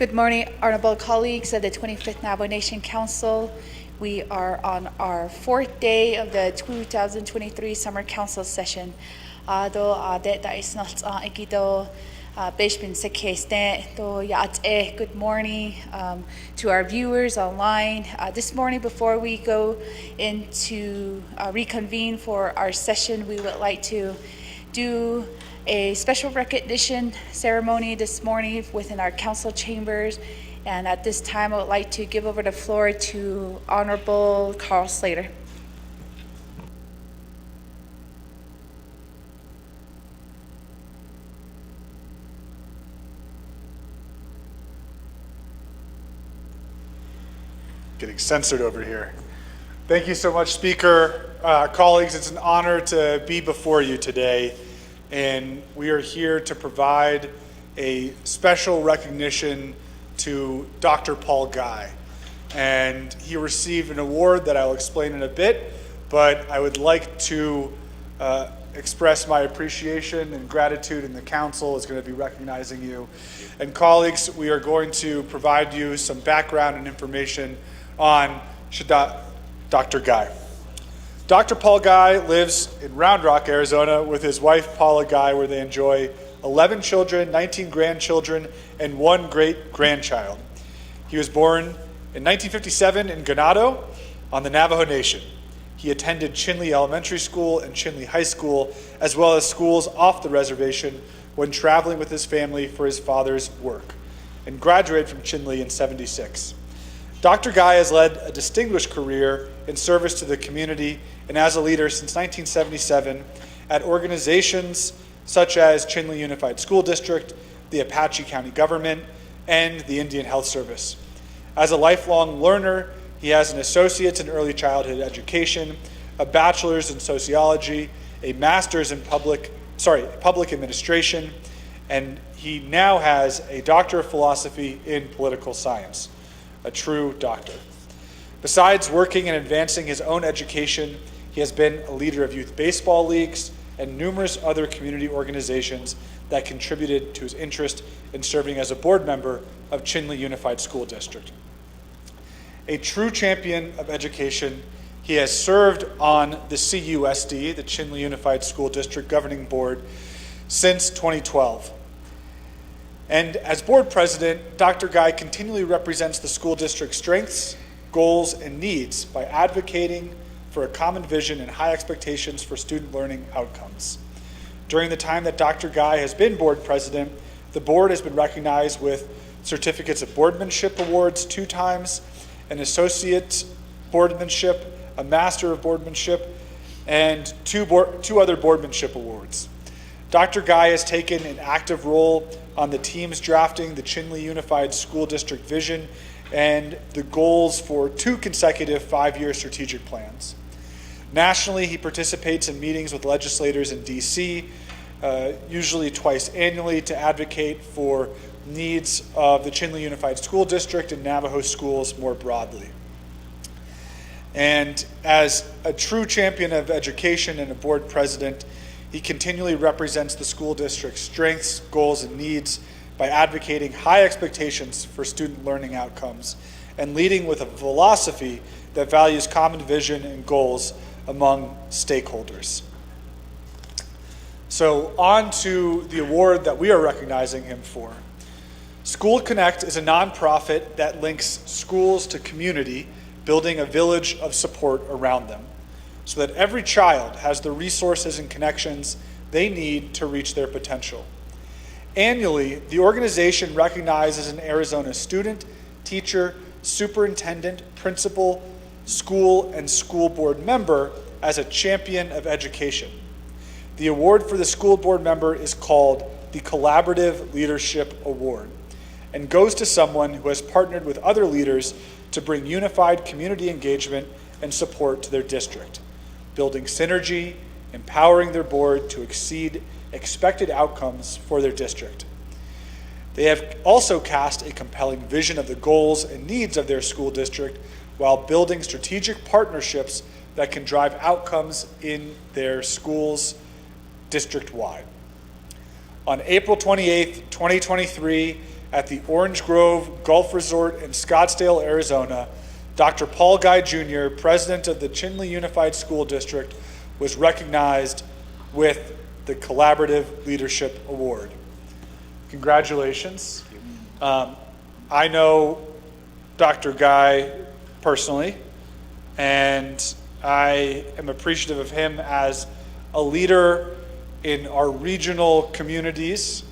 Good morning, honorable colleagues of the 25th Navajo Nation Council. We are on our fourth day of the 2023 Summer Council session. Good morning to our viewers online. This morning, before we go into reconvene for our session, we would like to do a special recognition ceremony this morning within our council chambers. And at this time, I would like to give over the floor to Honorable Carl Slater. Getting censored over here. Thank you so much, Speaker. Colleagues, it's an honor to be before you today. And we are here to provide a special recognition to Dr. Paul Guy. And he received an award that I'll explain in a bit, but I would like to express my appreciation and gratitude, and the council is going to be recognizing you. And colleagues, we are going to provide you some background and information on Dr. Guy. Dr. Paul Guy lives in Round Rock, Arizona with his wife, Paula Guy, where they enjoy 11 children, 19 grandchildren, and 1 great-grandchild. He was born in 1957 in Ganado on the Navajo Nation. He attended Chinle Elementary School and Chinle High School, as well as schools off the reservation when traveling with his family for his father's work, and graduated from Chinle in '76. Dr. Guy has led a distinguished career in service to the community and as a leader since 1977 at organizations such as Chinle Unified School District, the Apache County Government, and the Indian Health Service. As a lifelong learner, he has an associate's in early childhood education, a bachelor's in sociology, a master's in public administration, and he now has a doctor of philosophy in political science. A true doctor. Besides working and advancing his own education, he has been a leader of youth baseball leagues and numerous other community organizations that contributed to his interest in serving as a board member of Chinle Unified School District. A true champion of education, he has served on the CUSD, the Chinle Unified School District Governing Board, since 2012. And as board president, Dr. Guy continually represents the school district's strengths, goals, and needs by advocating for a common vision and high expectations for student learning outcomes. During the time that Dr. Guy has been board president, the board has been recognized with certificates of boardmanship awards 2 times, an associate boardmanship, a master of boardmanship, and 2 other boardmanship awards. Dr. Guy has taken an active role on the teams drafting the Chinle Unified School District vision and the goals for 2 consecutive 5-year strategic plans. Nationally, he participates in meetings with legislators in DC, usually twice annually, to advocate for needs of the Chinle Unified School District and Navajo schools more broadly. And as a true champion of education and a board president, he continually represents the school district's strengths, goals, and needs by advocating high expectations for student learning outcomes and leading with a philosophy that values common vision and goals among stakeholders. So on to the award that we are recognizing him for. School Connect is a nonprofit that links schools to community, building a village of support around them, so that every child has the resources and connections they need to reach their potential. Annually, the organization recognizes an Arizona student, teacher, superintendent, principal, school, and school board member as a champion of education. The award for the school board member is called the Collaborative Leadership Award and goes to someone who has partnered with other leaders to bring unified community engagement and support to their district, building synergy, empowering their board to exceed expected outcomes for their district. They have also cast a compelling vision of the goals and needs of their school district while building strategic partnerships that can drive outcomes in their schools district-wide. On April 28th, 2023, at the Orange Grove Golf Resort in Scottsdale, Arizona, Dr. Paul Guy Jr., president of the Chinle Unified School District, was recognized with the Collaborative Leadership Award. Congratulations. I know Dr. Guy personally, and I am appreciative of him as a leader in our regional communities,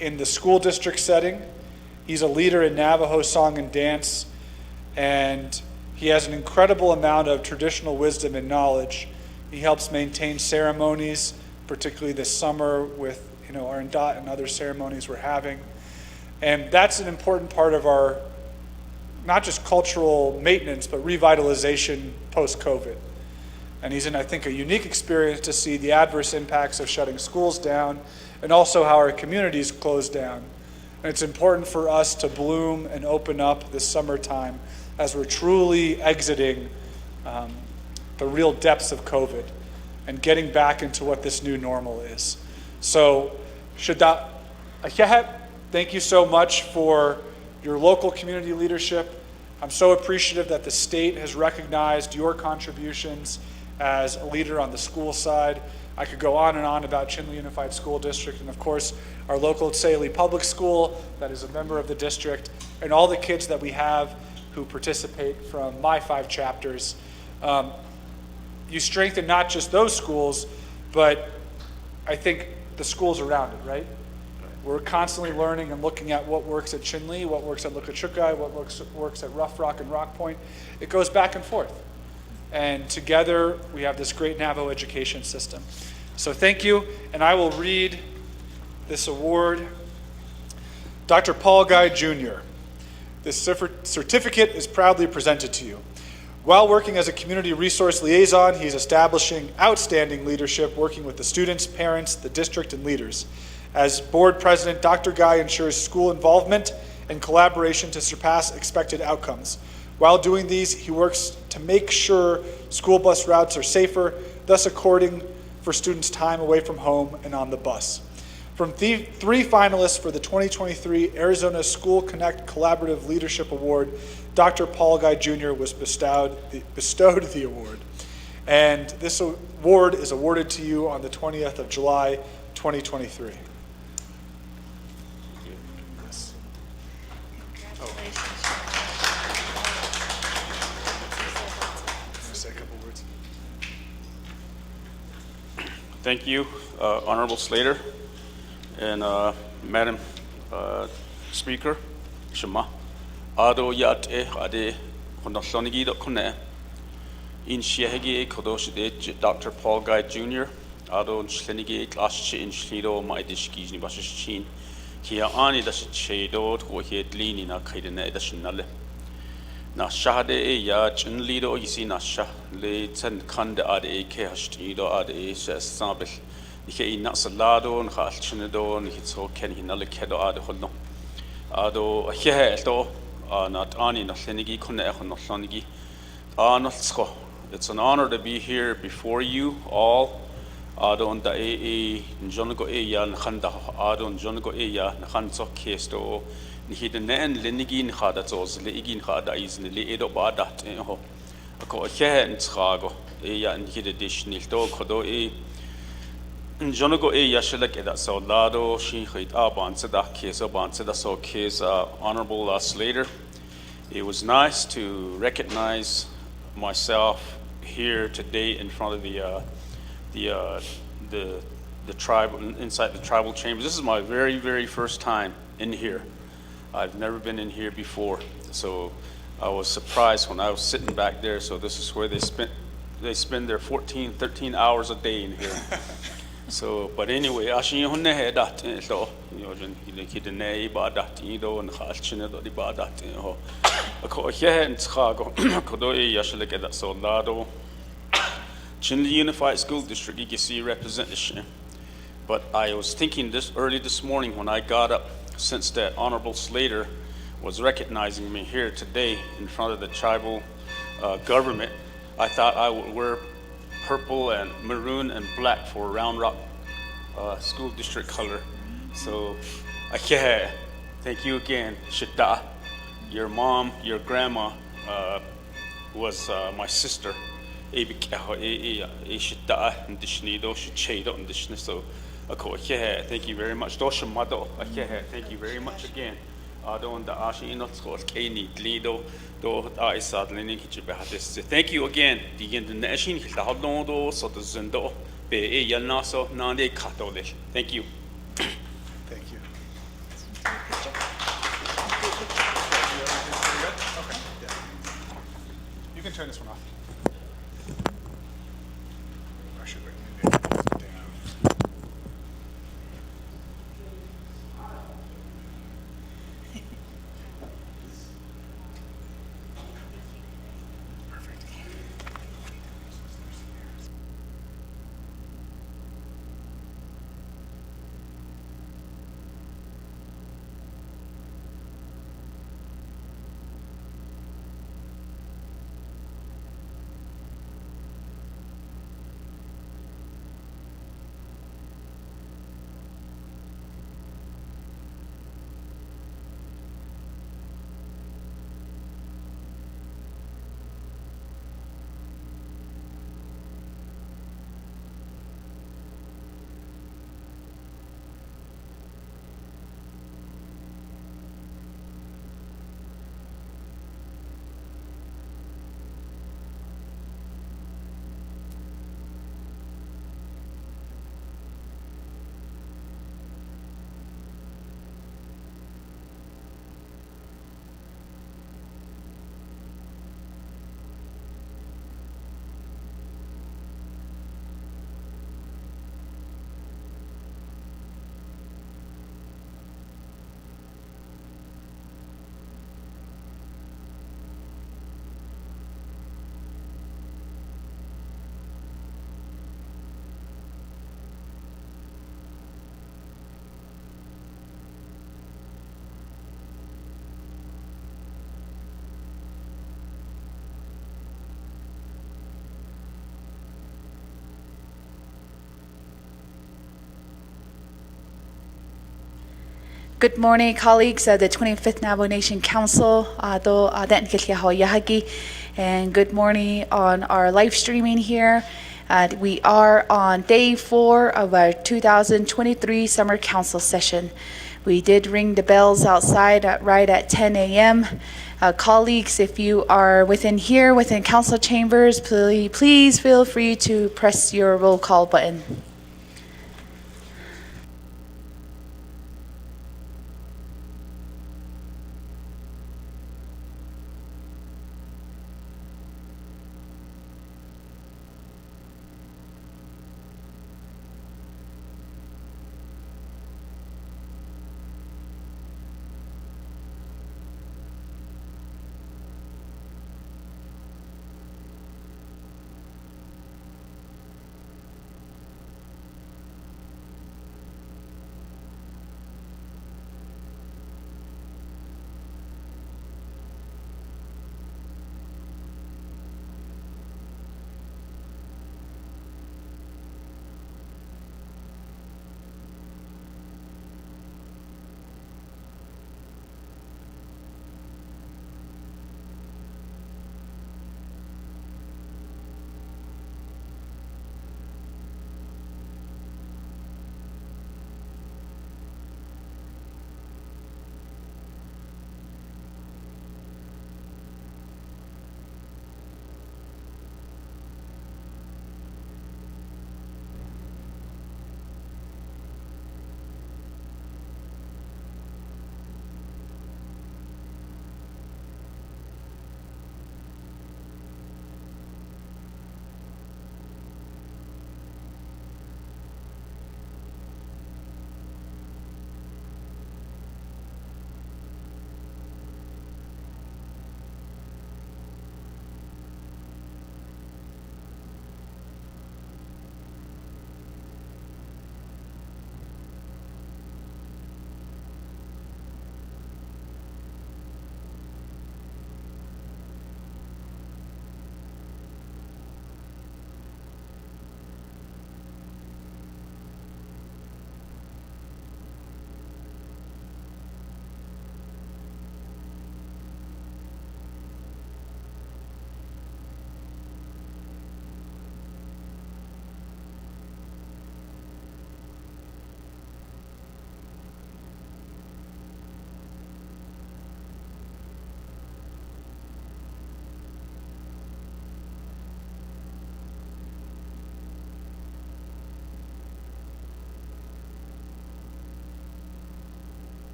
in the school district setting. He's a leader in Navajo song and dance, and he has an incredible amount of traditional wisdom and knowledge. He helps maintain ceremonies, particularly this summer with our Indot and other ceremonies we're having. And that's an important part of our, not just cultural maintenance, but revitalization post-COVID. And he's in, I think, a unique experience to see the adverse impacts of shutting schools down and also how our communities close down. And it's important for us to bloom and open up this summertime as we're truly exiting the real depths of COVID and getting back into what this new normal is. So, thank you so much for your local community leadership. I'm so appreciative that the state has recognized your contributions as a leader on the school side. I could go on and on about Chinle Unified School District, and of course, our local Tsaile Public School that is a member of the district, and all the kids that we have who participate from my 5 chapters. You strengthen not just those schools, but I think the schools around it, right? We're constantly learning and looking at what works at Chinle, what works at Lukachukai, what works at Rough Rock and Rock Point. It goes back and forth. And together, we have this great Navajo education system. So thank you, and I will read this award. Dr. Paul Guy Jr., this certificate is proudly presented to you. While working as a community resource liaison, he's establishing outstanding leadership, working with the students, parents, the district, and leaders. As board president, Dr. Guy ensures school involvement and collaboration to surpass expected outcomes. While doing these, he works to make sure school bus routes are safer, thus according for students time away from home and on the bus. From 3 finalists for the 2023 Arizona School Connect Collaborative Leadership Award, Dr. Paul Guy Jr. was bestowed the award. And this award is awarded to you on the 20th of July, 2023. Thank you, Honorable Slater and Madam Speaker, Shema. Ado yat ade konoslonigi do kone. In shehegi kodoshide Dr. Paul Guy Jr. Ado shlenigi klaschi in shlido my dishkijni bashishin. Kia ani dash chedo to headlini na kaidene dashinale. Na shahade ya chinlido yisi na shah le ten kanda ade ke hashtido ade sabel. Nike ina salado and halchinido and hitso ken hinale kedo ade hodno. Ado hehelto not ani na slenigi kone echon no slonigi. Notsko. It's an honor to be here before you all. Ado on da njonego ya khanda ado njonego ya khanso kesto ni hidden lenigin khada tos le igin khada izne le edo badat ho ko chen tsrago ya ni hidden dish ni to khodo njonego ya shelek eda soldado shi khit aban sada keso ban sada so kes honorable Slater. It was nice to recognize myself here today in front of the tribal, inside the tribal chambers. This is my very first time in here. I've never been in here before, so I was surprised when I was sitting back there. So this is where they spend their 13 hours a day in here. So, but anyway, ashin hunne he dat so yojen hidene ibadat ido and khalchine do ibadat ho ko hen tshago kodo yashle kedat soldado Chinle Unified School District EKC representation. But I was thinking this morning when I got up, since that Honorable Slater was recognizing me here today in front of the tribal government, I thought I would wear purple and maroon and black for Round Rock School District color. So, Thank you again, Shita. Your mom, your grandma was my sister. Shita and Dishnido, Shichado and Dishni. So, thank you very much. Doshamado, thank you very much again. Don't the Ashi not score Kani, Lido, do I sadly thank you again. The international Hildo, so the Zendo, Be Yanaso, Nande Katolish. Thank you. Thank you. Okay. Yeah. You can turn this one off. Actually, wait, maybe I can put it down. Perfect. Good morning, colleagues of the 25th Navajo Nation Council. And good morning on our live streaming here. We are on day 4 of our 2023 Summer Council session. We did ring the bells outside right at 10 a.m. Colleagues, if you are within council chambers, please feel free to press your roll call button.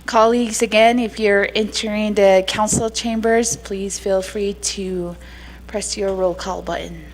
Colleagues, again, if you're entering the council chambers, please feel free to press your roll call button.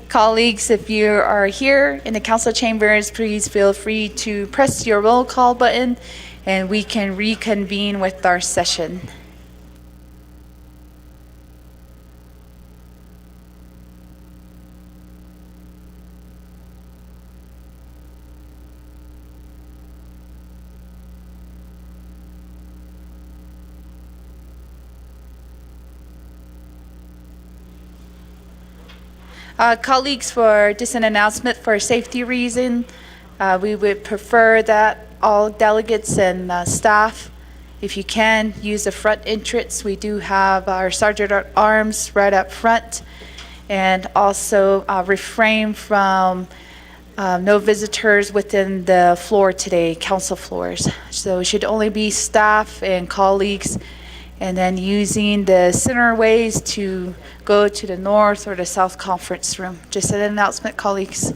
Colleagues, if you are here in the council chambers, please feel free to press your roll call button and we can reconvene with our session. Colleagues, for just an announcement for safety reason, we would prefer that all delegates and staff, if you can, use the front entrance. We do have our Sergeant at Arms right up front, and also refrain from no visitors within the floor today, council floors. So it should only be staff and colleagues, and then using the center ways to go to the north or the south conference room. Just an announcement, colleagues.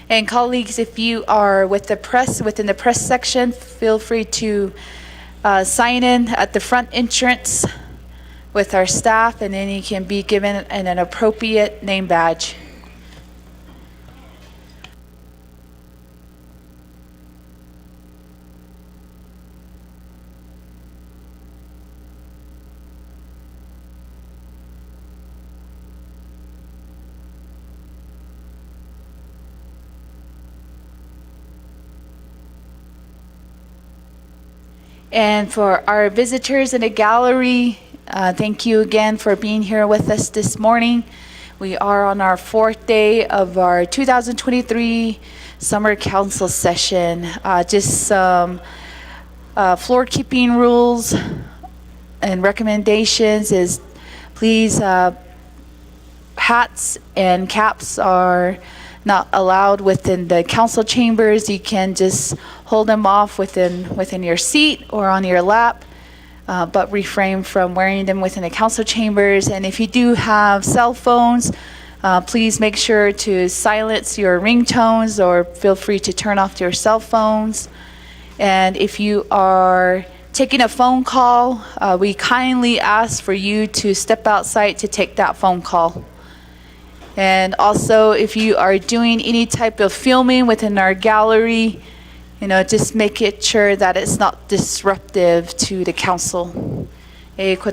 And colleagues, if you are with the press, within the press section, feel free to sign in at the front entrance with our staff, and then you can be given an appropriate name badge. And for our visitors in the gallery, thank you again for being here with us this morning. We are on our 4th day of our 2023 Summer Council session. Just some floor keeping rules and recommendations is please, hats and caps are not allowed within the council chambers. You can just hold them off within your seat or on your lap, but refrain from wearing them within the council chambers. And if you do have cell phones, please make sure to silence your ringtones or feel free to turn off your cell phones. And if you are taking a phone call, we kindly ask for you to step outside to take that phone call. And also, if you are doing any type of filming within our gallery, just make it sure that it's not disruptive to the council. Thank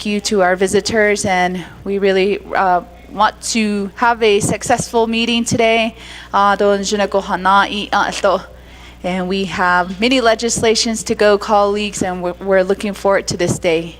you to our visitors, and we really want to have a successful meeting today. And we have many legislations to go, colleagues, and we're looking forward to this day.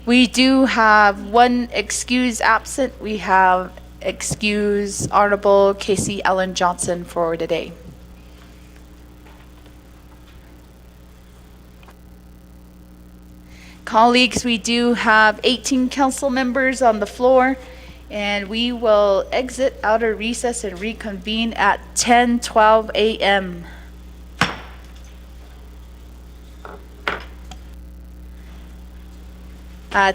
We do have one excuse absent. We have excuse Honorable Casey Ellen Johnson for today. Colleagues, we do have 18 council members on the floor, and we will exit out of recess and reconvene at 10:12 a.m.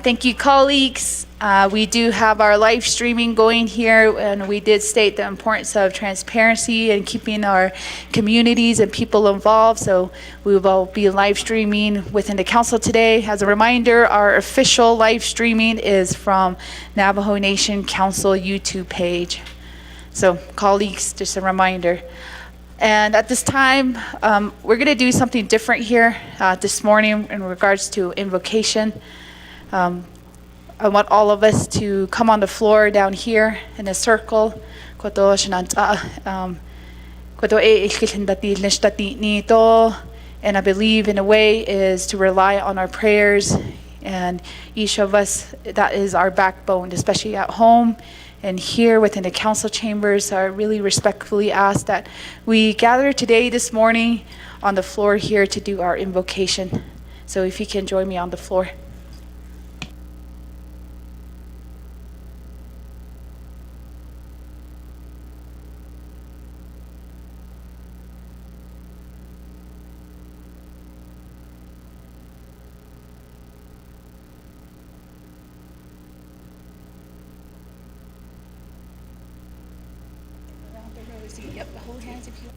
Thank you, colleagues. We do have our live streaming going here, and we did state the importance of transparency and keeping our communities and people involved. So we will be live streaming within the council today. As a reminder, our official live streaming is from Navajo Nation Council YouTube page. So colleagues, just a reminder. And at this time, we're going to do something different here this morning in regards to invocation. I want all of us to come on the floor down here in a circle. And I believe in a way is to rely on our prayers, and each of us, that is our backbone, especially at home and here within the council chambers. I really respectfully ask that we gather today, this morning, on the floor here to do our invocation. So if you can join me on the floor. Yep, hold hands if you.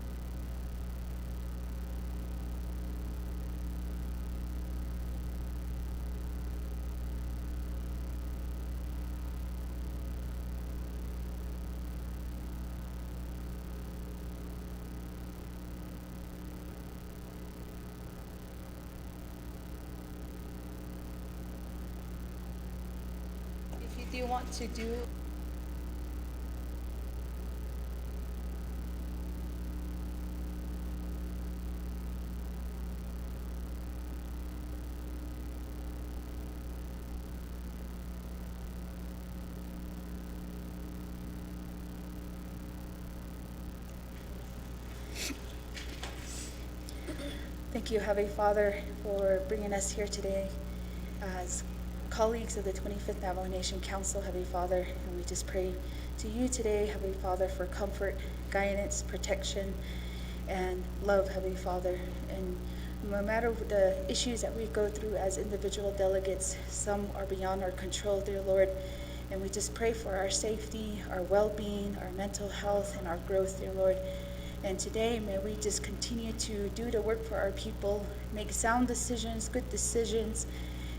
If you do want to do. Thank you, Heavenly Father, for bringing us here today as colleagues of the 25th Navajo Nation Council, Heavenly Father. And we just pray to you today, Heavenly Father, for comfort, guidance, protection, and love, Heavenly Father. And no matter the issues that we go through as individual delegates, some are beyond our control, dear Lord. And we just pray for our safety, our well-being, our mental health, and our growth, dear Lord. And today, may we just continue to do the work for our people, make sound decisions, good decisions,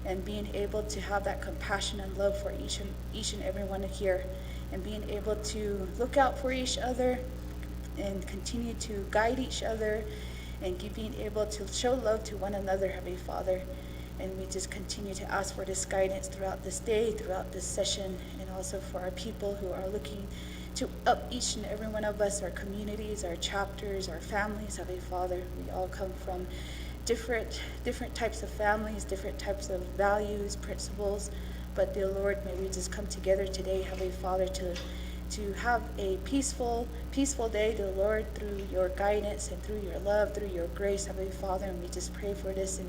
and being able to have that compassion and love for each and every one here, and being able to look out for each other and continue to guide each other, and being able to show love to one another, Heavenly Father. And we just continue to ask for this guidance throughout this day, throughout this session, and also for our people who are looking to up each and every one of us, our communities, our chapters, our families, Heavenly Father. We all come from different types of families, different types of values, principles, but dear Lord, may we just come together today, Heavenly Father, to have a peaceful day, dear Lord, through your guidance and through your love, through your grace, Heavenly Father. And we just pray for this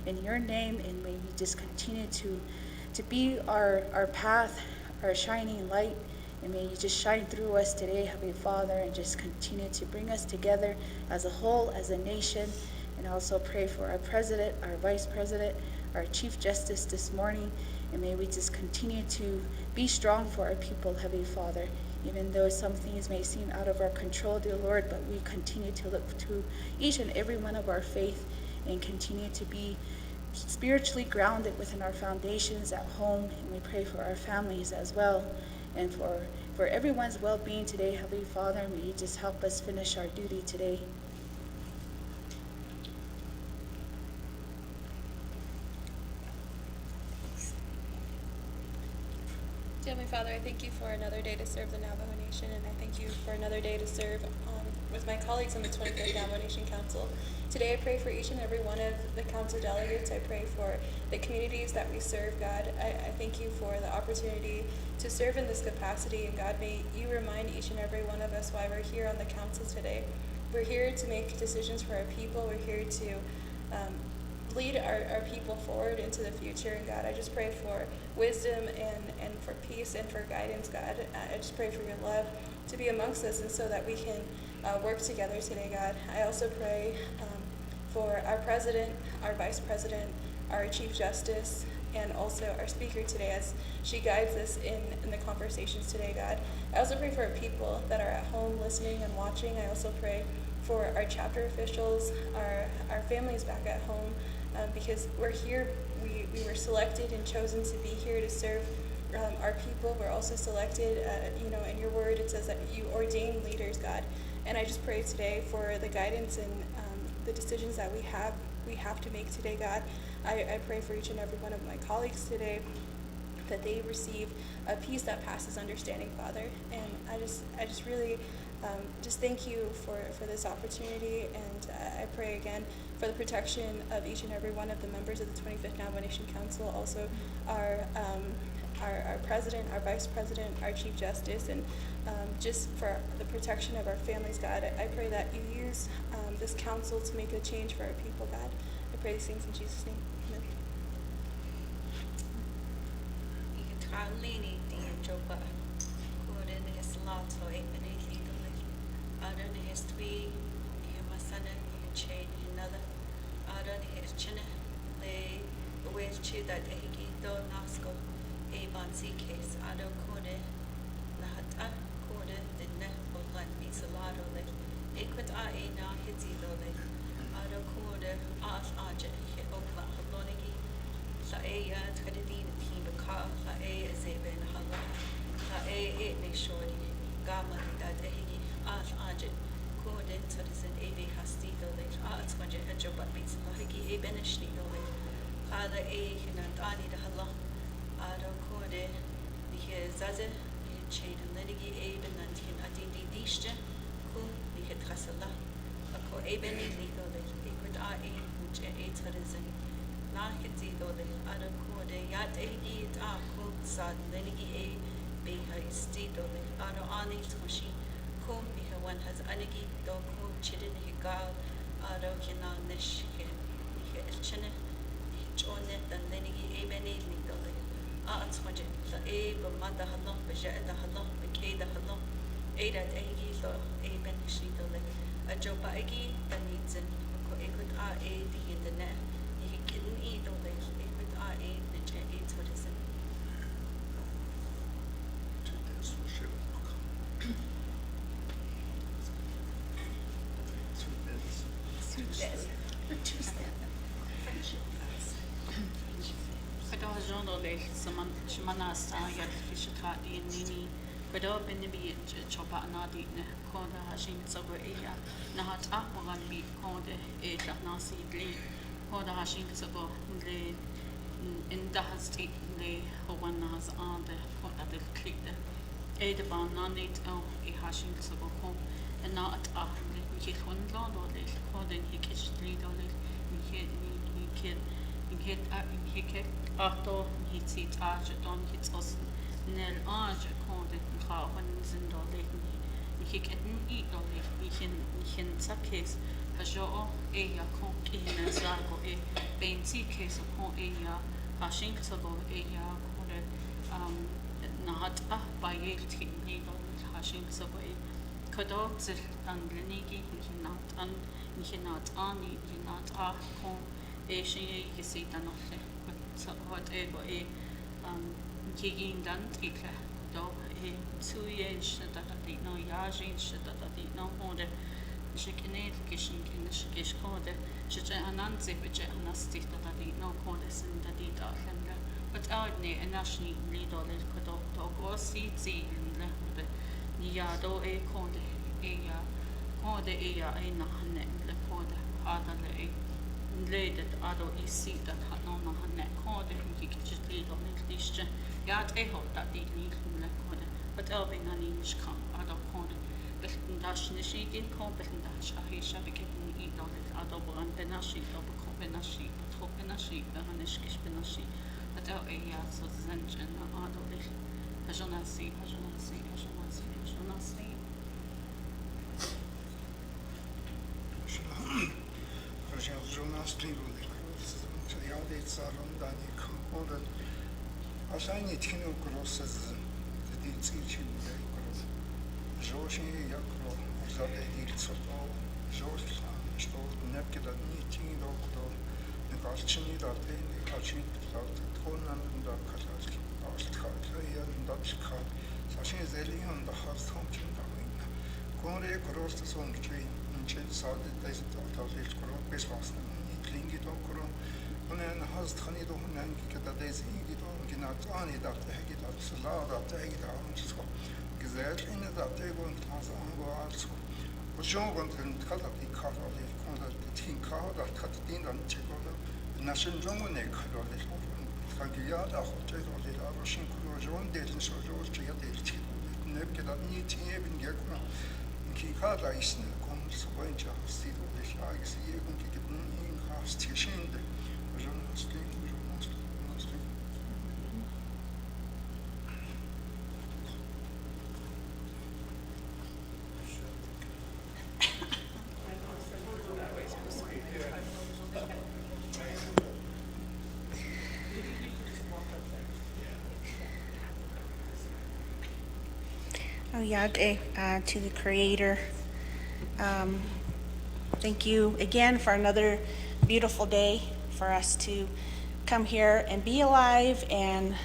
in your name, and may you just continue to be our path, our shining light, and may you just shine through us today, Heavenly Father, and just continue to bring us together as a whole, as a nation. And also pray for our president, our vice president, our chief justice this morning, and may we just continue to be strong for our people, Heavenly Father. Even though some things may seem out of our control, dear Lord, but we continue to look to each and every one of our faith and continue to be spiritually grounded within our foundations at home. And we pray for our families as well, and for everyone's well-being today, Heavenly Father. May you just help us finish our duty today. Dear Heavenly Father, I thank you for another day to serve the Navajo Nation, and I thank you for another day to serve with my colleagues on the 25th Navajo Nation Council. Today I pray for each and every one of the council delegates. I pray for the communities that we serve, God. I thank you for the opportunity to serve in this capacity, and God, may you remind each and every one of us why we're here on the council today. We're here to make decisions for our people. We're here to lead our people forward into the future. And God, I just pray for wisdom and for peace and for guidance, God. I just pray for your love to be amongst us, and so that we can work together today, God. I also pray for our president, our vice president, our chief justice, and also our speaker today as she guides us in the conversations today, God. I also pray for our people that are at home listening and watching. I also pray for our chapter officials, our families back at home, because we're here, we were selected and chosen to be here to serve our people. We're also selected, in your word it says that you ordain leaders, God. And I just pray today for the guidance and the decisions that we have to make today, God. I pray for each and every one of my colleagues today, that they receive a peace that passes understanding, Father. And I just really just thank you for this opportunity, and I pray again for the protection of each and every one of the members of the 25th Navajo Nation Council, also our president, our vice president, our chief justice, and just for the protection of our families, God. I pray that you use this council to make a change for our people, God. I pray these things in Jesus' name. Amen. Ikitralini di joba kuren eslato ebeniki dole adan histwi masana chain another adan hischina le welchi that egi do nasko e bansi case ado kone nahata kone dinne bolan bisalado le equit a na hitzi dole ado kone as aje he okla halonigi la e tradidin ka la e zeben hala la e ne shori gama that egi as aje kone citizen e be hastido le as manje joba bits la egi e benishni dole hala e hinantani da hala ado kone ni zaze ni chain lenigi e benantin adindi dishte ku ni trasala ako e beni dole e kut a e much e citizen na hitzi dole ado kone yat egi a ku sad lenigi e be haisti dole ado ani tmoshi ku mi one has anigi do ku chidin higal ado kina nish ke ni elchene ni chone dan lenigi e beni dole atmaje la e bamada hallo bejada hallo bekeda hallo e dat egi lo e benishi dole a joba egi banitzen ko e kut a e di in the net ni kidin e dole e kut a e ne je e todisen le samana sta ya fishka di nini pero benibi chopa na di ne ko da hashin sago ya na hat a mogan bi ko de e la nasi li ko da hashin sago le in da hasti le ho wan nas on de ko da de klik de e de ban na net o e hashin sago ko en na at a le ki khon lo do le ko den hikich li do le ni ken in hit ato hitsit age don hits os nel age konde ga van zin do le ni hik eten I do le ni ken sakes ha jo e ya kon ki na zago e benti kes kon e ya ha shink so go e ya kore na hat a ba ye ti ni do ha shink so go e kodo zil dan lenigi ni not ani ni not a kon e sin é sé an nachle wat e go e gin dan ikle do e tuése dat die no jaarse dat die no hode se knet kisin kin se kode se an anse be an asti dat die no kode sin dat die da hende wat ne en nashni li do le kodo do go si le hode ni ja do e kode e ja kode e ja e na hanne le kode adale e ledet ado I see dat hat no na hanne kode hi kitchen ledo net liste ja et ho dat die ni le kode but elbing an English kan ado kode besten dash ne shigin ko besten dash a hi shabe ke ni do ado bran benashi do ko benashi tro benashi han ish benashi but e ja so zenchen ado le ha jona si Ашайни тхину кросс дицичи кросс. Жоши якро заде дилцото. Жошла что некуда ничего доктор. Не кажчини дате, не кажчини дате. Тоннан да катаски. Астхат я датска. Сашин зелион да хастом чинда вина. Коре кросс сонгчи. Нче саде дайс тавтавил кро бесвасна. Клинги докро. Onen hast khani do honen ki da deze igi do ginat ani da tehgi da sala da tehgi da unsko gezel in da tego und tas ango also o jongon ten kala di kala di konda tin kala da kat din dan chego na shin jongo ne kala di kanki ya da ho chego di da ro shin kuro jon de tin so jo che ya de chi ne ke da ni tin e bin ge ko ki kala isne kon so boyunca si do de shagi si e kon ki gibn in khas tishinde To the Creator. Thank you again for another beautiful day for us to come here and be alive and,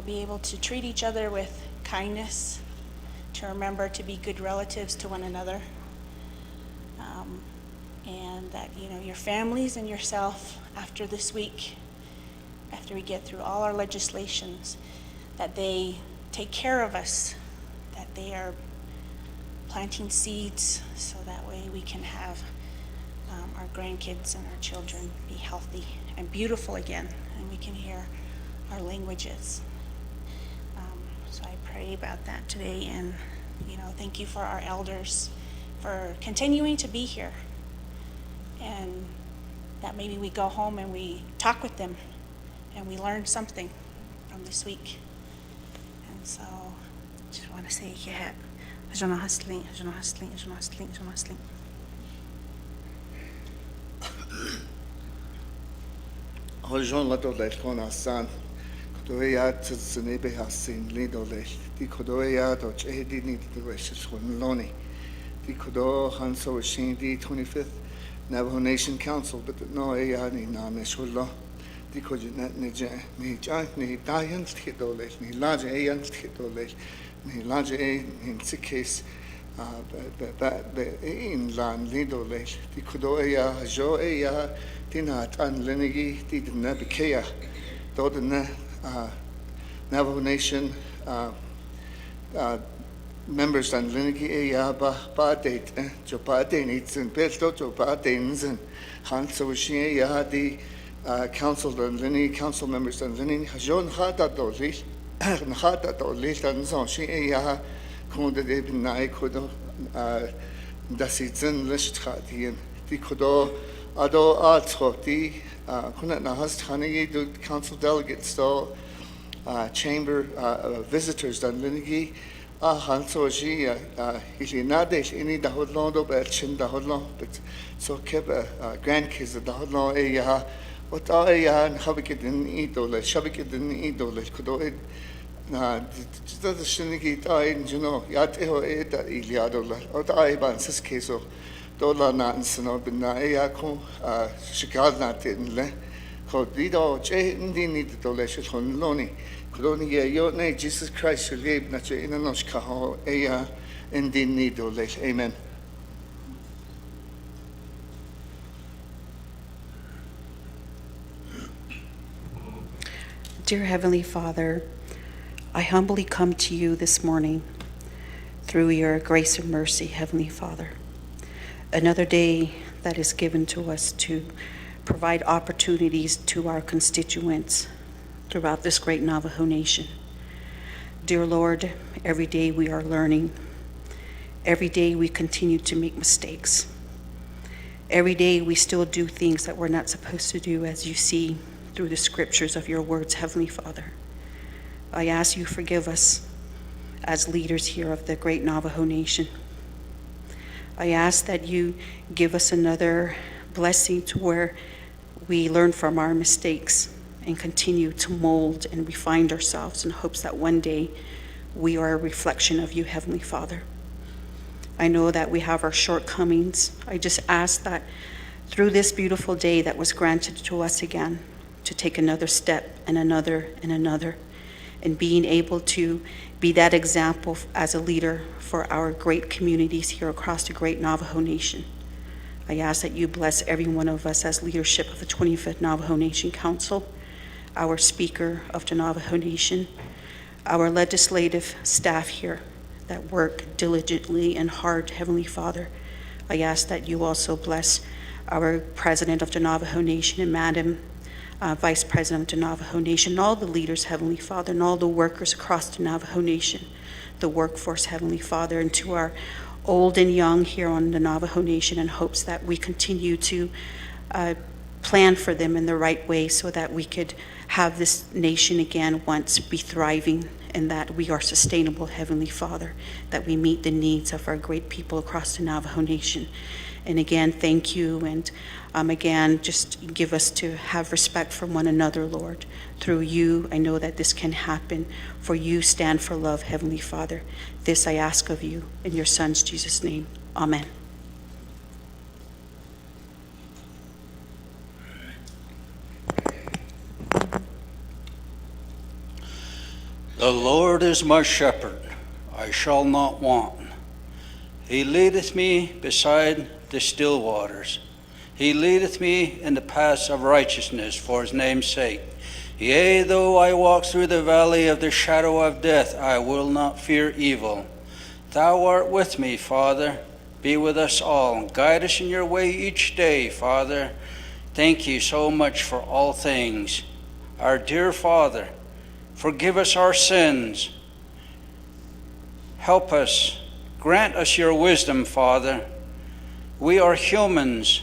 be able to treat each other with kindness, to remember to be good relatives to one another, and that, your families and yourself after this week, after we get through all our legislations, that they take care of us, that they are planting seeds so that way we can have our grandkids and our children be healthy and beautiful again, and we can hear our languages. So I pray about that today, and thank you for our elders for continuing to be here, and that maybe we go home and we talk with them and we learn something from this week. And so just want to say hustling. Hojon la do le kona san. Kodoya tsinebe hasin lido le. Di kodoya do chedi ni di wishes from Loni. Di kodo hanso shin di 25th Navajo Nation Council, but no ya ni na meshulo. Di koji net ni je ni ja ni dayan skidole ni laje ayan skidole ni laje in sikes in lan lidole. Di kodo ya jo ya dinat an lenigi di na bikea the Navajo Nation members and Linigi ba date Jopa Danes and Besto Jopa Danes and Hanso Shi the council and Lini council members and Lini Hajon Hata Doli Hata Doli and so Shi Kunda de Nai Kudo Dasitzen Lishtatian the Kudo Ado Atro the Kunat Nahas Hanigi do council delegates so chamber visitors and Linigi Hanso Shi Ilinade any the Hodlondo Belchin the Hodlon but so kept grandkids of the Hodlon what I and Habikid in Idol, Shabikid in Idol, could it just the Shinigi died, you know, Yateho Eda Iliadola, or I bands case of Dola Nans and Obinayako, Chicago in Le, called Dido, J. Indini Doleshit on Loni, could only get your name, Jesus Christ, you gave Nature in a Noshkaho, Ea, Indini Dole, amen. Dear Heavenly Father, I humbly come to you this morning through your grace and mercy, Heavenly Father. Another day that is given to us to provide opportunities to our constituents throughout this great Navajo Nation. Dear Lord, every day we are learning. Every day we continue to make mistakes. Every day we still do things that we're not supposed to do, as you see through the scriptures of your words, Heavenly Father. I ask you forgive us as leaders here of the great Navajo Nation. I ask that you give us another blessing to where we learn from our mistakes and continue to mold and refine ourselves in hopes that one day we are a reflection of you, Heavenly Father. I know that we have our shortcomings. I just ask that through this beautiful day that was granted to us again, to take another step and another, and being able to be that example as a leader for our great communities here across the great Navajo Nation. I ask that you bless every one of us as leadership of the 25th Navajo Nation Council, our Speaker of the Navajo Nation, our legislative staff here that work diligently and hard, Heavenly Father. I ask that you also bless our President of the Navajo Nation and Madam Vice President of the Navajo Nation, all the leaders, Heavenly Father, and all the workers across the Navajo Nation, the workforce, Heavenly Father, and to our old and young here on the Navajo Nation, in hopes that we continue to plan for them in the right way so that we could have this nation again once be thriving, and that we are sustainable, Heavenly Father, that we meet the needs of our great people across the Navajo Nation. And again, thank you, and again, just give us to have respect for one another, Lord. Through you, I know that this can happen, for you stand for love, Heavenly Father. This I ask of you in your Son's Jesus' name. Amen. The Lord is my shepherd, I shall not want. He leadeth me beside the still waters. He leadeth me in the paths of righteousness for his name's sake. Yea, though I walk through the valley of the shadow of death, I will not fear evil. Thou art with me, Father. Be with us all. Guide us in your way each day, Father. Thank you so much for all things. Our dear Father, forgive us our sins. Help us. Grant us your wisdom, Father. We are humans.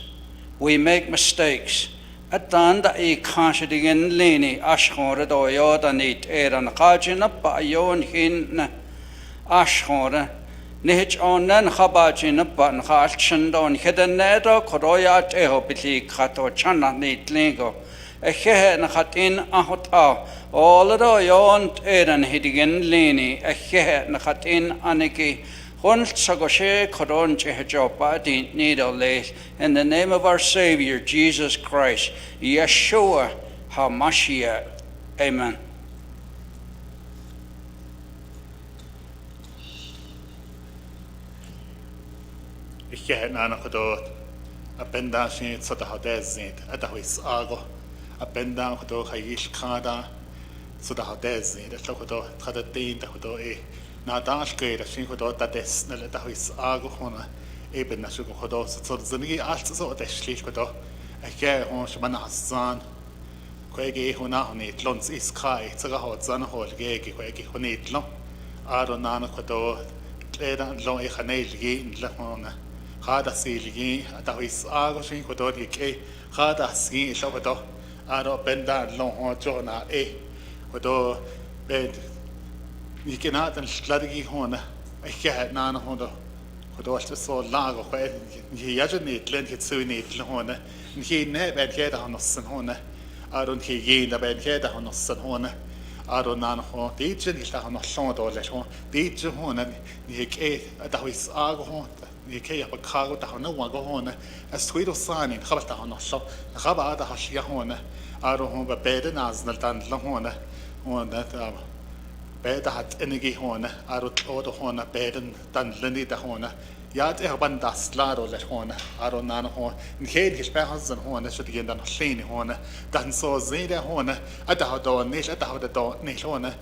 We make mistakes. Atanda I kanshidingen lini ashkore doyoda nit eran kajina pa yon hin ashkore nihich onen khabajina pan khalchendon hidenedo koroyat eho biti kato chana nit lingo ehe nakhatin ahota all do yon eran hidigen lini ehe nakhatin aniki in the name of our Savior, Jesus Christ, Yeshua HaMashiach. Amen. Ich hätte noch gedacht, a pendansint so da hadezint, a da his ago, benda hodo hayish kada so da hadezi da hodo hada tin da hodo na dash ke da shin hodo da des na da his ago hona eben na shugo hodo so zunigi alt so da shlish hodo ke hon shmana hasan kwegi hona honi tlons is kai tsaga hot zan hol ge kwegi honi tlon aro nana hodo tleda lo khanel gi la hona hada silgi da his ago shin hodo ge hada ski so hodo aro benda lo ho jona hodo bed ni kenat en sladigi hona ke nana hodo hodo alta so lago kwe ni yaje ni tlen ke tsu ni tlen hona ni ne bed ke da honossen hona aro ni ge da bed ke da honossen hona aro nana ho dijen ni da honossen do le ho dijen hona ni ke da wis ago hona ni ke ya bakago da hona wa go hona as twido sani khabata honossen khaba da hashia hona aro ho ba bed naznal dan la hona hona ta bed hat energie hona aro odo hona beden dan leni da hona ja ban das laro le hona aro nana ho ni hed gespe hasen hona so die dan hleni hona dan so zede hona ada do ni ada do ni hona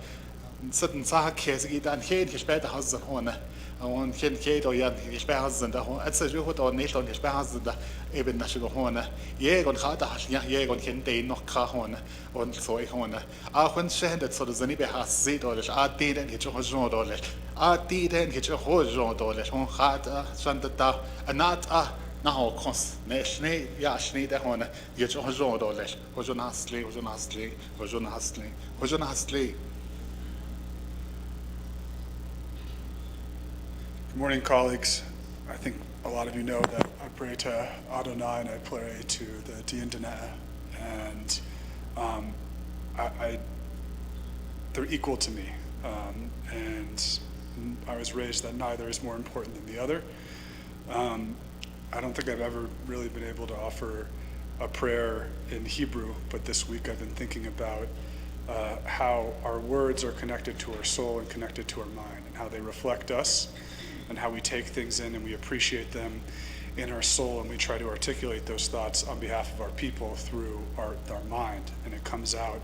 sitn sa kesi dan hed gespe hasen hona und ken kedo ja gespe hasen da hona atsa jo do ni hona gespe hasen da eben na scho hona je gon khata ja je gon ken de noch kha hona und so ich hona auch wenn schedet so das ni be has sieht oder a de den ich ho jo do le a de den ich ho jo do le hon khata sanda da anat a na ho kons ne schnee ja schnee da hona ich ho jo do le ho jo nasli ho jo nasli ho jo nasli ho jo nasli. Good morning, colleagues. I think a lot of you know that I pray to Adonai and I pray to the Diandana, and they're equal to me. And I was raised that neither is more important than the other. I don't think I've ever really been able to offer a prayer in Hebrew, but this week I've been thinking about how our words are connected to our soul and connected to our mind, and how they reflect us, and how we take things in and we appreciate them in our soul, and we try to articulate those thoughts on behalf of our people through our mind, and it comes out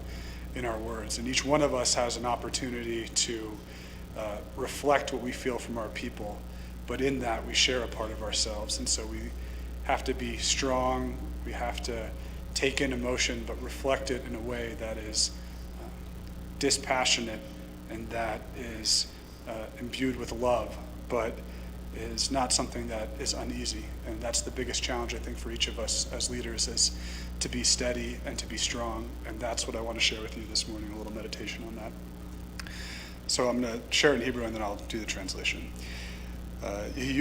in our words. And each one of us has an opportunity to reflect what we feel from our people, but in that we share a part of ourselves. And so we have to be strong, we have to take in emotion, but reflect it in a way that is dispassionate and that is imbued with love, but is not something that is uneasy. And that's the biggest challenge, I think, for each of us as leaders, is to be steady and to be strong. And that's what I want to share with you this morning, a little meditation on that. So I'm going to share it in Hebrew and then I'll do the translation. May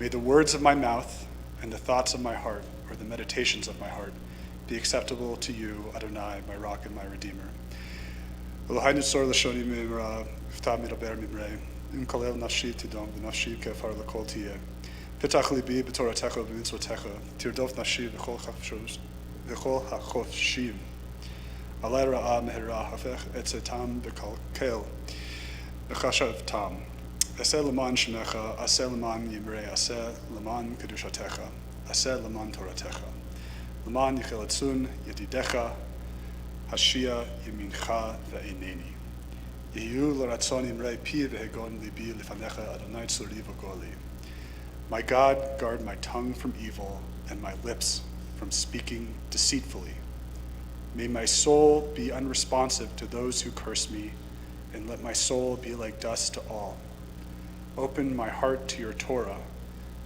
the words of my mouth and the thoughts of my heart, or the meditations of my heart, be acceptable to you, Adonai, my rock and my redeemer. Elohai nitzor lashoni mimra, v'tav miraber mimrei, im kalel nafshi tidom, v'nafshi kefar l'kol tiyeh. Pitach libi b'toratecha v'mitzvotecha, tirdof nafshi v'chol hachofshim. Alei ra'ah mehira hafech etzetam b'kalkel, b'chashav tam. Aseh leman shemecha, aseh leman yimrei, aseh leman kedushatecha, aseh leman toratecha. Leman yicheletzun yedidecha, Hashia Yemincha ve'eineni. Yehu l'ratzon imrei pi ve'hegon libi lifanecha Adonai tzuri v'goli. My God, guard my tongue from evil and my lips from speaking deceitfully. May my soul be unresponsive to those who curse me, and let my soul be like dust to all. Open my heart to your Torah,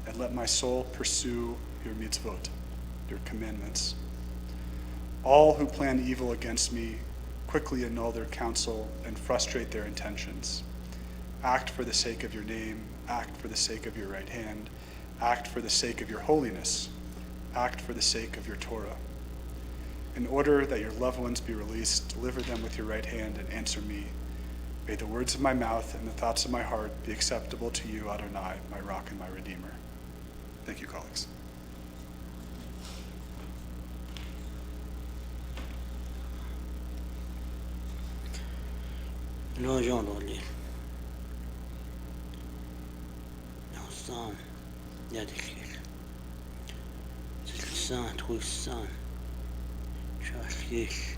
and let my soul pursue your mitzvot, your commandments. All who plan evil against me quickly annul their counsel and frustrate their intentions. Act for the sake of your name, act for the sake of your right hand, act for the sake of your holiness, act for the sake of your Torah. In order that your loved ones be released, deliver them with your right hand and answer me. May the words of my mouth and the thoughts of my heart be acceptable to you, Adonai, my rock and my redeemer. Thank you, colleagues. No, yo no li. No, sam. Ya dikil. Tuissan, tuissan. Charles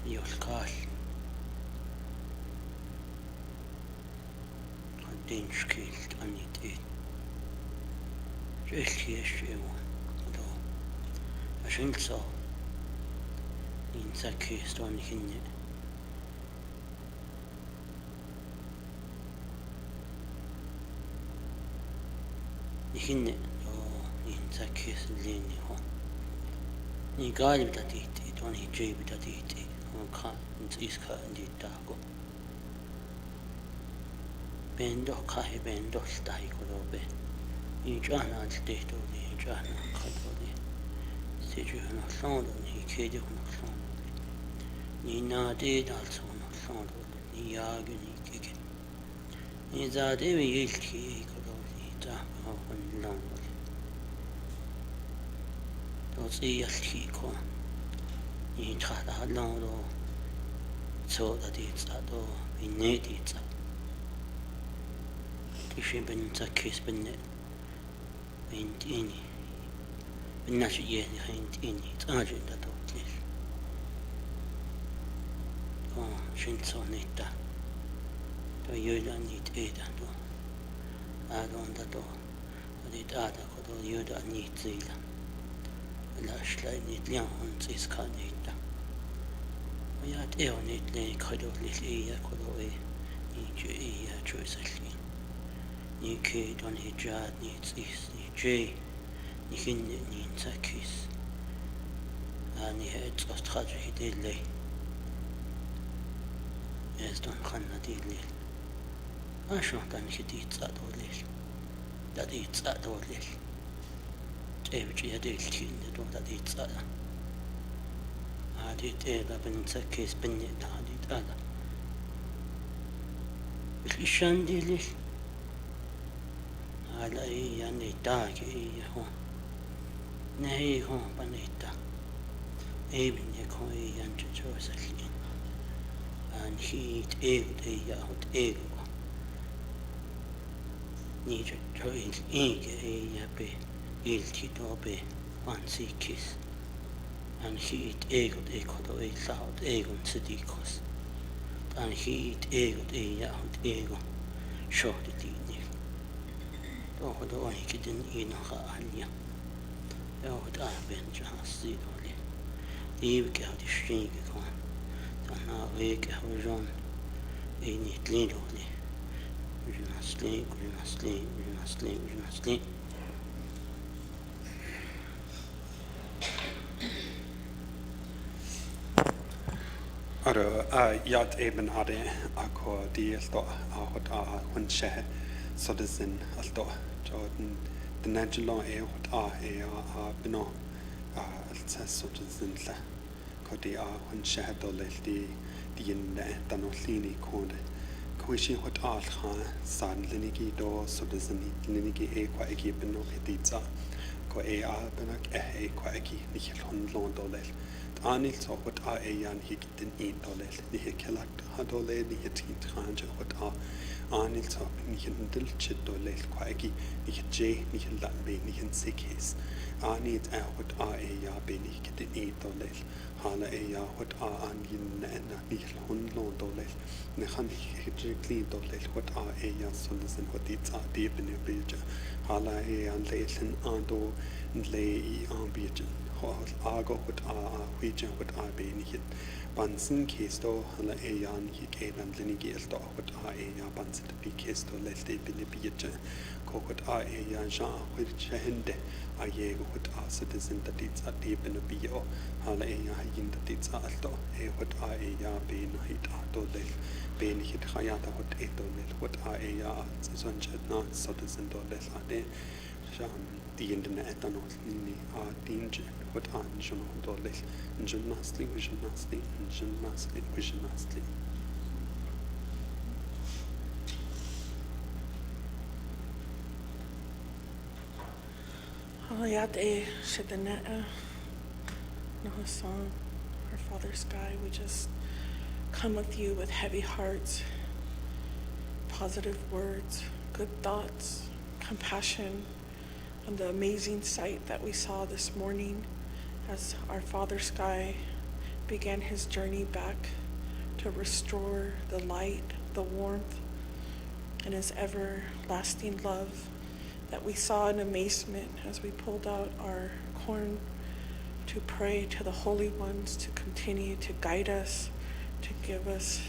Yolkal. Dinskilt anit it. Jilkies ewan. Do. Ashilsa. In sakis don hinne. Hinne. Do. In sakis linni ho. Ni galib da diti. Don hi jebi da diti. On kan. Iska dit dago. Bendo kahi bendo stai kodobe. Injana alteto di injana kadodi. Seju no sondo ni kedi no sondo. Ni nade dal sono sondo. Ni yagi ni kiki. Ni zade vi ilki kododi ta on londo. Dos ilki ko. Ni tada londo. So da di do ni di Tishin ben zakis ben ini. Ben nashi yeni hint ini. Tajin da dotlis. Oh, shinso nita. Do yuda nit eda do. Adon da do. Adit ada kodo yuda nit zila. Lashlai nit liang hun ziska nita. Oyat eo nit le kodo lis iya kodo e. Nit iya choisalin. Ni ke don hijad ni tsis ni jay ni hinne ni takis ani het ostraje hidele es don khanna dile asho dan hidit sadolel da dit sadolel tebji yadel tin do da dit sada adi teba ben takis ben da dit ada bishan dile على يعني تاك هو نهي هو بنيتا ابن يكون ينجو سلين and heat egg out egg نيجي ترويل إيجا يبي إلتي دوبي وانسي كيس and heat egg do e loud egg on sidikos and heat egg out egg short it أخذ أوني كدن إنها عليا أخذ أهبن جهاز دولي يبك هذا الشيء كمان أنا ويك هوجون إني تلين دولي وجناسلين وجناسلين وجناسلين وجناسلين Ara yat eben ade ako di alto ahot a hunche so desin alto Jordan the natural hot a bino alta so desin la kodi a hunche dole di in tanoslini konde kwishi hot a kha san linigi do so desin linigi e kwa eki bino hitza ko a benak e kwa eki nicht hon lon dole Anil so hot a yan hikten in dole ni kelakt ha dole ni hitin tranje hot a Anil so ni hindel chit dole kwaigi ni je ni lan be ni hin sikis Anit a hot a ya be ni kiten in dole hala ya hot a an yin na ni hon lo dole ni khan hit clean dole hot a ya so listen hot it a de ben bilja hala an leisen ando le I ambition Ago hot a huijan hot a be ni hit Bansen kesto hala yan hi kenan linigi elto hot a ya bansen bi kesto lelde bin biete ko hot a ya ja hot chende a ye hot a citizen that it's a deep in a bio hala ya yin that it's alto hot a ya be na hit a to le be ni hit khayata hot e to le hot a ya son chat na citizen to le ade sham the internet and ni a danger what an jono dole gymnastic Hayat e Shedana Nahasan, our Father Sky, we just come with you with heavy hearts, positive words, good thoughts, compassion, on the amazing sight that we saw this morning as our Father Sky began his journey back to restore the light, the warmth, and his everlasting love, that we saw in amazement as we pulled out our corn to pray to the holy ones to continue to guide us, to give us,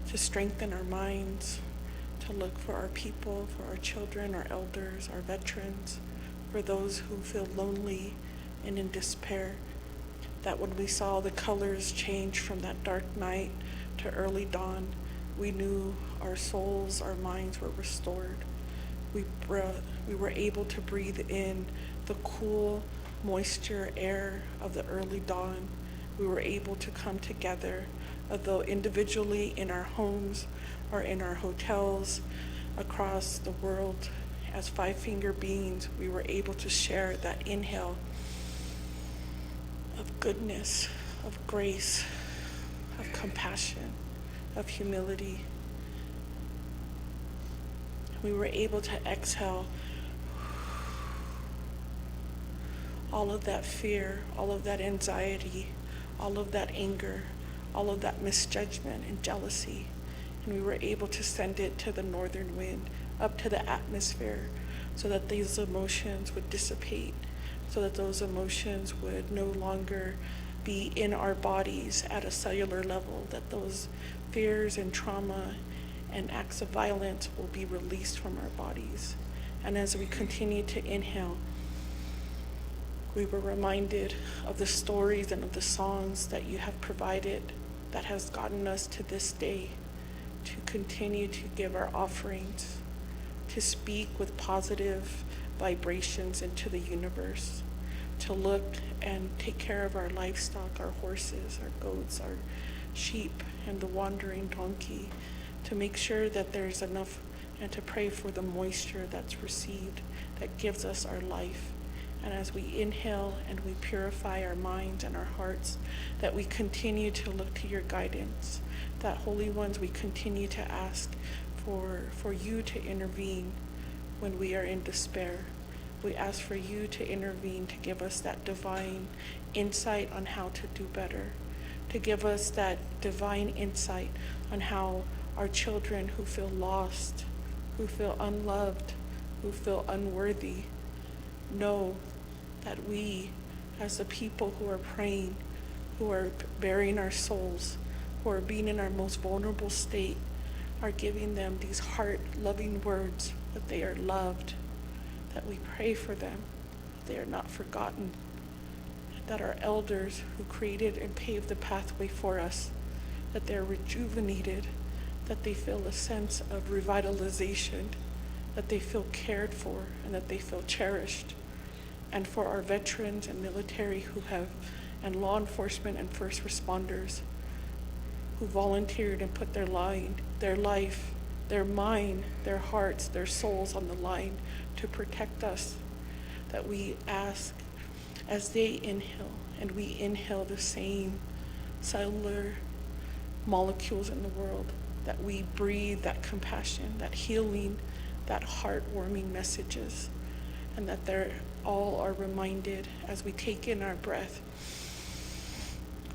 to strengthen our minds, to look for our people, for our children, our elders, our veterans, for those who feel lonely and in despair. That when we saw the colors change from that dark night to early dawn, we knew our souls, our minds were restored. We were able to breathe in the cool moisture air of the early dawn. We were able to come together, although individually in our homes or in our hotels across the world as five-finger beings, we were able to share that inhale of goodness, of grace, of compassion, of humility. We were able to exhale all of that fear, all of that anxiety, all of that anger, all of that misjudgment and jealousy. And we were able to send it to the northern wind, up to the atmosphere, so that these emotions would dissipate, so that those emotions would no longer be in our bodies at a cellular level, that those fears and trauma and acts of violence will be released from our bodies. And as we continue to inhale, we were reminded of the stories and of the songs that you have provided that has gotten us to this day, to continue to give our offerings, to speak with positive vibrations into the universe, to look and take care of our livestock, our horses, our goats, our sheep, and the wandering donkey, to make sure that there's enough, and to pray for the moisture that's received that gives us our life. And as we inhale and we purify our minds and our hearts, that we continue to look to your guidance, that Holy Ones, we continue to ask for you to intervene when we are in despair. We ask for you to intervene, to give us that divine insight on how to do better, to give us that divine insight on how our children who feel lost, who feel unloved, who feel unworthy, know that we, as the people who are praying, who are bearing our souls, who are being in our most vulnerable state, are giving them these heart-loving words that they are loved, that we pray for them, they are not forgotten, that our elders who created and paved the pathway for us, that they're rejuvenated, that they feel a sense of revitalization, that they feel cared for, and that they feel cherished. And for our veterans and military and law enforcement and first responders who volunteered and put their life, their mind, their hearts, their souls on the line to protect us, that we ask as they inhale, and we inhale the same cellular molecules in the world, that we breathe that compassion, that healing, that heartwarming messages, and that they're all are reminded as we take in our breath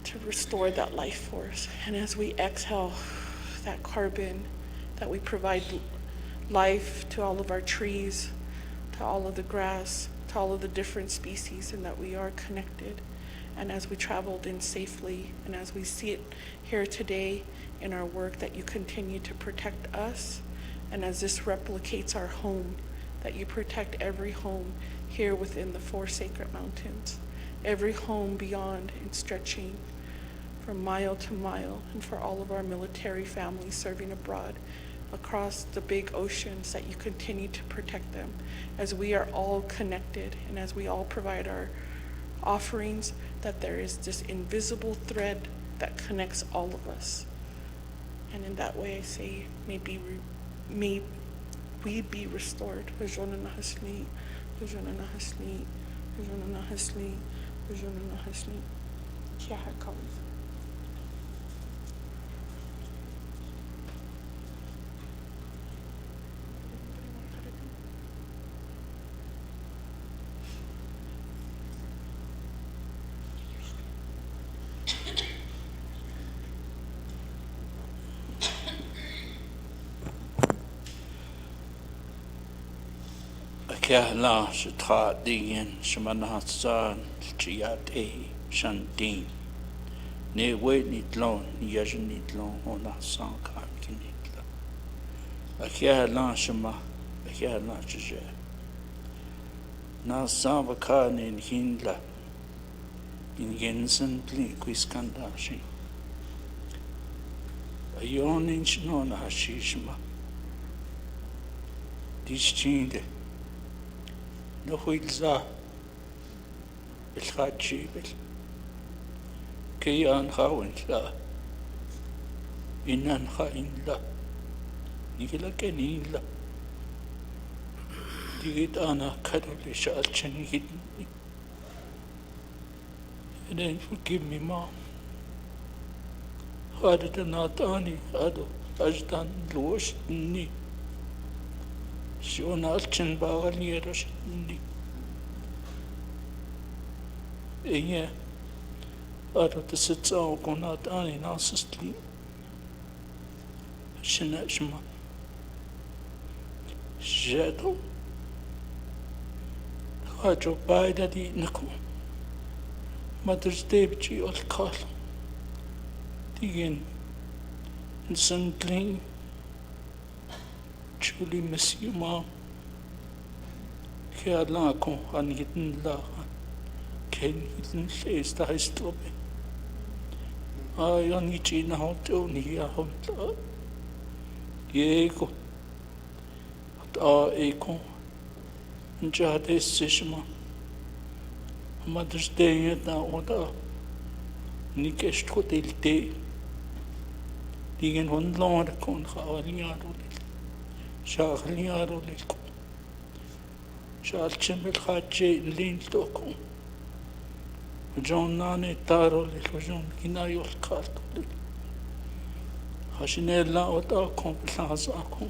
to restore that life force. And as we exhale that carbon, that we provide life to all of our trees, to all of the grass, to all of the different species, and that we are connected. And as we traveled in safely, and as we see it here today in our work, that you continue to protect us. And as this replicates our home, that you protect every home here within the 4 sacred mountains, every home beyond and stretching from mile to mile, and for all of our military families serving abroad across the big oceans, that you continue to protect them as we are all connected, and as we all provide our offerings, that there is this invisible thread that connects all of us. And in that way I say, may we be restored. Vajona Nahasli, Vajona Nahasli, Vajona Nahasli, Vajona Nahasli. Kiaha Kawi. Kia la shatra dingin shamanatsan chiat shantin. Ne wait nit lon, yajan nit lon on a san kan kinitla. A kia la shama, a kia la chije. Na san vakan in hindla. In gensen pli quiskandashi. A yon inch non hashishma. Dischinde. No huilza. Bilhachibel. Kian hawinla. Inan hainla. Nigila kenila. Digit ana kadolisha alchanigit. And then forgive me, Mom. Hada danatani, hado, ajdan luoshni. Shona alchan bagani eroshni. Eye, hado the sitsa okonatani nasistli. Shinashma. Shadow. Hajo baida di nako. Mother's Day bichi ol kal. Digin. And something. Truly miss you, Mom. Kaya lang ako anitin lang. Kaya nitin says the high stop. Ay, ang ichi na hotel niya hotel. Yego. At eko. Njade sishma. Mother's Day at na oda. Nikesh ko tilte. Digin hon long kon khawaliaro. Shagaliaro leko. Shal chimel khache lin toko. John nane taro leko John kinayol karto. Hashinella oda kon plaza kon.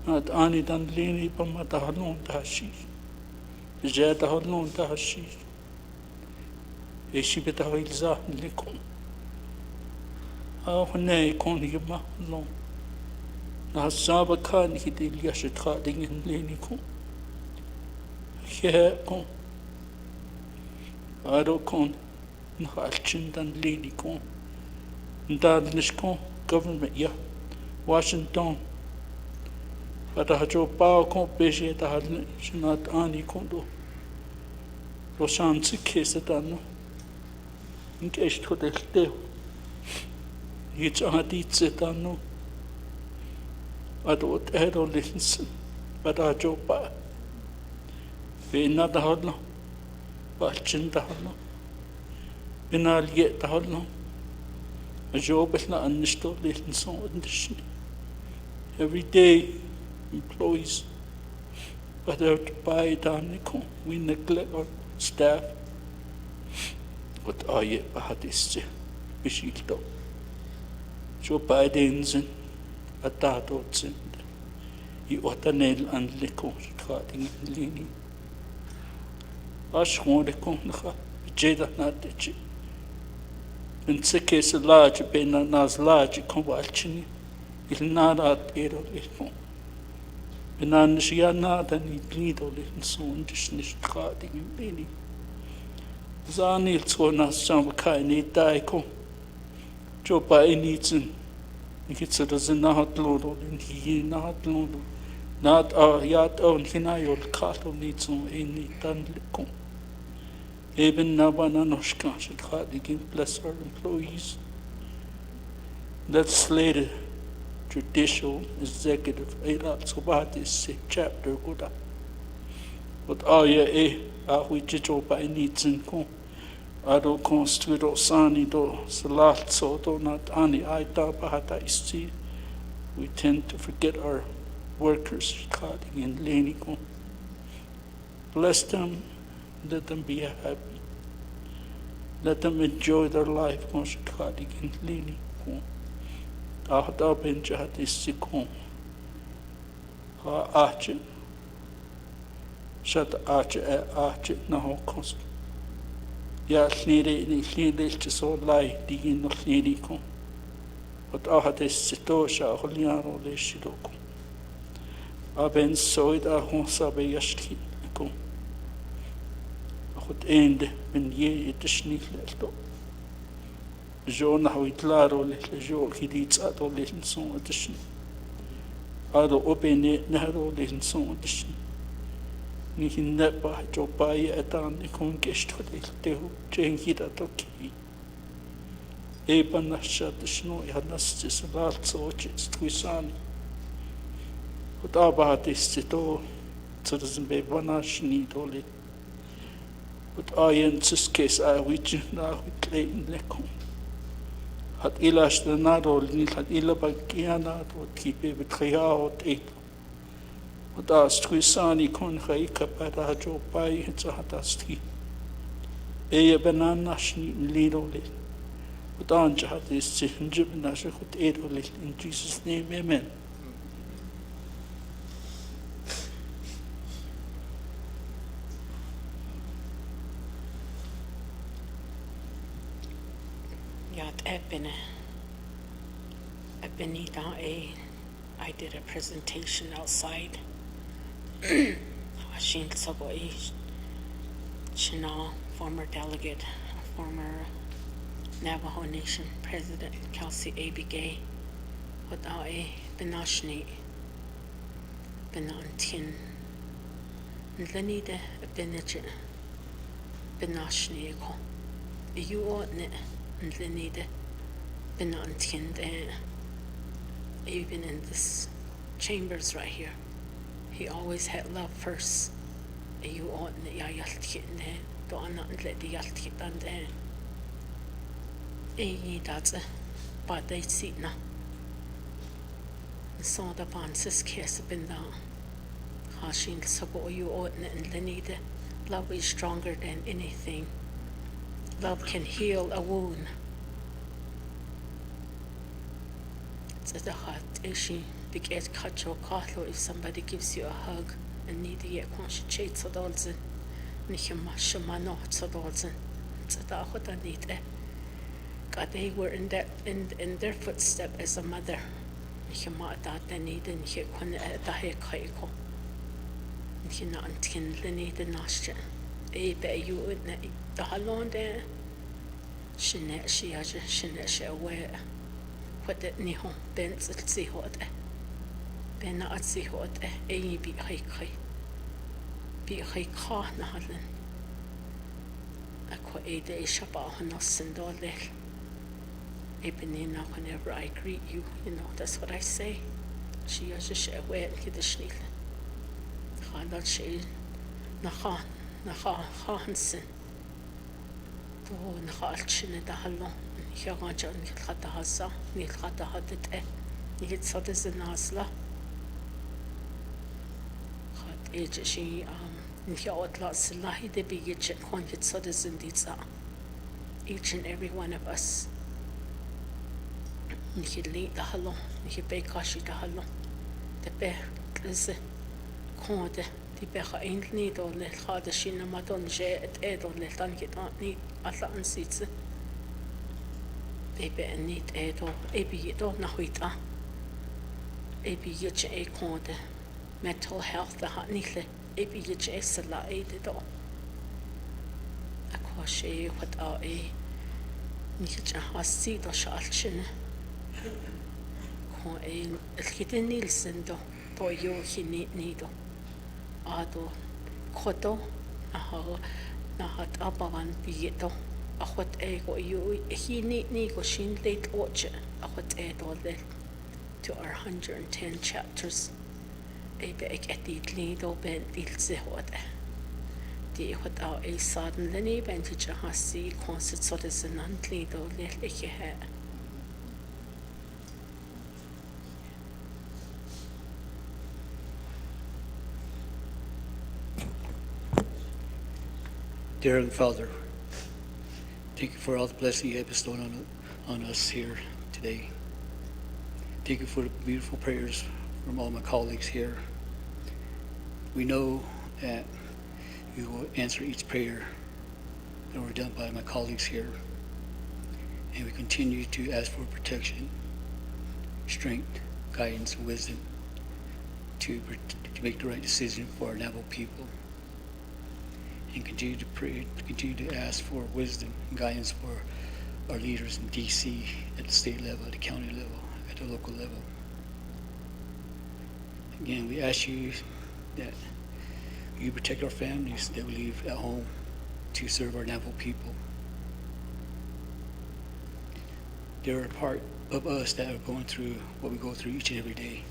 At ani dan lini pa matahalon dashi. Jatahalon dashi. Eshi betahilza leko. Ne kon yma long. Na saba kan hitil yashitra dingen leniku. He kon. Aro kon. Nhalchin dan leniku. Ndan nishkon government ya. Washington. Ata hajo pao kon peshe ta halne shinat ani kondo. Rosan sikhe no. Inke ishto delte. Jetzt no. Adot listen. But I job. Vena the hodlo. Bachin the hodlo. Benal yet the hodlo. A job is not understood listen so addition. Every day, employees. But out by Danico, we neglect our staff. What are you about this? Bishito. Joe Biden's Atatotzen. You otanel and lico, cutting and leaning. Ash won't concha, Jada not the chip. And sick is a large, ben as large, convalchini. Il nada ero lico. Benan shiana than it needle in soon dished cutting and leaning. Zanil so not some kind of daiko. Joe by needs in. It's a dozen not load and he not load. Not a yat on hinayol cattle needs on any tanlicum. Even Nabana Noshka should hardly bless our employees. That's later judicial executive Sobatis chapter good. But we judge by needs and come. Ado constituto sani do salazzo do not ani aita bahata isti. We tend to forget our workers cutting in lenico. Bless them, let them be happy. Let them enjoy their life cutting in lenico. Ahda benjat istikon. Ha arche. Shut arche arche na ho cost. Ja, llniri so lai digin no llniri ko. Ot ahad es sitosha aholiaro le shiroko. Aben soid a honsa be yashki ko. Akhot ende ben ye itishni lelto. Jo na huitlaro le jo kidits ato le son itishni. Ado opene nahro le son itishni. Ni hinnepa jo pai etan ni kon gesto le tehu jenkida toki. Eba nasha tishno yanas jisalat so chistwisani. Ut abatis to citizen be vanashni dole. Ut ayen tsiskes a wich na witlein lekon. Hat ilash de nado nil hat ila bagiana to kipe betrayao te. Ut astwisani kon reika para jo pai hetsahatasti. Eya bananashni lidole. Ut anja hat is sinjibnashe ut edole in Jesus' name, amen. Yat Ebenita A. I did a presentation outside. Ashin Saboi China, former delegate, former Navajo Nation President Kelsey A. Begay, Wada A. Benashni, Benantin, Lenida Benijit, Benashni, you ought and Lenida Benantin, even in this chambers right here. He always had love first. You ought to yalkit ne, don't not let the yalkit and then. That's a but they see now. So the panses kiss been down. Hashin sabo you ought and Lenida. Love is stronger than anything. Love can heal a wound. It's the heart issue. Big ed cut your catlo if somebody gives you a hug and need to get concentrate so dolzen. Nihima shamano so dolzen. It's a hot I need it. God they were in their footstep as a mother. Nihima that they need and he when the hair kaiko. Nihina untin lenny the nasha. A be you would the halon there. Shinet she has a shinet she aware. What that niho bends at see what ben at see what a be high nahalan. A qua a day shaba hanos and all that. Ebenina, whenever I greet you, that's what I say. She has a share where he the schneel. Hadat she naha hansen. To Nahalchin the Halon. Hirajan Nilhatahaza, Nilhatahadet, Nilsades and Asla. Had age she Nilhatlas Lahi de Bigich and Conjitsades and Ditsa. Each and every one of us. Nihili the Halon, Nihibekashi the Halon. The bear is a conde. Die becha eindelijk door le gaat de China madon je het edel le dan get niet alla ansitse. Ebe niet edel, ebe je door naar huita. Ebe je je konde mental health de hat niet le, ebe je je sala ede door. Akwashi wat a niet je hasi door schalchen. Kon het gitte Nielsen door je niet door. Ado koto na hat abavan bieto akhot ego you he ni go shin late oche akhot edo le to our 110 chapters ebe ek etit lido ben ilse hot di hot a sudden leni ben ticha hasi concert so des nant lido le leke ha. Dear Heavenly Father, thank you for all the blessing you have bestowed on us here today. Thank you for the beautiful prayers from all my colleagues here. We know that you will answer each prayer that were done by my colleagues here. And we continue to ask for protection, strength, guidance, and wisdom to make the right decision for our Navajo people, and continue to pray, continue to ask for wisdom and guidance for our leaders in DC, at the state level, at the county level, at the local level. Again, we ask you that you protect our families that we leave at home to serve our Navajo people. They're a part of us that are going through what we go through each and every day.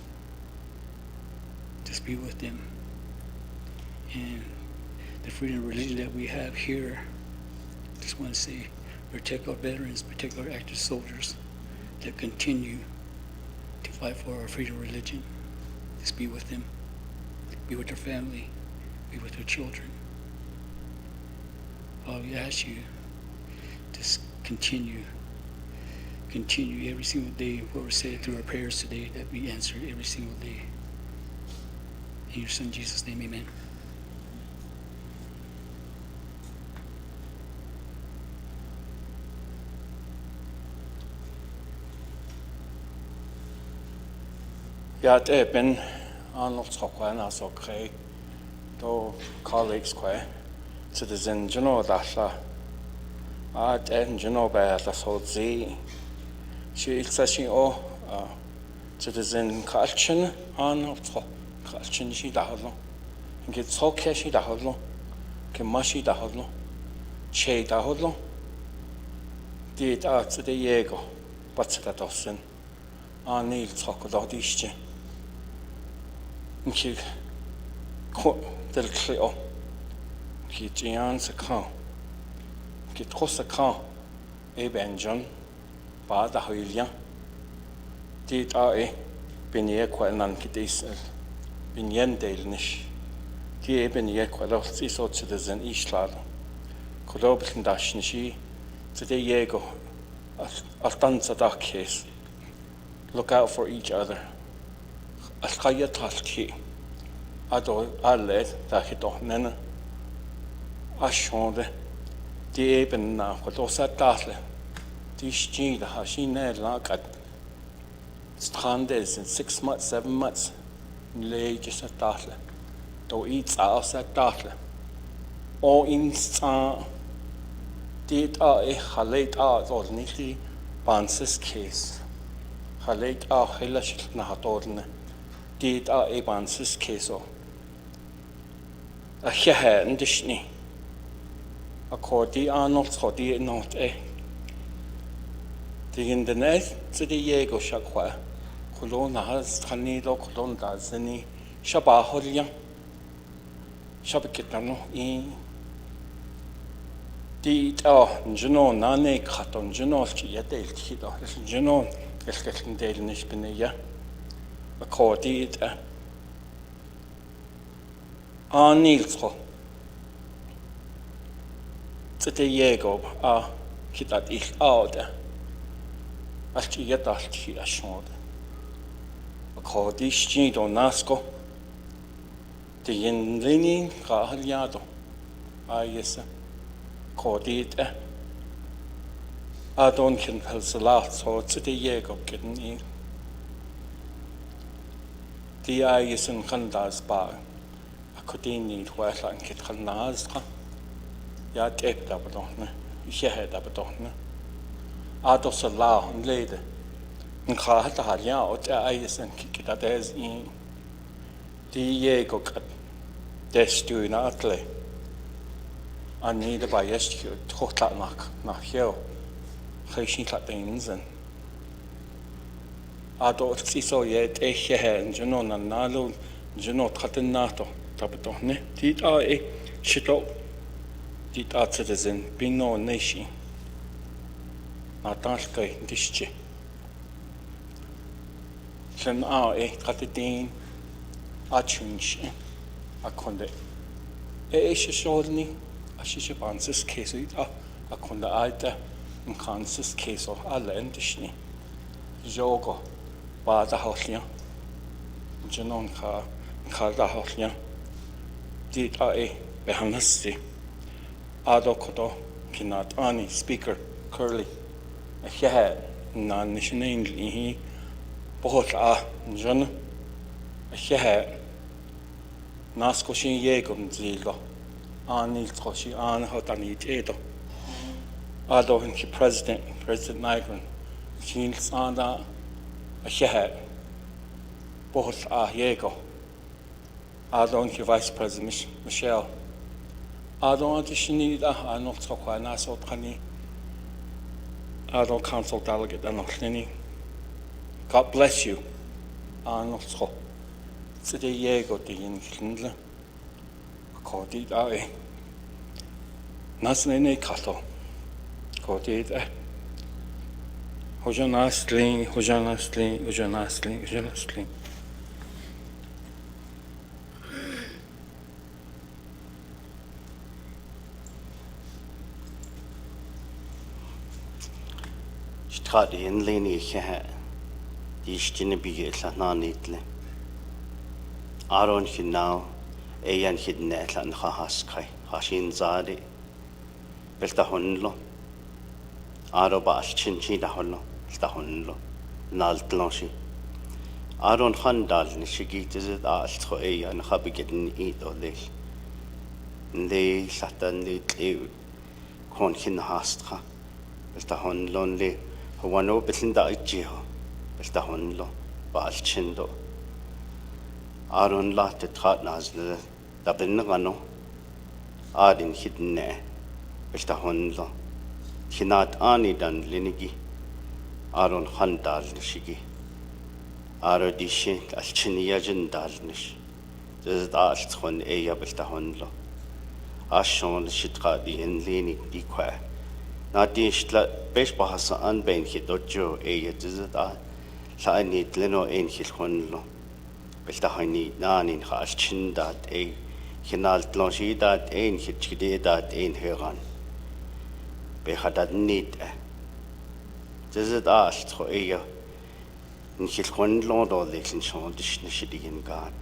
Just be with them. And the freedom of religion that we have here, just want to say, protect our veterans, protect our active soldiers that continue to fight for our freedom of religion. Just be with them, be with their family, be with their children. Father, we ask you to continue every single day what we're saying through our prayers today, that we answer every single day. In your Son Jesus' name, amen. Yat eben Arnold Sokwan as okay to colleagues quay citizen Juno Dasha at and Juno by the Sozi. She says citizen Kalchin Arnold Kalchin she dahlo and get so cashi dahlo, Kimashi dahlo, Che dahlo. Did out to the Yego, but to the Dawson. Neil talk about this. Ki del Cleo, Ki Gian's account, Ki Toss account, Eben John, Bada Hulia, did I been equal and Kidis, been Yendale-nish, the Eben equal of this old citizen Ishlad, Colobin Dashnishi, to the Yego, I've done the dark case. Look out for each other. Alkaya Talki, Ado Aled, Tahito Nena, Ashonde, the Eben now, what was that Datle? This G, the Hashine Lagat, Strandes in 6 months, 7 months, lay just at Datle, though eats out at Datle. All in Stan, did a halate out or neatly Bansis case. Halate a Helash Nahatodne. Did a Ebansis queso. A Heha and Dishni. A cordi Arnold Hodi not a. The in the net to the Yego Shakwa. Colonna has Hanido Colonda Zeni Shaba Holian Shabakitano in. Did Juno Nane Caton Juno Chiatel Kido, Juno, Escalin Dale Nishpinia. Accorded Nilsko to the Yego, Kitat ich out as she yet asked she assured. According to Nasco, the Yenlini Gahaliado, yes, accorded I don't can tell the last so to the Yego getting in. The eye is in Kandas bar. I could need where I get Kanazka. Yet ep dabadone, Shehead dabadone. Ados allow and lady. And Kahata Halia, or the eyes and kick it at as in. The Yego cut. Des doing outlay. I need a by yesterday, Totat knock here. Hashing Latins and. I don't see so yet a hair and Junon and Nalo, Junot Catenato, Tapatone, did I shito, did our citizen be no nation. Natalka Dishchi. Then I Catadine, I change a conde. A shortly, a shishabansis case, a conde alta, and Kansas case of Alendishni. Jogo. Bada Hoslia, Janon Kada Hoslia, did I Behanasti, Adokodo, Kinat Ani, Speaker, Curly, a Head, non nationally, both John, a Hehe, Nascoshin Yegum Zilo, Anil Toshi An Hotanit Edo. Ado in President Nigran, Shin Sanda, Hehe, both Ah Yego. Ado in Vice President Michelle. Ado Antishinida, Anot Sokwa Naso Tani. Ado Council Delegate Anotlini. God bless you. Anot Sok. Today, Yego, the in Kindle. Coded I. Nasne Kato. Coded I. Hojanastling. Stradi in Leni Hehe. Die Stinebige Lananitle. Aaron Hinau, Eyan Hidnet and Hahaskai, Hashin Zadi, Beltahunlo, Aroba Chinchi da Hollo, Stahunlo, Naltlonshi. Aaron Handal, Nishigit is it asked for Eyan Habigetin eat or this. They Satan lit Conkin Hastra, Beltahunlonly, who one open da Ijiho, Beltahunlo, Balchindo. Aaron lat the tratnas the Benrano, Adin hidden ne, Besta Honlo, Hinat Ani dan Linigi, Aaron Handal Nishigi, Aro Dishi, Alchiniajan Dalnish, there's asked when Eya Besta Honlo, Ashon Shitradi in Lini Diqua, Nadishla Beshbahasa Anbain Hidojo Eya Dizat, Sainit Leno in his Honlo. Beltahani nanin haschin dat hinalt lonshi dat hitchide dat heran. Behadad nit Zizit asked for in hilkon lord or lekin shon God.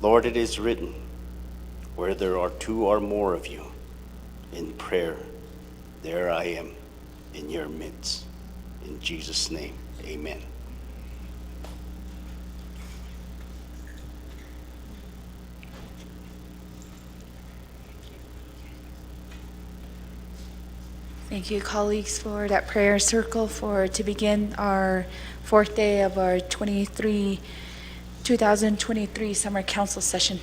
Lord, it is written, where there are two or more of you in prayer, there I am in your midst. In Jesus' name, amen. Thank you, colleagues, for that prayer circle to begin our fourth day of our 2023 Summer Council session.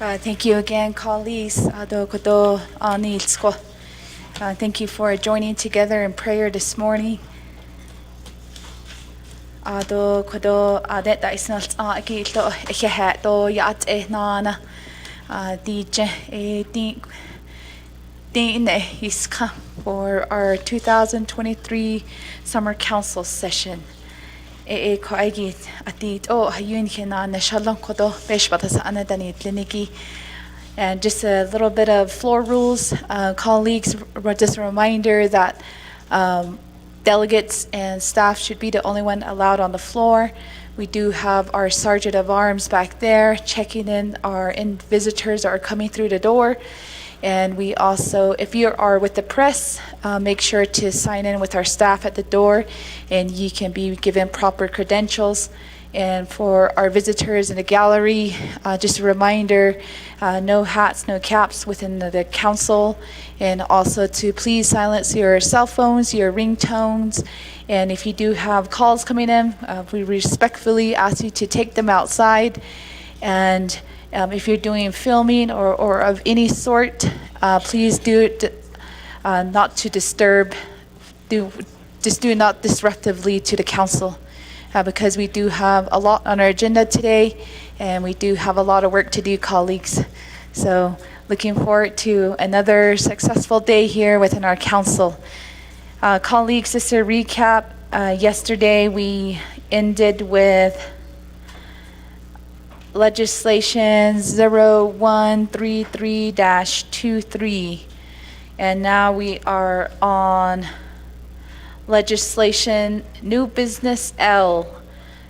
Thank you again, colleagues. Thank you for joining together in prayer this morning. For our 2023 Summer Council session. And just a little bit of floor rules, colleagues, just a reminder that delegates and staff should be the only one allowed on the floor. We do have our Sergeant of Arms back there checking in our visitors that are coming through the door. And we also, if you are with the press, make sure to sign in with our staff at the door, and you can be given proper credentials. And for our visitors in the gallery, just a reminder, no hats, no caps within the council, and also to please silence your cell phones, your ringtones, and if you do have calls coming in, we respectfully ask you to take them outside. And if you're doing filming or of any sort, please do it not to disturb, just do not disruptively to the council, because we do have a lot on our agenda today, and we do have a lot of work to do, colleagues. So looking forward to another successful day here within our council. Colleagues, just to recap, yesterday we ended with legislation 0133-23. And now we are on legislation new business L.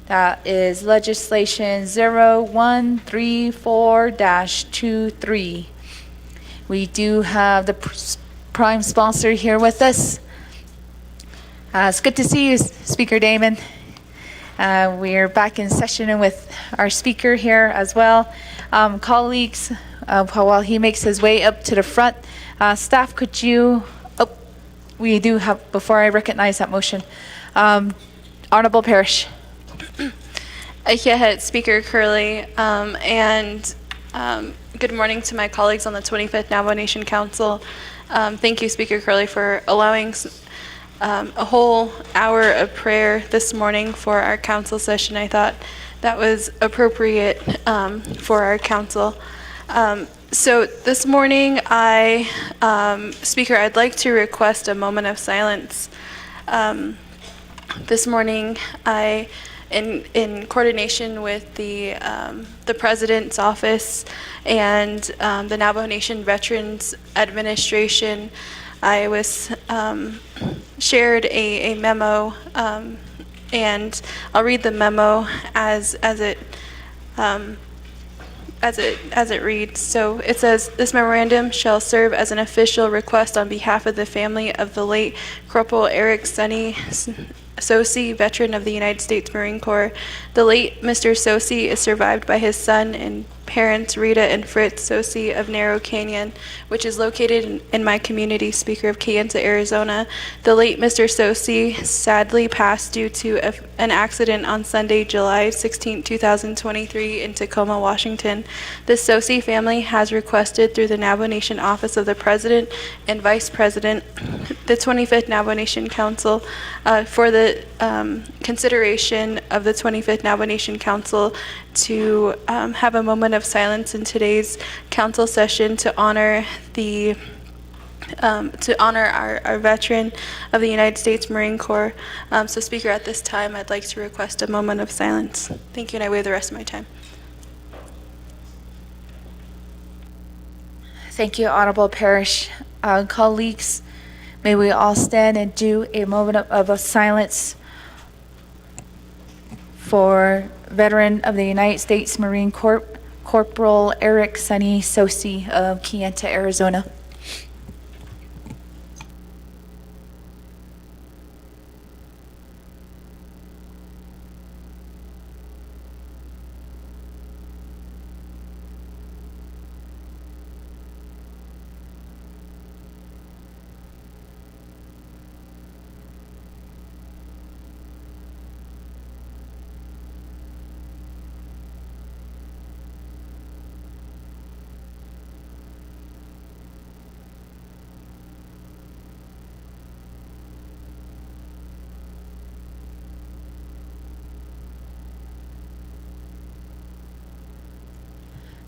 That is legislation 0134-23. We do have the prime sponsor here with us. It's good to see you, Speaker Damon. We're back in session with our speaker here as well. Colleagues, while he makes his way up to the front, staff, could you, we do have, before I recognize that motion, Honorable Parrish. Ahead, Speaker Curley, and good morning to my colleagues on the 25th Navajo Nation Council. Thank you, Speaker Curley, for allowing a whole hour of prayer this morning for our council session. I thought that was appropriate for our council. So this morning, Speaker, I'd like to request a moment of silence. This morning, in coordination with the President's Office and the Navajo Nation Veterans Administration, I was shared a memo, and I'll read the memo as it reads. So it says, this memorandum shall serve as an official request on behalf of the family of the late Corporal Eric Sonny Sosi, veteran of the United States Marine Corps. The late Mr. Sosi is survived by his son and parents, Rita and Fritz Sosi of Narrow Canyon, which is located in my community, Speaker, of Kayenta, Arizona. The late Mr. Sosi sadly passed due to an accident on Sunday, July 16, 2023 in Tacoma, Washington. The Sosi family has requested through the Navajo Nation Office of the President and Vice President, the 25th Navajo Nation Council, for the consideration of the 25th Navajo Nation Council to have a moment of silence in today's council session to honor our veteran of the United States Marine Corps. So, Speaker, at this time, I'd like to request a moment of silence. Thank you, and I waive the rest of my time. Thank you, Honorable Parrish. Colleagues, may we all stand and do a moment of silence for veteran of the United States Marine Corps, Corporal Eric Sonny Sosi of Kayenta, Arizona.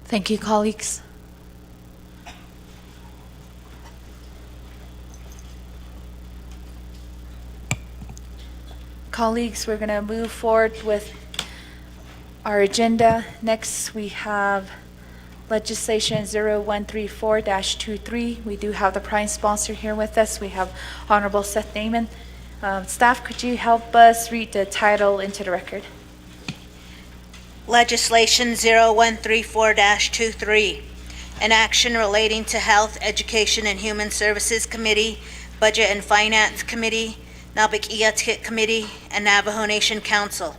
Thank you, colleagues. Colleagues, we're going to move forward with our agenda. Next, we have legislation 0134-23. We do have the prime sponsor here with us. We have Honorable Seth Damon. Staff, could you help us read the title into the record? Legislation 0134-23, an action relating to Health, Education, and Human Services Committee, Budget and Finance Committee, Nabik-Iyatkit Committee, and Navajo Nation Council,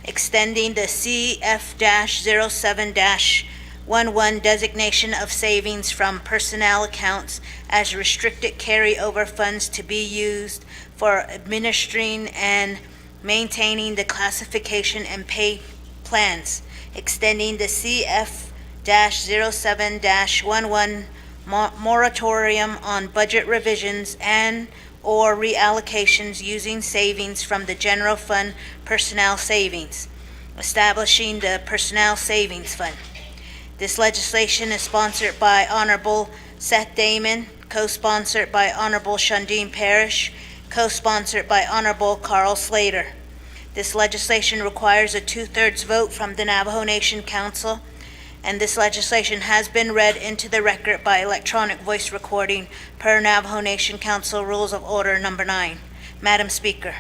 extending the CF-07-11 designation of savings from personnel accounts as restricted carryover funds to be used for administering and maintaining the classification and pay plans, extending the CF-07-11 moratorium on budget revisions and or reallocations using savings from the general fund personnel savings, establishing the personnel savings fund. This legislation is sponsored by Honorable Seth Damon, co-sponsored by Honorable Shundeen Parrish, co-sponsored by Honorable Carl Slater. This legislation requires a 2/3 vote from the Navajo Nation Council, and this legislation has been read into the record by electronic voice recording per Navajo Nation Council Rules of Order Number 9. Madam Speaker.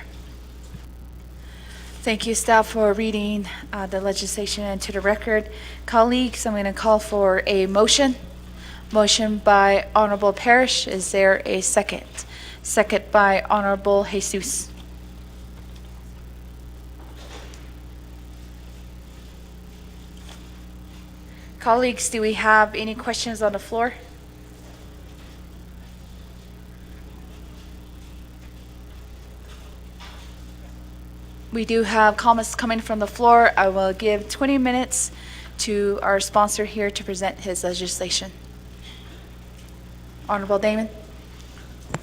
Thank you, staff, for reading the legislation into the record. Colleagues, I'm going to call for a motion. Motion by Honorable Parrish. Is there a second? Second by Honorable Jesus. Colleagues, do we have any questions on the floor? We do have comments coming from the floor. I will give 20 minutes to our sponsor here to present his legislation. Honorable Damon.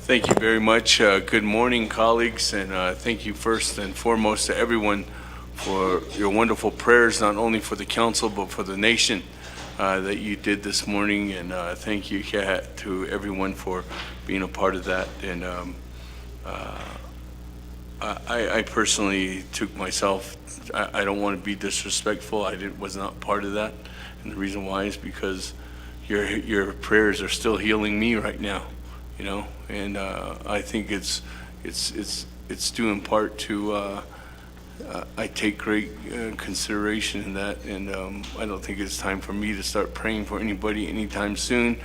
Thank you very much. Good morning, colleagues, and thank you first and foremost to everyone for your wonderful prayers, not only for the council, but for the nation that you did this morning. And thank you to everyone for being a part of that. And I personally took myself, I don't want to be disrespectful. Was not part of that. And the reason why is because your prayers are still healing me right now, you know, and I think it's due in part to I take great consideration in that, and I don't think it's time for me to start praying for anybody anytime soon,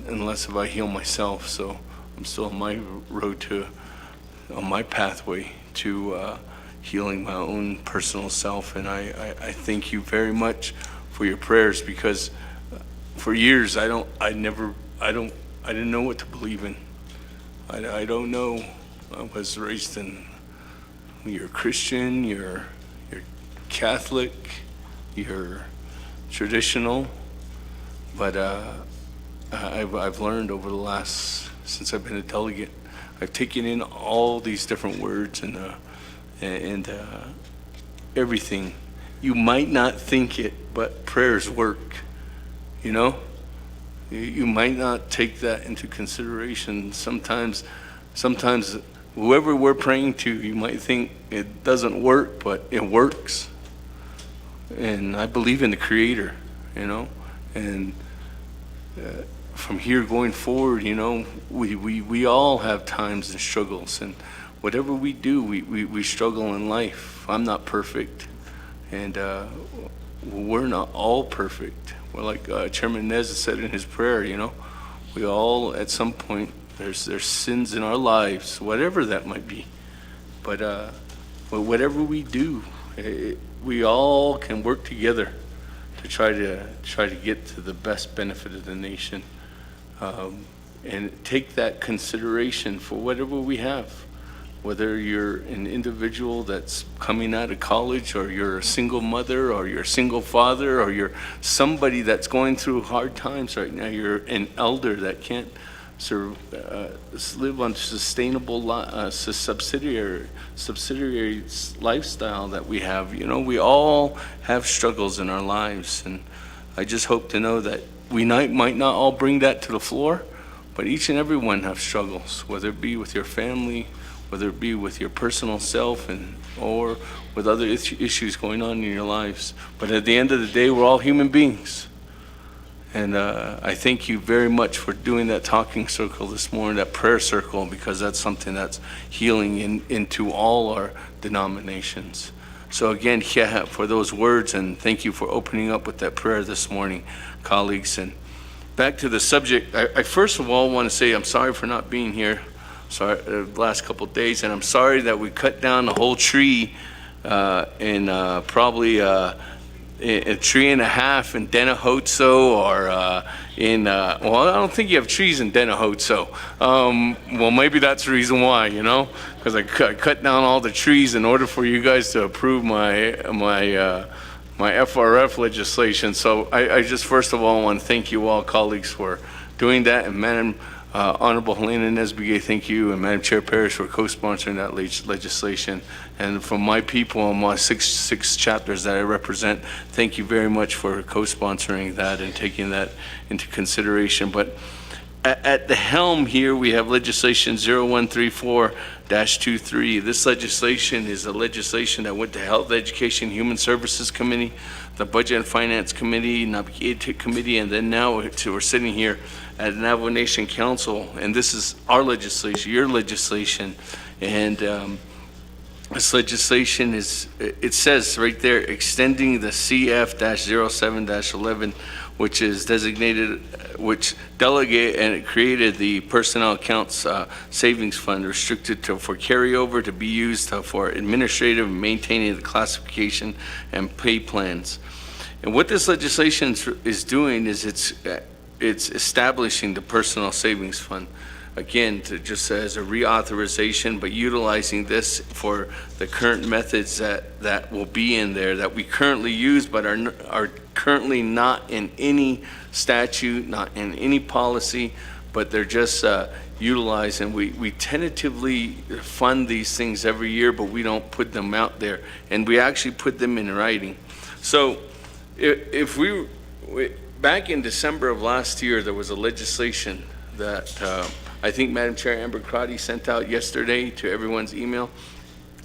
unless if I heal myself. So I'm still on my road on my pathway to healing my own personal self, and I thank you very much for your prayers, because for years I didn't know what to believe in. I don't know. I was raised in, you're Christian, you're Catholic, you're traditional, but I've learned over the last, since I've been a delegate, I've taken in all these different words and everything. You might not think it, but prayers work. You know, you might not take that into consideration. Sometimes whoever we're praying to, you might think it doesn't work, but it works. And I believe in the Creator, you know, and from here going forward, you know, we all have times and struggles, and whatever we do, we struggle in life. I'm not perfect, and we're not all perfect. We're like Chairman Nez said in his prayer, you know, we all at some point, there's sins in our lives, whatever that might be. But whatever we do, we all can work together to try to get to the best benefit of the nation, and take that consideration for whatever we have. Whether you're an individual that's coming out of college, or you're a single mother, or you're a single father, or you're somebody that's going through hard times right now, you're an elder that can't live on sustainable subsidiary lifestyle that we have. You know, we all have struggles in our lives, and I just hope to know that we might not all bring that to the floor, but each and every one have struggles, whether it be with your family, whether it be with your personal self, or with other issues going on in your lives. But at the end of the day, we're all human beings. And I thank you very much for doing that talking circle this morning, that prayer circle, because that's something that's healing into all our denominations. So again, for those words, and thank you for opening up with that prayer this morning, colleagues. And back to the subject, I first of all want to say I'm sorry for not being here. Sorry, the last couple of days, and I'm sorry that we cut down the whole tree in probably a tree and a half in Denahotso, or well, I don't think you have trees in Denahotso. Well, maybe that's the reason why, you know, because I cut down all the trees in order for you guys to approve my FRF legislation. So I just first of all want to thank you all, colleagues, for doing that, and Madam Honorable Helena Nesbigue, thank you, and Madam Chair Parrish for co-sponsoring that legislation. And from my people and my six chapters that I represent, thank you very much for co-sponsoring that and taking that into consideration. But At the helm here, we have legislation 0134-23. This legislation is a legislation that went to Health, Education, Human Services Committee, the Budget and Finance Committee, Navigated Committee, and then now we're sitting here at the Navajo Nation Council, and this is our legislation, your legislation. And this legislation is, it says right there, extending the CF-07-11, which is designated, which delegate and it created the personnel accounts savings fund restricted for carryover to be used for administrative and maintaining the classification and pay plans. And what this legislation is doing is it's establishing the personal savings fund. Again, just as a reauthorization, but utilizing this for the current methods that will be in there that we currently use, but are currently not in any statute, not in any policy, but they're just utilized. And we tentatively fund these things every year, but we don't put them out there. And we actually put them in writing. So if back in December of last year, there was a legislation that I think Madam Chair Amber Crotty sent out yesterday to everyone's email,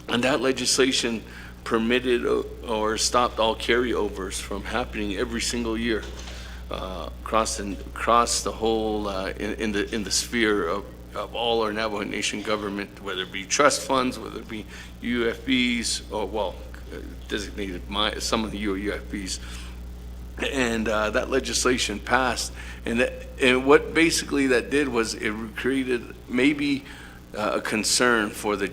and that legislation permitted or stopped all carryovers from happening every single year across the whole in the sphere of all our Navajo Nation government, whether it be trust funds, whether it be UFBs, or designated some of the UFBs. And that legislation passed, and what basically that did was it created maybe a concern for the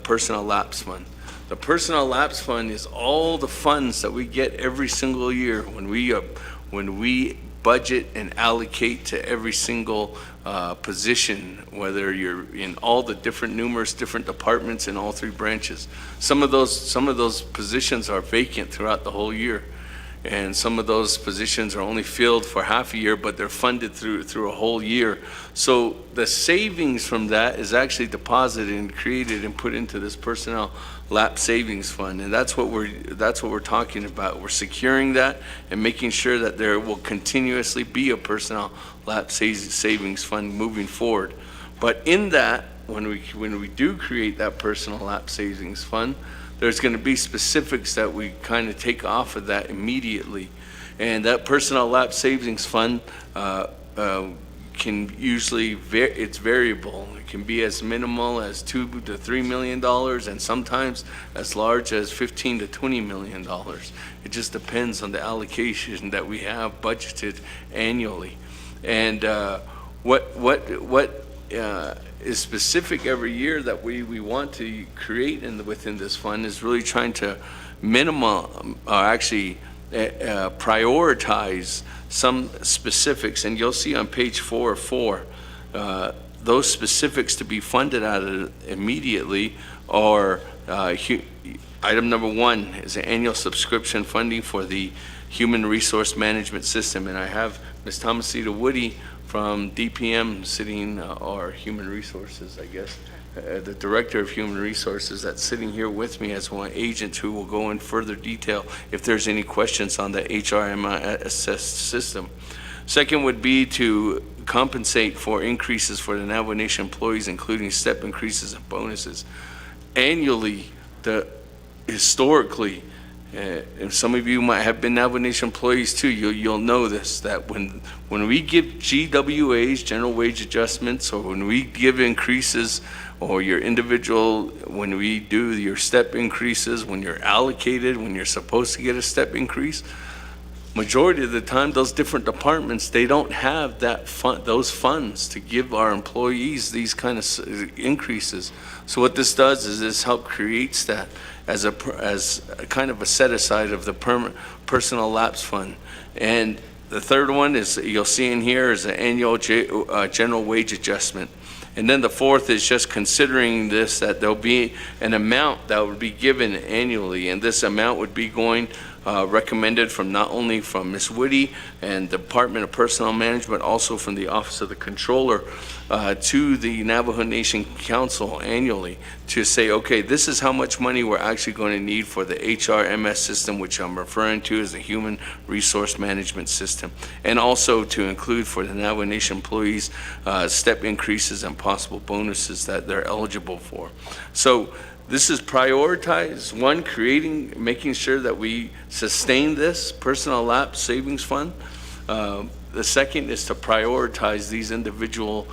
personal lapse fund. The personal lapse fund is all the funds that we get every single year when we budget and allocate to every single position, whether you're in all the numerous different departments in all three branches. Some of those positions are vacant throughout the whole year. And some of those positions are only filled for half a year, but they're funded through a whole year. So the savings from that is actually deposited and created and put into this personnel lapse savings fund, and that's what we're talking about. We're securing that and making sure that there will continuously be a personnel lapse savings fund moving forward. But in that, when we do create that personal lapse savings fund, there's going to be specifics that we kind of take off of that immediately. And that personal lapse savings fund can usually, it's variable. It can be as minimal as $2 to $3 million, and sometimes as large as $15 to $20 million. It just depends on the allocation that we have budgeted annually. And what is specific every year that we want to create within this fund is really trying to prioritize some specifics, and you'll see on page 4 those specifics to be funded out of immediately are item number 1 is an annual subscription funding for the Human Resource Management System, and I have Ms. Thomasita Woody from DPM sitting, or Human Resources, I guess, the Director of Human Resources that's sitting here with me as one agent who will go in further detail if there's any questions on the HRMIS system. Second would be to compensate for increases for the Navajo Nation employees, including step increases and bonuses. Annually, historically, and some of you might have been Navajo Nation employees too, you'll know this, that when we give GWAs, general wage adjustments, or when we give increases, or your individual, when we do your step increases, when you're allocated, when you're supposed to get a step increase, majority of the time, those different departments, they don't have those funds to give our employees these kind of increases. So what this does is this help creates that as a kind of a set aside of the personal lapse fund. And the third one is, you'll see in here, is an annual general wage adjustment. And then the fourth is just considering this, that there'll be an amount that would be given annually, and this amount would be going recommended from not only from Ms. Woody and the Department of Personnel Management, also from the Office of the Controller, to the Navajo Nation Council annually to say, okay, this is how much money we're actually going to need for the HRMS system, which I'm referring to as the Human Resource Management System, and also to include for the Navajo Nation employees step increases and possible bonuses that they're eligible for. So this is prioritized, one, making sure that we sustain this personnel lapse savings fund. The second is to prioritize these individual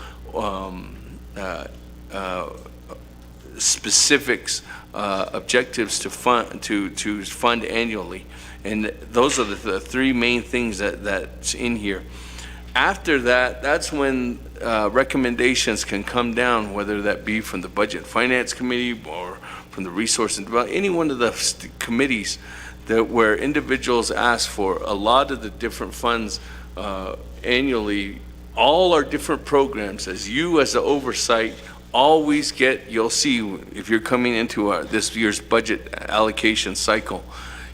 specifics, objectives to fund annually. And those are the three main things that's in here. After that, that's when recommendations can come down, whether that be from the Budget and Finance Committee or from the Resource and Development, any one of the committees where individuals ask for a lot of the different funds annually. All our different programs, as the oversight, always get, you'll see if you're coming into this year's budget allocation cycle,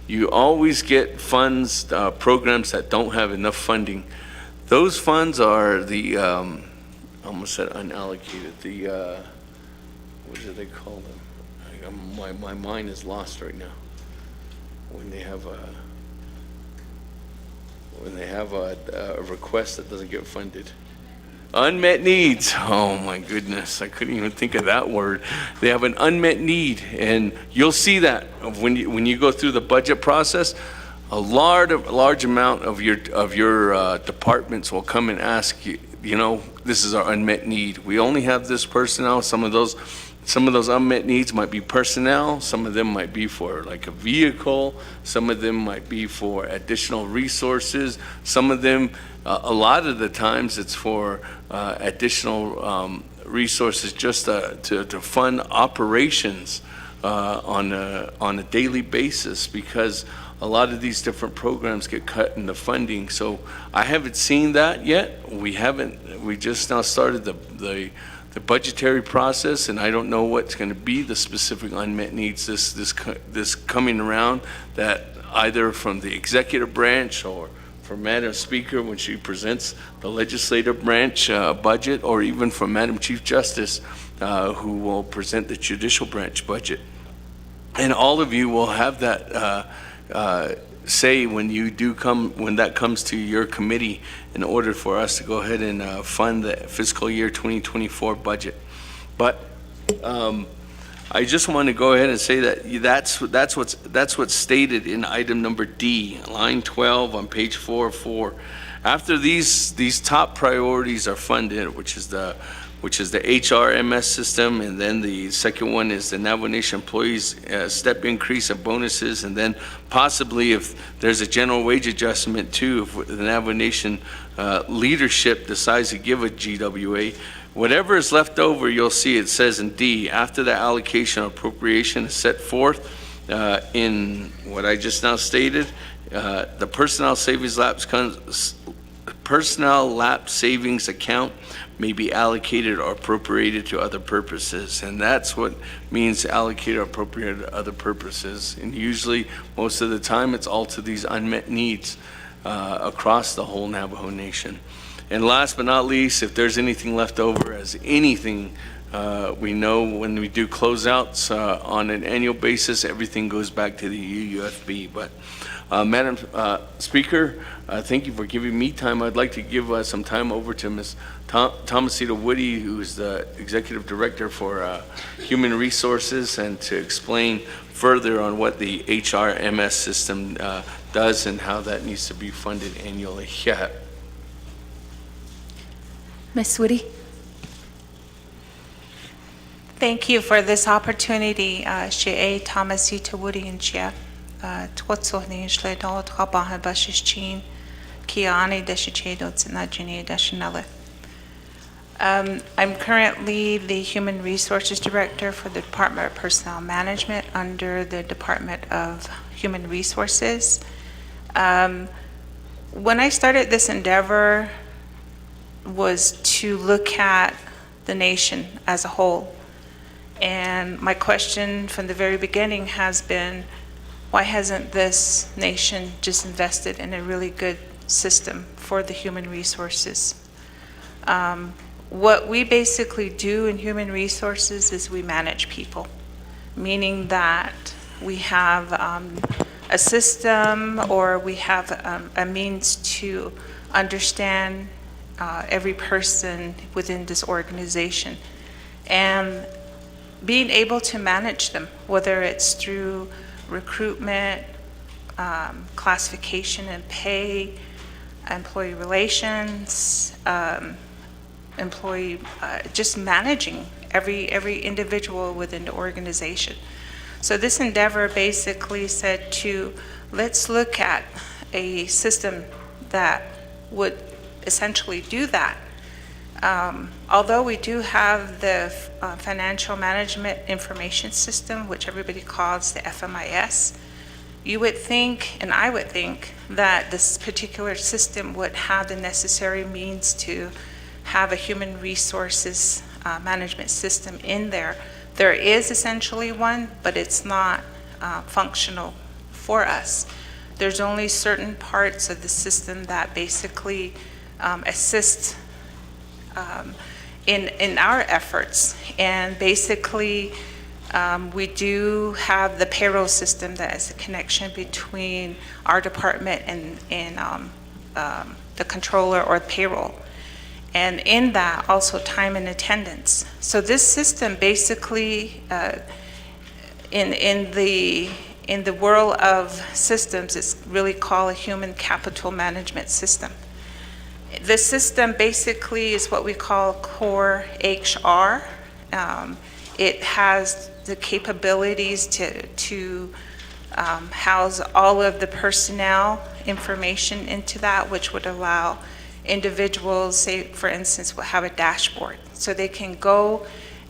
you always get funds, programs that don't have enough funding. Those funds are the, I almost said unallocated, the, what do they call them? My mind is lost right now. When they have a request that doesn't get funded. Unmet needs. Oh my goodness, I couldn't even think of that word. They have an unmet need, and you'll see that when you go through the budget process. A large amount of your departments will come and ask you, this is our unmet need. We only have this personnel. Some of those unmet needs might be personnel. Some of them might be for like a vehicle. Some of them might be for additional resources. Some of them, a lot of the times, it's for additional resources just to fund operations on a daily basis, because a lot of these different programs get cut in the funding. So I haven't seen that yet. We just now started the budgetary process, and I don't know what's going to be the specific unmet needs this coming around, that either from the executive branch or from Madam Speaker when she presents the legislative branch budget, or even from Madam Chief Justice who will present the judicial branch budget. And all of you will have that say when that comes to your committee, in order for us to go ahead and fund the fiscal year 2024 budget. But I just want to go ahead and say that's what's stated in item number D, line 12 on page 404. After these top priorities are funded, which is the HRMS system, and then the second one is the Navajo Nation employees step increase of bonuses, and then possibly if there's a general wage adjustment too, if the Navajo Nation leadership decides to give a GWA, whatever is left over, you'll see it says in D, after the allocation appropriation is set forth in what I just now stated, the personnel lapse savings account may be allocated or appropriated to other purposes. And that's what means allocated or appropriated to other purposes. And usually, most of the time, it's all to these unmet needs across the whole Navajo Nation. And last but not least, if there's anything left over as anything, we know when we do closeouts on an annual basis, everything goes back to the UUFB. But Madam Speaker, thank you for giving me time. I'd like to give some time over to Ms. Thomasita Woody, who is the Executive Director for Human Resources, and to explain further on what the HRMS system does and how that needs to be funded annually. Yeah. Ms. Woody? Thank you for this opportunity. She Thomasita Woody and Chia. Totsohni Shledo Trabaha Bashichin Kiani Deshichedo Tsinajini Dashinale. I'm currently the Human Resources Director for the Department of Personnel Management under the Department of Human Resources. When I started this endeavor was to look at the nation as a whole. And my question from the very beginning has been, why hasn't this nation just invested in a really good system for the human resources? What we basically do in human resources is we manage people, meaning that we have a system or we have a means to understand every person within this organization and being able to manage them, whether it's through recruitment, classification and pay, employee relations, just managing every individual within the organization. So this endeavor basically said let's look at a system that would essentially do that. Although we do have the Financial Management Information System, which everybody calls the FMIS, you would think, and I would think, that this particular system would have the necessary means to have a human resources management system in there. There is essentially one, but it's not functional for us. There's only certain parts of the system that basically assist in our efforts. And basically, we do have the payroll system that is a connection between our department and the controller or payroll. And in that, also time and attendance. So this system basically, in the world of systems, is really called a human capital management system. The system basically is what we call core HR. It has the capabilities to house all of the personnel information into that, which would allow individuals, say for instance, will have a dashboard. So they can go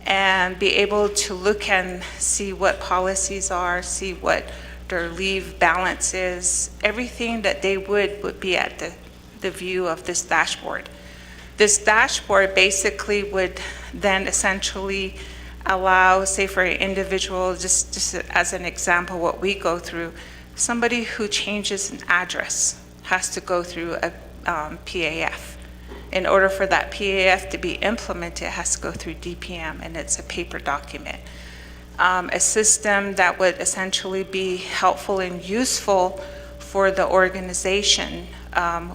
and be able to look and see what policies are, see what their leave balance is, everything that they would be at the view of this dashboard. This dashboard basically would then essentially allow, say for an individual, just as an example, what we go through, somebody who changes an address has to go through a PAF. In order for that PAF to be implemented, it has to go through DPM, and it's a paper document. A system that would essentially be helpful and useful for the organization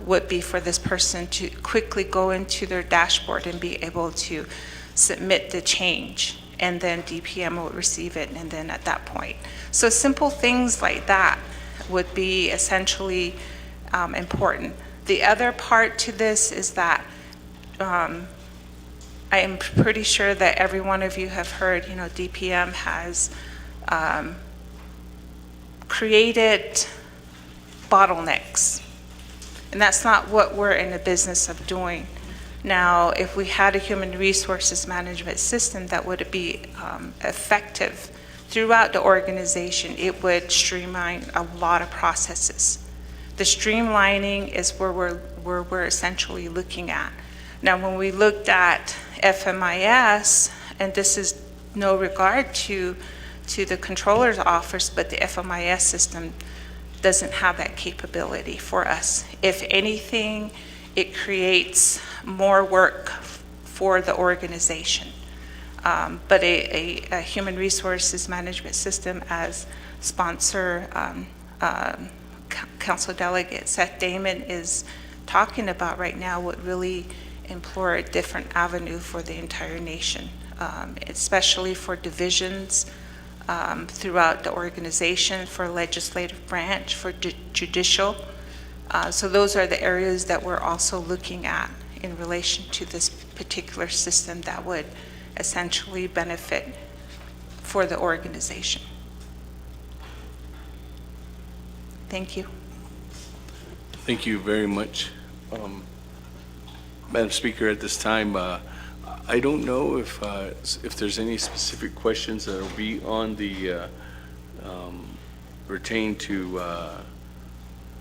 would be for this person to quickly go into their dashboard and be able to submit the change, and then DPM will receive it, and then at that point. So simple things like that would be essentially important. The other part to this is that I am pretty sure that every one of you have heard, DPM has created bottlenecks. And that's not what we're in the business of doing. Now, if we had a human resources management system that would be effective throughout the organization, it would streamline a lot of processes. The streamlining is where we're essentially looking at. Now, when we looked at FMIS, and this is no regard to the controller's office, but the FMIS system doesn't have that capability for us. If anything, it creates more work for the organization. But a human resources management system, as sponsor Council Delegate Seth Damon is talking about right now, would really employ a different avenue for the entire nation, especially for divisions throughout the organization, for legislative branch, for judicial. So those are the areas that we're also looking at in relation to this particular system that would essentially benefit for the organization. Thank you. Thank you very much. Madam Speaker, at this time, I don't know if there's any specific questions that will be on the pertain to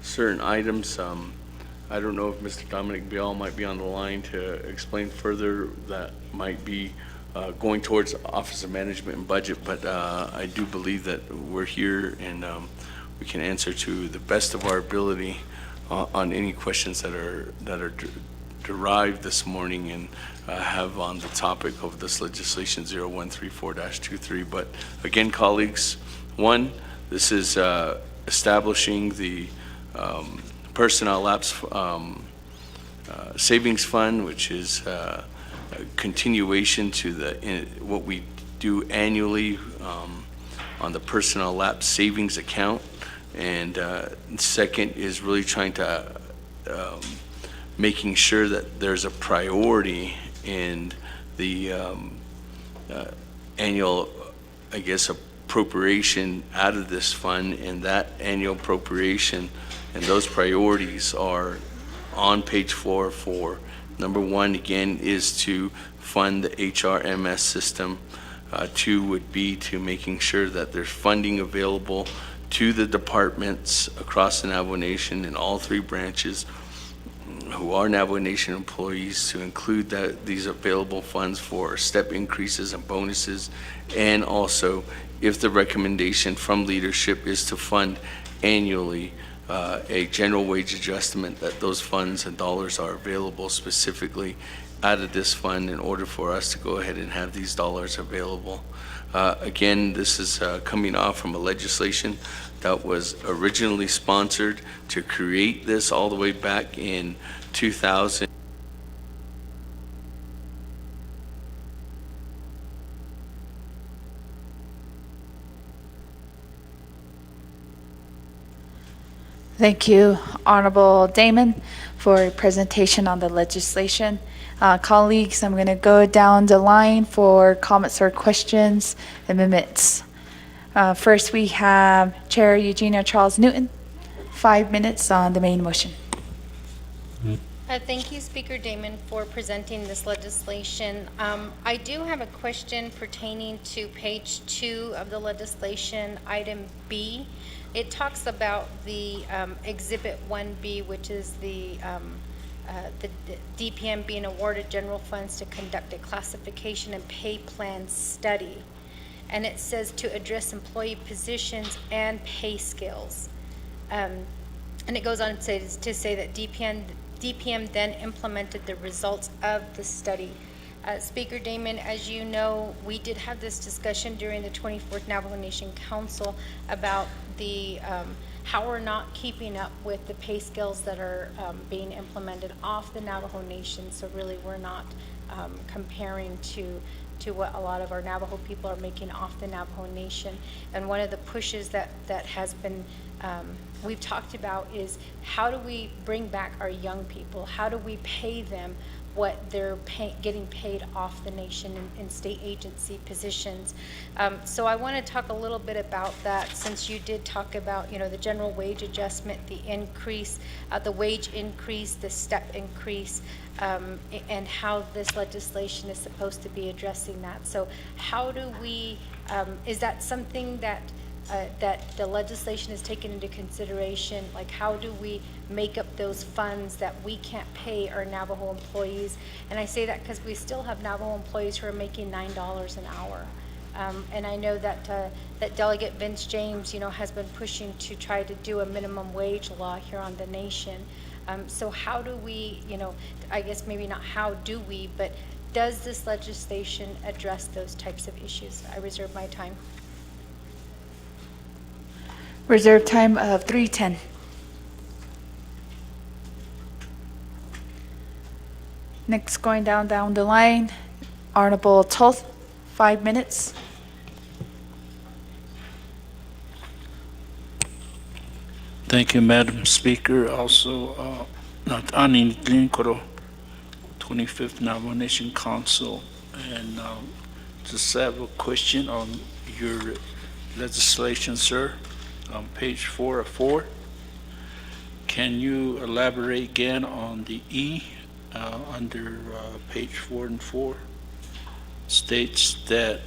certain items. I don't know if Mr. Dominic Biel might be on the line to explain further. That might be going towards Office of Management and Budget, but I do believe that we're here and we can answer to the best of our ability on any questions that are derived this morning and have on the topic of this legislation 0134-23. But again, colleagues, one, this is establishing the personnel lapse savings fund, which is a continuation to what we do annually on the personnel lapse savings account. And second is really trying to making sure that there's a priority in the annual, I guess, appropriation out of this fund, and that annual appropriation and those priorities are on page 4 for number 1, again, is to fund the HRMS system. 2 would be to making sure that there's funding available to the departments across the Navajo Nation in all 3 branches who are Navajo Nation employees, to include these available funds for step increases and bonuses, and also if the recommendation from leadership is to fund annually a general wage adjustment, that those funds and dollars are available specifically out of this fund in order for us to go ahead and have these dollars available. Again, this is coming off from a legislation that was originally sponsored to create this all the way back in 2000. Thank you, Honorable Damon, for your presentation on the legislation. Colleagues, I'm going to go down the line for comments or questions, amendments. First, we have Chair Eugenia Charles Newton, 5 minutes on the main motion. Thank you, Speaker Damon, for presenting this legislation. I do have a question pertaining to page 2 of the legislation, item B. It talks about the Exhibit 1B, which is the DPM being awarded general funds to conduct a classification and pay plan study. And it says to address employee positions and pay scales. And it goes on to say that DPM then implemented the results of the study. Speaker Damon, as you know, we did have this discussion during the 24th Navajo Nation Council about the how we're not keeping up with the pay scales that are being implemented off the Navajo Nation. So really, we're not comparing to what a lot of our Navajo people are making off the Navajo Nation. And one of the pushes that has been we've talked about is how do we bring back our young people? How do we pay them what they're getting paid off the nation in state agency positions? So I want to talk a little bit about that, since you did talk about, the general wage adjustment, the increase, the wage increase, the step increase, and how this legislation is supposed to be addressing that. So how do we, is that something that the legislation is taken into consideration? Like, how do we make up those funds that we can't pay our Navajo employees? And I say that because we still have Navajo employees who are making $9 an hour. And I know that that Delegate Vince James, has been pushing to try to do a minimum wage law here on the nation. So how do we, I guess maybe not how do we, but does this legislation address those types of issues? I reserve my time. Reserve time of 3:10. Next, going down the line, Honorable Toth, 5 minutes. Thank you, Madam Speaker. Also, not Ani Glenkoro, 25th Navajo Nation Council, and just have a question on your legislation, sir. On page 4 of 4. Can you elaborate again on the E under page 4 and 4? States that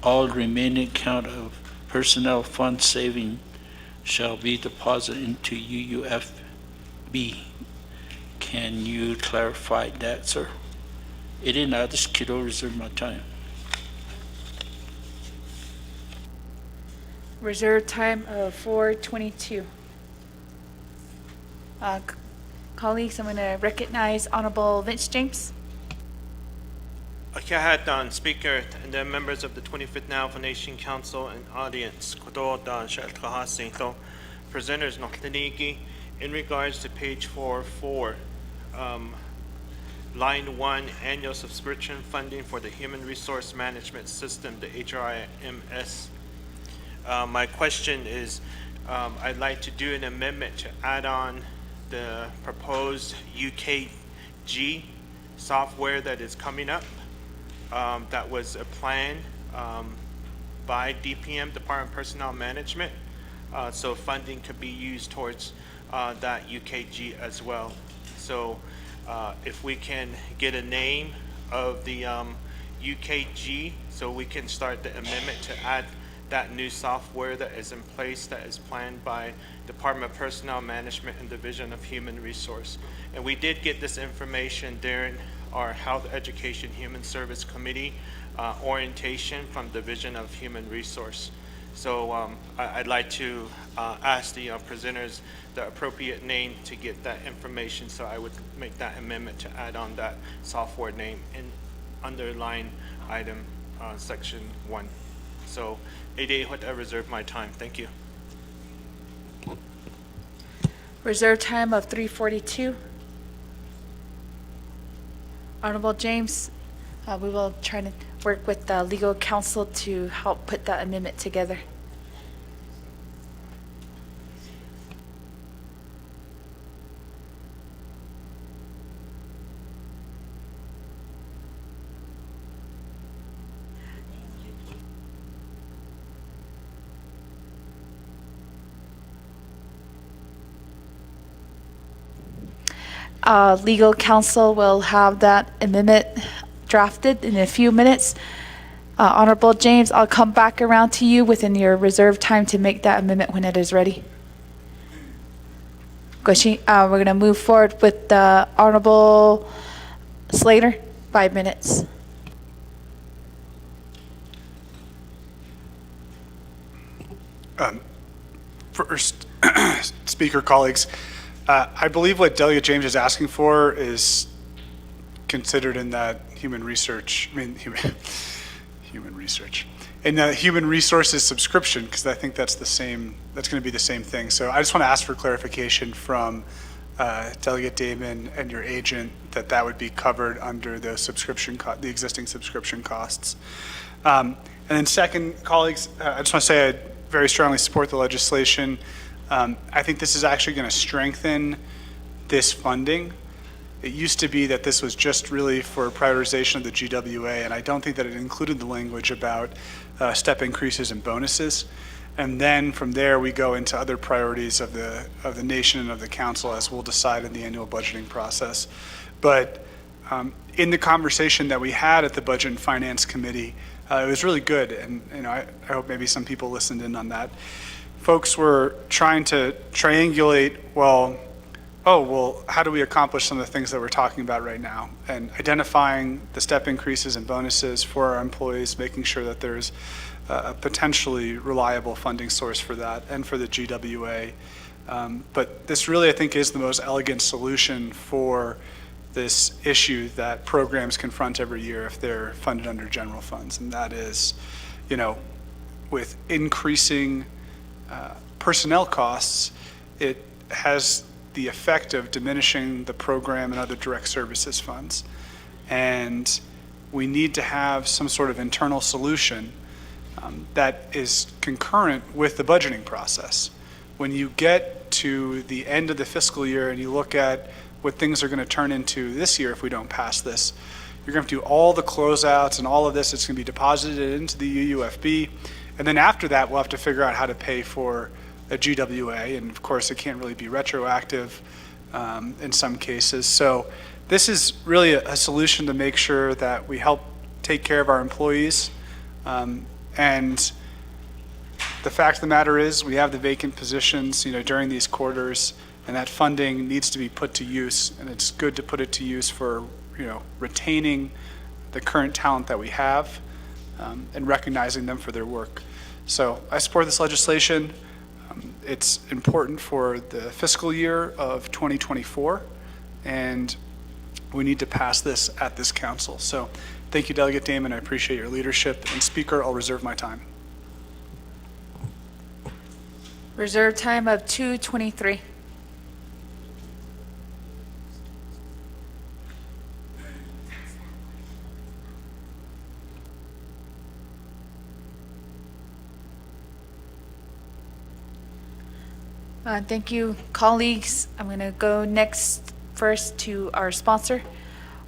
all remaining count of personnel fund saving shall be deposited into UUFB. Can you clarify that, sir? It is not just kiddo reserve my time. Reserve time of 4:22. Colleagues, I'm going to recognize Honorable Vince James. Akiahatan, Speaker, and the members of the 25th Navajo Nation Council and audience. Kododa Shalkahasinto, presenters Noktanigi, in regards to page 4.4, line 1, annual subscription funding for the Human Resource Management System, the HRIMS. My question is, I'd like to do an amendment to add on the proposed UKG software that is coming up. That was a plan by DPM, Department of Personnel Management, so funding could be used towards that UKG as well. So if we can get a name of the UKG, so we can start the amendment to add that new software that is in place, that is planned by Department of Personnel Management and Division of Human Resource. And we did get this information during our Health Education Human Service Committee orientation from Division of Human Resource. So I'd like to ask the presenters the appropriate name to get that information, so I would make that amendment to add on that software name in underline item section 1. So 8A, what I reserve my time. Thank you. Reserve time of 3:42. Honorable James, we will try to work with the legal counsel to help put that amendment together. Legal counsel will have that amendment drafted in a few minutes. Honorable James, I'll come back around to you within your reserved time to make that amendment when it is ready. We're going to move forward with the Honorable Slater, 5 minutes. First, Speaker, colleagues, I believe what Delegate James is asking for is considered in that human resources subscription, because I think that's going to be the same thing. So I just want to ask for clarification from Delegate Damon and your agent that would be covered under the the existing subscription costs. And then second, colleagues, I just want to say I very strongly support the legislation. I think this is actually going to strengthen this funding. It used to be that this was just really for prioritization of the GWA, and I don't think that it included the language about step increases and bonuses. And then from there, we go into other priorities of the nation and of the council, as we'll decide in the annual budgeting process. But in the conversation that we had at the Budget and Finance Committee, it was really good, and I hope maybe some people listened in on that. Folks were trying to triangulate, how do we accomplish some of the things that we're talking about right now? And identifying the step increases and bonuses for our employees, making sure that there's a potentially reliable funding source for that and for the GWA. But this really, I think, is the most elegant solution for this issue that programs confront every year if they're funded under general funds. And that is, with increasing personnel costs, it has the effect of diminishing the program and other direct services funds. And we need to have some sort of internal solution that is concurrent with the budgeting process. When you get to the end of the fiscal year and you look at what things are going to turn into this year if we don't pass this, you're going to have to do all the closeouts and all of this. It's going to be deposited into the UUFB. And then after that, we'll have to figure out how to pay for a GWA. And of course, it can't really be retroactive in some cases. So this is really a solution to make sure that we help take care of our employees. And the fact of the matter is we have the vacant positions, during these quarters, and that funding needs to be put to use. And it's good to put it to use for, retaining the current talent that we have and recognizing them for their work. So I support this legislation. It's important for the fiscal year of 2024, and we need to pass this at this council. So thank you, Delegate Damon. I appreciate your leadership. And Speaker, I'll reserve my time. Reserve time of 2:23. Thank you, colleagues. I'm going to go first to our sponsor,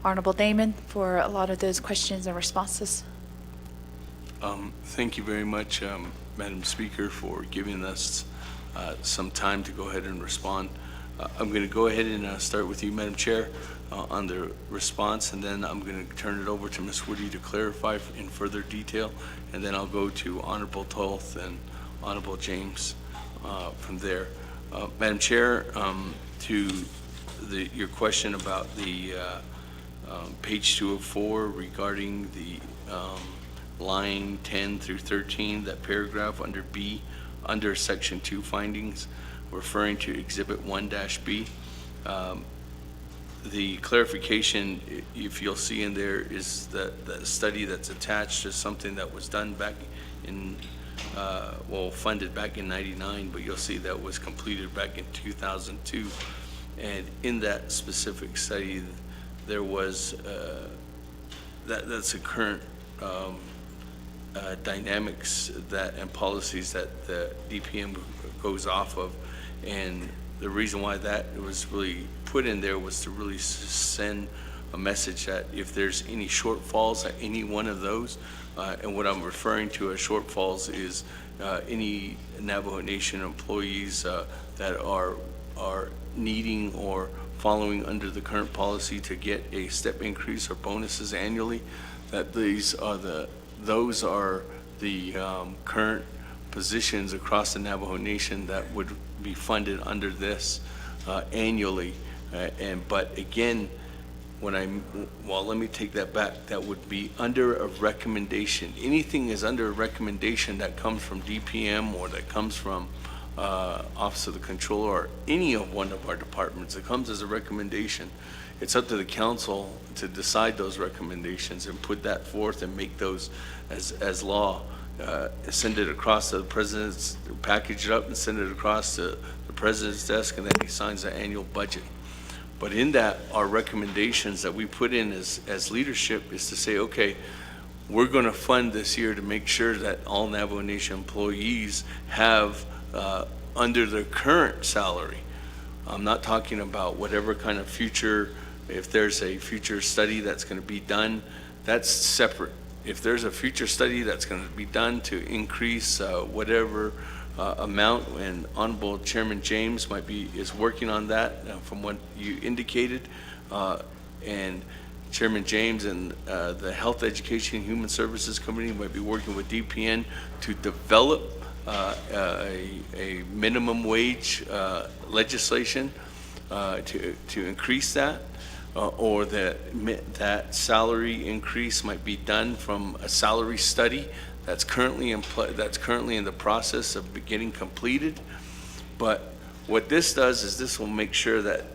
Honorable Damon, for a lot of those questions and responses. Thank you very much, Madam Speaker, for giving us some time to go ahead and respond. I'm going to go ahead and start with you, Madam Chair, on the response, and then I'm going to turn it over to Ms. Woody to clarify in further detail, and then I'll go to Honorable Toth and Honorable James from there. Madam Chair, to your question about the page 204 regarding the line 10 through 13, that paragraph under B, under Section 2 findings, referring to Exhibit 1-B. The clarification, if you'll see in there, is that the study that's attached is something that was done back in funded back in '99, but you'll see that was completed back in 2002. And in that specific study, there was that's a current dynamics and policies that the DPM goes off of. And the reason why that was really put in there was to really send a message that if there's any shortfalls at any one of those, and what I'm referring to as shortfalls is any Navajo Nation employees that are needing or following under the current policy to get a step increase or bonuses annually, that those are the current positions across the Navajo Nation that would be funded under this annually. But again, let me take that back. That would be under a recommendation. Anything is under a recommendation that comes from DPM or that comes from Office of the Controller or any of one of our departments. It comes as a recommendation. It's up to the council to decide those recommendations and put that forth and make those as law. Send it across to the president's, package it up and send it across to the president's desk, and then he signs the annual budget. But in that, our recommendations that we put in as leadership is to say, okay, we're going to fund this year to make sure that all Navajo Nation employees have under their current salary. I'm not talking about whatever kind of future, if there's a future study that's going to be done, that's separate. If there's a future study that's going to be done to increase whatever amount, and Honorable Chairman James is working on that from what you indicated, and Chairman James and the Health, Education, and Human Services Committee might be working with DPN to develop a minimum wage legislation to increase that, or that salary increase might be done from a salary study that's currently in the process of getting completed. But what this does is this will make sure that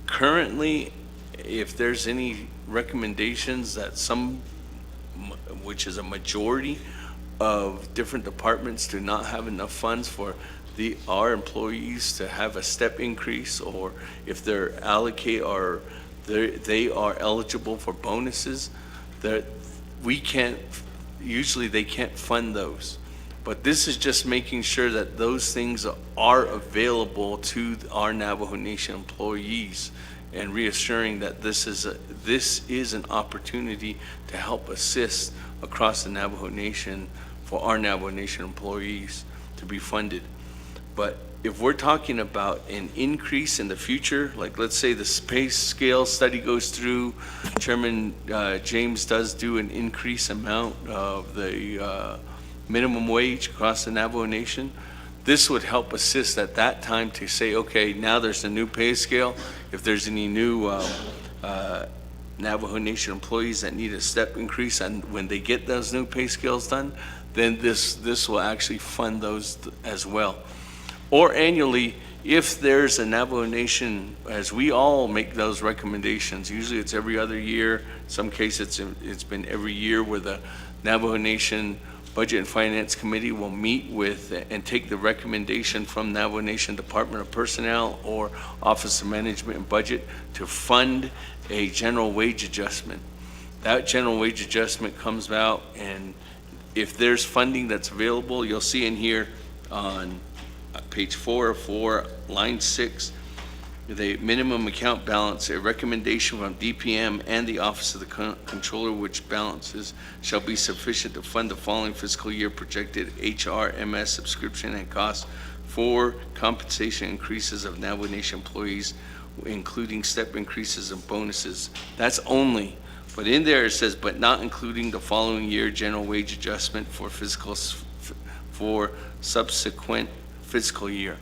currently, if there's any recommendations that which is a majority of different departments do not have enough funds for our employees to have a step increase, or if they are eligible for bonuses, that usually they can't fund those. But this is just making sure that those things are available to our Navajo Nation employees, and reassuring that this is an opportunity to help assist across the Navajo Nation for our Navajo Nation employees to be funded. But if we're talking about an increase in the future, like let's say the pay scale study goes through, Chairman James does do an increase amount of the minimum wage across the Navajo Nation, this would help assist at that time to say, okay, now there's a new pay scale. If there's any new Navajo Nation employees that need a step increase, and when they get those new pay scales done, then this will actually fund those as well. Or annually, if there's a Navajo Nation, as we all make those recommendations, usually it's every other year. In some cases, it's been every year where the Navajo Nation Budget and Finance Committee will meet with and take the recommendation from Navajo Nation Department of Personnel or Office of Management and Budget to fund a general wage adjustment. That general wage adjustment comes out, and if there's funding that's available, you'll see in here on page 404, line 6, the minimum account balance, a recommendation from DPM and the Office of the Controller, which balances shall be sufficient to fund the following fiscal year projected HRMS subscription and costs for compensation increases of Navajo Nation employees, including step increases and bonuses. That's only, but in there it says, but not including the following year general wage adjustment for subsequent fiscal year.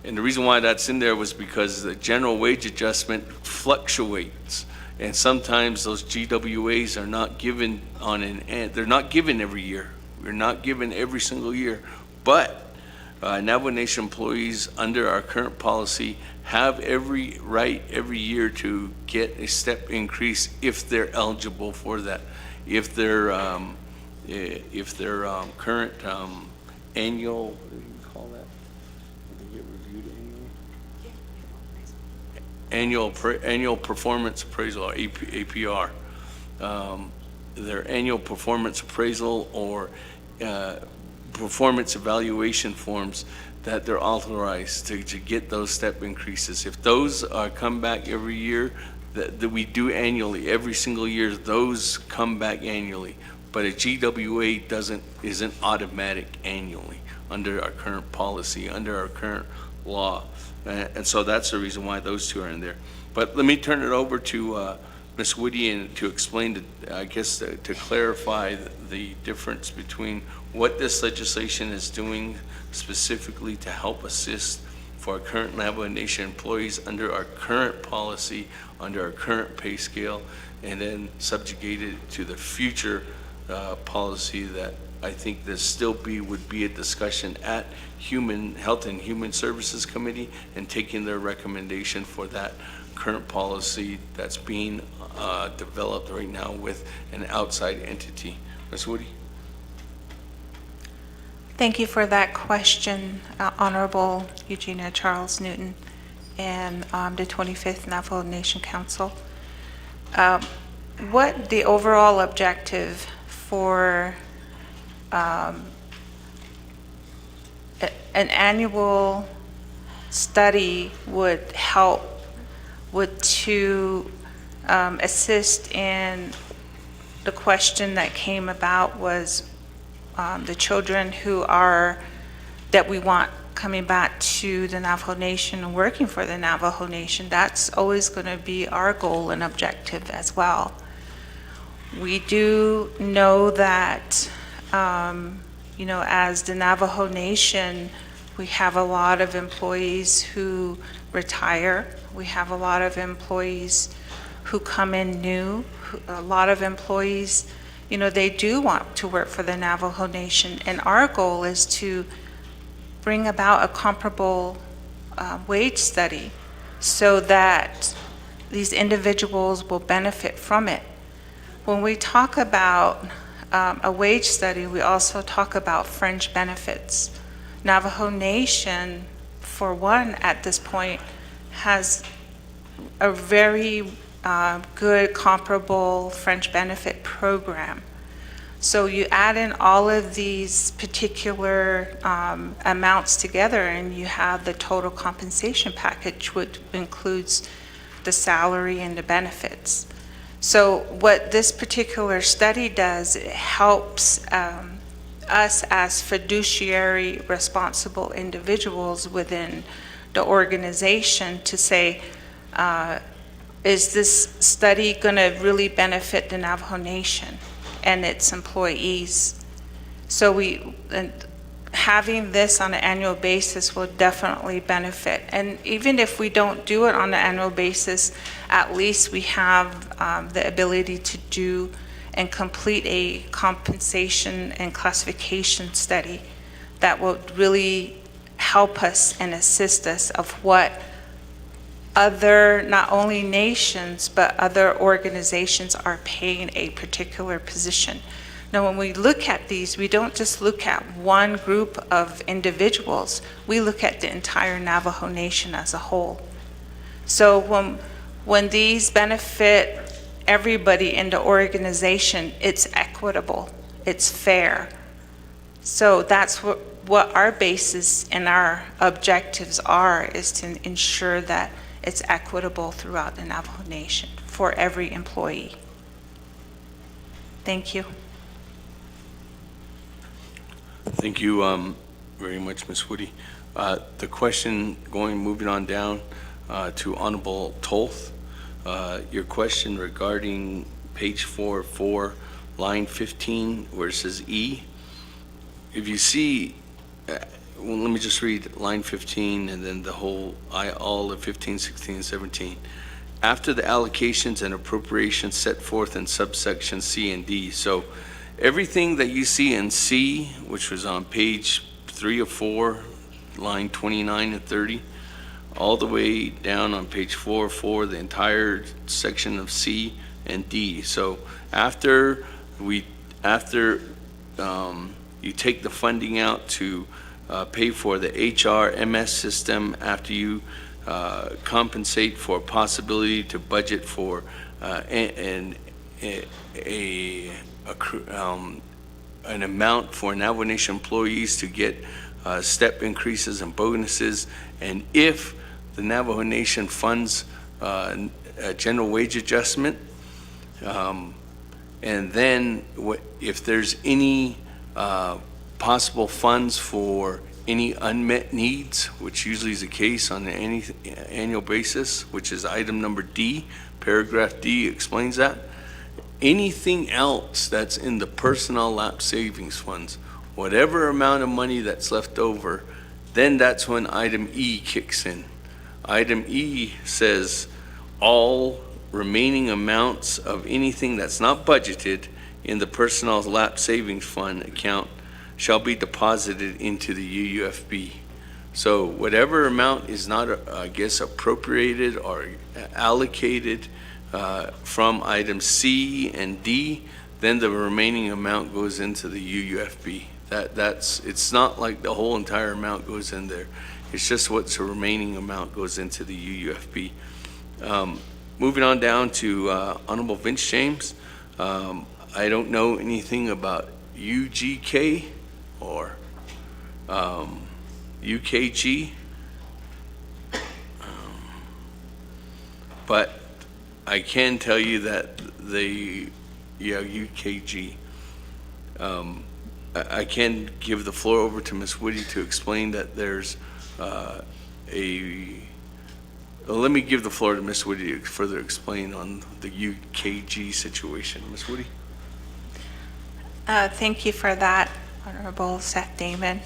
And the reason why that's in there was because the general wage adjustment fluctuates, and sometimes those GWAs are not given on they're not given every year. We're not given every single year, but Navajo Nation employees under our current policy have every right every year to get a step increase if they're eligible for that. If their current annual, what do you call that? They get reviewed annually? Annual performance appraisal, or APR. Their annual performance appraisal or performance evaluation forms, that they're authorized to get those step increases. If those come back every year, that we do annually, every single year, those come back annually. But a GWA isn't automatic annually under our current policy, under our current law. And so that's the reason why those two are in there. But let me turn it over to Ms. Woody and to explain, I guess, to clarify the difference between what this legislation is doing specifically to help assist for our current Navajo Nation employees under our current policy, under our current pay scale, and then subjugated to the future policy that I think there still would be a discussion at Health and Human Services Committee, and taking their recommendation for that current policy that's being developed right now with an outside entity. Ms. Woody? Thank you for that question, Honorable Eugenia Charles Newton and the 25th Navajo Nation Council. What the overall objective for an annual study would help to assist in the question that came about was the children that we want coming back to the Navajo Nation and working for the Navajo Nation. That's always going to be our goal and objective as well. We do know that, as the Navajo Nation, we have a lot of employees who retire. We have a lot of employees who come in new. A lot of employees, they do want to work for the Navajo Nation. And our goal is to bring about a comparable wage study so that these individuals will benefit from it. When we talk about a wage study, we also talk about fringe benefits. Navajo Nation, for one, at this point, has a very good comparable fringe benefit program. So you add in all of these particular amounts together, and you have the total compensation package, which includes the salary and the benefits. So what this particular study does, it helps us as fiduciary responsible individuals within the organization to say, is this study going to really benefit the Navajo Nation and its employees? So having this on an annual basis will definitely benefit. And even if we don't do it on an annual basis, at least we have the ability to do and complete a compensation and classification study that will really help us and assist us of what other, not only nations, but other organizations are paying a particular position. Now, when we look at these, we don't just look at one group of individuals, we look at the entire Navajo Nation as a whole. So when these benefit everybody in the organization, it's equitable, it's fair. So that's what our basis and our objectives are, is to ensure that it's equitable throughout the Navajo Nation for every employee. Thank you. Thank you very much, Ms. Woody. The question moving on down to Honorable Tolth. Your question regarding page 4, line 15, where it says E. If you see, well, let me just read line 15 and then all of 15, 16, and 17. After the allocations and appropriations set forth in subsection C and D. So everything that you see in C, which was on page 3 of 4, line 29 and 30, all the way down on page 4 of 4, the entire section of C and D. So after you take the funding out to pay for the HRMS system, after you compensate for a possibility to budget for an amount for Navajo Nation employees to get step increases and bonuses, and if the Navajo Nation funds a general wage adjustment, and then if there's any possible funds for any unmet needs, which usually is the case on an annual basis, which is item number D, paragraph D explains that. Anything else that's in the personnel lapse savings funds, whatever amount of money that's left over, then that's when item E kicks in. Item E says all remaining amounts of anything that's not budgeted in the personnel lapse savings fund account shall be deposited into the UUFB. So whatever amount is not, appropriated or allocated from item C and D, then the remaining amount goes into the UUFB. It's not like the whole entire amount goes in there. It's just what's the remaining amount goes into the UUFB. Moving on down to Honorable Vince James. I don't know anything about UGK or UKG, but I can tell you that UKG. I can give the floor over to Ms. Woody to explain that there's let me give the floor to Ms. Woody to further explain on the UKG situation. Ms. Woody? Thank you for that, Honorable Seth Damon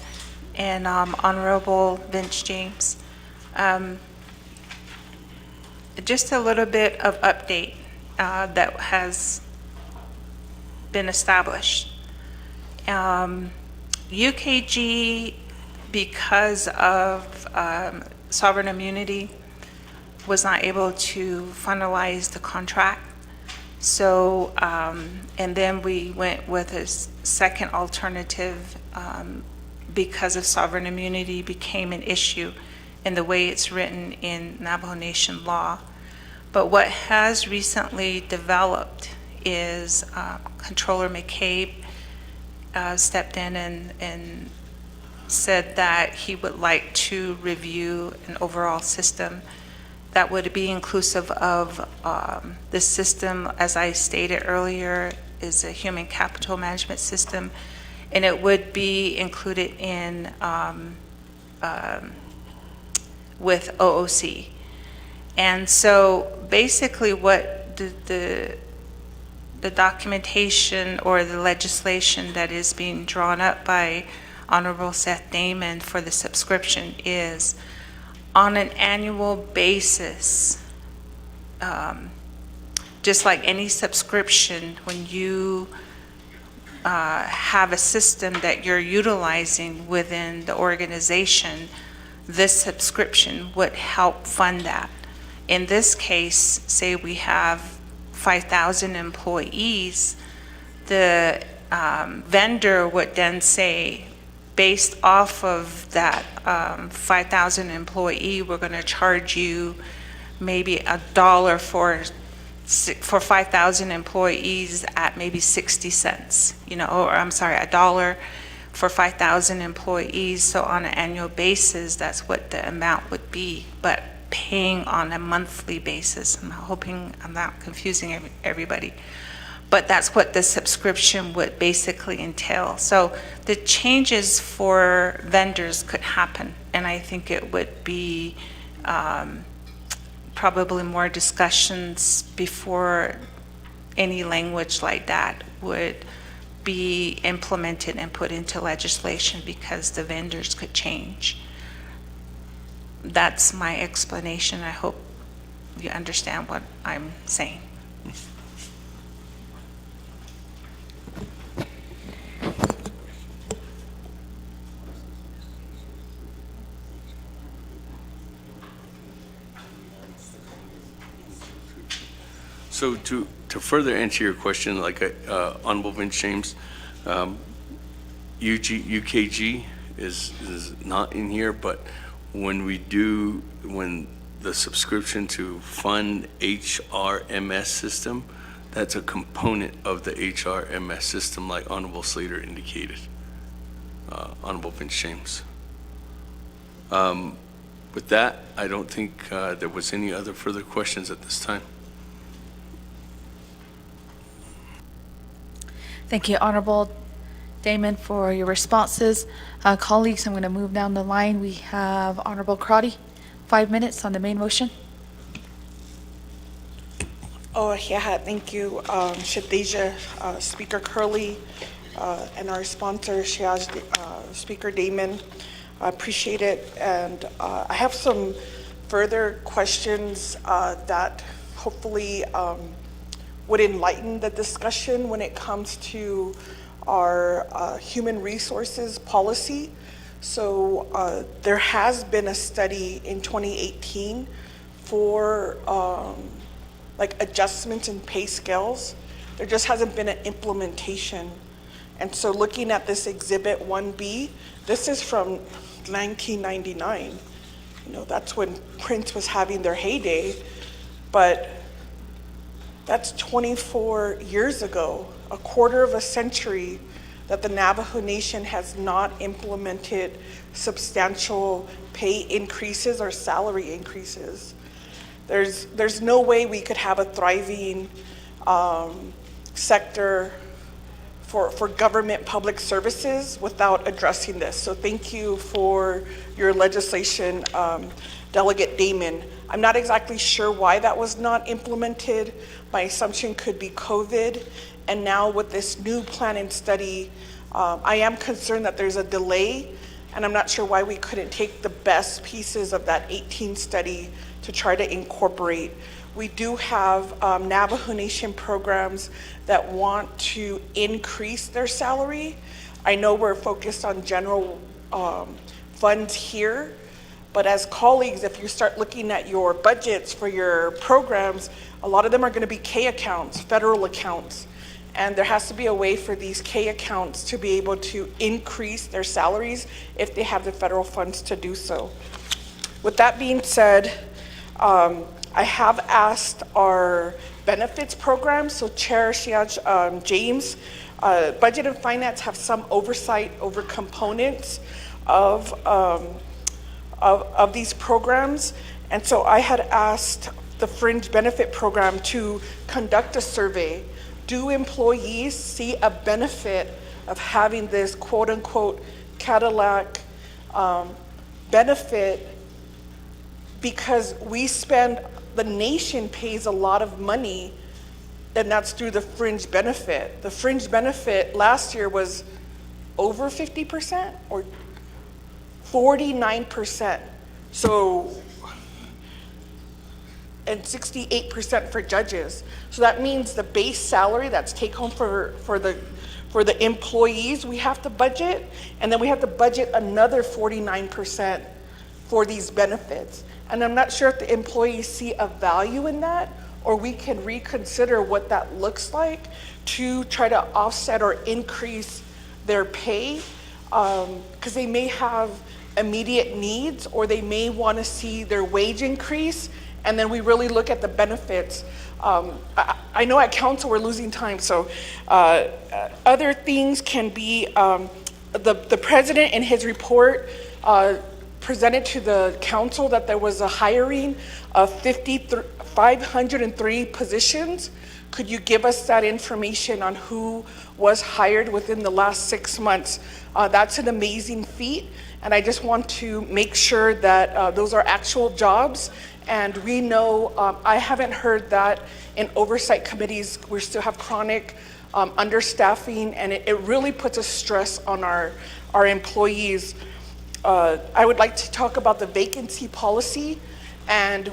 and Honorable Vince James. Just a little bit of update that has been established. UKG, because of sovereign immunity, was not able to finalize the contract. So, and then we went with a second alternative because of sovereign immunity became an issue in the way it's written in Navajo Nation law. But what has recently developed is Controller McCabe stepped in and said that he would like to review an overall system that would be inclusive of the system, as I stated earlier, is a human capital management system, and it would be included in with OOC. And so basically what the documentation or the legislation that is being drawn up by Honorable Seth Damon for the subscription is on an annual basis, just like any subscription, when you have a system that you're utilizing within the organization, this subscription would help fund that. In this case, say we have 5,000 employees, the vendor would then say, based off of that 5,000 employee, we're going to charge you maybe $1 for 5,000 employees at maybe 60 cents, or I'm sorry, $1 for 5,000 employees. So on an annual basis, that's what the amount would be, but paying on a monthly basis. I'm hoping I'm not confusing everybody. But that's what the subscription would basically entail. So the changes for vendors could happen, and I think it would be probably more discussions before any language like that would be implemented and put into legislation, because the vendors could change. That's my explanation. I hope you understand what I'm saying. So to further answer your question, like Honorable Vince James, UKG is not in here, but when the subscription to fund HRMS system, that's a component of the HRMS system, like Honorable Slater indicated, Honorable Vince James. With that, I don't think there was any other further questions at this time. Thank you, Honorable Damon, for your responses. Colleagues, I'm going to move down the line. We have Honorable Crotty, 5 minutes on the main motion. Oh, yeah, thank you, Shadeja, Speaker Curley, and our sponsor, Speaker Damon. I appreciate it. And I have some further questions that hopefully would enlighten the discussion when it comes to our human resources policy. So there has been a study in 2018 for like adjustments in pay scales. There just hasn't been an implementation. And so looking at this Exhibit 1B, this is from 1999. That's when Prince was having their heyday, but that's 24 years ago, a quarter of a century that the Navajo Nation has not implemented substantial pay increases or salary increases. There's no way we could have a thriving sector for government public services without addressing this. So thank you for your legislation, Delegate Damon. I'm not exactly sure why that was not implemented. My assumption could be COVID. And now with this new plan and study, I am concerned that there's a delay, and I'm not sure why we couldn't take the best pieces of that 18 study to try to incorporate. We do have Navajo Nation programs that want to increase their salary. I know we're focused on general funds here, but as colleagues, if you start looking at your budgets for your programs, a lot of them are going to be K accounts, federal accounts. And there has to be a way for these K accounts to be able to increase their salaries if they have the federal funds to do so. With that being said, I have asked our benefits program, so Chair James, Budget and Finance have some oversight over components of these programs. And so I had asked the Fringe Benefit Program to conduct a survey. Do employees see a benefit of having this quote unquote Cadillac benefit? Because the nation pays a lot of money, and that's through the fringe benefit. The fringe benefit last year was over 50% or 49%. So and 68% for judges. So that means the base salary that's take home for the employees we have to budget, and then we have to budget another 49% for these benefits. And I'm not sure if the employees see a value in that, or we can reconsider what that looks like to try to offset or increase their pay, because they may have immediate needs, or they may want to see their wage increase, and then we really look at the benefits. I know at council we're losing time, so other things can be, the president in his report presented to the council that there was a hiring of 503 positions. Could you give us that information on who was hired within the last 6 months? That's an amazing feat, and I just want to make sure that those are actual jobs. And we know, I haven't heard that in oversight committees, we still have chronic understaffing, and it really puts a stress on our employees. I would like to talk about the vacancy policy, and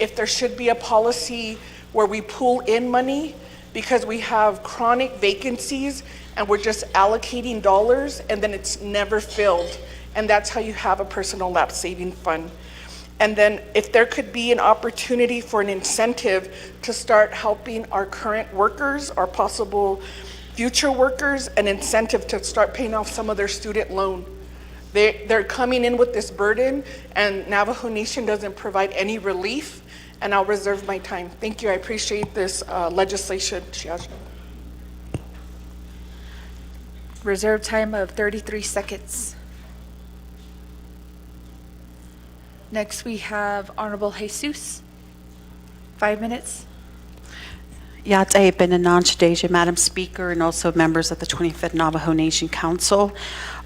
if there should be a policy where we pull in money because we have chronic vacancies and we're just allocating dollars and then it's never filled. And that's how you have a personal lapse saving fund. And then if there could be an opportunity for an incentive to start helping our current workers, our possible future workers, an incentive to start paying off some of their student loan. They're coming in with this burden, and Navajo Nation doesn't provide any relief, and I'll reserve my time. Thank you, I appreciate this legislation. Reserve time of 33 seconds. Next, we have Honorable Jesus. 5 minutes. Yate Benananch Madam Speaker, and also members of the 25th Navajo Nation Council.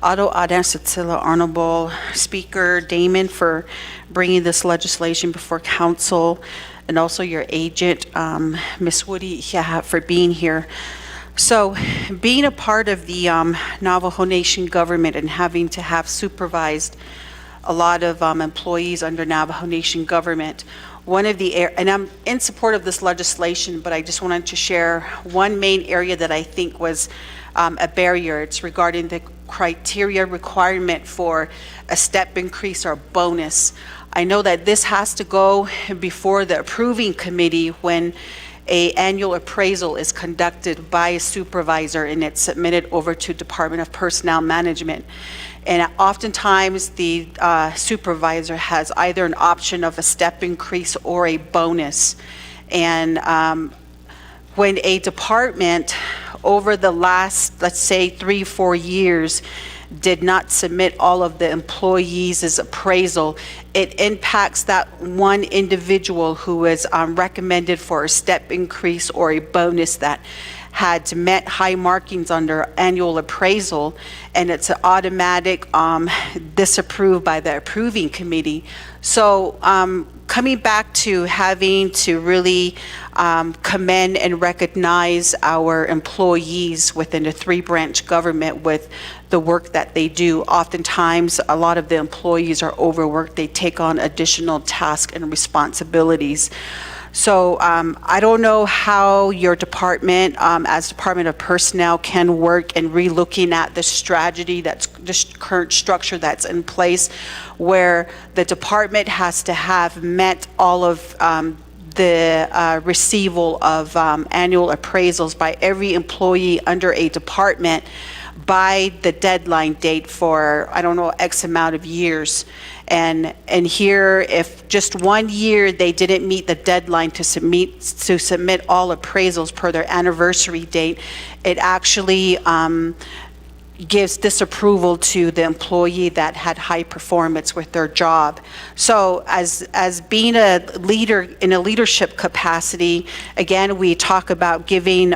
Ado Adasatila, Honorable Speaker Damon, for bringing this legislation before Council, and also your agent, Ms. Woody, for being here. So, being a part of the Navajo Nation government and having to have supervised a lot of employees under Navajo Nation government, one of the, and I'm in support of this legislation, but I just wanted to share one main area that I think was a barrier. It's regarding the criteria requirement for a step increase or bonus. I know that this has to go before the approving committee when an annual appraisal is conducted by a supervisor and it's submitted over to Department of Personnel Management. And oftentimes the supervisor has either an option of a step increase or a bonus. And when a department over the last, let's say 3-4 years, did not submit all of the employees' appraisal, it impacts that one individual who is recommended for a step increase or a bonus that had met high markings under annual appraisal, and it's an automatic disapproved by the approving committee. So coming back to having to really commend and recognize our employees within the 3-branch government with the work that they do. Oftentimes, a lot of the employees are overworked. They take on additional tasks and responsibilities. So I don't know how your department, as Department of Personnel, can work in relooking at the strategy, that's the current structure that's in place, where the department has to have met all of the receival of annual appraisals by every employee under a department by the deadline date for, I don't know, X amount of years. And here, if just 1 year they didn't meet the deadline to submit all appraisals per their anniversary date, it actually gives disapproval to the employee that had high performance with their job. So as being a leader in a leadership capacity, again, we talk about giving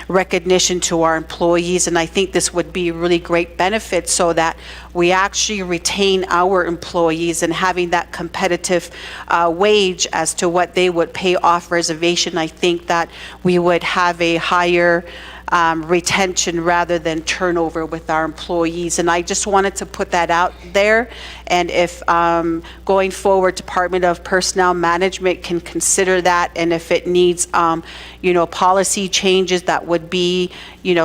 recognition to our employees, and I think this would be a really great benefit so that we actually retain our employees and having that competitive wage as to what they would pay off reservation. I think that we would have a higher retention rather than turnover with our employees. And I just wanted to put that out there. And if going forward, Department of Personnel Management can consider that, and if it needs, policy changes, that would be,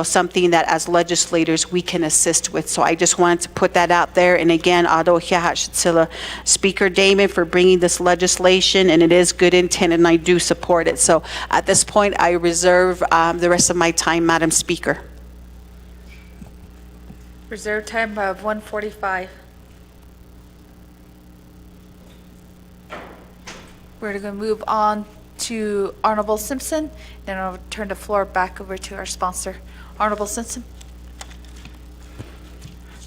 something that as legislators we can assist with. So I just wanted to put that out there. And again, Speaker Damon for bringing this legislation, and it is good intent, and I do support it. So at this point, I reserve the rest of my time, Madam Speaker. Reserve time of 1:45. We're going to move on to Honorable Simpson, then I'll turn the floor back over to our sponsor. Honorable Simpson.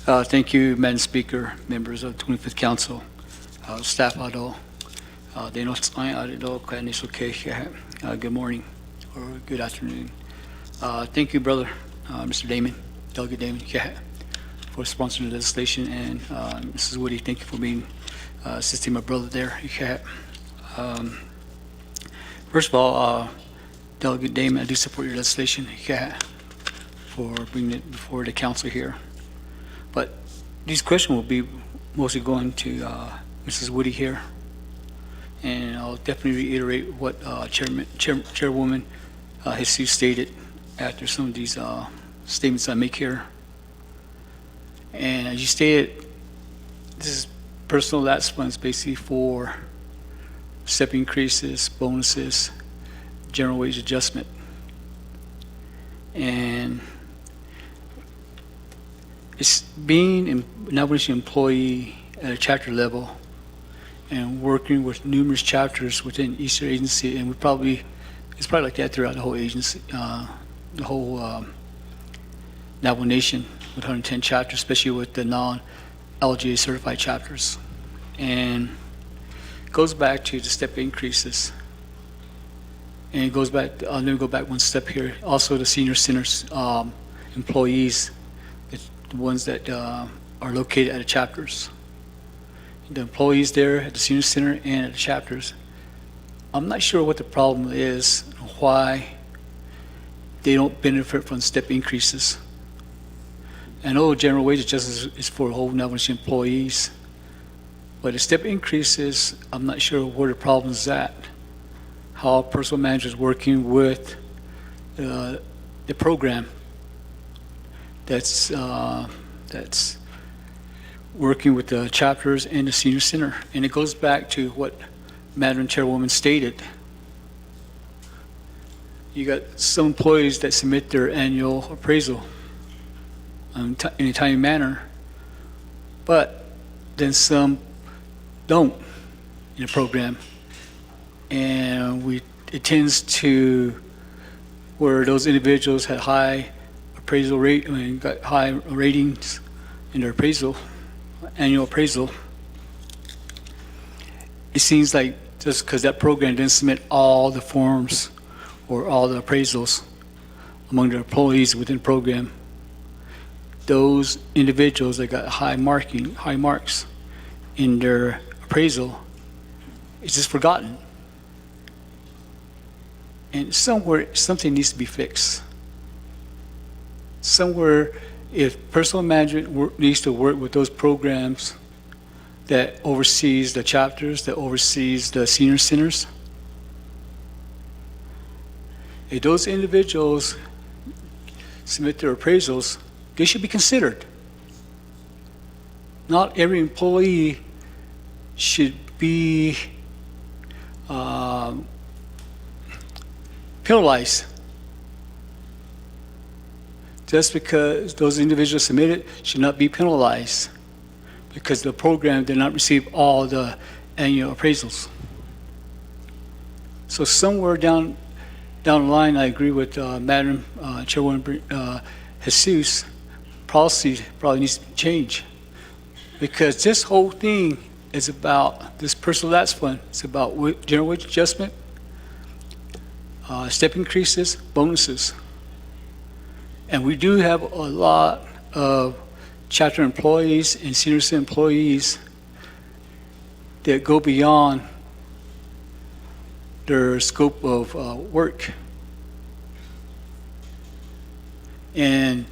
Thank you, Madam Speaker, members of the 25th Council, staff ado, good morning or good afternoon. Thank you, brother, Mr. Damon, Delegate Damon, for sponsoring the legislation, and Mrs. Woody, thank you for being assisting my brother there. First of all, Delegate Damon, I do support your legislation for bringing it before the council here. But these questions will be mostly going to Mrs. Woody here, and I'll definitely reiterate what Chairwoman Jesus stated after some of these statements I make here. And as you stated, this is personal lapse funds basically for step increases, bonuses, general wage adjustment. And it's being an Navajo employee at a chapter level and working with numerous chapters within each agency, and it's probably like that throughout the whole agency, the whole Navajo Nation with 110 chapters, especially with the non-LGA certified chapters. And it goes back to the step increases. And it goes back, let me go back one step here. Also the senior centers employees, the ones that are located at the chapters. The employees there at the senior center and at the chapters, I'm not sure what the problem is, why they don't benefit from step increases. I know general wage adjustment is for whole Navajo employees, but the step increases, I'm not sure where the problem is at. How personal manager is working with the program that's working with the chapters and the senior center. And it goes back to what Madam Chairwoman stated. You got some employees that submit their annual appraisal in a timely manner, but then some don't in the program. And it tends to where those individuals had high appraisal rate, got high ratings in their appraisal, annual appraisal. It seems like just because that program didn't submit all the forms or all the appraisals among the employees within the program, those individuals that got high marks in their appraisal, it's just forgotten. And somewhere, something needs to be fixed. Somewhere, if personal management needs to work with those programs that oversees the chapters, that oversees the senior centers, if those individuals submit their appraisals, they should be considered. Not every employee should be penalized just because those individuals submitted should not be penalized because the program did not receive all the annual appraisals. So somewhere down the line, I agree with Madam Chairwoman Jesus, policy probably needs to change because this whole thing is about this personal lapse fund. It's about general wage adjustment, step increases, bonuses. And we do have a lot of chapter employees and senior center employees that go beyond their scope of work. And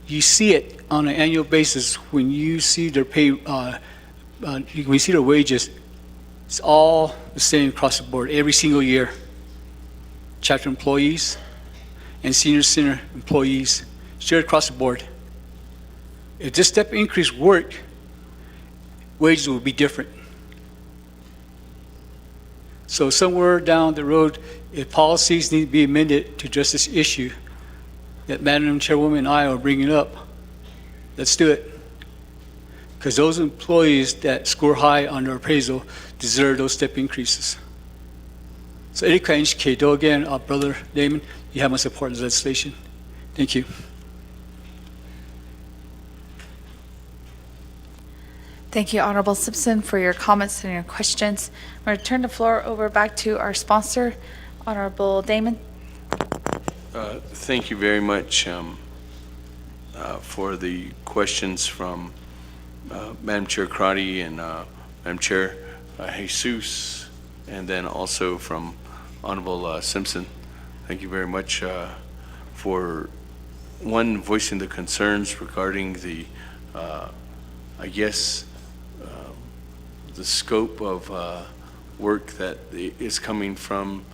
you see it on an annual basis when you see their pay, when you see their wages. It's all the same across the board every single year. Chapter employees and senior center employees shared across the board. If this step increase worked, wages would be different. So somewhere down the road, if policies need to be amended to address this issue that Madam Chairwoman and I are bringing up, let's do it. Because those employees that score high on their appraisal deserve those step increases. So again, Brother Damon, you have my support in this legislation. Thank you. Thank you, Honorable Simpson, for your comments and your questions. I'm going to turn the floor over back to our sponsor, Honorable Damon. Thank you very much for the questions from Madam Chair Crotty and Madam Chair Jesus, and then also from Honorable Simpson. Thank you very much for voicing the concerns regarding the the scope of work that is coming from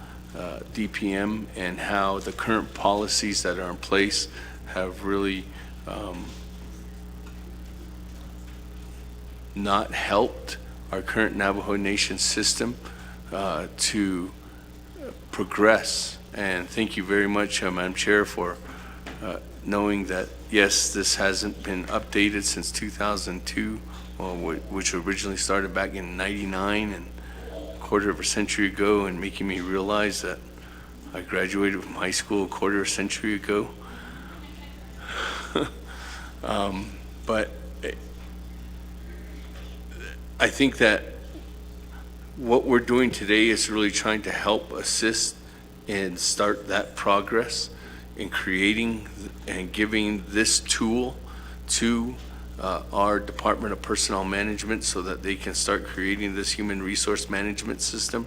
DPM and how the current policies that are in place have really not helped our current Navajo Nation system to progress. And thank you very much, Madam Chair, for knowing that, yes, this hasn't been updated since 2002, which originally started back in '99 and a quarter of a century ago, and making me realize that I graduated from high school a quarter of a century ago. But I think that what we're doing today is really trying to help assist and start that progress in creating and giving this tool to our Department of Personnel Management so that they can start creating this human resource management system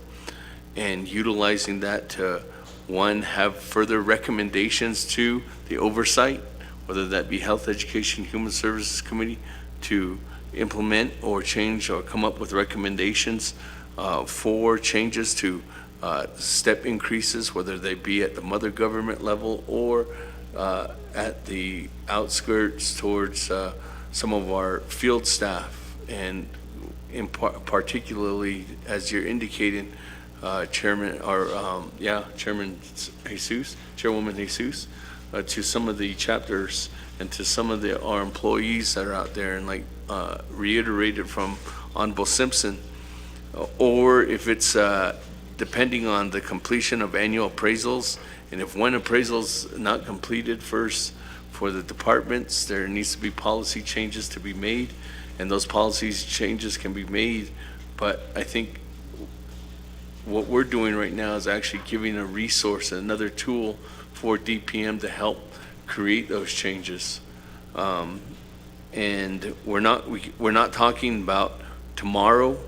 and utilizing that to, one, have further recommendations to the oversight, whether that be Health, Education, Human Services Committee, to implement or change or come up with recommendations for changes to step increases, whether they be at the mother government level or at the outskirts towards some of our field staff. And in particularly, as you're indicating, Chairman Jesus, Chairwoman Jesus, to some of the chapters and to some of our employees that are out there, and like reiterated from Honorable Simpson, or if it's depending on the completion of annual appraisals, and if one appraisal's not completed first for the departments, there needs to be policy changes to be made, and those policy changes can be made. But I think what we're doing right now is actually giving a resource, another tool for DPM to help create those changes. And we're not talking about tomorrow,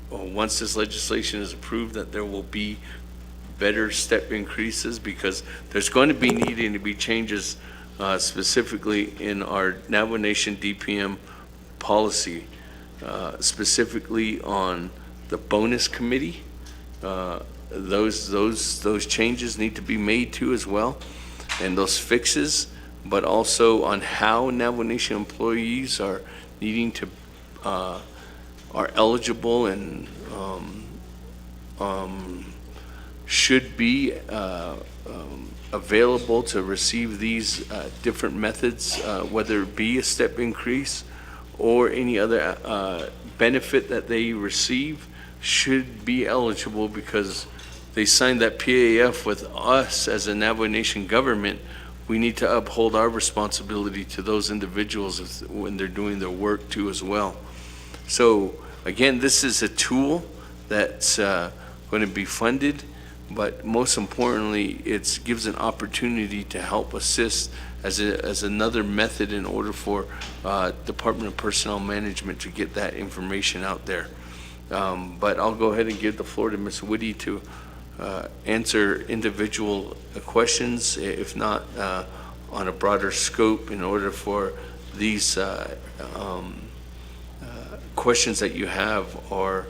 once this legislation is approved, that there will be better step increases, because there's going to be needing to be changes specifically in our Navajo Nation DPM policy, specifically on the bonus committee. Those changes need to be made too as well, and those fixes, but also on how Navajo Nation employees are needing to are eligible and should be available to receive these different methods, whether it be a step increase or any other benefit that they receive, should be eligible because they signed that PAF with us as a Navajo Nation government. We need to uphold our responsibility to those individuals when they're doing their work too as well. So again, this is a tool that's going to be funded, but most importantly, it gives an opportunity to help assist as another method in order for Department of Personnel Management to get that information out there. But I'll go ahead and give the floor to Ms. Woody to answer individual questions. If not, on a broader scope in order for these questions that you have are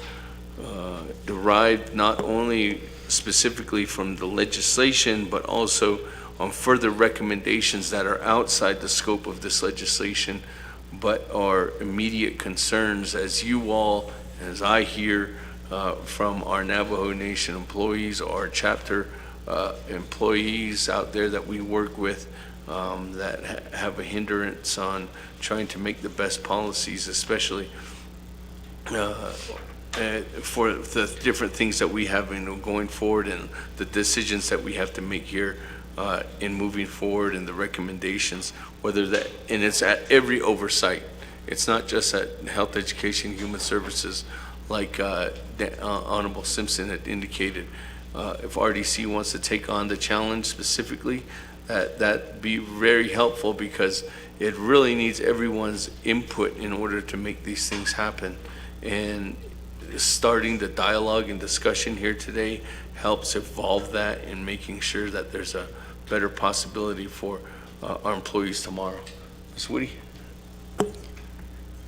derived not only specifically from the legislation, but also on further recommendations that are outside the scope of this legislation, but are immediate concerns as you all, as I hear from our Navajo Nation employees, our chapter employees out there that we work with that have a hindrance on trying to make the best policies, especially for the different things that we have going forward and the decisions that we have to make here in moving forward and the recommendations, whether that, and it's at every oversight. It's not just at Health, Education, Human Services, like Honorable Simpson had indicated. If RDC wants to take on the challenge specifically, that'd be very helpful, because it really needs everyone's input in order to make these things happen. And starting the dialogue and discussion here today helps evolve that and making sure that there's a better possibility for our employees tomorrow. Ms. Woody?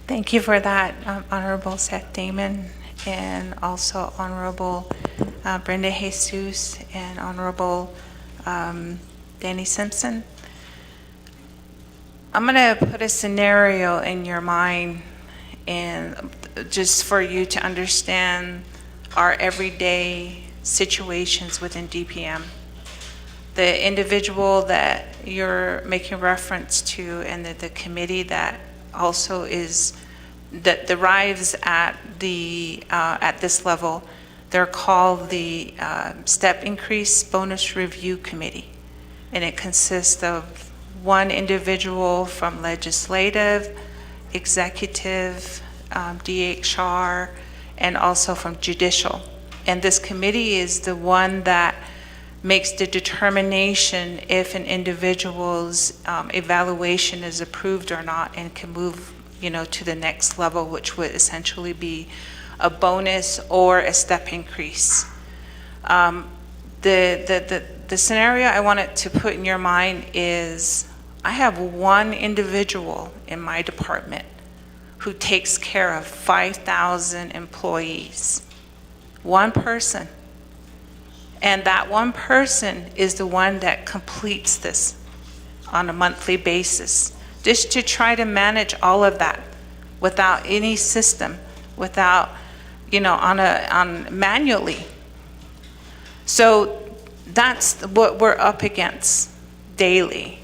Thank you for that, Honorable Seth Damon, and also Honorable Brenda Jesus and Honorable Danny Simpson. I'm going to put a scenario in your mind, and just for you to understand our everyday situations within DPM. The individual that you're making reference to, and the committee that also is, that derives at the at this level, they're called the Step Increase Bonus Review Committee, and it consists of one individual from legislative, executive, DHR, and also from judicial. And this committee is the one that makes the determination if an individual's evaluation is approved or not, and can move, to the next level, which would essentially be a bonus or a step increase. The scenario I wanted to put in your mind is, I have one individual in my department who takes care of 5,000 employees. One person. And that one person is the one that completes this on a monthly basis, just to try to manage all of that without any system, without, on manually. So that's what we're up against daily.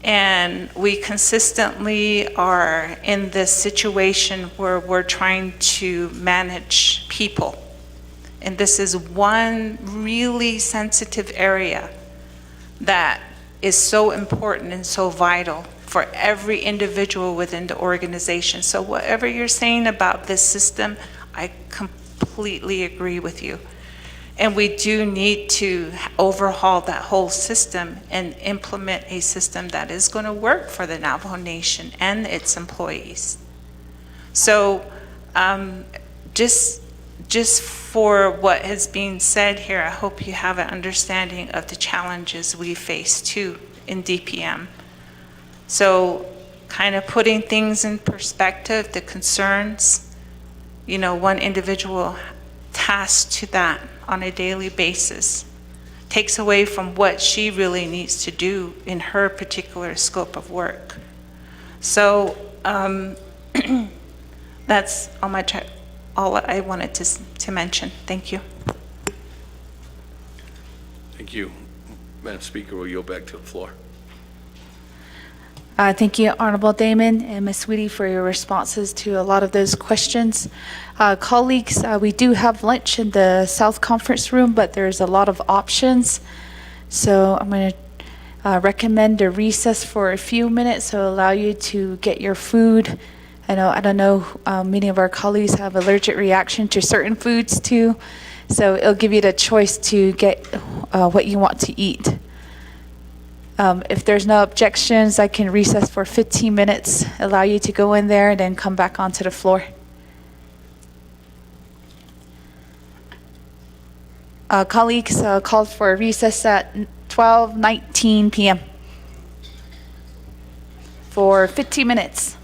And we consistently are in this situation where we're trying to manage people. And this is one really sensitive area that is so important and so vital for every individual within the organization. So whatever you're saying about this system, I completely agree with you. And we do need to overhaul that whole system and implement a system that is going to work for the Navajo Nation and its employees. So just for what has been said here, I hope you have an understanding of the challenges we face too in DPM. So kind of putting things in perspective, the concerns, one individual tasked to that on a daily basis takes away from what she really needs to do in her particular scope of work. So that's all I wanted to mention. Thank you. Thank you. Madam Speaker, we'll yield back to the floor. Thank you, Honorable Damon and Ms. Sweetie, for your responses to a lot of those questions. Colleagues, we do have lunch in the South Conference Room, but there's a lot of options. So I'm going to recommend a recess for a few minutes, so allow you to get your food. I don't know, many of our colleagues have allergic reaction to certain foods too, so it'll give you the choice to get what you want to eat. If there's no objections, I can recess for 15 minutes, allow you to go in there, and then come back onto the floor. Colleagues, called for a recess at 12:19 p.m. for 15 minutes.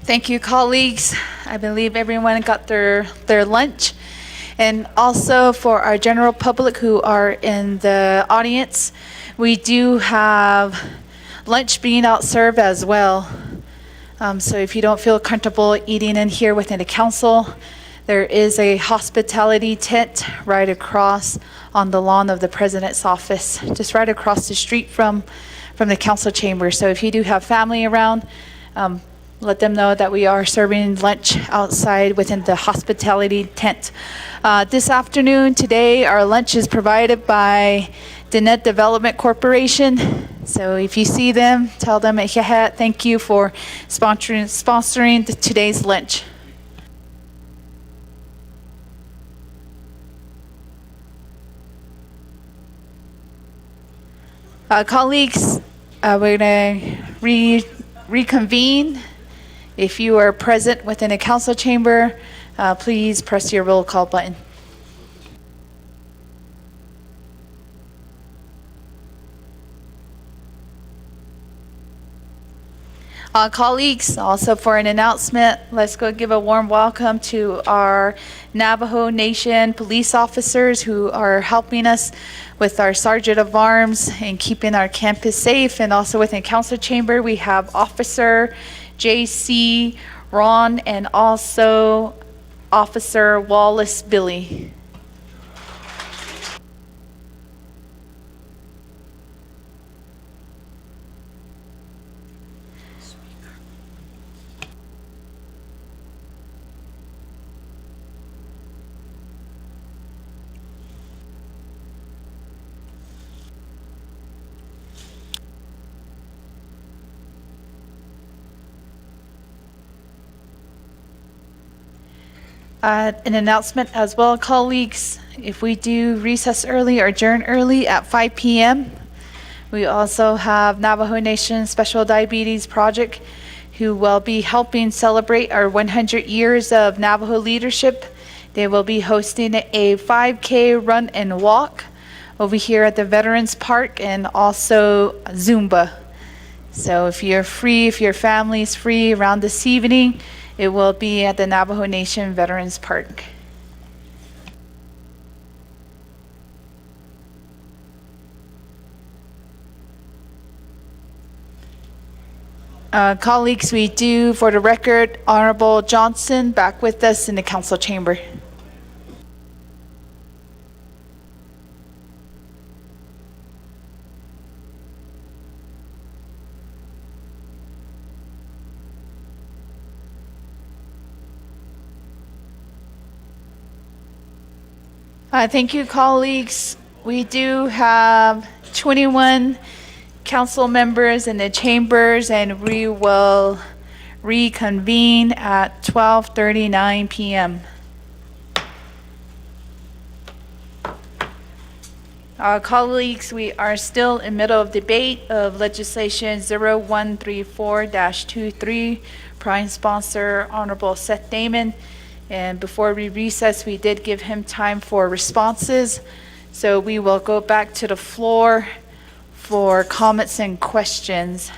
Thank you, colleagues. I believe everyone got their lunch. And also for our general public who are in the audience, we do have lunch being out served as well. So if you don't feel comfortable eating in here within the council, there is a hospitality tent right across on the lawn of the president's office, just right across the street from the council chamber. So if you do have family around, let them know that we are serving lunch outside within the hospitality tent. This afternoon, today, our lunch is provided by Dinet Development Corporation. So if you see them, tell them thank you for sponsoring today's lunch. Colleagues, we're going to reconvene. If you are present within a council chamber, please press your roll call button. Colleagues, also for an announcement, let's go give a warm welcome to our Navajo Nation police officers who are helping us with our Sergeant of Arms and keeping our campus safe. And also within council chamber, we have Officer J.C. Ron and also Officer Wallace Billy. An announcement as well, colleagues. If we do recess early or adjourn early at 5 p.m., we also have Navajo Nation Special Diabetes Project who will be helping celebrate our 100 years of Navajo leadership. They will be hosting a 5K run and walk over here at the Veterans Park and also Zumba. So if you're free, if your family is free around this evening, it will be at the Navajo Nation Veterans Park. Colleagues, we do, for the record, Honorable Johnson back with us in the council chamber. Thank you, colleagues. We do have 21 council members in the chambers, and we will reconvene at 12:39 p.m. Colleagues, we are still in the middle of debate of legislation 0134-23, prime sponsor Honorable Seth Damon. And before we recess, we did give him time for responses. So we will go back to the floor for comments and questions.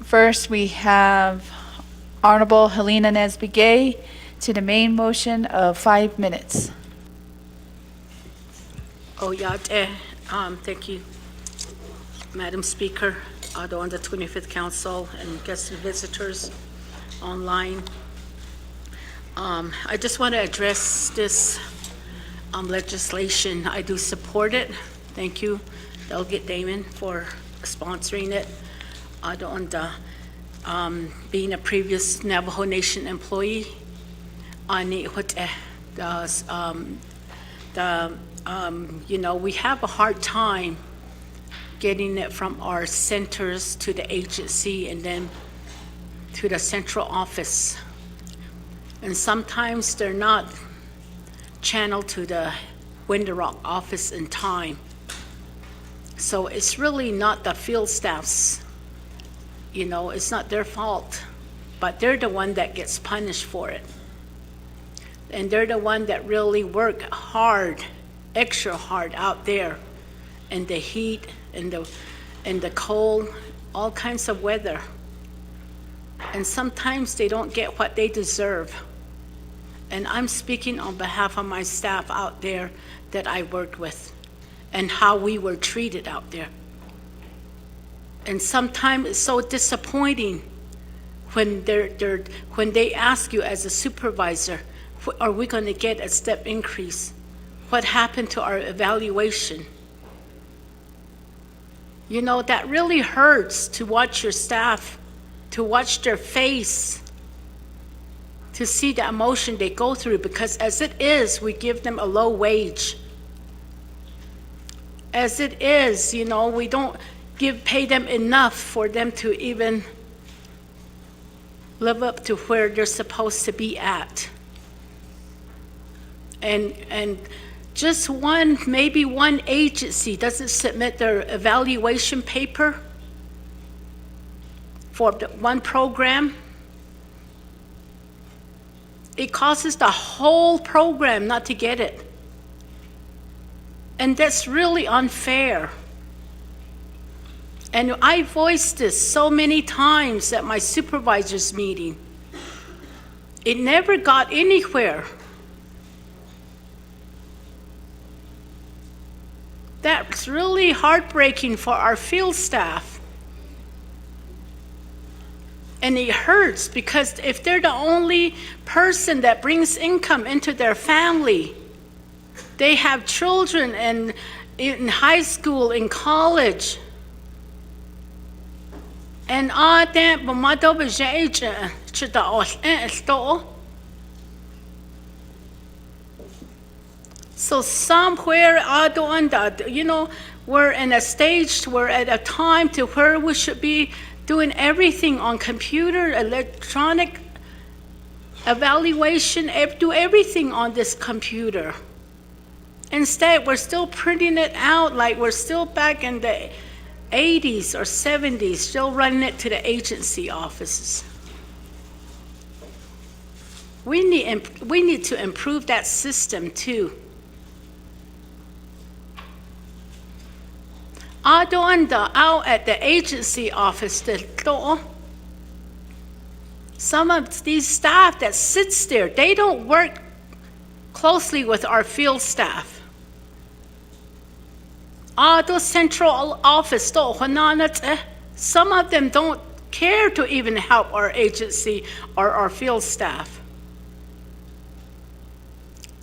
First, we have Honorable Helena Nesbigay to the main motion of 5 minutes. Thank you, Madam Speaker, on the 25th Council and guests and visitors online. I just want to address this legislation. I do support it. Thank you, Delegate Damon, for sponsoring it. Being a previous Navajo Nation employee, we have a hard time getting it from our centers to the agency and then to the central office. And sometimes they're not channeled to the Window Rock office in time. So it's really not the field staff's, it's not their fault, but they're the one that gets punished for it. And they're the one that really work hard, extra hard out there in the heat and the cold all kinds of weather. And sometimes they don't get what they deserve. And I'm speaking on behalf of my staff out there that I worked with and how we were treated out there. And sometimes it's so disappointing when when they ask you as a supervisor, are we going to get a step increase? What happened to our evaluation? You know, that really hurts to watch your staff, to watch their face, to see the emotion they go through, because as it is, we give them a low wage. As it is, you know, we don't pay them enough for them to even live up to where they're supposed to be at. And just maybe one agency doesn't submit their evaluation paper for one program. It causes the whole program not to get it. And that's really unfair. And I voiced this so many times at my supervisors meeting. It never got anywhere. That's really heartbreaking for our field staff. And it hurts because if they're the only person that brings income into their family, they have children and in high school, in college. And so somewhere, you know, we're in a stage, we're at a time to where we should be doing everything on computer, electronic evaluation, do everything on this computer. Instead, we're still printing it out like we're still back in the 80s or 70s, still running it to the agency offices. We need to improve that system too. Out at the agency office, some of these staff that sits there, they don't work closely with our field staff. The central office, some of them don't care to even help our agency or our field staff.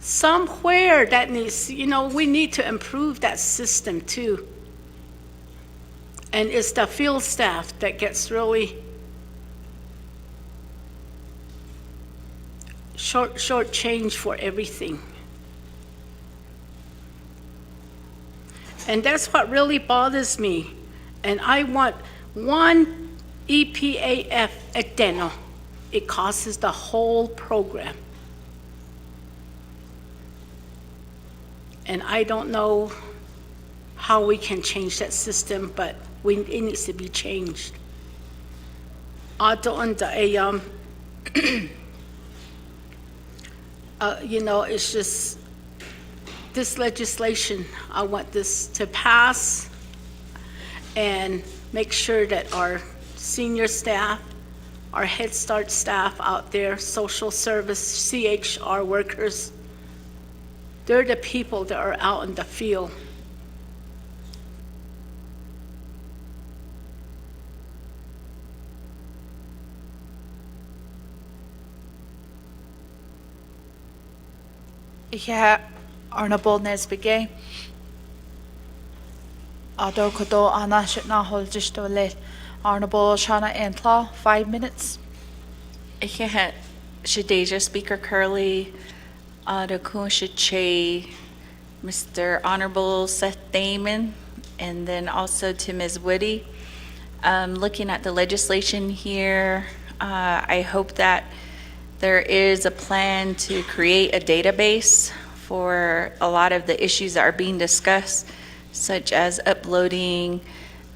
Somewhere that needs, you know, we need to improve that system too. And it's the field staff that gets really short change for everything. And that's what really bothers me. And I want one EPAF adeno. It causes the whole program. And I don't know how we can change that system, but it needs to be changed. You know, it's just this legislation, I want this to pass and make sure that our senior staff, our Head Start staff out there, social service, CHR workers, they're the people that are out in the field. Yeah, Honorable Nesbigay. Ado Kodo Anashit Nahol Jistole. Honorable Shana Antlaw, 5 minutes. Yeah, Shadeja, Speaker Curley, Ado Kunshiche, Mr. Honorable Seth Damon, and then also to Ms. Woody. Looking at the legislation here, I hope that there is a plan to create a database for a lot of the issues that are being discussed, such as uploading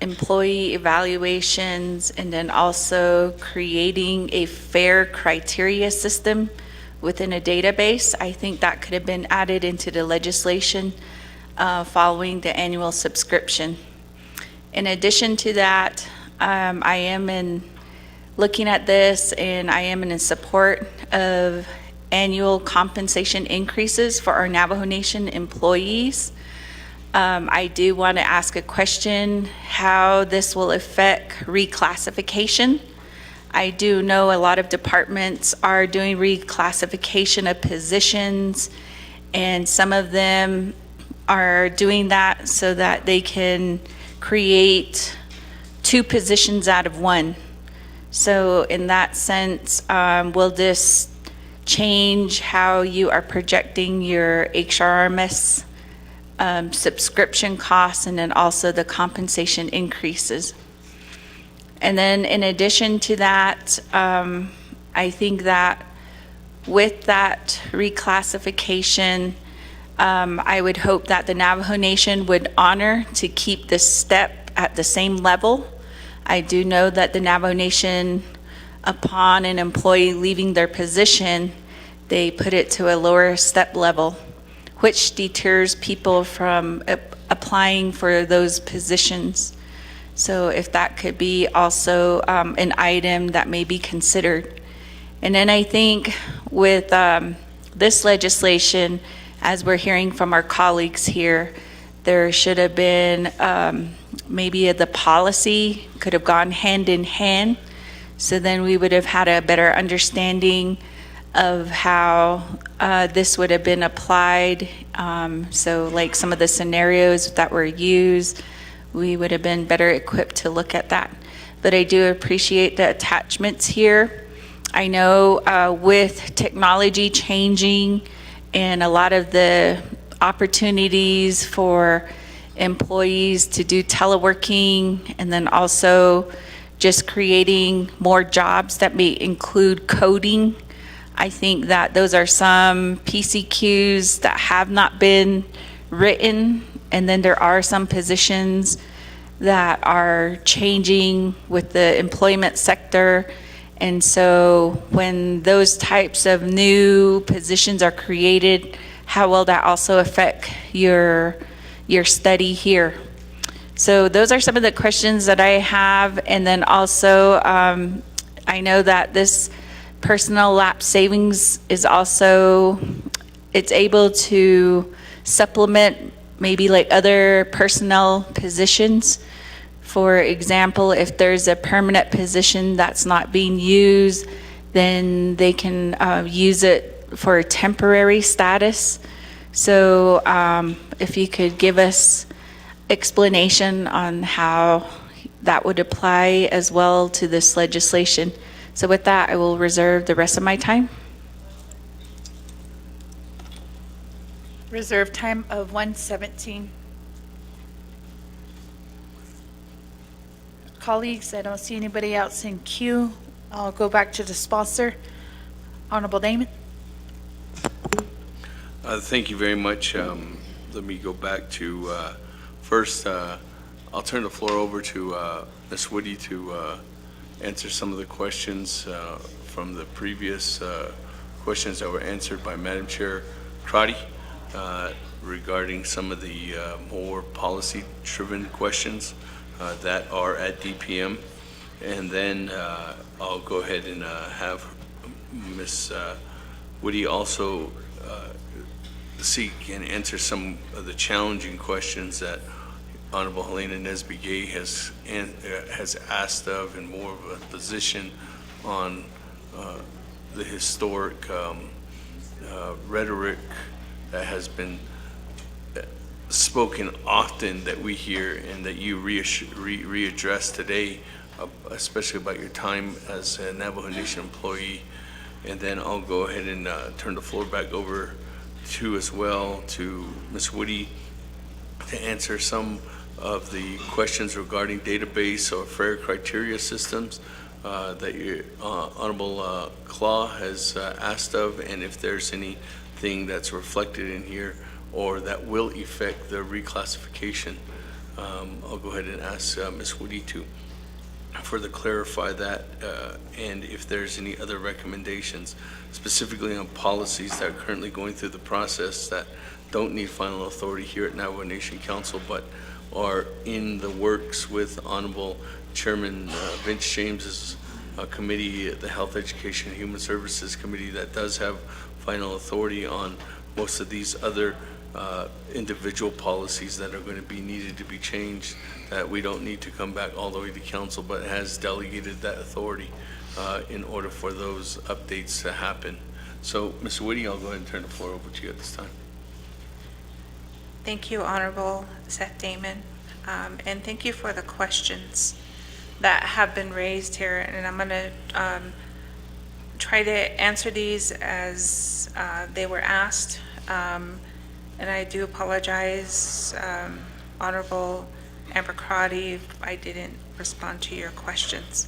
employee evaluations and then also creating a fair criteria system within a database. I think that could have been added into the legislation following the annual subscription. In addition to that, I am in looking at this, and I am in support of annual compensation increases for our Navajo Nation employees. I do want to ask a question, how this will affect reclassification. I do know a lot of departments are doing reclassification of positions, and some of them are doing that so that they can create 2 positions out of 1. So in that sense, will this change how you are projecting your HRMS subscription costs, and then also the compensation increases? And then in addition to that, I think that with that reclassification, I would hope that the Navajo Nation would honor to keep this step at the same level. I do know that the Navajo Nation, upon an employee leaving their position, they put it to a lower step level, which deters people from applying for those positions. So if that could be also an item that may be considered. And then I think with this legislation, as we're hearing from our colleagues here, there should have been maybe the policy could have gone hand in hand. So then we would have had a better understanding of how this would have been applied. So like some of the scenarios that were used, we would have been better equipped to look at that. But I do appreciate the attachments here. I know with technology changing and a lot of the opportunities for employees to do teleworking, and then also just creating more jobs that may include coding, I think that those are some PCQs that have not been written, and then there are some positions that are changing with the employment sector. And so when those types of new positions are created, how will that also affect your study here? So those are some of the questions that I have. And then also, I know that this personal lapse savings is also, it's able to supplement maybe like other personnel positions. For example, if there's a permanent position that's not being used, then they can use it for a temporary status. So if you could give us explanation on how that would apply as well to this legislation. So with that, I will reserve the rest of my time. Reserve time of 1:17. Colleagues, I don't see anybody else in queue. I'll go back to the sponsor. Honorable Damon. Thank you very much. Let me go back to, first, I'll turn the floor over to Ms. Woody to answer some of the questions from the previous questions that were answered by Madam Chair Crotty regarding some of the more policy-driven questions that are at DPM. And then I'll go ahead and have Ms. Woody also seek and answer some of the challenging questions that Honorable Helena Nesby-Gay has asked of, and more of a position on the historic rhetoric that has been spoken often, that we hear and that you readdress today, especially about your time as a Navajo Nation employee. And then I'll go ahead and turn the floor back over to as well to Ms. Woody to answer some of the questions regarding database or FAIR criteria systems that your Honorable Claw has asked of, and if there's anything that's reflected in here or that will affect the reclassification. I'll go ahead and ask Ms. Woody to further clarify that, and if there's any other recommendations specifically on policies that are currently going through the process that don't need final authority here at Navajo Nation Council, but are in the works with Honorable Chairman Vince James's committee, the Health, Education, and Human Services Committee, that does have final authority on most of these other individual policies that are going to be needed to be changed, that we don't need to come back all the way to council, but has delegated that authority in order for those updates to happen. So, Mr. Whitty, I'll go ahead and turn the floor over to you at this time. Thank you, Honorable Seth Damon, and thank you for the questions that have been raised here, and I'm going to try to answer these as they were asked, and I do apologize, Honorable Amber Crotty, if I didn't respond to your questions.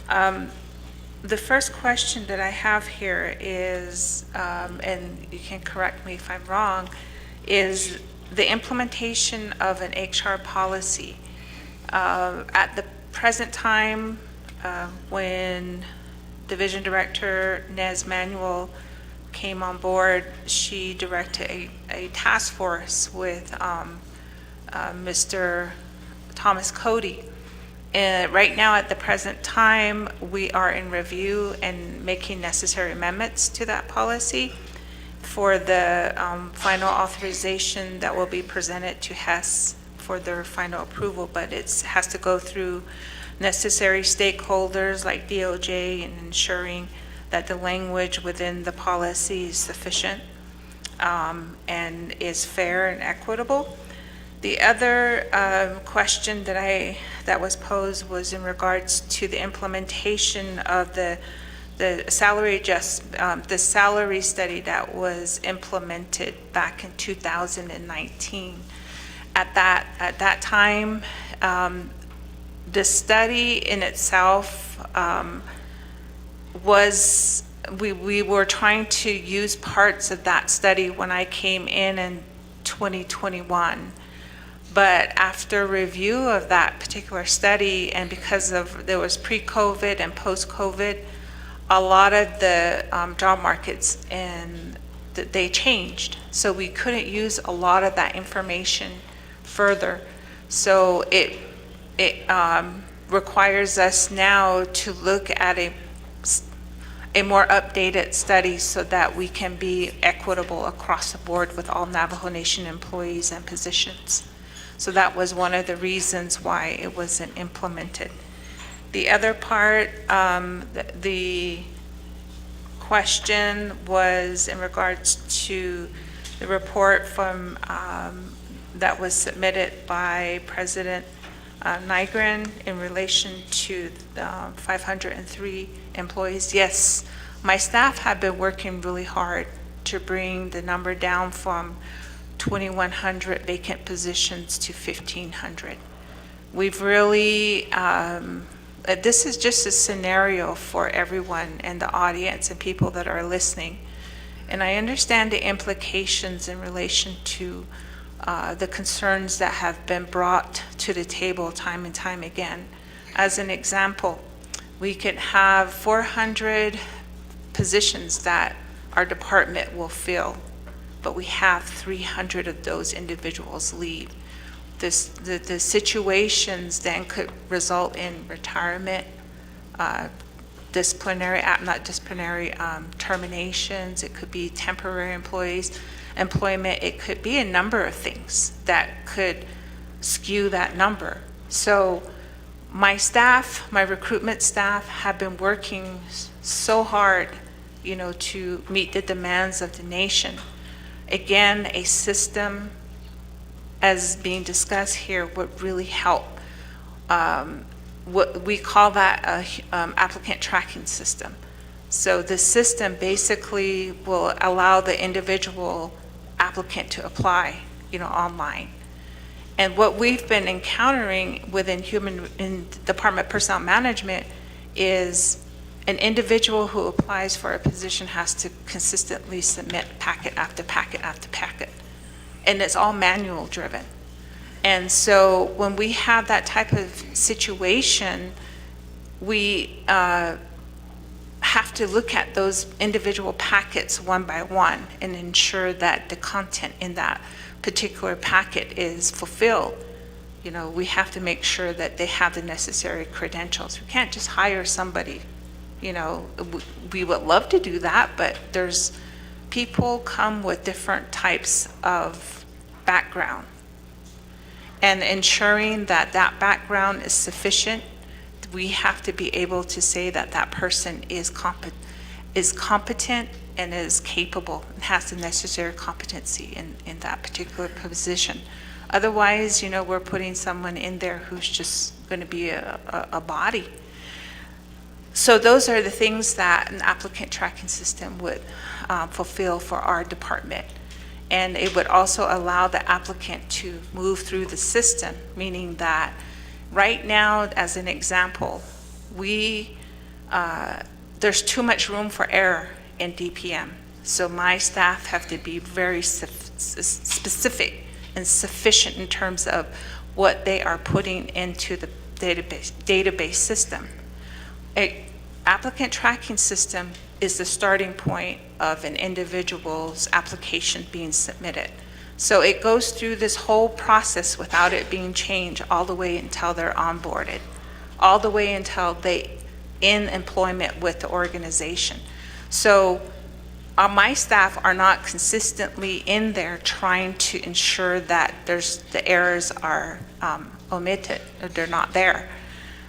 The first question that I have here is, and you can correct me if I'm wrong, is the implementation of an HR policy. At the present time, when Division Director Nez Manuel came on board, she directed a task force with Mr. Thomas Cody. Right now, at the present time, we are in review and making necessary amendments to that policy for the final authorization that will be presented to HES for their final approval, but it has to go through necessary stakeholders like DOJ and ensuring that the language within the policy is sufficient and is fair and equitable. The other question that was posed was in regards to the implementation of the salary the salary study that was implemented back in 2019. At that time, the study in itself was, we were trying to use parts of that study when I came in 2021. But after review of that particular study, and because of there was pre-COVID and post-COVID, a lot of the job markets and they changed. So we couldn't use a lot of that information further. So it requires us now to look at a more updated study so that we can be equitable across the board with all Navajo Nation employees and positions. So that was one of the reasons why it wasn't implemented. The other part, the question was in regards to the report from that was submitted by President Nygren in relation to 503 employees. Yes, my staff have been working really hard to bring the number down from 2,100 vacant positions to 1,500. We've really, this is just a scenario for everyone in the audience and people that are listening. And I understand the implications in relation to the concerns that have been brought to the table time and time again. As an example, we could have 400 positions that our department will fill, but we have 300 of those individuals leave. The situations then could result in retirement, disciplinary, not disciplinary, terminations. It could be temporary employment. It could be a number of things that could skew that number. So my staff, my recruitment staff, have been working so hard, to meet the demands of the nation. Again, a system as being discussed here would really help. What we call that a applicant tracking system. So the system basically will allow the individual applicant to apply, online. And what we've been encountering within Department of Personnel Management is an individual who applies for a position has to consistently submit packet after packet after packet. And it's all manual driven. And so when we have that type of situation, we have have to look at those individual packets one by one and ensure that the content in that particular packet is fulfilled. You know, we have to make sure that they have the necessary credentials. We can't just hire somebody. You know, we would love to do that, but there's people come with different types of background. And ensuring that that background is sufficient, we have to be able to say that that person is competent and is capable and has the necessary competency in that particular position. Otherwise, you know, we're putting someone in there who's just going to be a body. So those are the things that an applicant tracking system would fulfill for our department. And it would also allow the applicant to move through the system, meaning that right now, as an example, there's too much room for error in DPM. So my staff have to be very specific and sufficient in terms of what they are putting into the database system. An applicant tracking system is the starting point of an individual's application being submitted. So it goes through this whole process without it being changed all the way until they're onboarded, all the way until they in employment with the organization. So my staff are not consistently in there trying to ensure that the errors are omitted, or they're not there.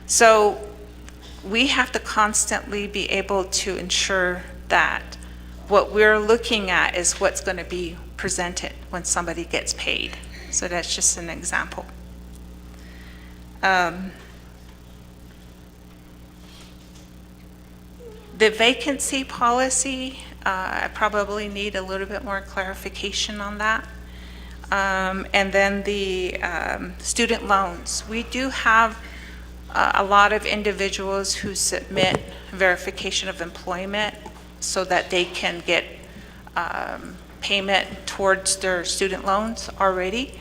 So we have to constantly be able to ensure that what we're looking at is what's going to be presented when somebody gets paid. So that's just an example. The vacancy policy, I probably need a little bit more clarification on that. And then the student loans. We do have a lot of individuals who submit verification of employment so that they can get payment towards their student loans already.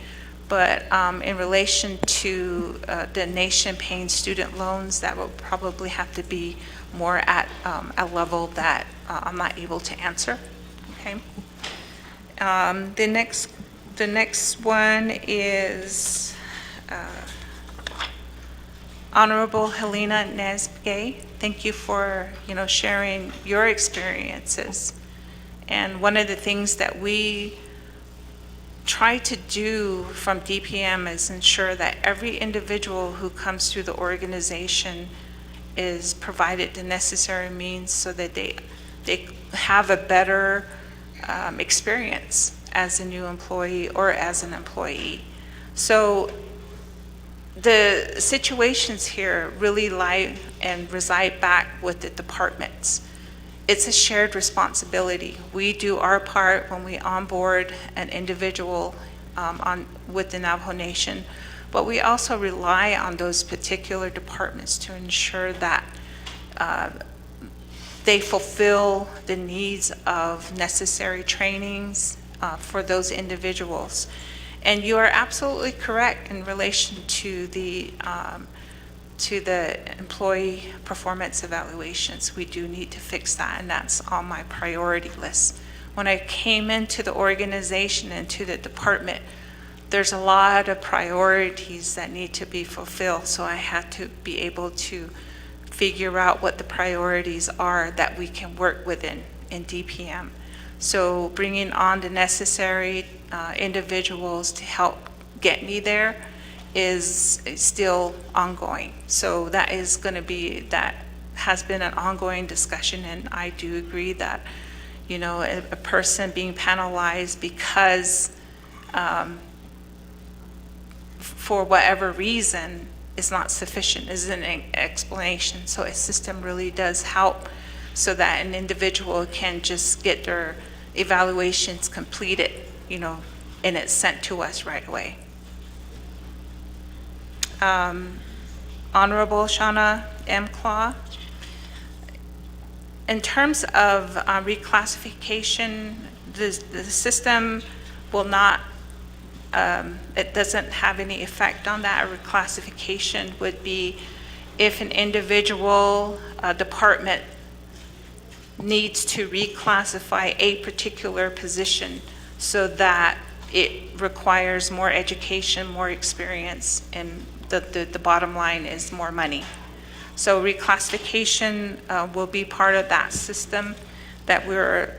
But in relation to the nation paying student loans, that will probably have to be more at a level that I'm not able to answer. Okay. The next one is Honorable Helena Nesbgay. Thank you for sharing your experiences. And one of the things that we try to do from DPM is ensure that every individual who comes through the organization is provided the necessary means so that they have a better experience as a new employee or as an employee. So the situations here really lie and reside back with the departments. It's a shared responsibility. We do our part when we onboard an individual with the Navajo Nation, but we also rely on those particular departments to ensure that they fulfill the needs of necessary trainings for those individuals. And you are absolutely correct in relation to the employee performance evaluations. We do need to fix that, and that's on my priority list. When I came into the organization and to the department, there's a lot of priorities that need to be fulfilled, so I had to be able to figure out what the priorities are that we can work within in DPM. So bringing on the necessary individuals to help get me there is still ongoing. So that is going to be, that has been an ongoing discussion, and I do agree that, a person being penalized because for whatever reason is not sufficient is an explanation. So a system really does help so that an individual can just get their evaluations completed, and it's sent to us right away. Honorable Shauna M. Claw, in terms of reclassification, the system will not, it doesn't have any effect on that. A reclassification would be if an individual department needs to reclassify a particular position so that it requires more education, more experience, and the bottom line is more money. So reclassification will be part of that system that we're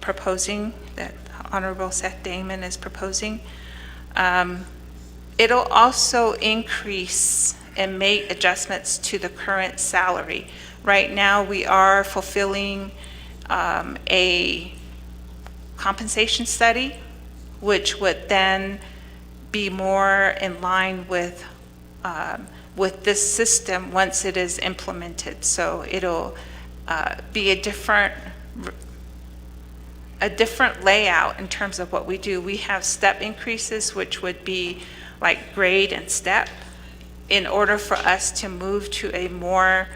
proposing, that Honorable Seth Damon is proposing. It'll also increase and make adjustments to the current salary. Right now, we are fulfilling a compensation study, which would then be more in line with this system once it is implemented. So it'll be a different layout in terms of what we do. We have step increases, which would be like grade and step, in order for us to move to a more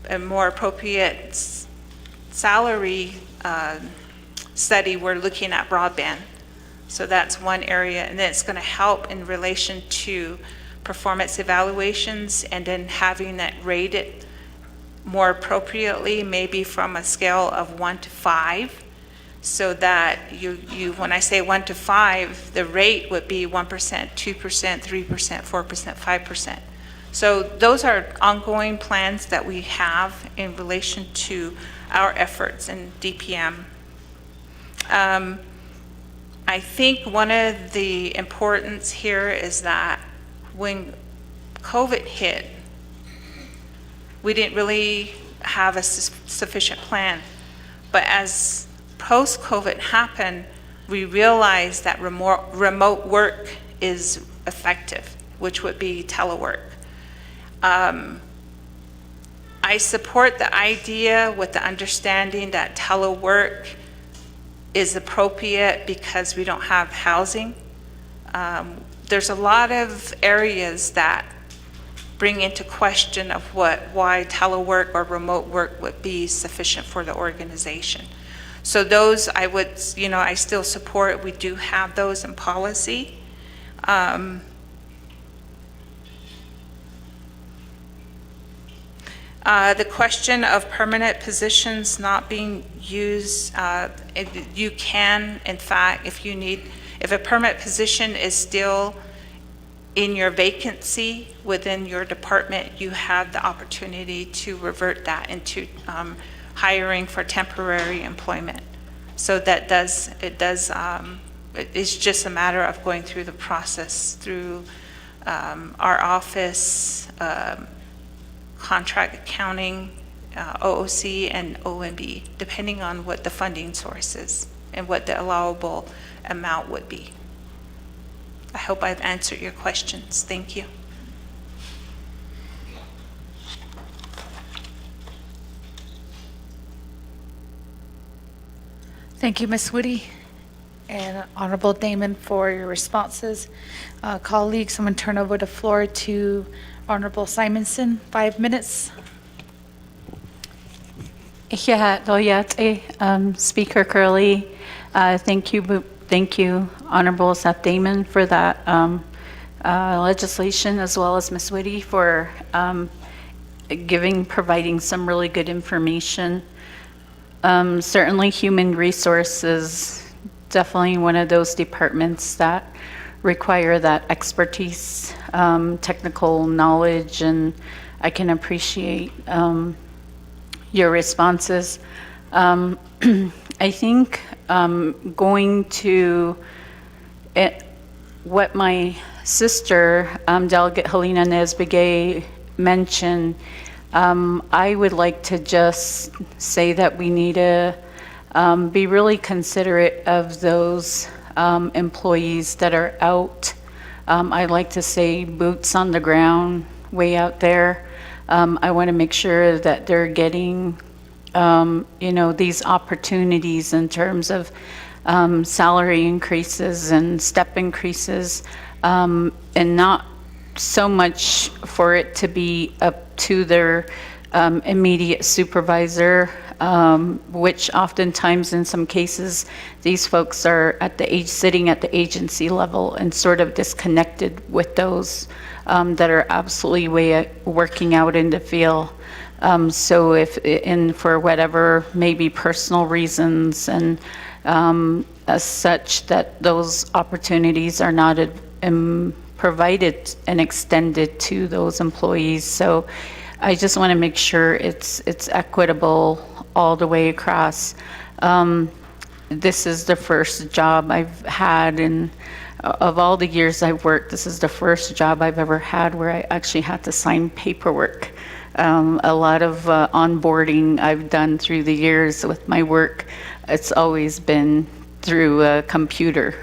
appropriate salary study. We're looking at broadband. So that's one area, and then it's going to help in relation to performance evaluations and then having that rated more appropriately, maybe from a scale of 1 to 5, so that you when I say 1 to 5, the rate would be 1%, 2%, 3%, 4%, 5%. So those are ongoing plans that we have in relation to our efforts in DPM. I think one of the importance here is that when COVID hit, we didn't really have a sufficient plan. But as post-COVID happened, we realized that remote work is effective, which would be telework. I support the idea with the understanding that telework is appropriate because we don't have housing. There's a lot of areas that bring into question of why telework or remote work would be sufficient for the organization. So those I still support. We do have those in policy. The question of permanent positions not being used, you can, in fact, if a permanent position is still in your vacancy within your department, you have the opportunity to revert that into hiring for temporary employment. So it's just a matter of going through the process through our office, contract accounting, OOC, and OMB, depending on what the funding source is and what the allowable amount would be. I hope I've answered your questions. Thank you. Thank you, Ms. Woody and Honorable Damon, for your responses. Colleagues, I'm going to turn over the floor to Honorable Simonson, 5 minutes. Speaker Curley, thank you, Honorable Seth Damon, for that legislation, as well as Ms. Whitty for providing some really good information. Certainly human resources, definitely one of those departments that require that expertise, technical knowledge, and I can appreciate your responses. I think going to what my sister, Delegate Helena Nesbegay, mentioned, I would like to just say that we need to be really considerate of those employees that are out. I like to say boots on the ground, way out there. I want to make sure that they're getting, these opportunities in terms of salary increases and step increases, and not so much for it to be up to their immediate supervisor, which oftentimes in some cases these folks are sitting at the agency level and sort of disconnected with those that are absolutely working out in the field. So if, for whatever, maybe personal reasons and as such, that those opportunities are not provided and extended to those employees. So I just want to make sure it's equitable all the way across. This is the first job I've had, and of all the years I've worked, this is the first job I've ever had where I actually had to sign paperwork. A lot of onboarding I've done through the years with my work, it's always been through a computer.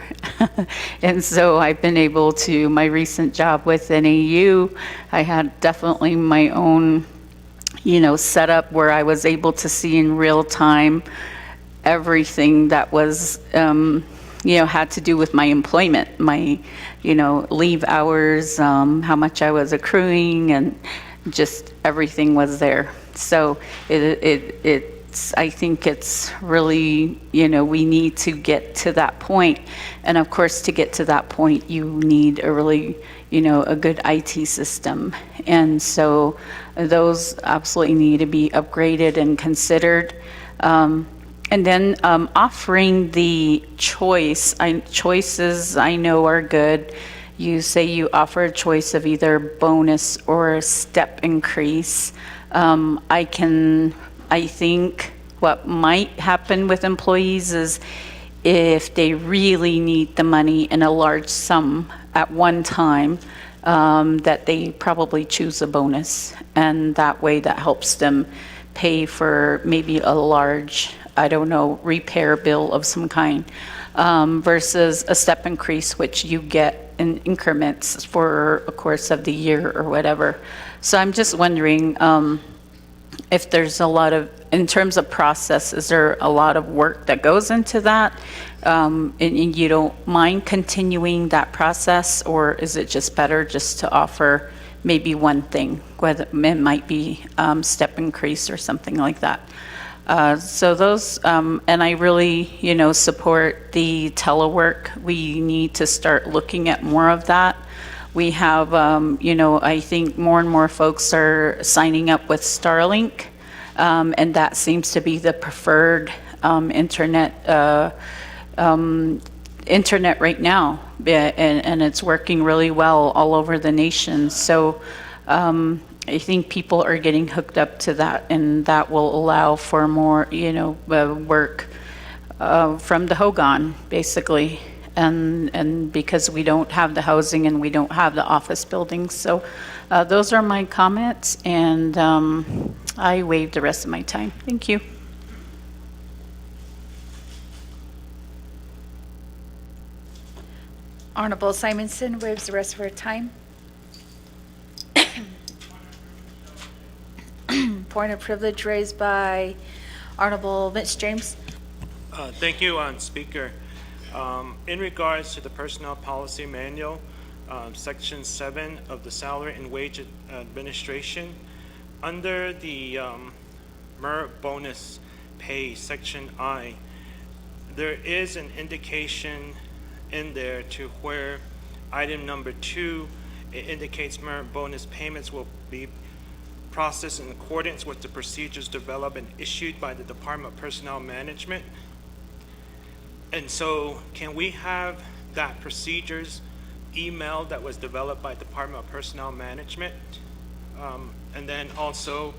And so I've been able to, my recent job with NAU, I had definitely my own, setup where I was able to see in real time everything that was, had to do with my employment, my, leave hours, how much I was accruing, and just everything was there. So I think it's really, we need to get to that point. And of course, to get to that point, you need a really, a good IT system. And so those absolutely need to be upgraded and considered. And then offering the choices I know are good. You say you offer a choice of either bonus or a step increase. I think what might happen with employees is if they really need the money in a large sum at one time, that they probably choose a bonus. And that way that helps them pay for maybe a large, repair bill of some kind, versus a step increase, which you get in increments for a course of the year or whatever. So I'm just wondering if there's a lot of, in terms of process, is there a lot of work that goes into that? And you don't mind continuing that process, or is it just better just to offer maybe one thing, whether it might be step increase or something like that? So those, and I really, support the telework. We need to start looking at more of that. We have, I think more and more folks are signing up with Starlink, and that seems to be the preferred internet right now, and it's working really well all over the nation. So I think people are getting hooked up to that, and that will allow for more, work from the Hogan, basically. And because we don't have the housing and we don't have the office buildings. So those are my comments, and I waive the rest of my time. Thank you. Honorable Simonson waives the rest of her time. Point of privilege raised by Honorable Mitch James. Thank you, Speaker. In regards to the Personnel Policy Manual, Section 7 of the Salary and Wage Administration, under the merit bonus pay, Section I, there is an indication in there to where item number 2, it indicates merit bonus payments will be processed in accordance with the procedures developed and issued by the Department of Personnel Management. And so can we have that procedures email that was developed by Department of Personnel Management? And then also,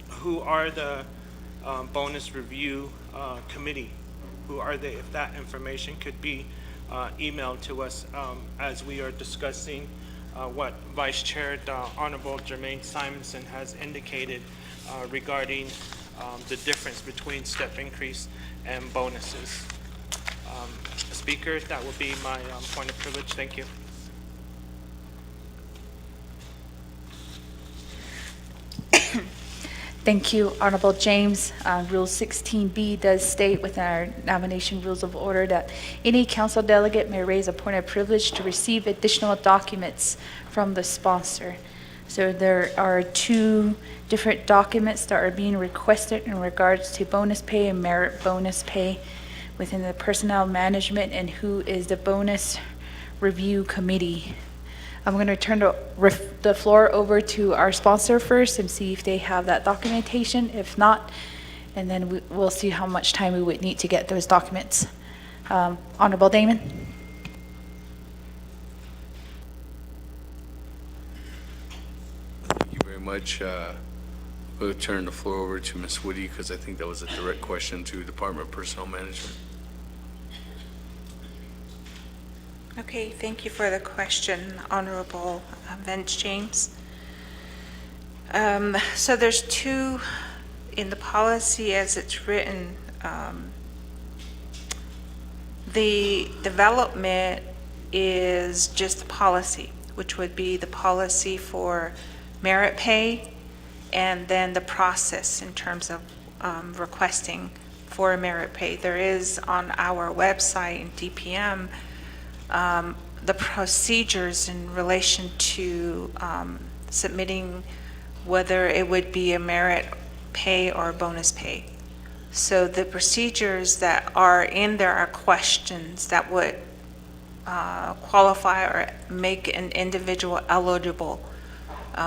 who are the bonus review committee? Who are they? If that information could be emailed to us as we are discussing what Vice Chair Honorable Jermaine Simonson has indicated regarding the difference between step increase and bonuses. Speaker, that will be my point of privilege. Thank you. Thank you, Honorable James. Rule 16B does state within our nomination rules of order that any council delegate may raise a point of privilege to receive additional documents from the sponsor. So there are 2 different documents that are being requested in regards to bonus pay and merit bonus pay within the personnel management, and who is the bonus review committee. I'm going to turn the floor over to our sponsor first and see if they have that documentation. If not, and then we'll see how much time we would need to get those documents. Honorable Damon. Thank you very much. We'll turn the floor over to Ms. Woody because I think that was a direct question to Department of Personnel Management. Okay, thank you for the question, Honorable Vince James. So there's two in the policy as it's written. The development is just the policy, which would be the policy for merit pay and then the process in terms of requesting for merit pay. There is on our website in DPM the procedures in relation to submitting whether it would be a merit pay or bonus pay. So the procedures that are in there are questions that would qualify or make an individual eligible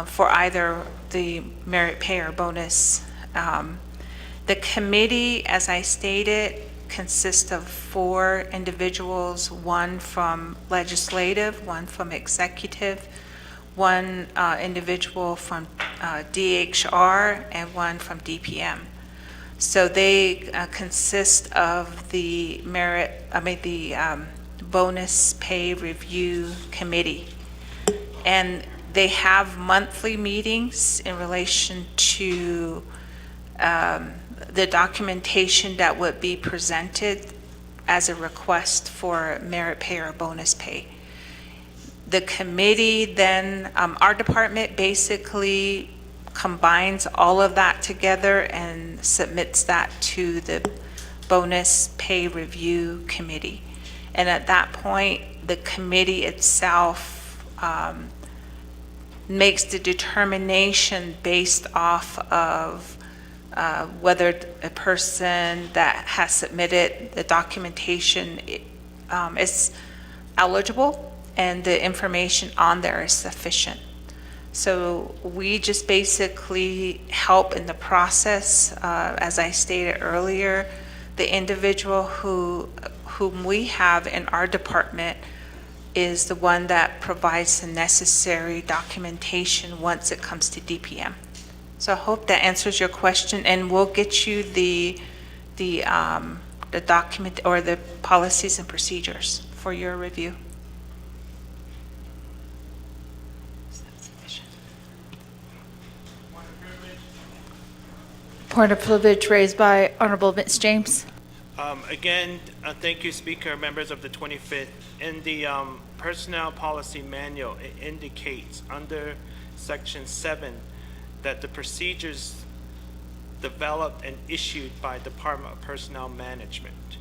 for either the merit pay or bonus. The committee, as I stated, consists of 4 individuals, 1 from legislative, 1 from executive, 1 individual from DHR, and 1 from DPM. So they consist of the bonus pay review committee. And they have monthly meetings in relation to the documentation that would be presented as a request for merit pay or bonus pay. The committee then, our department basically combines all of that together and submits that to the bonus pay review committee. And at that point, the committee itself makes the determination based off of whether a person that has submitted the documentation is eligible and the information on there is sufficient. So we just basically help in the process. As I stated earlier, the individual whom we have in our department is the one that provides the necessary documentation once it comes to DPM. So I hope that answers your question, and we'll get you the document or the policies and procedures for your review. Point of privilege raised by Honorable Vince James. Again, thank you, Speaker, members of the 25th. In the Personnel Policy Manual, it indicates under Section 7 that the procedures developed and issued by Department of Personnel Management.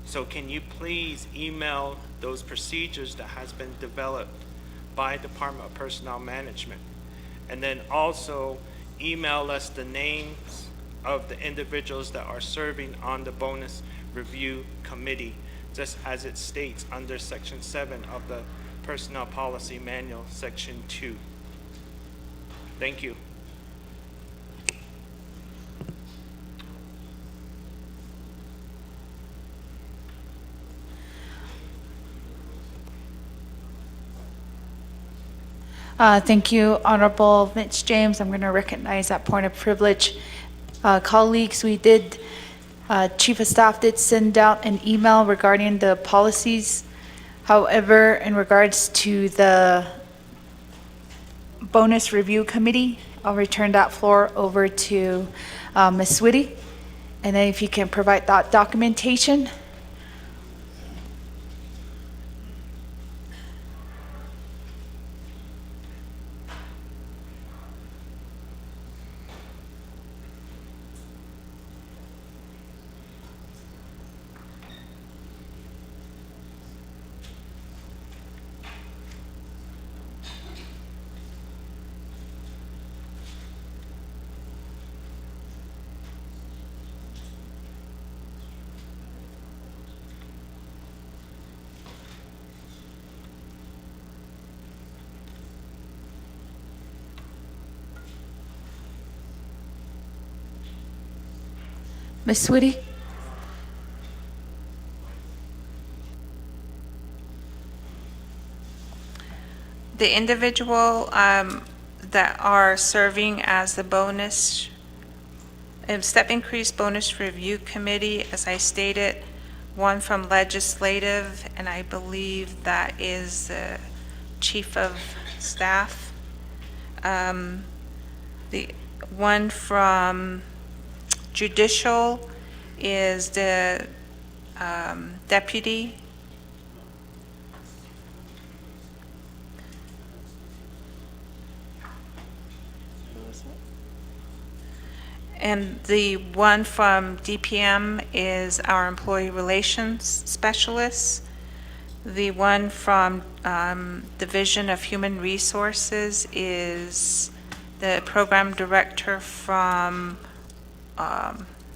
So can you please email those procedures that has been developed by Department of Personnel Management? And then also email us the names of the individuals that are serving on the bonus review committee, just as it states under Section 7 of the Personnel Policy Manual, Section 2. Thank you. Thank you, Honorable Vince James. I'm going to recognize that point of privilege. Colleagues, Chief of Staff did send out an email regarding the policies. However, in regards to the bonus review committee, I'll return that floor over to Ms. Whitty. And then if you can provide that documentation. Ms. Swity? The individual that are serving as the bonus, step increase bonus review committee, as I stated, one from legislative, and I believe that is the chief of staff. The one from judicial is the deputy. And the one from DPM is our employee relations specialist. The one from Division of Human Resources is the program director from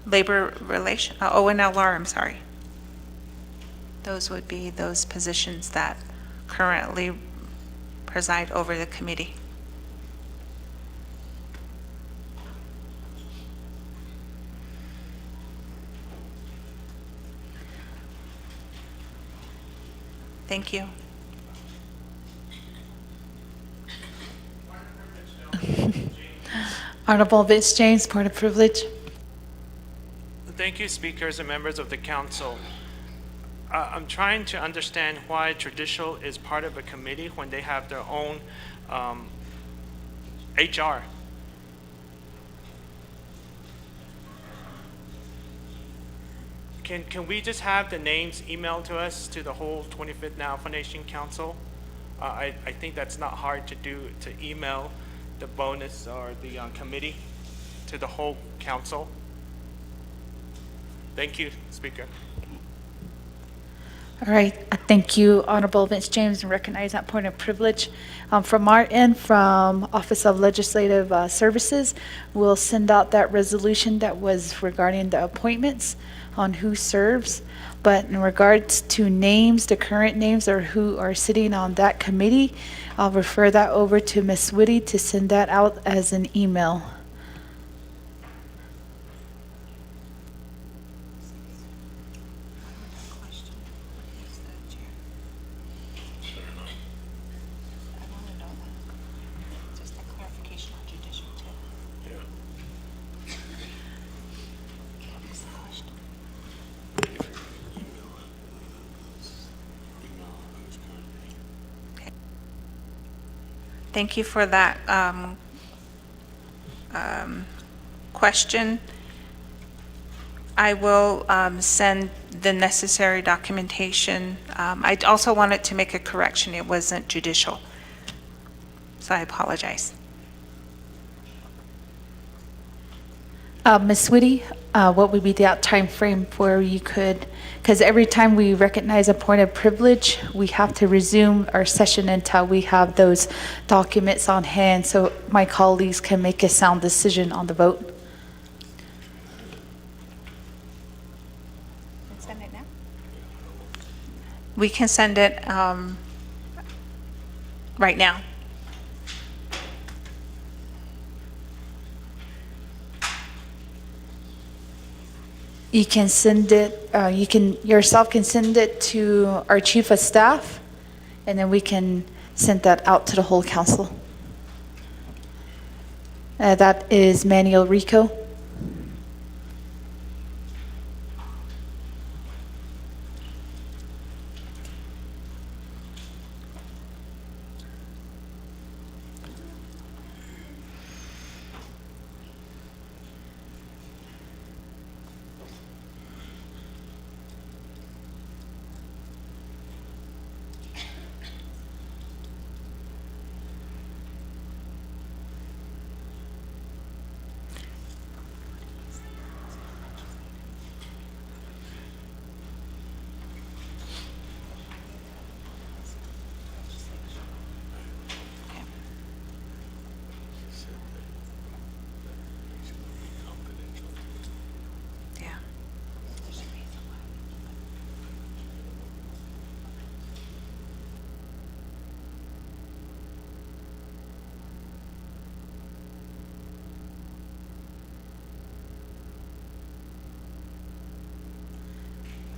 Labor Relation, ONLR, I'm sorry. Those would be those positions that currently preside over the committee. Thank you. Honorable Vince James, point of privilege. Thank you, speakers and members of the council. I'm trying to understand why judicial is part of a committee when they have their own HR. Can we just have the names emailed to us, to the whole 25th Navajo Nation Council? I think that's not hard to do, to email the bonus or the committee to the whole council. Thank you, Speaker. All right, thank you, Honorable Vince James, and recognize that point of privilege. From our end, from Office of Legislative Services, we'll send out that resolution that was regarding the appointments on who serves. But in regards to names, the current names or who are sitting on that committee, I'll refer that over to Ms. Whitty to send that out as an email. Thank you for that question. I will send the necessary documentation. I also wanted to make a correction. It wasn't judicial. So I apologize. Ms. Whitty, what would be that time frame where you could, because every time we recognize a point of privilege, we have to resume our session until we have those documents on hand so my colleagues can make a sound decision on the vote. Send it now? We can send it right now. You can send it, yourself can send it to our chief of staff, and then we can send that out to the whole council. That is Manuel Rico.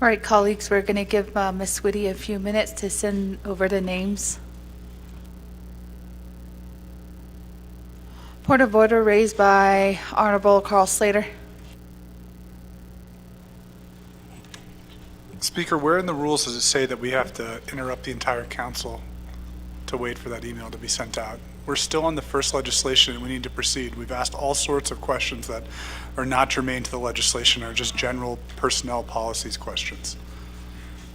All right, colleagues, we're going to give Ms. Whitty a few minutes to send over the names. Point of order raised by Honorable Carl Slater. Speaker, where in the rules does it say that we have to interrupt the entire council to wait for that email to be sent out? We're still on the first legislation and we need to proceed. We've asked all sorts of questions that are not germane to the legislation, are just general personnel policies questions.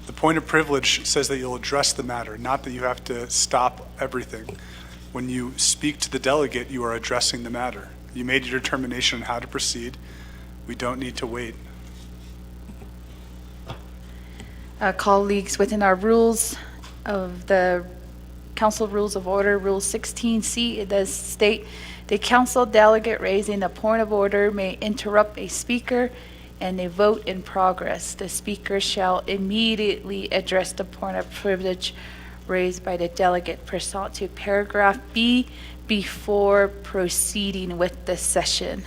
The point of privilege says that you'll address the matter, not that you have to stop everything. When you speak to the delegate, you are addressing the matter. You made your determination on how to proceed. We don't need to wait. Colleagues, within our rules of the Council Rules of Order, Rule 16C, it does state, the council delegate raising a point of order may interrupt a speaker and a vote in progress. The speaker shall immediately address the point of privilege raised by the delegate pursuant to paragraph B before proceeding with the session.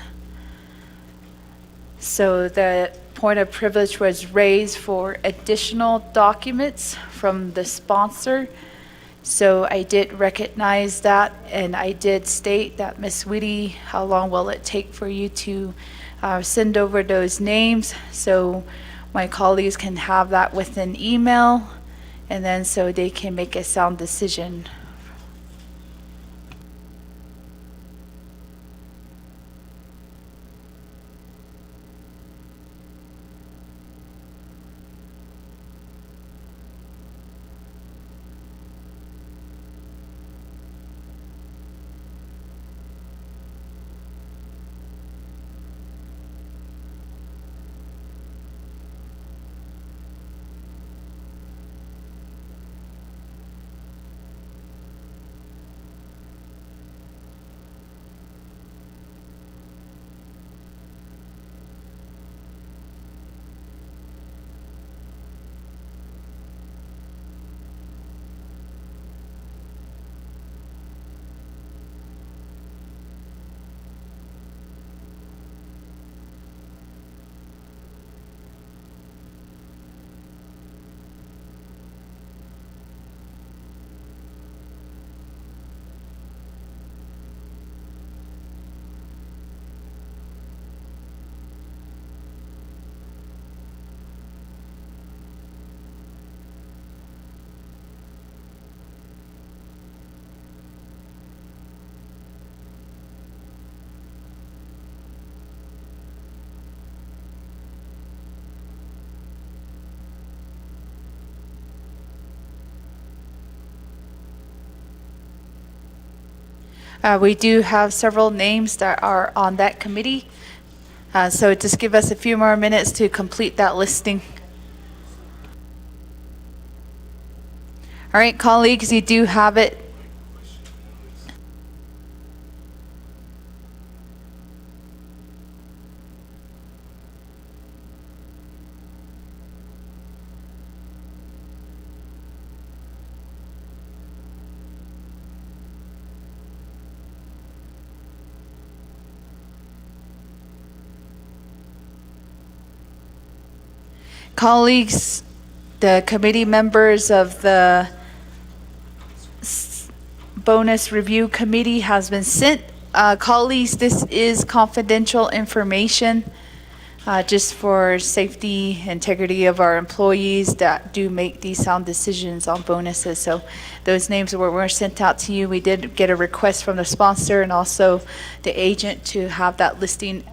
So the point of privilege was raised for additional documents from the sponsor. So I did recognize that, and I did state that, Ms. Whitty, how long will it take for you to send over those names so my colleagues can have that with an email, and then so they can make a sound decision. We do have several names that are on that committee. So just give us a few more minutes to complete that listing. All right, colleagues, you do have it. Colleagues, the committee members of the bonus review committee has been sent. Colleagues, this is confidential information just for safety, integrity of our employees that do make these sound decisions on bonuses. So those names were sent out to you. We did get a request from the sponsor and also the agent to have that listing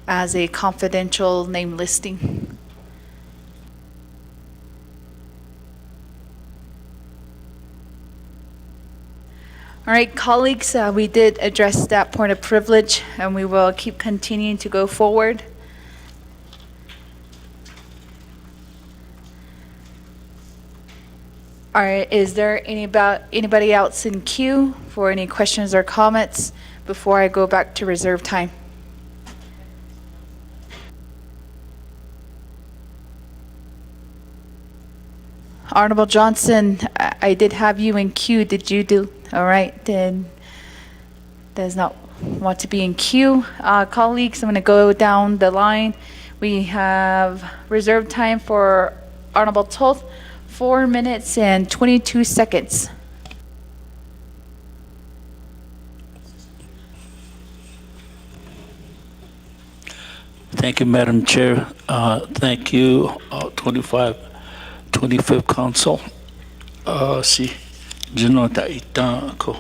as a confidential name listing. All right, colleagues, we did address that point of privilege, and we will keep continuing to go forward. All right, is there anybody else in queue for any questions or comments before I go back to reserve time? Honorable Johnson, I did have you in queue. Did you do? All right, then does not want to be in queue. Colleagues, I'm going to go down the line. We have reserved time for Honorable Toth, 4 minutes and 22 seconds. Thank you, Madam Chair. Thank you, 25th Council. Si, Janota Ita ko.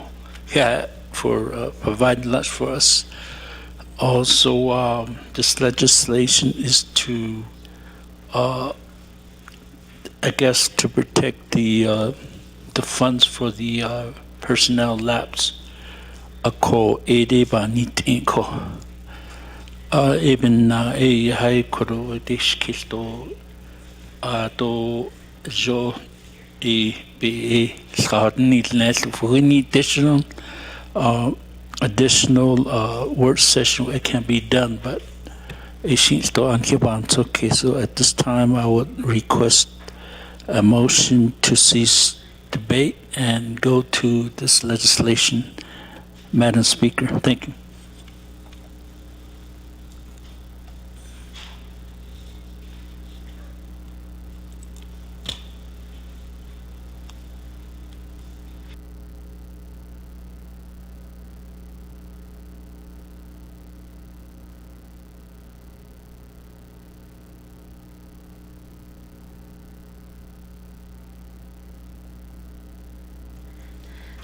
Yeah, for providing lunch for us. Also, this legislation is to, I guess, to protect the funds for the personnel lapse. Ako ede ba nitin ko. Even e hai koro dishkisto to jo e be skarni net for any additional work session it can be done, but it seems to okay. So at this time, I would request a motion to cease debate and go to this legislation. Madam Speaker, thank you.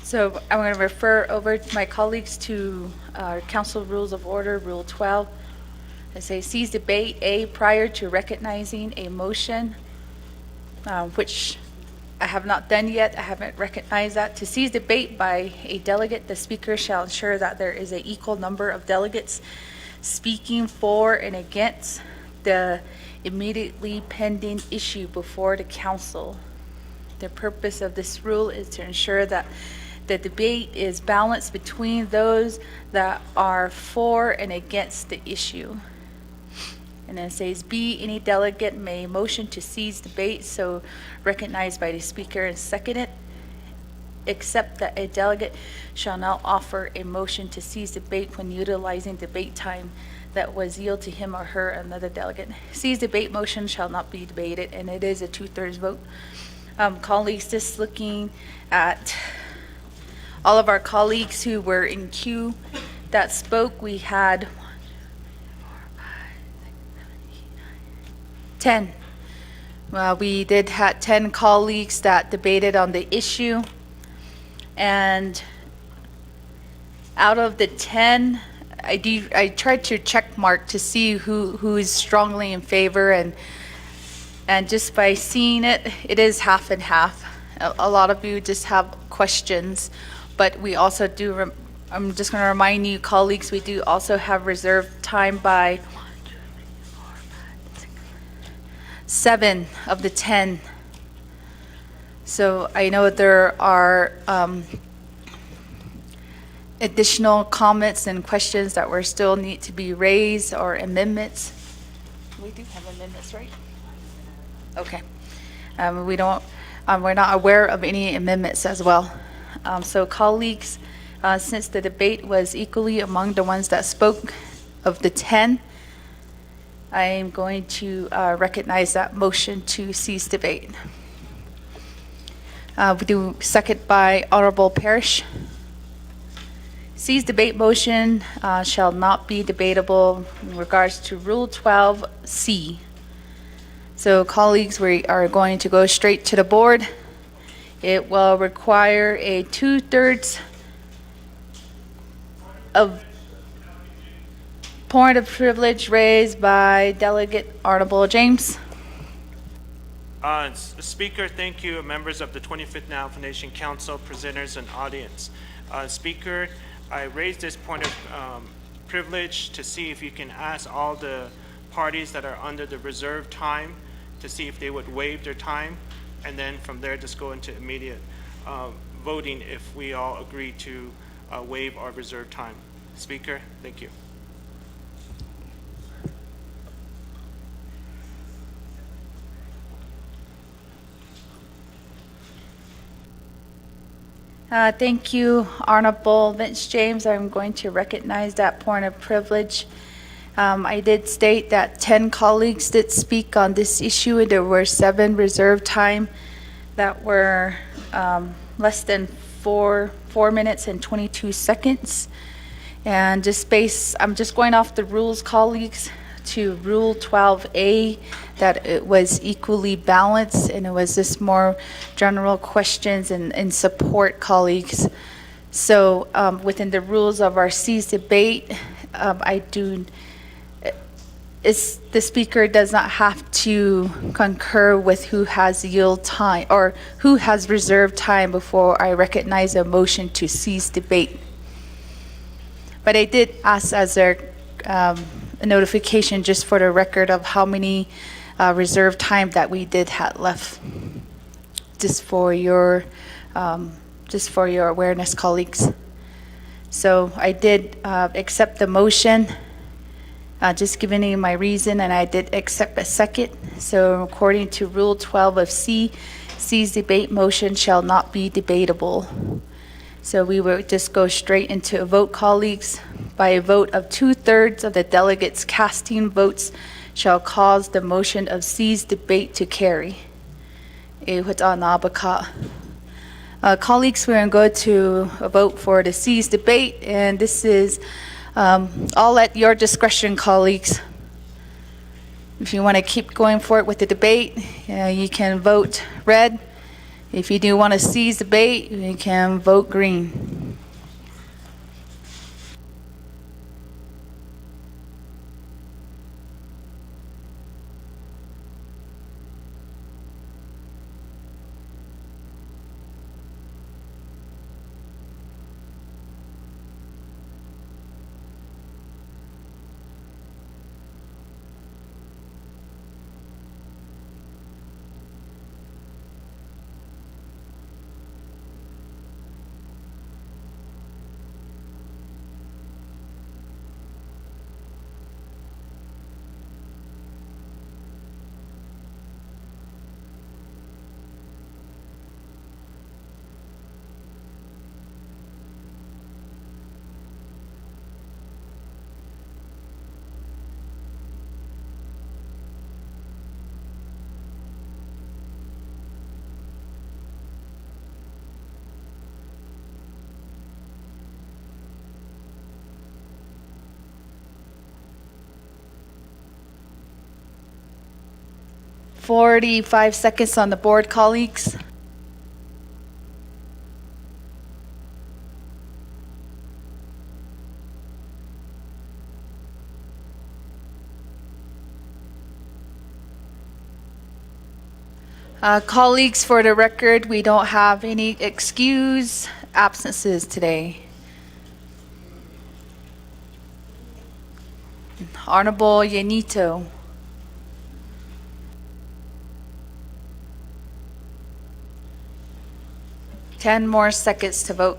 So I'm going to refer over to my colleagues to our Council Rules of Order, Rule 12. It says, cease debate, A, prior to recognizing a motion, which I have not done yet. I haven't recognized that. To cease debate by a delegate, the speaker shall ensure that there is an equal number of delegates speaking for and against the immediately pending issue before the council. The purpose of this rule is to ensure that the debate is balanced between those that are for and against the issue. And then it says B, any delegate may motion to cease debate, so recognized by the speaker and seconded, except that a delegate shall not offer a motion to cease debate when utilizing debate time that was yielded to him or her another delegate. Cease debate motion shall not be debated, and it is a 2/3 vote. Colleagues, just looking at all of our colleagues who were in queue that spoke, we had 10. Well, we did have 10 colleagues that debated on the issue, and out of the 10, I tried to check mark to see who is strongly in favor, and just by seeing it, it is half and half. A lot of you just have questions, but we also do, I'm just going to remind you, colleagues, we do also have reserved time by 7 of the 10. So I know there are additional comments and questions that were still need to be raised, or amendments. We do have amendments, right? Okay. We don't, we're not aware of any amendments as well. So colleagues, since the debate was equally among the ones that spoke of the 10, I am going to recognize that motion to cease debate. We do second by Honorable Parrish. Cease debate motion shall not be debatable in regards to Rule 12C. So colleagues, we are going to go straight to the board. It will require a 2/3 of point of privilege raised by Delegate Honorable James. Speaker, thank you, members of the 25th Navajo Nation Council, presenters, and audience. Speaker, I raised this point of privilege to see if you can ask all the parties that are under the reserved time to see if they would waive their time, and then from there just go into immediate voting if we all agree to waive our reserved time. Speaker, thank you. Thank you, Honorable Vince James. I'm going to recognize that point of privilege. I did state that 10 colleagues did speak on this issue, and there were 7 reserved time that were less than 4 minutes and 22 seconds. And I'm just going off the rules, colleagues, to Rule 12A, that it was equally balanced, and it was just more general questions and support, colleagues. So within the rules of our C's debate, the speaker does not have to concur with who has yield time or who has reserved time before I recognize a motion to cease debate. But I did ask as a notification, just for the record, of how many reserved time that we did have left, just for your awareness, colleagues. So I did accept the motion. Just giving you my reason, and I did accept a second. So according to Rule 12 of C's debate motion shall not be debatable. So we will just go straight into a vote, colleagues. By a vote of 2/3 of the delegates casting votes shall cause the motion of C's debate to carry. Colleagues, we're going to go to a vote for the C's debate, and this is all at your discretion, colleagues. If you want to keep going for it with the debate, you can vote red. If you do want to cease debate, you can vote green. "45 seconds on the board, colleagues. Colleagues, for the record, we don't have any excused absences today. Honorable Yanito. Ten more seconds to vote.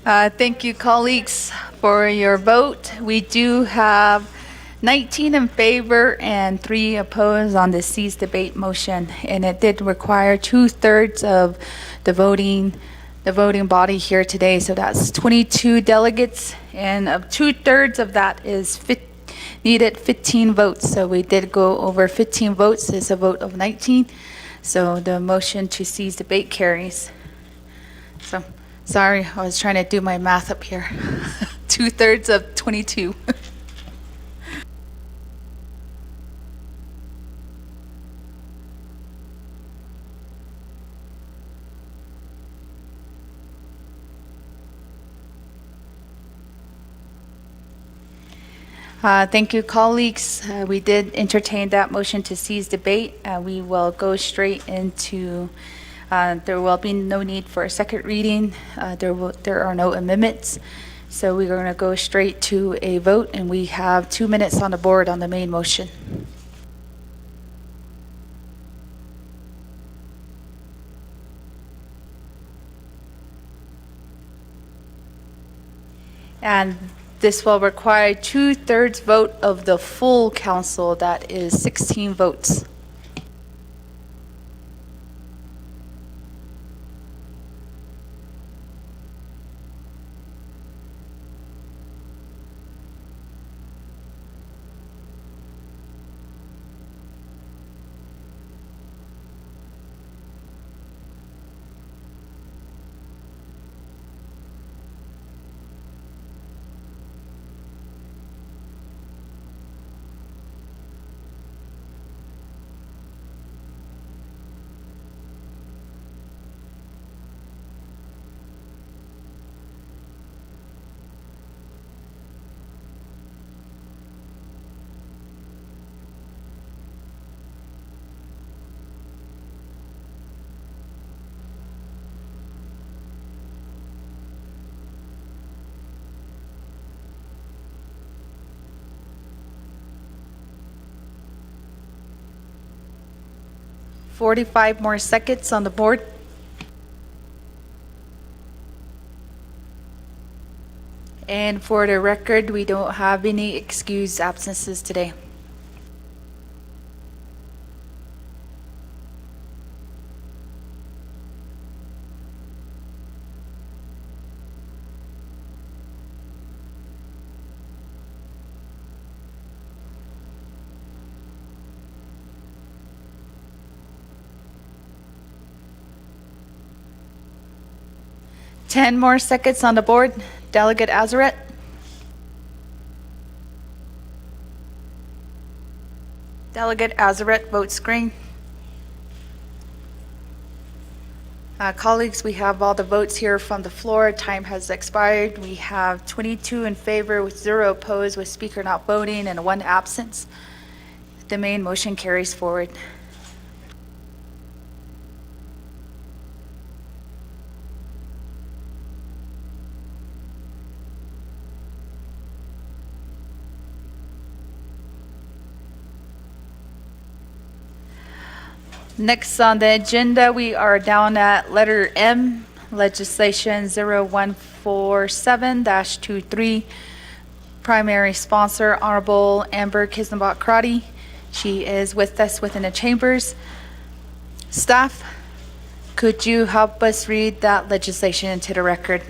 Thank you, colleagues, for your vote. We do have 19 in favor and 3 opposed on the C's debate motion, and it did require 2/3 of the voting body here today. So that's 22 delegates, and of 2/3 of that is needed 15 votes. So we did go over 15 votes. It's a vote of 19. So the motion to C's debate carries. So. Sorry, I was trying to do my math up here. 2/3 of 22. Thank you, colleagues. We did entertain that motion to cease debate. We will go straight into there will be no need for a second reading. There are no amendments. So we're going to go straight to a vote, and we have 2 minutes on the board on the main motion. And this will require 2/3 vote of the full council, that is 16 votes. "45 more seconds on the board. And for the record, we don't have any excused absences today. Ten more seconds on the board. Delegate Azeret. Delegate Azeret, vote screen. Colleagues, we have all the votes here from the floor. Time has expired. We have 22 in favor with 0 opposed, with speaker not voting and 1 absence. The main motion carries forward. Next on the agenda, we are down at letter M, legislation 0147-23. Primary sponsor, Honorable Amber Kisnebach-Crotty. She is with us within the chambers. Staff, could you help us read that legislation into the record?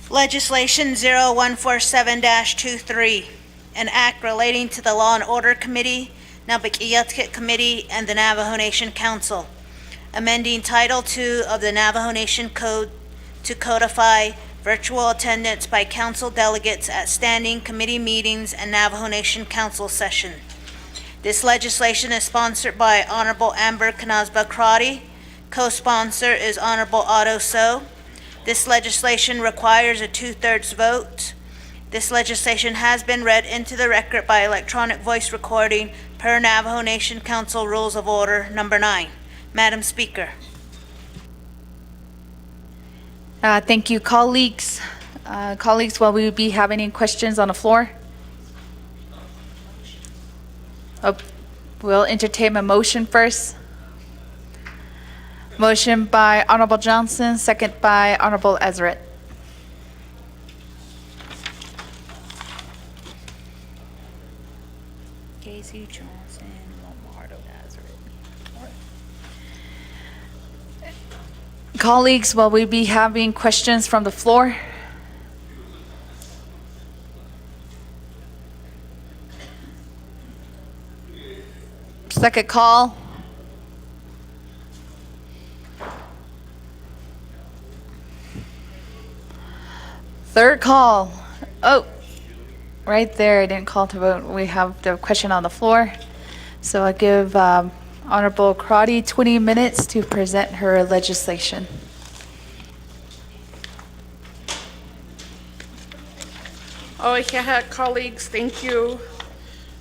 Legislation 0147-23, an act relating to the Law and Order Committee, Navajo Committee, and the Navajo Nation Council, amending Title II of the Navajo Nation Code to codify virtual attendance by council delegates at standing committee meetings and Navajo Nation Council session. This legislation is sponsored by Honorable Amber Kisnebach-Crotty. Co-sponsor is Honorable Otto So. This legislation requires a 2/3 vote. This legislation has been read into the record by electronic voice recording per Navajo Nation Council Rules of Order Number 9. Madam Speaker. Thank you, colleagues. Colleagues, will we be having any questions on the floor? We'll entertain a motion first. Motion by Honorable Johnson, second by Honorable Azeret. Casey, Johnson, Lombardo, Azeret. Colleagues, will we be having questions from the floor? Second call. Third call. Oh, right there, I didn't call to vote. We have the question on the floor. So I'll give Honorable Crotty 20 minutes to present her legislation. Oh, yeah, colleagues, thank you.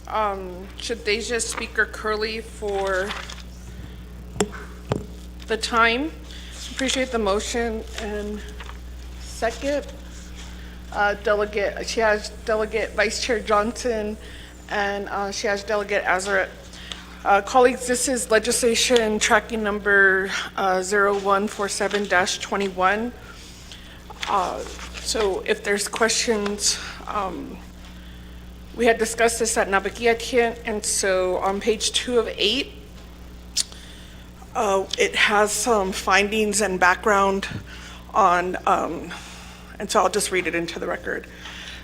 Shadeja Speaker Curley for the time. Appreciate the motion. And second, Delegate, she has Delegate Vice Chair Johnson, and she has Delegate Azarette. Colleagues, this is legislation tracking number 0147-21. So if there's questions, we had discussed this at Nabakiakian, and so on page 2 of 8, it has some findings and background on, and so I'll just read it into the record.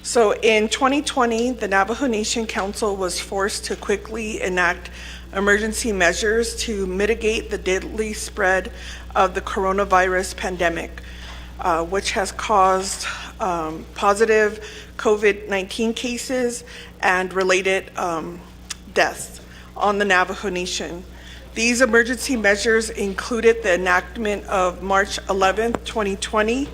So in 2020, the Navajo Nation Council was forced to quickly enact emergency measures to mitigate the deadly spread of the coronavirus pandemic, which has caused positive COVID-19 cases and related deaths on the Navajo Nation. These emergency measures included the enactment of March 11th, 2020,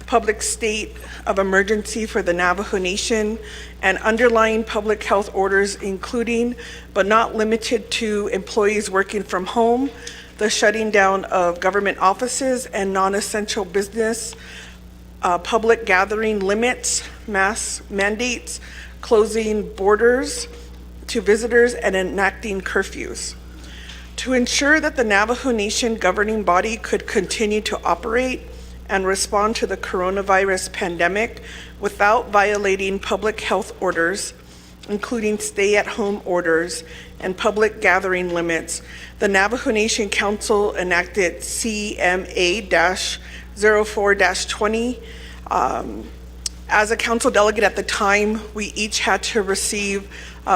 public state of emergency for the Navajo Nation and underlying public health orders, including but not limited to employees working from home, the shutting down of government offices and non-essential business, public gathering limits, mask mandates, closing borders to visitors, and enacting curfews. To ensure that the Navajo Nation governing body could continue to operate and respond to the coronavirus pandemic without violating public health orders, including stay-at-home orders and public gathering limits, the Navajo Nation Council enacted CMA-04-20. As a council delegate at the time, we each had to receive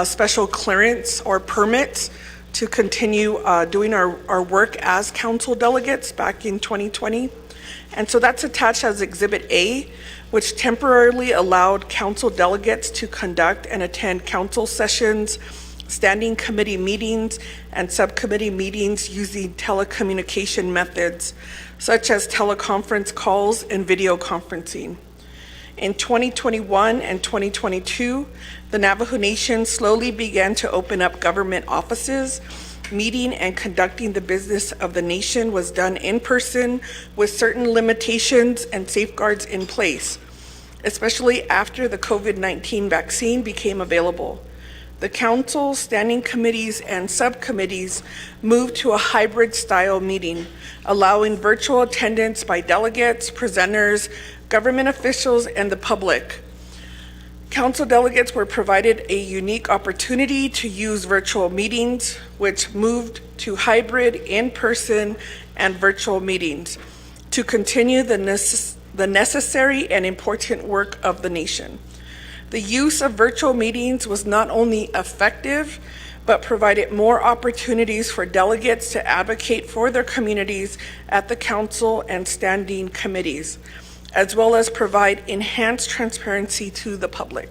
special clearance or permits to continue doing our work as council delegates back in 2020. And so that's attached as Exhibit A, which temporarily allowed council delegates to conduct and attend council sessions, standing committee meetings, and subcommittee meetings using telecommunication methods, such as teleconference calls and video conferencing. In 2021 and 2022, the Navajo Nation slowly began to open up government offices. Meeting and conducting the business of the nation was done in person with certain limitations and safeguards in place, especially after the COVID-19 vaccine became available. The council, standing committees, and subcommittees moved to a hybrid style meeting, allowing virtual attendance by delegates, presenters, government officials, and the public. Council delegates were provided a unique opportunity to use virtual meetings, which moved to hybrid, in-person, and virtual meetings to continue the necessary and important work of the nation. The use of virtual meetings was not only effective, but provided more opportunities for delegates to advocate for their communities at the council and standing committees, as well as provide enhanced transparency to the public.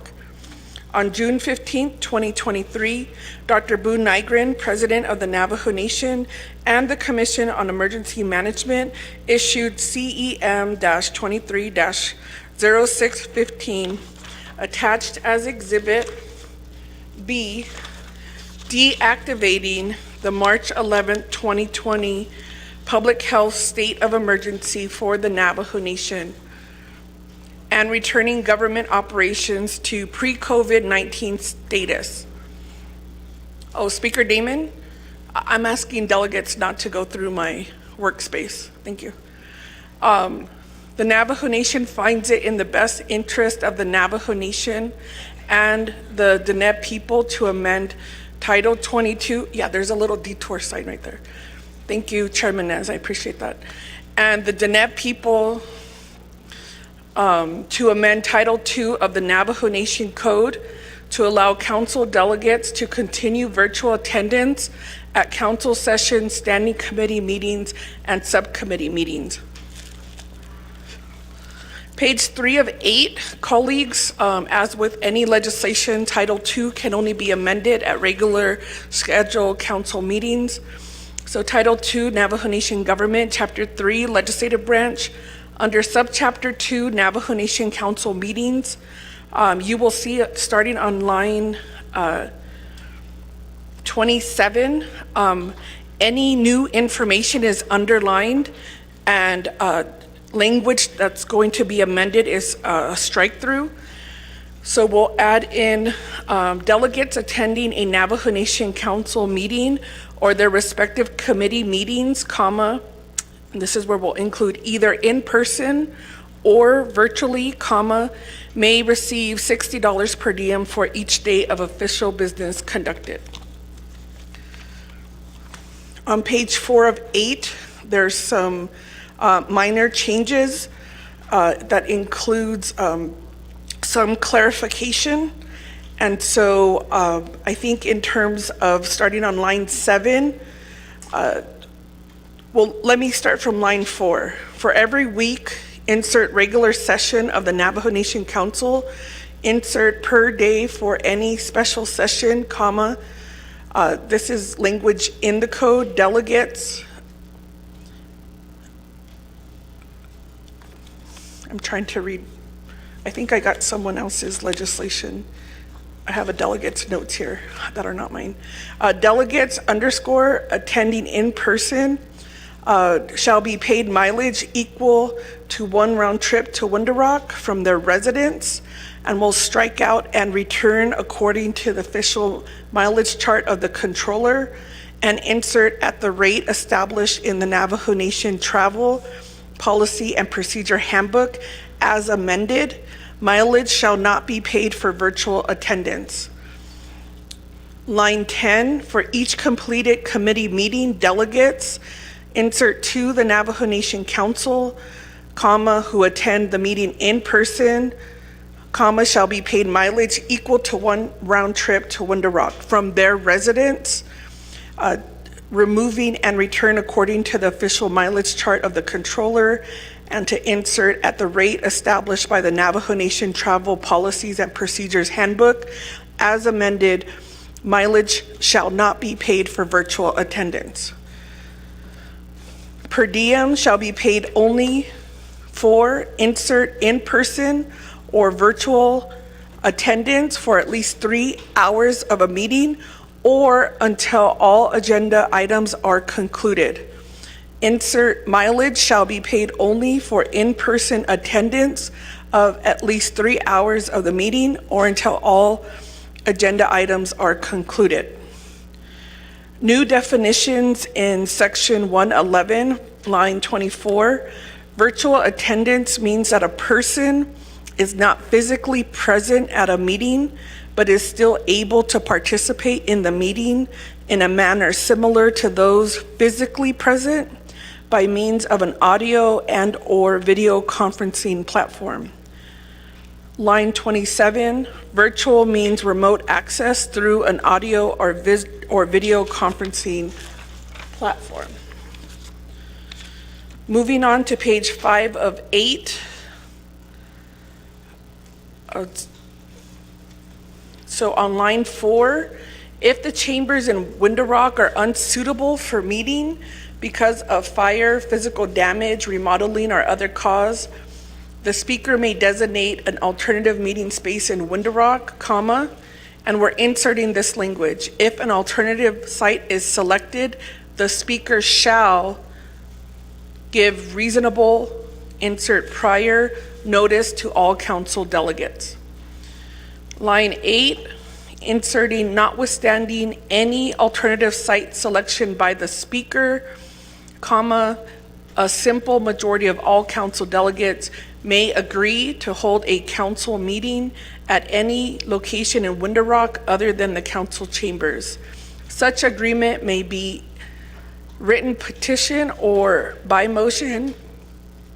On June 15, 2023, Dr. Boone Nygren, President of the Navajo Nation and the Commission on Emergency Management, issued CEM-23-0615, attached as Exhibit B, deactivating the March 11, 2020 public health state of emergency for the Navajo Nation and returning government operations to pre-COVID-19 status. Oh, Speaker Damon, I'm asking delegates not to go through my workspace. Thank you. The Navajo Nation finds it in the best interest of the Navajo Nation and the Deneb people to amend Title 22. Yeah, there's a little detour sign right there. Thank you, Chairman Nez, I appreciate that. And the Deneb people to amend Title II of the Navajo Nation Code to allow council delegates to continue virtual attendance at council sessions, standing committee meetings, and subcommittee meetings. Page 3 of 8, colleagues, as with any legislation, Title II can only be amended at regular scheduled council meetings. So Title II, Navajo Nation Government, Chapter 3, Legislative Branch, under Subchapter 2, Navajo Nation Council Meetings, you will see it starting on line 27. Any new information is underlined, and language that's going to be amended is a strike through. So we'll add in delegates attending a Navajo Nation Council meeting or their respective committee meetings, comma, and this is where we'll include either in person or virtually, comma, may receive $60 per diem for each day of official business conducted. On page 4 of 8, there's some minor changes that includes some clarification. And so I think in terms of starting on line 7, well, let me start from line 4. For every week, insert regular session of the Navajo Nation Council, insert per day for any special session, comma. This is language in the code, delegates. I'm trying to read. I think I got someone else's legislation. I have a delegate's notes here that are not mine. Delegates underscore attending in person shall be paid mileage equal to 1 round trip to Window Rock from their residence, and will strike out and return according to the official mileage chart of the controller, and insert at the rate established in the Navajo Nation Travel Policy and Procedure Handbook as amended. Mileage shall not be paid for virtual attendance. Line 10, for each completed committee meeting, delegates insert to the Navajo Nation Council, comma, who attend the meeting in person, comma, shall be paid mileage equal to 1 round trip to Window Rock from their residence, removing and return according to the official mileage chart of the controller, and to insert at the rate established by the Navajo Nation Travel Policies and Procedures Handbook as amended. Mileage shall not be paid for virtual attendance. Per diem shall be paid only for insert in-person or virtual attendance for at least 3 hours of a meeting or until all agenda items are concluded. Insert mileage shall be paid only for in-person attendance of at least 3 hours of the meeting or until all agenda items are concluded. New definitions in section 111, line 24. Virtual attendance means that a person is not physically present at a meeting, but is still able to participate in the meeting in a manner similar to those physically present by means of an audio and or video conferencing platform. Line 27, virtual means remote access through an audio or video conferencing platform. Moving on to page 5 of 8. So on line 4, if the chambers in Window Rock are unsuitable for meeting because of fire, physical damage, remodeling, or other cause, the speaker may designate an alternative meeting space in Window Rock, comma, and we're inserting this language. If an alternative site is selected, the speaker shall give reasonable, insert prior notice to all council delegates. Line 8, inserting notwithstanding any alternative site selection by the speaker, comma, a simple majority of all council delegates may agree to hold a council meeting at any location in Window Rock other than the council chambers. Such agreement may be written petition or by motion,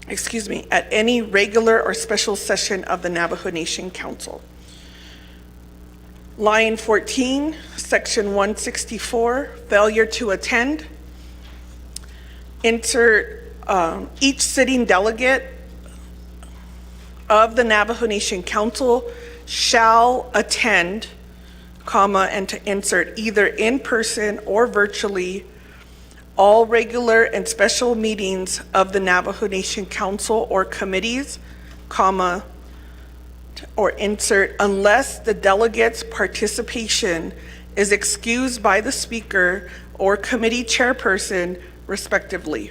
at any regular or special session of the Navajo Nation Council. Line 14, section 164, failure to attend. Insert each sitting delegate of the Navajo Nation Council shall attend, comma, and to insert either in person or virtually all regular and special meetings of the Navajo Nation Council or committees, comma, or insert unless the delegate's participation is excused by the speaker or committee chairperson, respectively.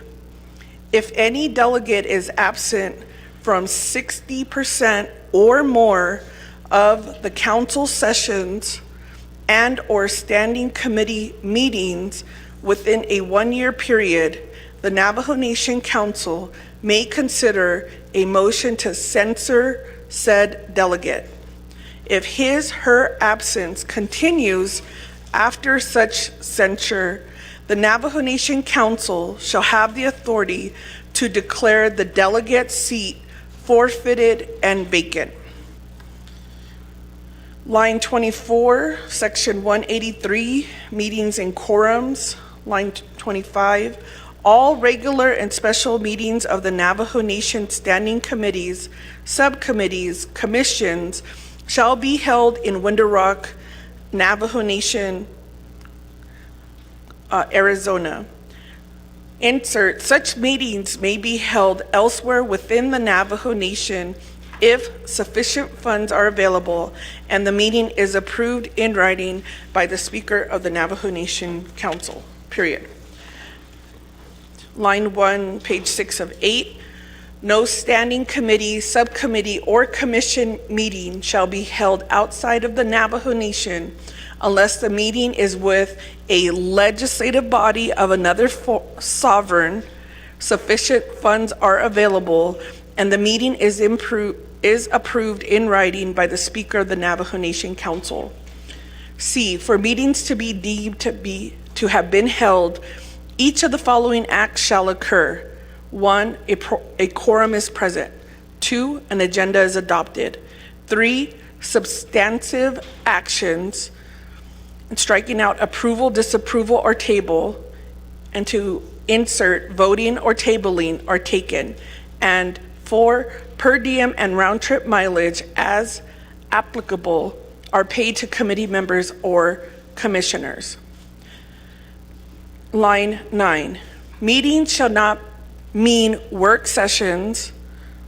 If any delegate is absent from 60% or more of the council sessions and/or standing committee meetings within a one-year period, the Navajo Nation Council may consider a motion to censor said delegate. If his/her absence continues after such censure, the Navajo Nation Council shall have the authority to declare the delegate's seat forfeited and vacant. Line 24, Section 183, Meetings and Quorums. Line 25, all regular and special meetings of the Navajo Nation standing committees, subcommittees, commissions shall be held in Window Rock, Navajo Nation, Arizona. Insert, such meetings may be held elsewhere within the Navajo Nation if sufficient funds are available and the meeting is approved in writing by the Speaker of the Navajo Nation Council, period. Line 1, page 6 of 8. No standing committee, subcommittee, or commission meeting shall be held outside of the Navajo Nation unless the meeting is with a legislative body of another sovereign, sufficient funds are available, and the meeting is approved in writing by the Speaker of the Navajo Nation Council. C, for meetings to be deemed to have been held, each of the following acts shall occur. 1, a quorum is present. 2, an agenda is adopted. 3, substantive actions, striking out approval, disapproval, or table, and to insert voting or tabling are taken. And 4, per diem and round trip mileage as applicable are paid to committee members or commissioners. Line 9, meetings shall not mean work sessions,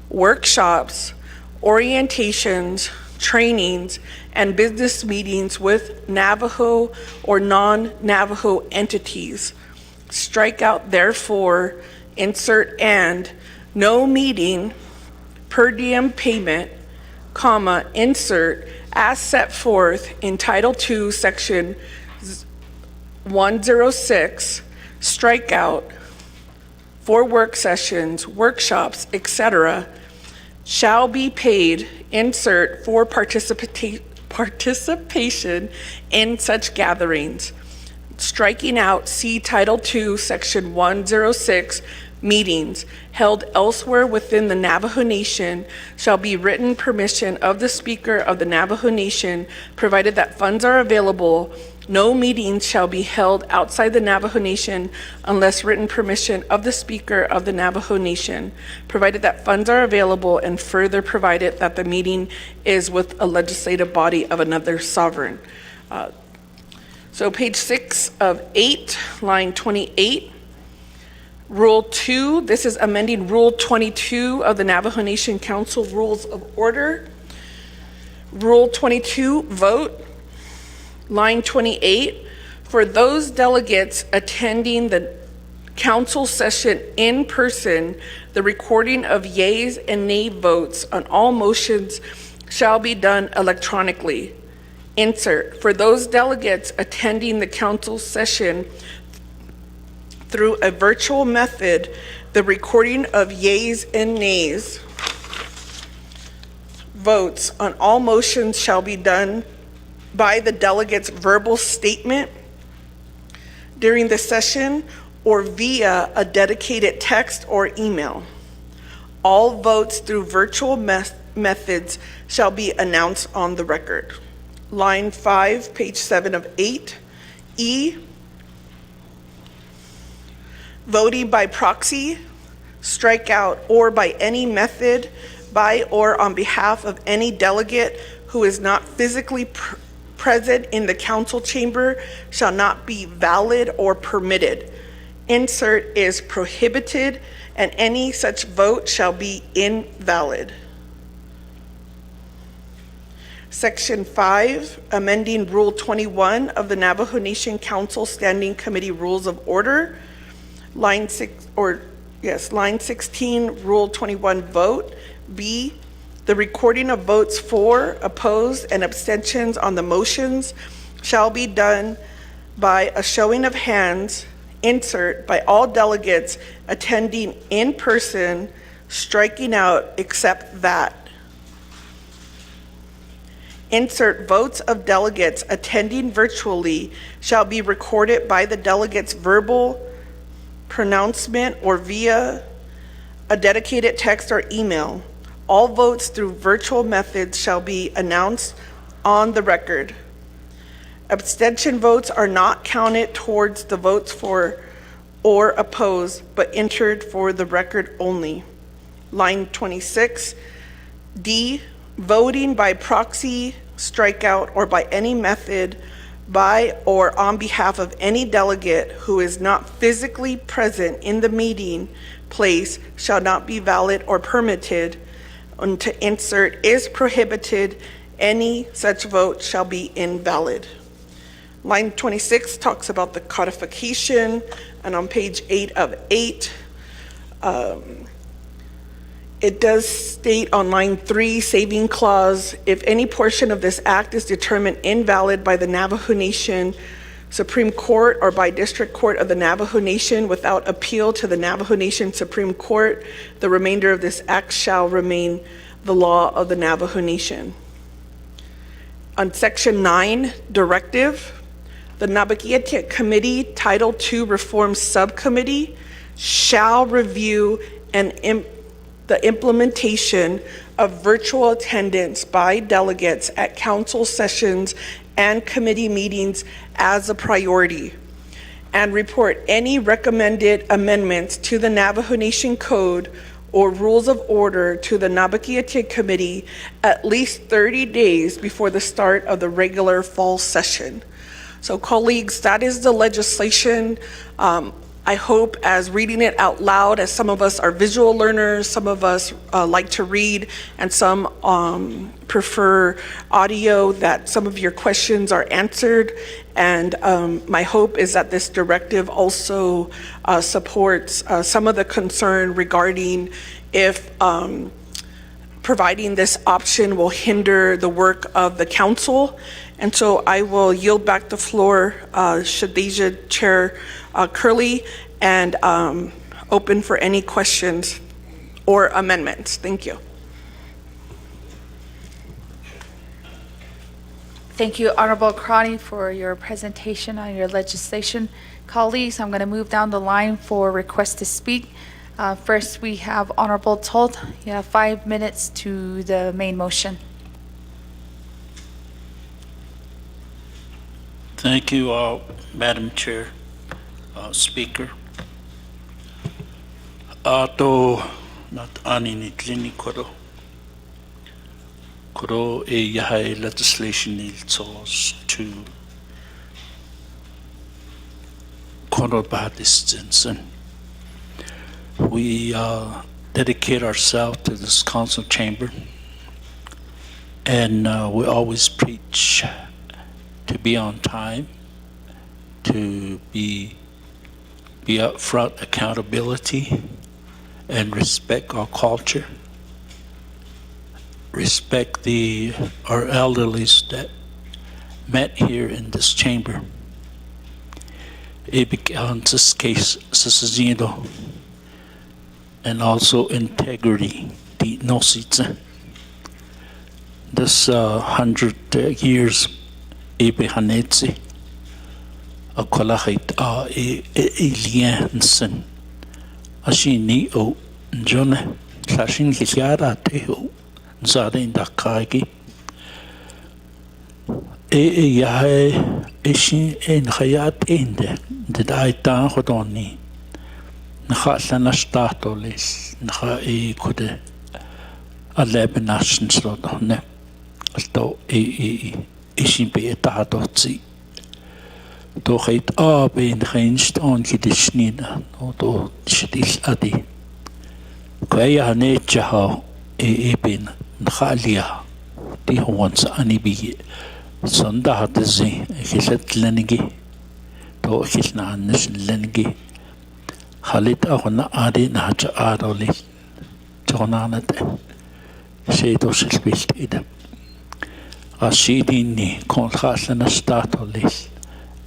workshops, orientations, trainings, and business meetings with Navajo or non-Navajo entities. Strike out therefore, insert and, no meeting, per diem payment, comma, insert, as set forth in Title II, Section 106, strike out, for work sessions, workshops, etc., shall be paid, insert, for participation in such gatherings. Striking out, see Title II, Section 106, meetings held elsewhere within the Navajo Nation shall be written permission of the Speaker of the Navajo Nation, provided that funds are available. No meetings shall be held outside the Navajo Nation unless written permission of the Speaker of the Navajo Nation, provided that funds are available, and further provided that the meeting is with a legislative body of another sovereign. So page 6 of 8, line 28. Rule 2, this is amending Rule 22 of the Navajo Nation Council Rules of Order. Rule 22, vote. Line 28, for those delegates attending the council session in person, the recording of yeas and nay votes on all motions shall be done electronically. Insert, for those delegates attending the council session through a virtual method, the recording of yeas and nays votes on all motions shall be done by the delegate's verbal statement during the session or via a dedicated text or email. All votes through virtual methods shall be announced on the record. Line 5, page 7 of 8. E, voting by proxy, strike out, or by any method, by or on behalf of any delegate who is not physically present in the council chamber shall not be valid or permitted. Insert is prohibited, and any such vote shall be invalid. Section 5, amending Rule 21 of the Navajo Nation Council Standing Committee Rules of Order. Line 6, or Yes, line 16, Rule 21 vote. B, the recording of votes for, opposed, and abstentions on the motions shall be done by a showing of hands, insert, by all delegates attending in person, striking out except that. Insert, votes of delegates attending virtually shall be recorded by the delegate's verbal pronouncement or via a dedicated text or email. All votes through virtual methods shall be announced on the record. Abstention votes are not counted towards the votes for or opposed, but entered for the record only. Line 26, D, voting by proxy, strikeout, or by any method by or on behalf of any delegate who is not physically present in the meeting place shall not be valid or permitted. And to insert, is prohibited, any such vote shall be invalid. Line 26 talks about the codification, and on page 8 of 8, it does state on line 3, saving clause, if any portion of this act is determined invalid by the Navajo Nation Supreme Court or by District Court of the Navajo Nation without appeal to the Navajo Nation Supreme Court, the remainder of this act shall remain the law of the Navajo Nation. On section 9, directive, the Nabagiatek Committee Title II Reform Subcommittee shall review the implementation of virtual attendance by delegates at council sessions and committee meetings as a priority, and report any recommended amendments to the Navajo Nation Code or Rules of Order to the Nabagiatek Committee at least 30 days before the start of the regular fall session. So colleagues, that is the legislation. I hope as reading it out loud, as some of us are visual learners, some of us like to read, and some prefer audio, that some of your questions are answered. And my hope is that this directive also supports some of the concern regarding if providing this option will hinder the work of the council. And so I will yield back the floor, Shadeja Chair Curley, and open for any questions or amendments. Thank you. Thank you, Honorable Karani, for your presentation on your legislation. Colleagues, I'm going to move down the line for requests to speak. First, we have Honorable Tolt. You have 5 minutes to the main motion. Thank you, Madam Chair, Speaker. Ato not ani ni tlini koro. Koro e yahai legislation iltos to koro bahadistinsen. We dedicate ourselves to this council chamber, and we always preach to be on time, to be upfront accountability, and respect our culture, respect our elderlies that met here in this chamber. In this case, Sisazino, and also integrity. This 100 years, Ebehanetsi, a Kolahit Eliansen, Ashini O Jone, Slashin Hisiara Teho, Zadin Dakagi, Yahe Ishin in Hayat Inde, did I down Hodoni. Nakhasana statolis, nakha kude a Lebanasian sort of ne. Alto ishin be etadotzi. Doch it in Heinst on Kidishnina, no do Shidis Adi. Quaya Nechaho bin Nakhalia, the once Anibi, Sonda Hadazi, Hiset Lenigi, to Hisnanis Lenigi. halit ako na adi na cha adoli chonanate shedo silbilt ida ashidini kon khasana statolis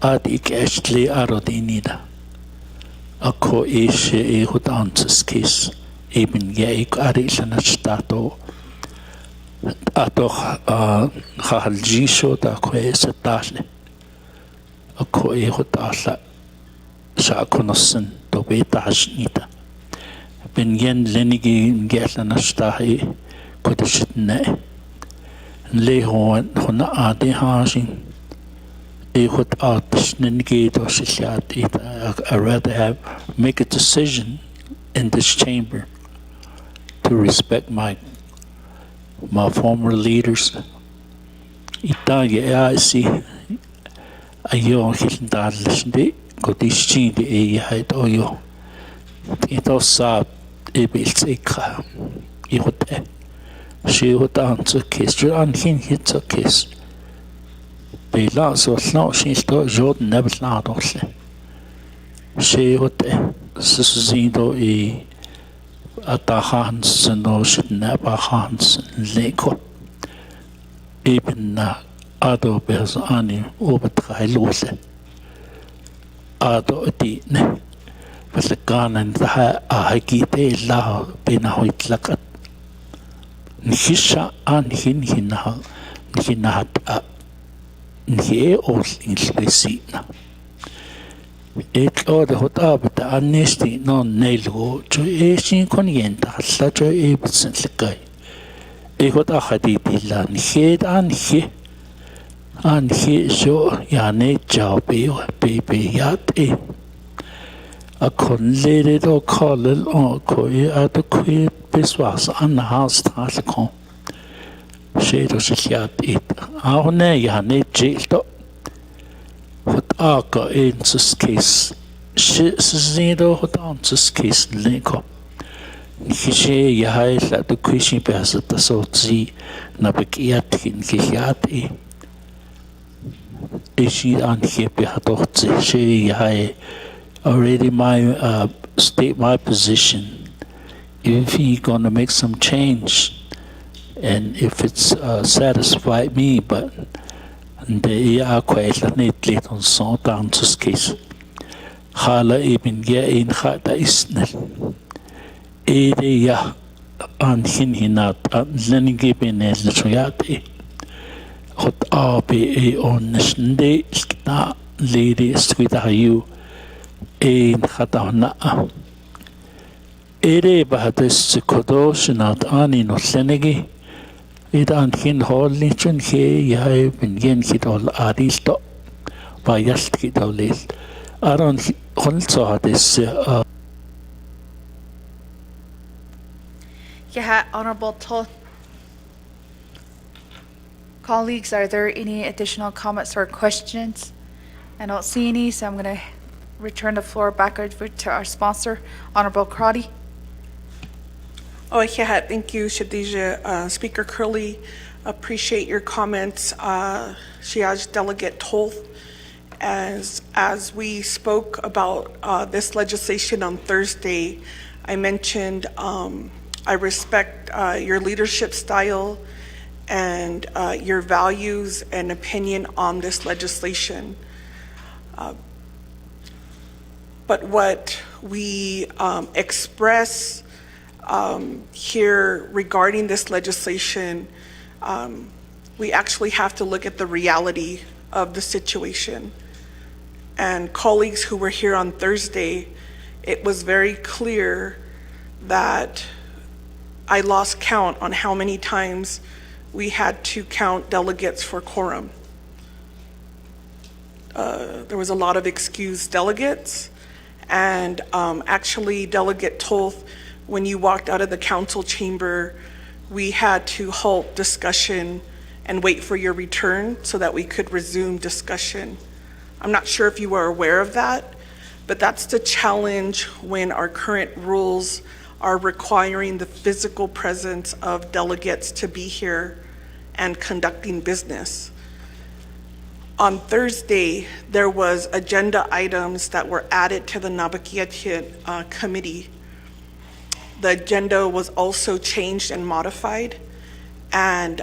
adi kestli arodinida ako ishe e hudanses kis eben geik adi sana stato ato khaljisho da kwese tasle ako e hudasla sa konossen do betasnita ben yen lenigi ngelana stahi kodishitne le hona adi hasin e hot artishnenge do silat I rather have make a decision in this chamber to respect my former leaders itage asi ayo hilndalsndi kodishti e hayt oyo ito sa ebils ikha ihote she hotan to kiss an hin hit to kiss be la so no she sto jod nebla dosle she hote sizido e atahans no shnepa hans leko eben na ado bes ani obetrailose ado dine Vasakanan the Ahagite La Benahoitlakat Nisha an Hinhina Nihinat Nye Os in Spesina. It or the Hotab the Amnesty non Nelo to Asian Conienta, such a Abson Likai. A Hotahadila Nihed and he show Yane Jaubi baby yat a conleted or called or coy at the queer biswas and the house taskon. Shade of yat it. Our nay Yane jailed. What arca in this case? She zero what answers case linko. Nishe Yahai at the question pass at the sort Z Nabikiat in Kihiati. Ishi and Hippie Hatot, she Yahai. Already state my position. If he gonna make some change, and if it's satisfied me, but they are quite neatly on so down to case. Hala even get in hata isnel. Ede ya an hinhinat an lenigibin el soyate. Hot abe on nde skna lady sweet you. Ein Hatana Ere Bahadis Kodoshinat Ani no Senegi, it an hin Hollichun he Yai bin Yen Hidol Aristo by Yastkidolil. Aron also had this. Yeah, Honorable colleagues, are there any additional comments or questions? I don't see any, so I'm going to return the floor back over to our sponsor, Honorable Crotty. Oh, yeah, thank you, Shadija. Speaker Curley, appreciate your comments. Shiaj Delegate Tolth, as we spoke about this legislation on Thursday, I mentioned I respect your leadership style and your values and opinion on this legislation. But what we express here regarding this legislation, we actually have to look at the reality of the situation. And colleagues who were here on Thursday, it was very clear that I lost count on how many times we had to count delegates for quorum. There was a lot of excused delegates. And actually, Delegate Tolth, when you walked out of the council chamber, we had to halt discussion and wait for your return so that we could resume discussion. I'm not sure if you were aware of that, but that's the challenge when our current rules are requiring the physical presence of delegates to be here and conducting business. On Thursday, there was agenda items that were added to the Nabakiatian committee. The agenda was also changed and modified, and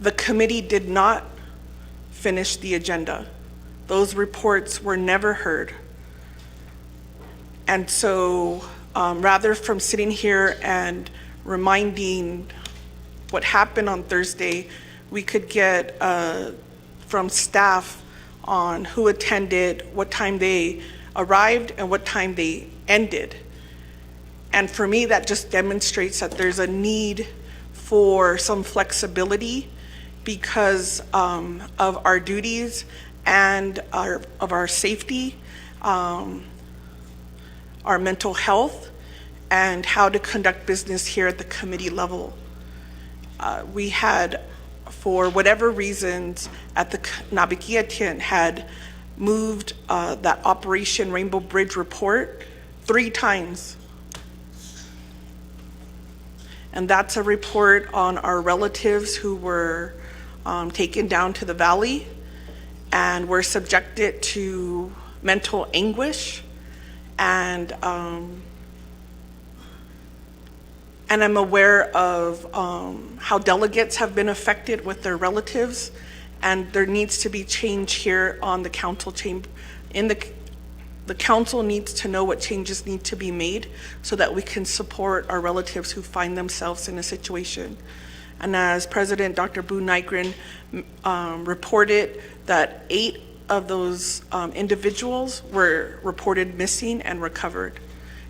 the committee did not finish the agenda. Those reports were never heard. And so rather from sitting here and reminding what happened on Thursday, we could get from staff on who attended, what time they arrived, and what time they ended. And for me, that just demonstrates that there's a need for some flexibility because of our duties and of our safety, our mental health, and how to conduct business here at the committee level. We had, for whatever reasons, at the Nabakiatian had moved that Operation Rainbow Bridge report 3 times. And that's a report on our relatives who were taken down to the valley and were subjected to mental anguish. And I'm aware of how delegates have been affected with their relatives, and there needs to be change here on the council chamber. The council needs to know what changes need to be made so that we can support our relatives who find themselves in a situation. And as President Dr. Boo Nygren reported, that 8 of those individuals were reported missing and recovered.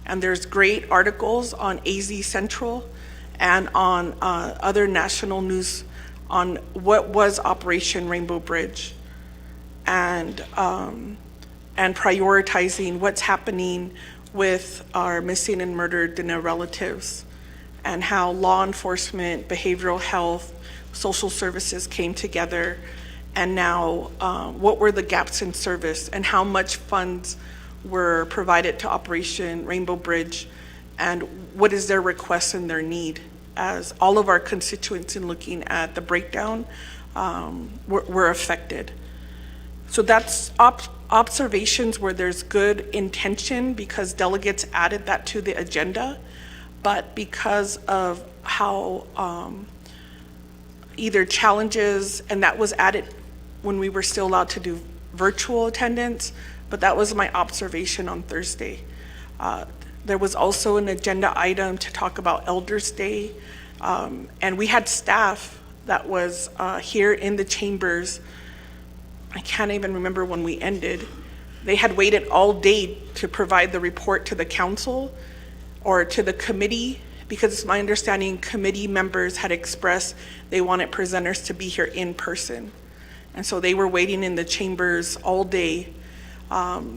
And there's great articles on AZ Central and on other national news on what was Operation Rainbow Bridge, and prioritizing what's happening with our missing and murdered Dene relatives, and how law enforcement, behavioral health, social services came together, and now what were the gaps in service, and how much funds were provided to Operation Rainbow Bridge, and what is their request and their need, as all of our constituents in looking at the breakdown were affected. So that's observations where there's good intention because delegates added that to the agenda, but because of how either challenges, and that was added when we were still allowed to do virtual attendance, but that was my observation on Thursday. There was also an agenda item to talk about Elders Day, and we had staff that was here in the chambers. I can't even remember when we ended. They had waited all day to provide the report to the council or to the committee, because it's my understanding committee members had expressed they wanted presenters to be here in person. And so they were waiting in the chambers all day.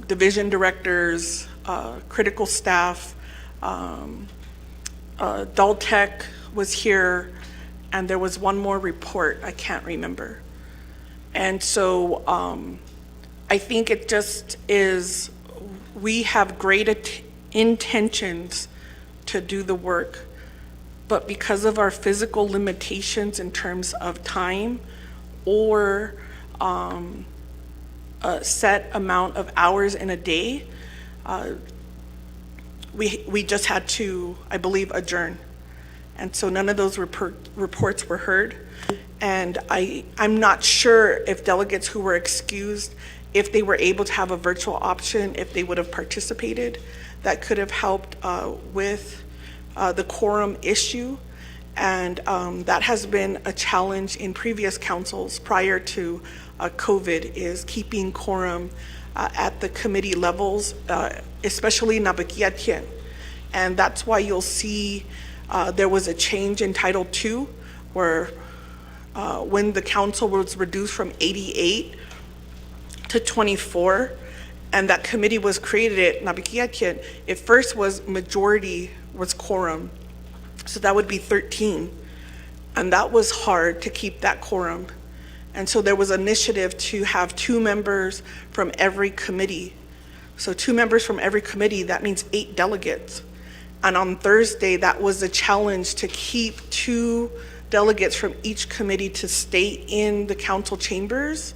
Division directors, critical staff, Daltech was here, and there was one more report, I can't remember. And so I think it just is, we have great intentions to do the work, but because of our physical limitations in terms of time or a set amount of hours in a day, we just had to, I believe, adjourn. And so none of those reports were heard. And I'm not sure if delegates who were excused, if they were able to have a virtual option, if they would have participated. That could have helped with the quorum issue. And that has been a challenge in previous councils prior to COVID, is keeping quorum at the committee levels, especially Nabakiatian. And that's why you'll see there was a change in Title II, where when the council was reduced from 88 to 24, and that committee was created at Nabakiatian, it first was majority was quorum. So that would be 13. And that was hard to keep that quorum. And so there was an initiative to have 2 members from every committee. So 2 members from every committee, that means 8 delegates. And on Thursday, that was a challenge to keep 2 delegates from each committee to stay in the council chambers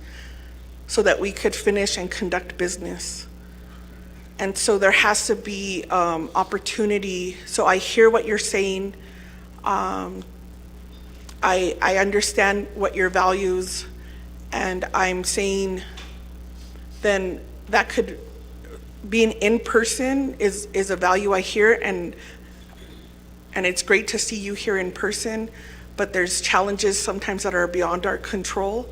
so that we could finish and conduct business. And so there has to be opportunity. So I hear what you're saying. I understand what your values, and I'm saying then that could, being in person is a value I hear, and it's great to see you here in person, but there's challenges sometimes that are beyond our control,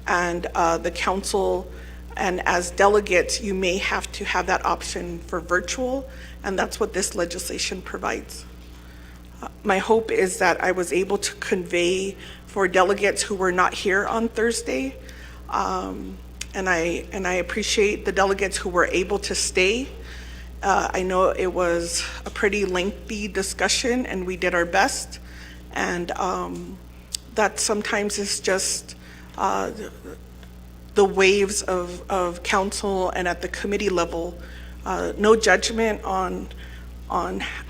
and the council, and as delegates, you may have to have that option for virtual, and that's what this legislation provides. My hope is that I was able to convey for delegates who were not here on Thursday, and I appreciate the delegates who were able to stay. I know it was a pretty lengthy discussion, and we did our best, and that sometimes is just the waves of council and at the committee level. No judgment on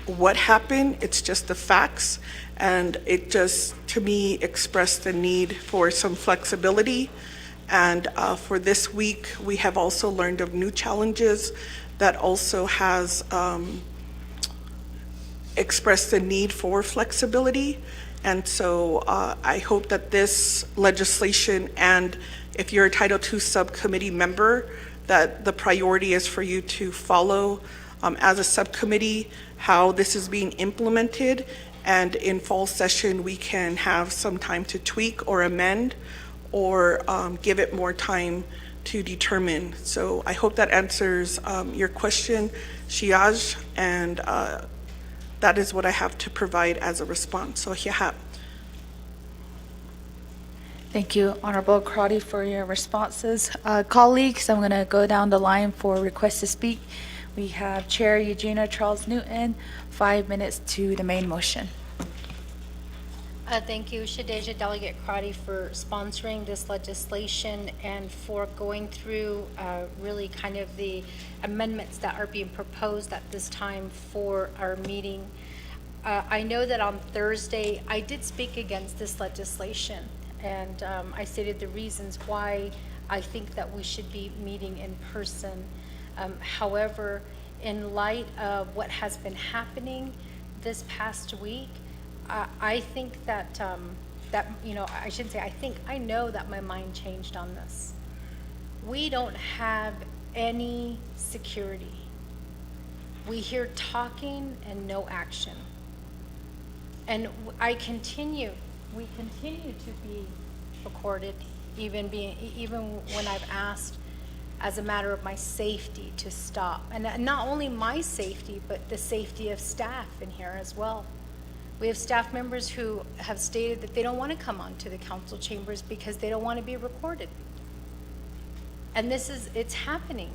what happened, it's just the facts, and it just, to me, expressed the need for some flexibility. And for this week, we have also learned of new challenges that also has expressed the need for flexibility. And so I hope that this legislation, and if you're a Title II subcommittee member, that the priority is for you to follow as a subcommittee how this is being implemented, and in fall session we can have some time to tweak or amend or give it more time to determine. So I hope that answers your question, Shiaj, and that is what I have to provide as a response. So Hiha. Thank you, Honorable Crotty, for your responses. Colleagues, I'm going to go down the line for requests to speak. We have Chair Eugenia Charles Newton, 5 minutes to the main motion. Thank you, Shadeja Delegate Crotty, for sponsoring this legislation and for going through really kind of the amendments that are being proposed at this time for our meeting. I know that on Thursday, I did speak against this legislation, and I stated the reasons why I think that we should be meeting in person. However, in light of what has been happening this past week, I think that, I shouldn't say I think, I know that my mind changed on this. We don't have any security. We hear talking and no action. And we continue to be recorded, even when I've asked as a matter of my safety to stop. And not only my safety, but the safety of staff in here as well. We have staff members who have stated that they don't want to come onto the council chambers because they don't want to be recorded. And it's happening.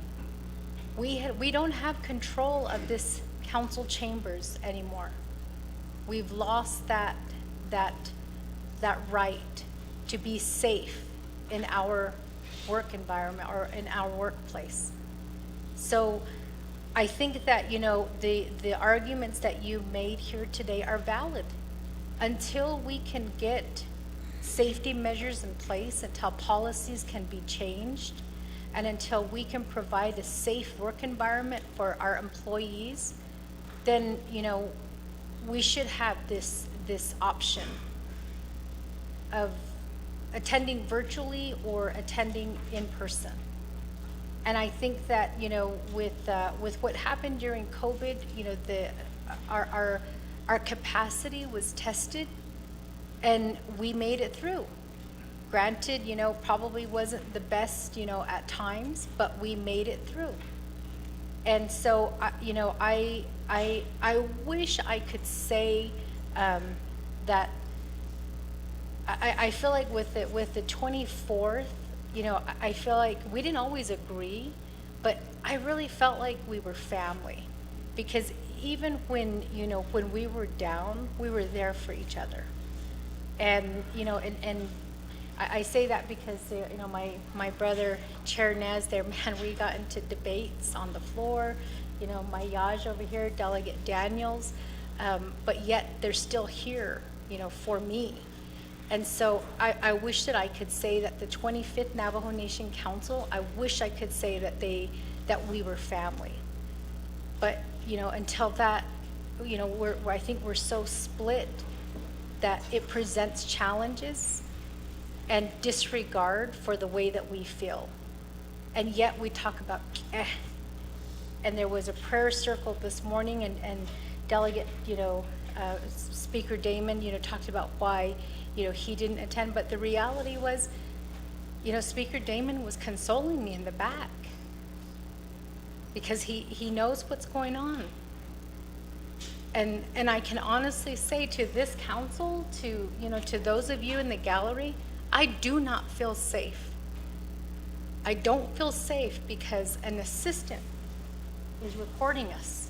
We don't have control of this council chambers anymore. We've lost that right to be safe in our work environment or in our workplace. So I think that, the arguments that you made here today are valid. Until we can get safety measures in place, until policies can be changed, and until we can provide a safe work environment for our employees, then, we should have this option of attending virtually or attending in person. And I think that, with what happened during COVID, our capacity was tested and we made it through. Granted, probably wasn't the best, at times, but we made it through. And so, I wish I could say that I feel like with the 24th, I feel like we didn't always agree, but I really felt like we were family, because even when we were down, we were there for each other. And I say that because my brother Chair Nez there, man, we got into debates on the floor. My Yaj over here, Delegate Daniels, but yet they're still here, for me. And so I wish that I could say that the 25th Navajo Nation Council, I wish I could say that we were family. But, you know, until that, you know, I think we're so split that it presents challenges and disregard for the way that we feel. And yet we talk about, and there was a prayer circle this morning, and Delegate, you know, Speaker Damon, you know, talked about why, you know, he didn't attend, but the reality was, you know, Speaker Damon was consoling me in the back because he knows what's going on. And I can honestly say to this council, to, you know, to those of you in the gallery, I do not feel safe. I don't feel safe because an assistant is recording us.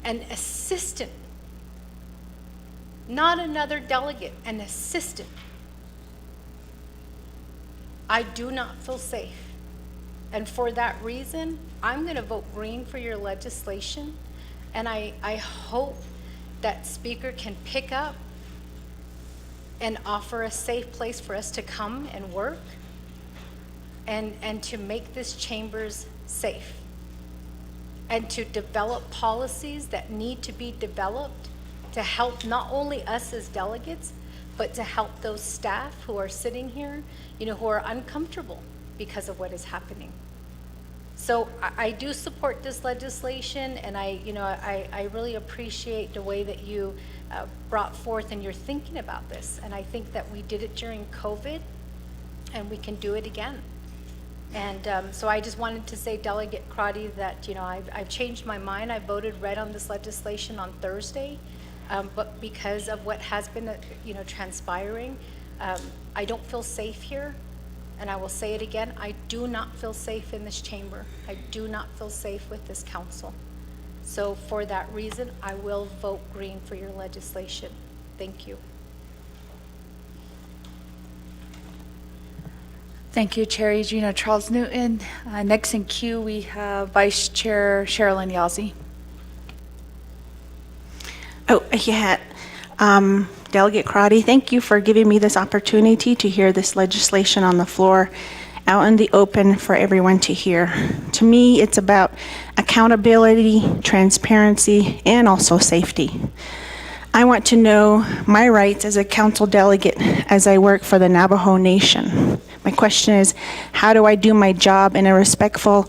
An assistant, not another delegate, an assistant. I do not feel safe. And for that reason, I'm going to vote green for your legislation. And I hope that Speaker can pick up and offer a safe place for us to come and work and to make this chambers safe and to develop policies that need to be developed to help not only us as delegates, but to help those staff who are sitting here, you know, who are uncomfortable because of what is happening. So I do support this legislation, and I really appreciate the way that you brought forth and you're thinking about this. And I think that we did it during COVID, and we can do it again. And so I just wanted to say, Delegate Crotty, that, you know, I've changed my mind. I voted red on this legislation on Thursday, but because of what has been, you know, transpiring, I don't feel safe here. And I will say it again, I do not feel safe in this chamber. I do not feel safe with this council. So for that reason, I will vote green for your legislation. Thank you. Thank you, Chair Regina Charles Newton. Next in queue, we have Vice Chair Sherilyn Yazzie. Oh, yeah. Delegate Crotty, thank you for giving me this opportunity to hear this legislation on the floor out in the open for everyone to hear. To me, it's about accountability, transparency, and also safety. I want to know my rights as a council delegate as I work for the Navajo Nation. My question is, how do I do my job in a respectful,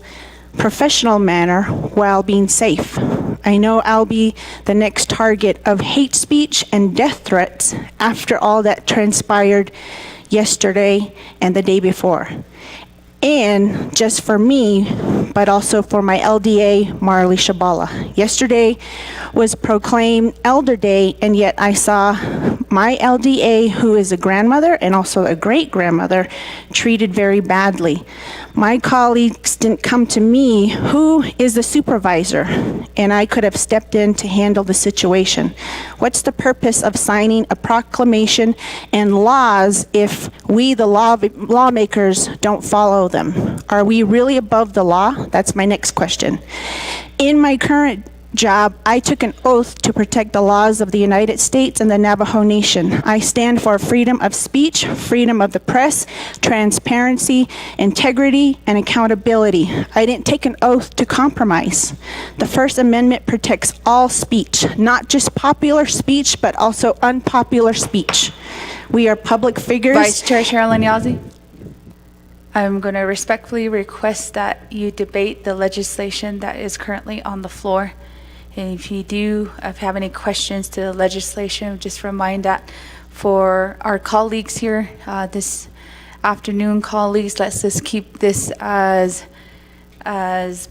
professional manner while being safe? I know I'll be the next target of hate speech and death threats after all that transpired yesterday and the day before. And just for me, but also for my LDA, Marley Shabala. Yesterday was proclaimed Elder Day, and yet I saw my LDA, who is a grandmother and also a great-grandmother, treated very badly. My colleagues didn't come to me, who is the supervisor, and I could have stepped in to handle the situation. What's the purpose of signing a proclamation and laws if we, the lawmakers, don't follow them? Are we really above the law? That's my next question. In my current job, I took an oath to protect the laws of the United States and the Navajo Nation. I stand for freedom of speech, freedom of the press, transparency, integrity, and accountability. I didn't take an oath to compromise. The First Amendment protects all speech, not just popular speech, but also unpopular speech. We are public figures. Vice Chair Sherilyn Yazzie. I'm going to respectfully request that you debate the legislation that is currently on the floor. And if you have any questions to the legislation, just remind that for our colleagues here this afternoon, colleagues, let's just keep this as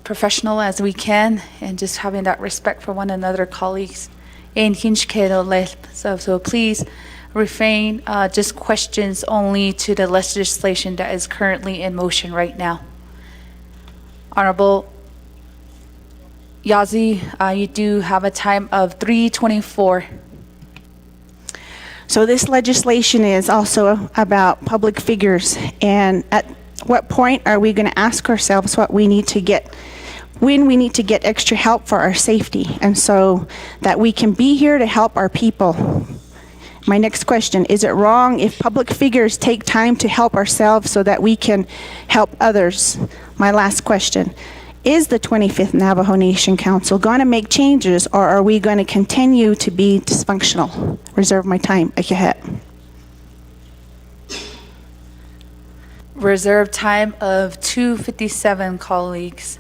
professional as we can, and just having that respect for one another, colleagues. So please refrain, just questions only to the legislation that is currently in motion right now. Honorable Yazzie, you do have a time of 3:24. So this legislation is also about public figures, and at what point are we going to ask ourselves what we need to get, when we need to get extra help for our safety, and so that we can be here to help our people. My next question, is it wrong if public figures take time to help ourselves so that we can help others? My last question, is the 25th Navajo Nation Council going to make changes, or are we going to continue to be dysfunctional? Reserve my time. Akihet. Reserve time of 2:57, colleagues.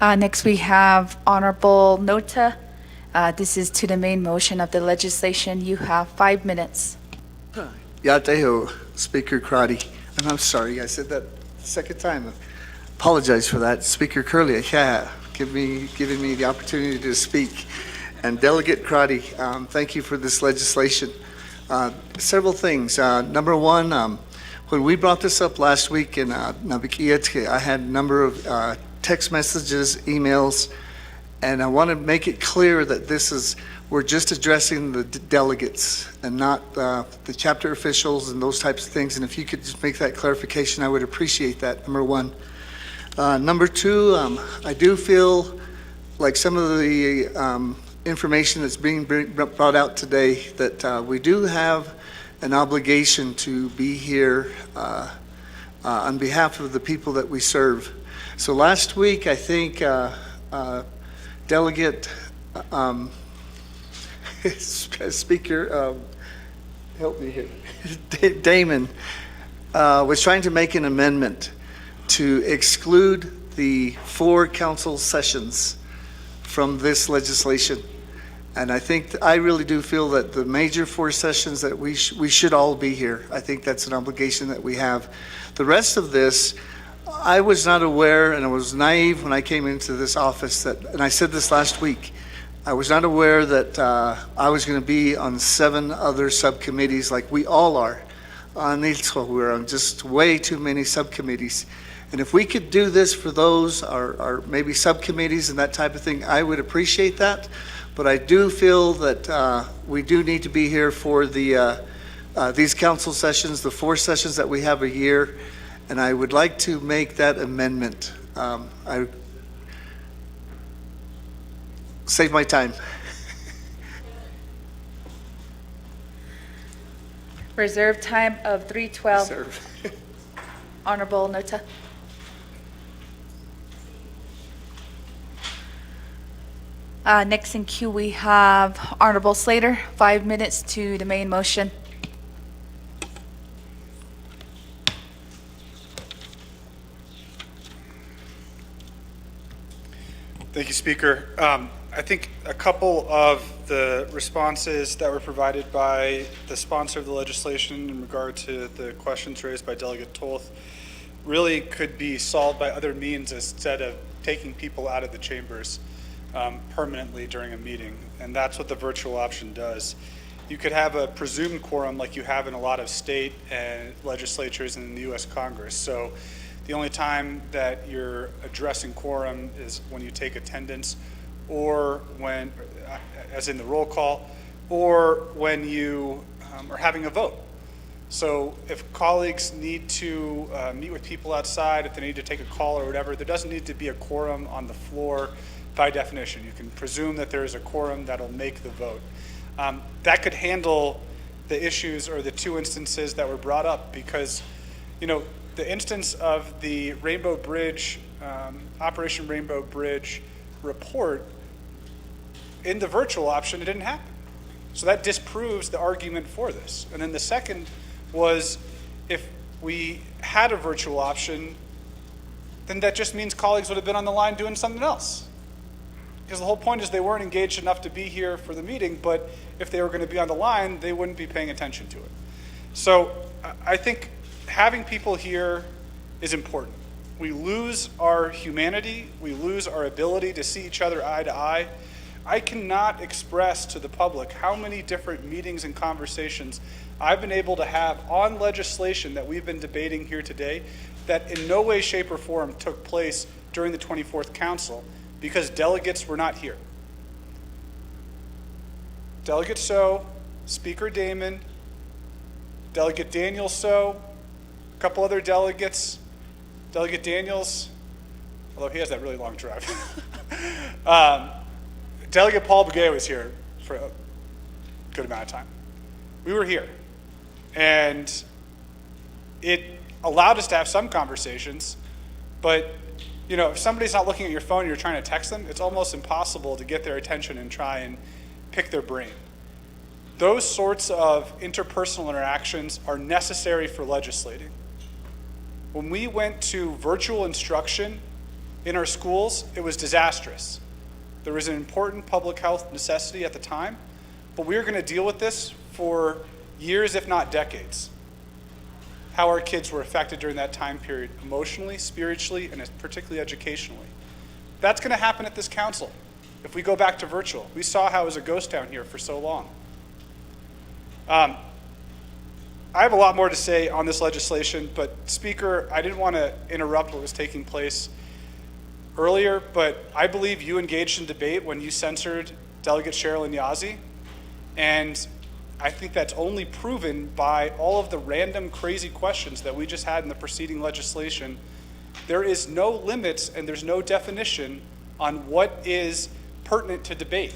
Next, we have Honorable Nota. This is to the main motion of the legislation. You have 5 minutes. Yateho, Speaker Crotty. And I'm sorry, I said that the second time. Apologize for that. Speaker Curley, yeah, giving me the opportunity to speak. And Delegate Crotty, thank you for this legislation. Several things. Number one, when we brought this up last week in Navikietke, I had a number of text messages, emails, and I want to make it clear that we're just addressing the delegates and not the chapter officials and those types of things. And if you could just make that clarification, I would appreciate that, number one. Number two, I do feel like some of the information that's being brought out today, that we do have an obligation to be here on behalf of the people that we serve. So last week, I think Delegate Speaker, help me here, Damon was trying to make an amendment to exclude the 4 council sessions from this legislation. And I really do feel that the major 4 sessions that we should all be here. I think that's an obligation that we have. The rest of this, I was not aware, and I was naive when I came into this office, and I said this last week, I was not aware that I was going to be on 7 other subcommittees like we all are. We're on just way too many subcommittees. And if we could do this for those, or maybe subcommittees and that type of thing, I would appreciate that. But I do feel that we do need to be here for these council sessions, the 4 sessions that we have a year. And I would like to make that amendment. I save my time. Reserve time of 3:12. Reserve. Honorable Nota. Next in queue, we have Honorable Slater, 5 minutes to the main motion. Thank you, Speaker. I think a couple of the responses that were provided by the sponsor of the legislation in regard to the questions raised by Delegate Toth really could be solved by other means instead of taking people out of the chambers permanently during a meeting. And that's what the virtual option does. You could have a presumed quorum like you have in a lot of state and legislatures and in the U.S. Congress. So the only time that you're addressing quorum is when you take attendance, or when, as in the roll call, or when you are having a vote. So if colleagues need to meet with people outside, if they need to take a call or whatever, there doesn't need to be a quorum on the floor by definition. You can presume that there is a quorum that'll make the vote. That could handle the issues or the 2 instances that were brought up, because, the instance of the Rainbow Bridge, Operation Rainbow Bridge report, in the virtual option, it didn't happen. So that disproves the argument for this. And then the second was, if we had a virtual option, then that just means colleagues would have been on the line doing something else. Because the whole point is they weren't engaged enough to be here for the meeting, but if they were going to be on the line, they wouldn't be paying attention to it. So I think having people here is important. We lose our humanity, we lose our ability to see each other eye to eye. I cannot express to the public how many different meetings and conversations I've been able to have on legislation that we've been debating here today that in no way, shape, or form took place during the 24th Council because delegates were not here. Delegate So, Speaker Damon, Delegate Daniels So, a couple other delegates, Delegate Daniels, although he has that really long drive. Delegate Paul Begay was here for a good amount of time. We were here, and it allowed us to have some conversations, but if somebody's not looking at your phone and you're trying to text them, it's almost impossible to get their attention and try and pick their brain. Those sorts of interpersonal interactions are necessary for legislating. When we went to virtual instruction in our schools, it was disastrous. There was an important public health necessity at the time, but we were going to deal with this for years, if not decades. How our kids were affected during that time period, emotionally, spiritually, and particularly educationally. That's going to happen at this council if we go back to virtual. We saw how it was a ghost town here for so long. I have a lot more to say on this legislation, but Speaker, I didn't want to interrupt what was taking place earlier, but I believe you engaged in debate when you censored Delegate Sherilyn Yazzie, and I think that's only proven by all of the random crazy questions that we just had in the preceding legislation. There is no limits and there's no definition on what is pertinent to debate.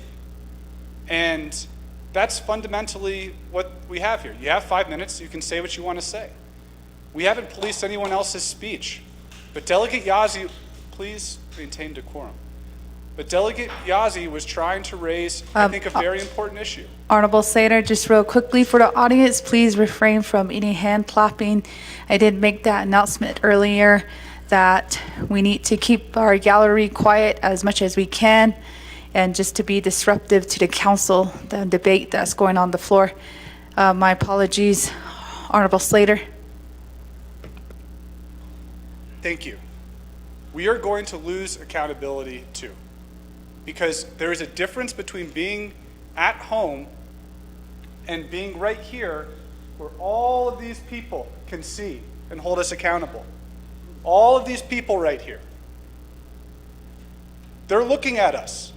And that's fundamentally what we have here. You have 5 minutes, you can say what you want to say. We haven't policed anyone else's speech. But Delegate Yazzie, please maintain decorum. But Delegate Yazzie was trying to raise, I think, a very important issue. Honorable Slater, just real quickly for the audience, please refrain from any hand clapping. I did make that announcement earlier that we need to keep our gallery quiet as much as we can and just to be disruptive to the council, the debate that's going on the floor. My apologies, Honorable Slater. Thank you. We are going to lose accountability too, because there is a difference between being at home and being right here where all of these people can see and hold us accountable. All of these people right here. They're looking at us.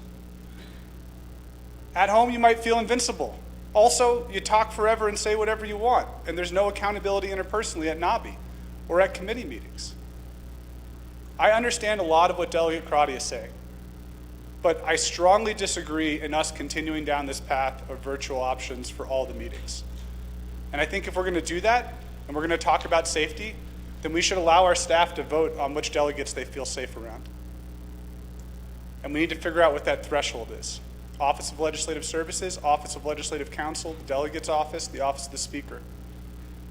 At home, you might feel invincible. Also, you talk forever and say whatever you want, and there's no accountability interpersonally at NABI or at committee meetings. I understand a lot of what Delegate Crotty is saying, but I strongly disagree in us continuing down this path of virtual options for all the meetings. And I think if we're going to do that, and we're going to talk about safety, then we should allow our staff to vote on which delegates they feel safe around. And we need to figure out what that threshold is. Office of Legislative Services, Office of Legislative Counsel, the Delegate's Office, the Office of the Speaker.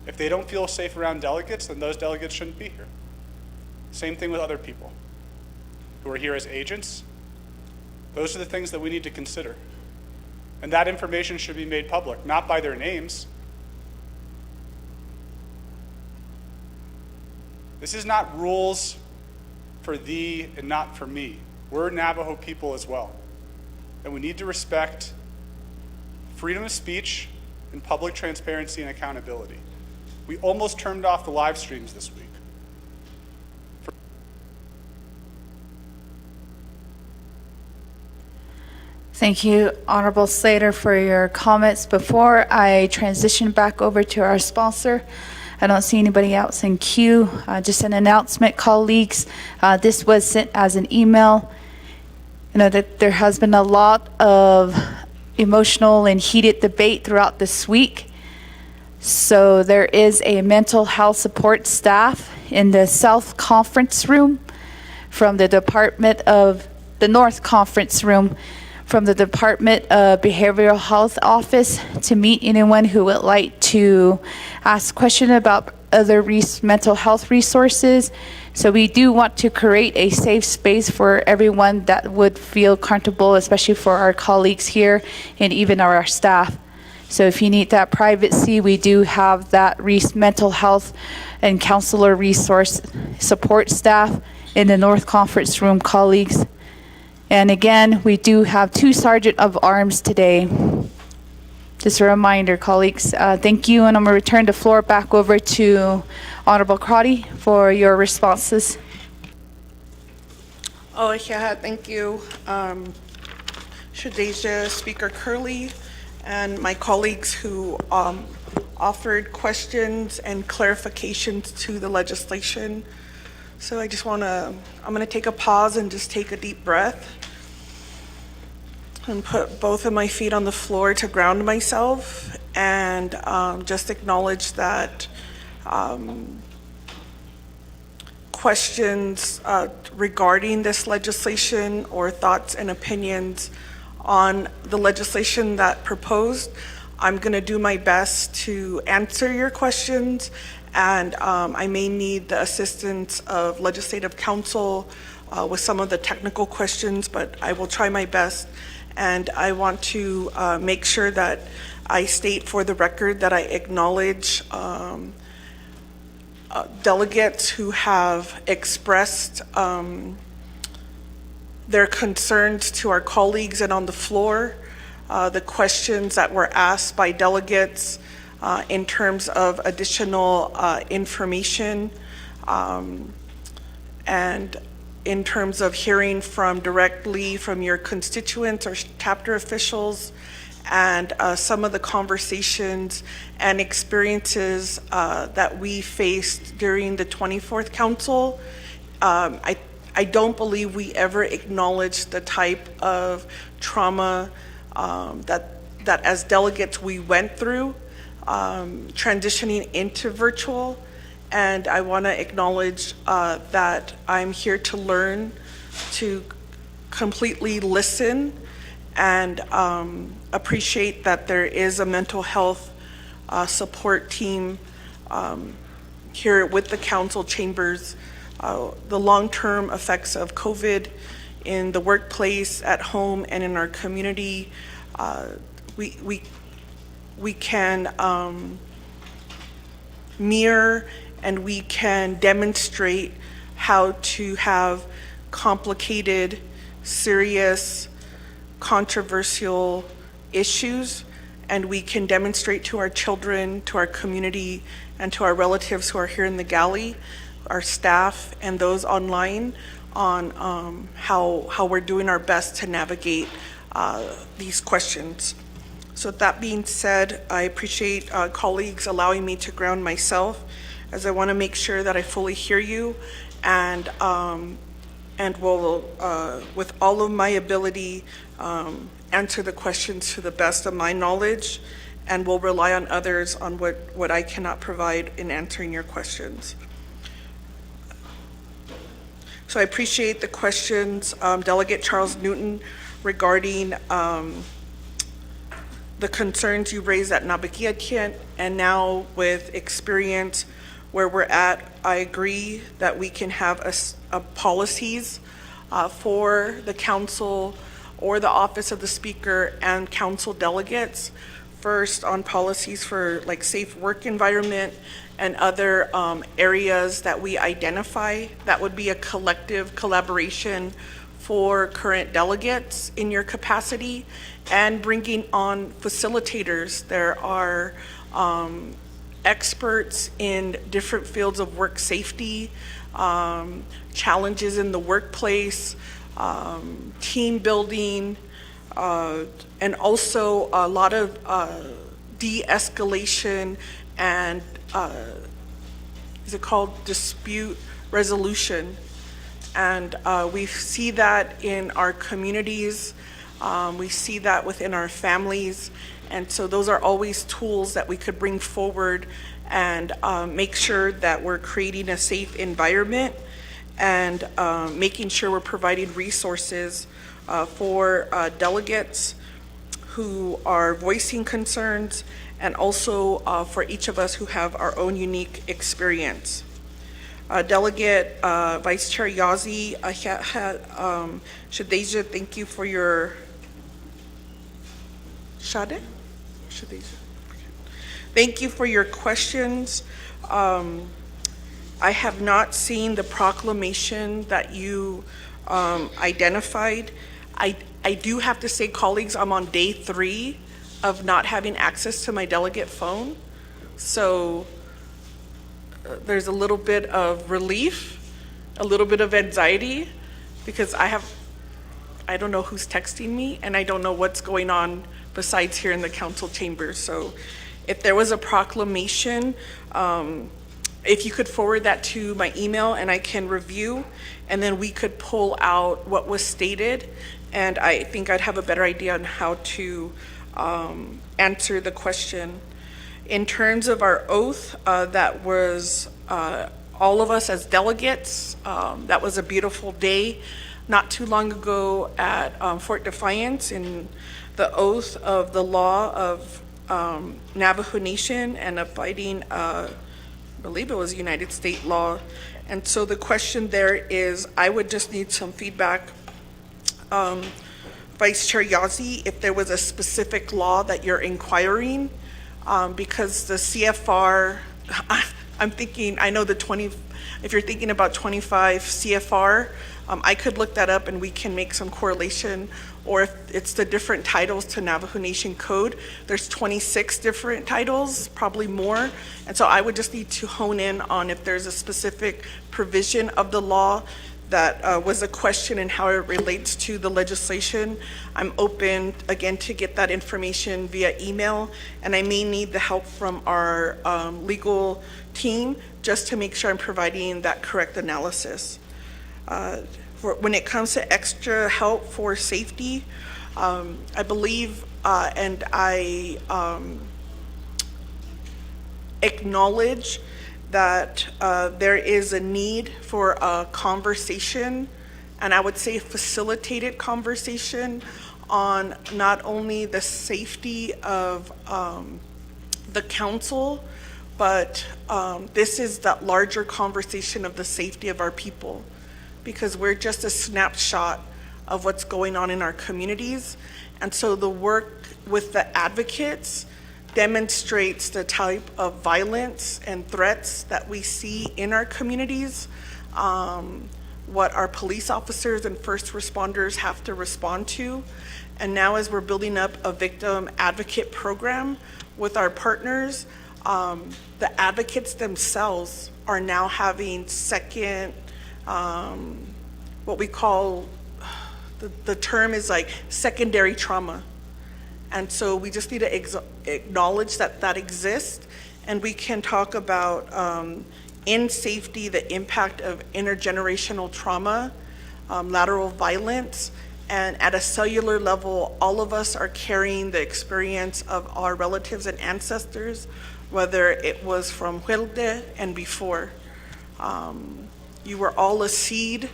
If they don't feel safe around delegates, then those delegates shouldn't be here. Same thing with other people who are here as agents. Those are the things that we need to consider. And that information should be made public, not by their names. This is not rules for thee and not for me. We're Navajo people as well. And we need to respect freedom of speech and public transparency and accountability. We almost turned off the live streams this week. Thank you, Honorable Slater, for your comments. Before I transition back over to our sponsor, I don't see anybody else in queue. Just an announcement, colleagues. This was sent as an email. You know that there has been a lot of emotional and heated debate throughout this week. So there is a mental health support staff in the South Conference Room from the North Conference Room from the Department of Behavioral Health Office to meet anyone who would like to ask questions about other mental health resources. So we do want to create a safe space for everyone that would feel comfortable, especially for our colleagues here and even our staff. So if you need that privacy, we do have that mental health and counselor resource support staff in the North Conference Room, colleagues. And again, we do have 2 Sergeant of Arms today. Just a reminder, colleagues. Thank you, and I'm going to return the floor back over to Honorable Crotty for your responses. Oh, yeah, thank you. Shadeja, Speaker Curley, and my colleagues who offered questions and clarifications to the legislation. So I just I'm going to take a pause and just take a deep breath and put both of my feet on the floor to ground myself, and just acknowledge that questions regarding this legislation or thoughts and opinions on the legislation that proposed, I'm going to do my best to answer your questions, and I may need the assistance of legislative counsel with some of the technical questions, but I will try my best. And I want to make sure that I state for the record that I acknowledge delegates who have expressed their concerns to our colleagues and on the floor, the questions that were asked by delegates in terms of additional information, and in terms of hearing directly from your constituents or chapter officials, and some of the conversations and experiences that we faced during the 24th Council. I don't believe we ever acknowledged the type of trauma that as delegates we went through transitioning into virtual. And I want to acknowledge that I'm here to learn, to completely listen, and appreciate that there is a mental health support team here with the council chambers. The long-term effects of COVID in the workplace, at home, and in our community, we can mirror and we can demonstrate how to have complicated, serious, controversial issues, and we can demonstrate to our children, to our community, and to our relatives who are here in the galley, our staff, and those online on how we're doing our best to navigate these questions. So with that being said, I appreciate colleagues allowing me to ground myself, as I want to make sure that I fully hear you, and will, with all of my ability, answer the questions to the best of my knowledge, and will rely on others on what I cannot provide in answering your questions. So I appreciate the questions, Delegate Charles Newton, regarding the concerns you raised at Nabakiatian, and now with experience where we're at, I agree that we can have policies for the council or the office of the speaker and council delegates. First, on policies for like safe work environment and other areas that we identify. That would be a collective collaboration for current delegates in your capacity, and bringing on facilitators. There are experts in different fields of work safety, challenges in the workplace, team building, and also a lot of de-escalation and is it called dispute resolution. And we see that in our communities, we see that within our families, and so those are always tools that we could bring forward and make sure that we're creating a safe environment, and making sure we're providing resources for delegates who are voicing concerns, and also for each of us who have our own unique experience. Delegate Vice Chair Yazzie, Shadeja, thank you for your Shade? Shadeja. Thank you for your questions. I have not seen the proclamation that you identified. I do have to say, colleagues, I'm on day 3 of not having access to my delegate phone. So there's a little bit of relief, a little bit of anxiety, because I don't know who's texting me, and I don't know what's going on besides here in the council chambers. So if there was a proclamation if you could forward that to my email and I can review, and then we could pull out what was stated, and I think I'd have a better idea on how to answer the question. In terms of our oath, that was all of us as delegates. That was a beautiful day not too long ago at Fort Defiance in the oath of the law of Navajo Nation and abiding, I believe it was United States law. And so the question there is, I would just need some feedback, Vice Chair Yazzie, if there was a specific law that you're inquiring, because the CFR, I'm thinking, I know the 20, if you're thinking about 25 CFR, I could look that up and we can make some correlation, or if it's the different titles to Navajo Nation Code, there's 26 different titles, probably more. And so I would just need to hone in on if there's a specific provision of the law that was a question and how it relates to the legislation. I'm open, again, to get that information via email, and I may need the help from our legal team just to make sure I'm providing that correct analysis. When it comes to extra help for safety, I believe and I acknowledge that there is a need for a conversation, and I would say facilitated conversation, on not only the safety of the council, but this is that larger conversation of the safety of our people, because we're just a snapshot of what's going on in our communities. And so the work with the advocates demonstrates the type of violence and threats that we see in our communities, what our police officers and first responders have to respond to. And now as we're building up a victim advocate program with our partners, the advocates themselves are now having second, what we call, the term is like secondary trauma. And so we just need to acknowledge that that exists, and we can talk about in safety, the impact of intergenerational trauma, lateral violence, and at a cellular level, all of us are carrying the experience of our relatives and ancestors, whether it was from Huelde and before. You were all a seed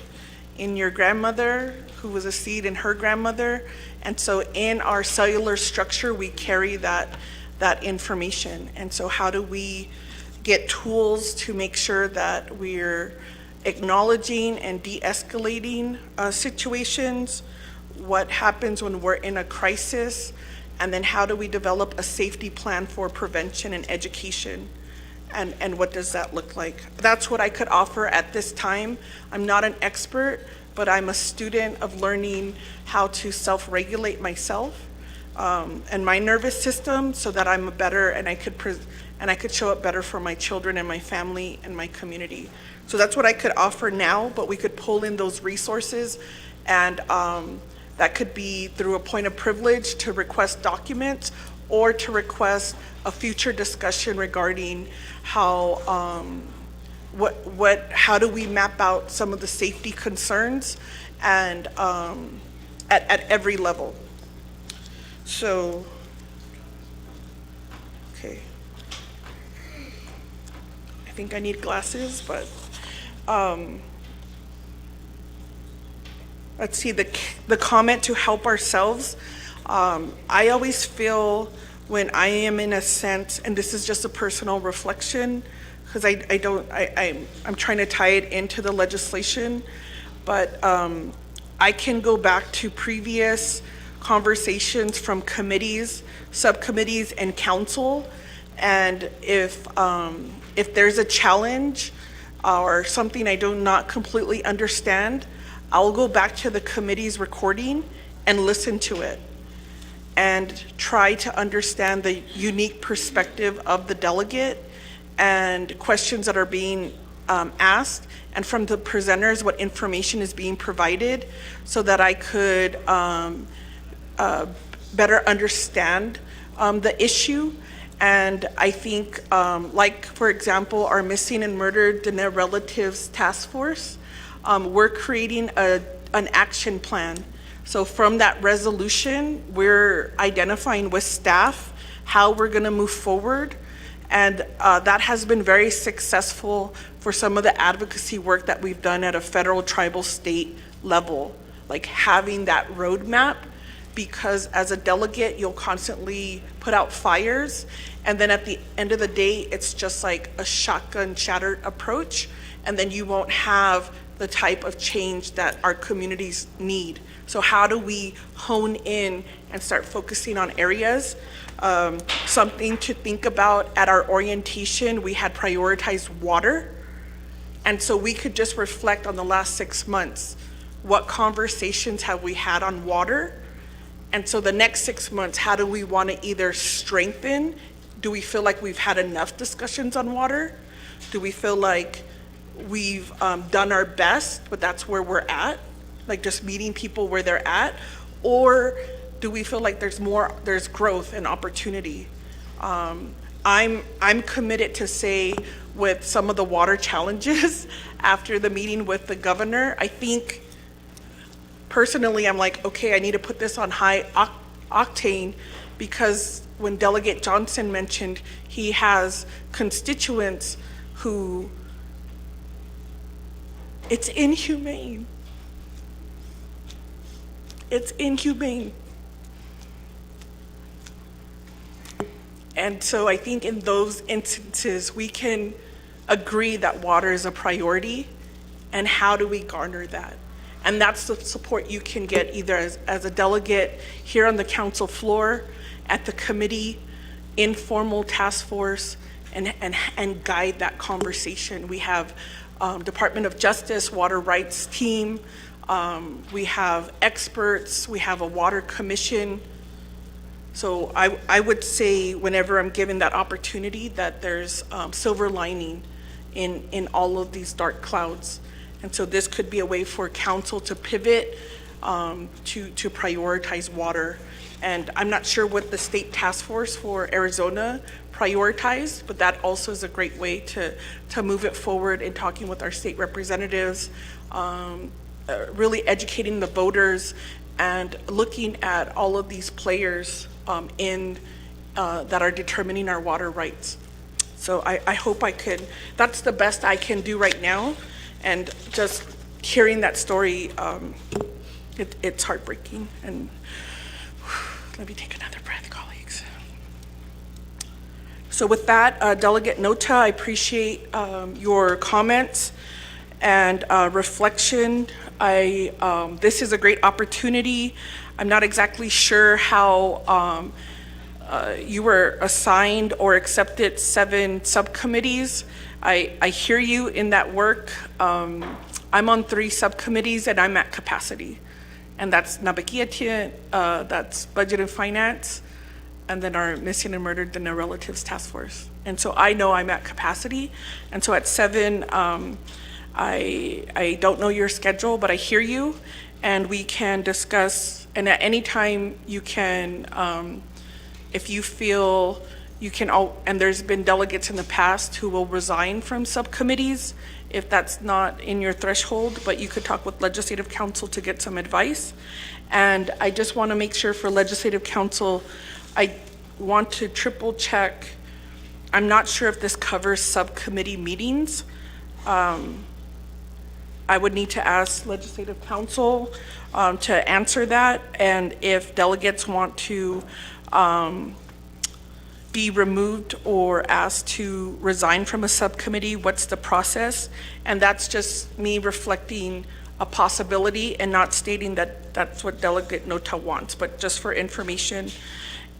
in your grandmother, who was a seed in her grandmother. And so in our cellular structure, we carry that information. And so how do we get tools to make sure that we're acknowledging and de-escalating situations? What happens when we're in a crisis? And then how do we develop a safety plan for prevention and education? And what does that look like? That's what I could offer at this time. I'm not an expert, but I'm a student of learning how to self-regulate myself and my nervous system, so that I'm a better, and I could show up better for my children and my family and my community. So that's what I could offer now, but we could pull in those resources, and that could be through a point of privilege to request documents, or to request a future discussion regarding how how do we map out some of the safety concerns, and at every level. So, okay. I think I need glasses, but let's see, the comment to help ourselves. I always feel when I am in a sense, and this is just a personal reflection, because I'm trying to tie it into the legislation, but I can go back to previous conversations from committees, subcommittees, and council, and if there's a challenge or something I do not completely understand, I'll go back to the committee's recording and listen to it and try to understand the unique perspective of the delegate and questions that are being asked, and from the presenters what information is being provided, so that I could better understand the issue. And I think, like, for example, our Missing and Murdered and Their Relatives Task Force, we're creating an action plan. So from that resolution, we're identifying with staff how we're going to move forward. And that has been very successful for some of the advocacy work that we've done at a federal, tribal, state level, like having that roadmap, because as a delegate, you'll constantly put out fires, and then at the end of the day, it's just like a shotgun shattered approach, and then you won't have the type of change that our communities need. So how do we hone in and start focusing on areas? Something to think about at our orientation, we had prioritized water. And so we could just reflect on the last 6 months. What conversations have we had on water? And so the next 6 months, how do we want to either strengthen? Do we feel like we've had enough discussions on water? Do we feel like we've done our best, but that's where we're at? Like just meeting people where they're at? Or do we feel like there's growth and opportunity? I'm committed to say, with some of the water challenges after the meeting with the governor, I think personally, I'm like, okay, I need to put this on high octane, because when Delegate Johnson mentioned he has constituents who, it's inhumane. It's inhumane. And so I think in those instances, we can agree that water is a priority, and how do we garner that? And that's the support you can get either as a delegate here on the council floor, at the committee, informal task force, and guide that conversation. We have Department of Justice, water rights team, we have experts, we have a water commission. So I would say whenever I'm given that opportunity that there's silver lining in all of these dark clouds. And so this could be a way for council to pivot to prioritize water. And I'm not sure what the state task force for Arizona prioritized, but that also is a great way to move it forward in talking with our state representatives, really educating the voters and looking at all of these players that are determining our water rights. So I hope I could, that's the best I can do right now. And just hearing that story, it's heartbreaking. And let me take another breath, colleagues. So with that, Delegate Nota, I appreciate your comments and reflection. This is a great opportunity. I'm not exactly sure how you were assigned or accepted 7 subcommittees. I hear you in that work. I'm on 3 subcommittees and I'm at capacity. And that's Nabakiatia, that's Budget and Finance, and then our Missing and Murdered and Their Relatives Task Force. And so I know I'm at capacity. And so at 7, I don't know your schedule, but I hear you, and we can discuss, and at any time you can, if you feel you can, and there's been delegates in the past who will resign from subcommittees if that's not in your threshold, but you could talk with Legislative Council to get some advice. And I just want to make sure for Legislative Council, I want to triple check. I'm not sure if this covers subcommittee meetings. I would need to ask Legislative Council to answer that, and if delegates want to be removed or asked to resign from a subcommittee, what's the process? And that's just me reflecting a possibility and not stating that that's what Delegate Nota wants, but just for information.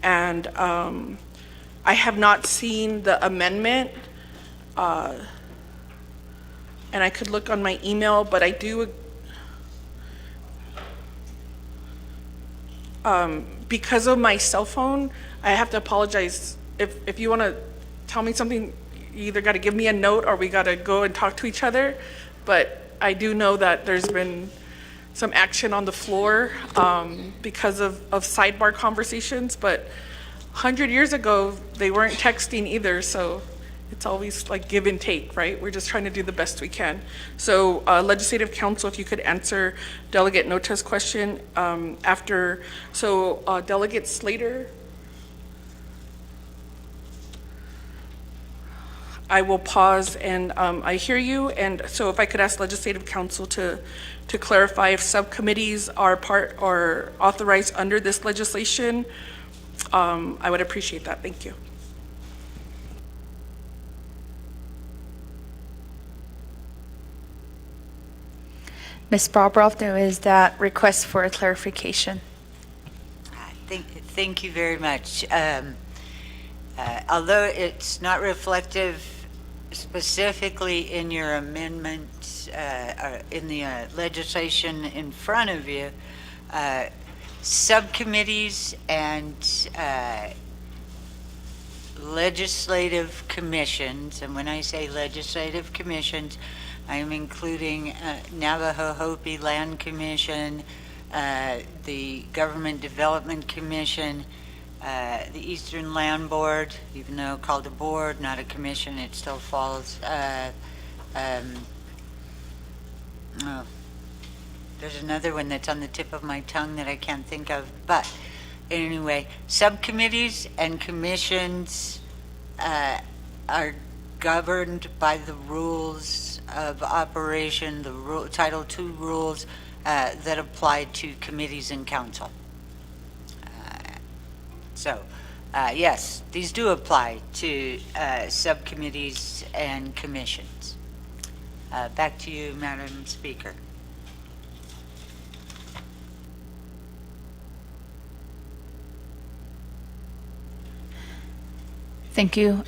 And I have not seen the amendment, and I could look on my email, but I do, because of my cell phone, I have to apologize. If you want to tell me something, you either got to give me a note or we got to go and talk to each other. But I do know that there's been some action on the floor because of sidebar conversations, but 100 years ago, they weren't texting either, so it's always like give and take, right? We're just trying to do the best we can. So Legislative Council, if you could answer Delegate Nota's question after, so Delegate Slater, I will pause, and I hear you, and so if I could ask Legislative Council to clarify if subcommittees are part or authorized under this legislation, I would appreciate that. Thank you. Ms. Bobroff, there is that request for a clarification. Thank you very much. Although it's not reflective specifically in your amendments, or in the legislation in front of you, subcommittees and legislative commissions, and when I say legislative commissions, I'm including Navajo Hopi Land Commission, the Government Development Commission, the Eastern Land Board, even though called a board, not a commission, it still falls. There's another one that's on the tip of my tongue that I can't think of. But anyway, subcommittees and commissions are governed by the rules of operation, the Title II rules that apply to committees and council. So, yes, these do apply to subcommittees and commissions. Back to you, Madam Speaker. Thank you,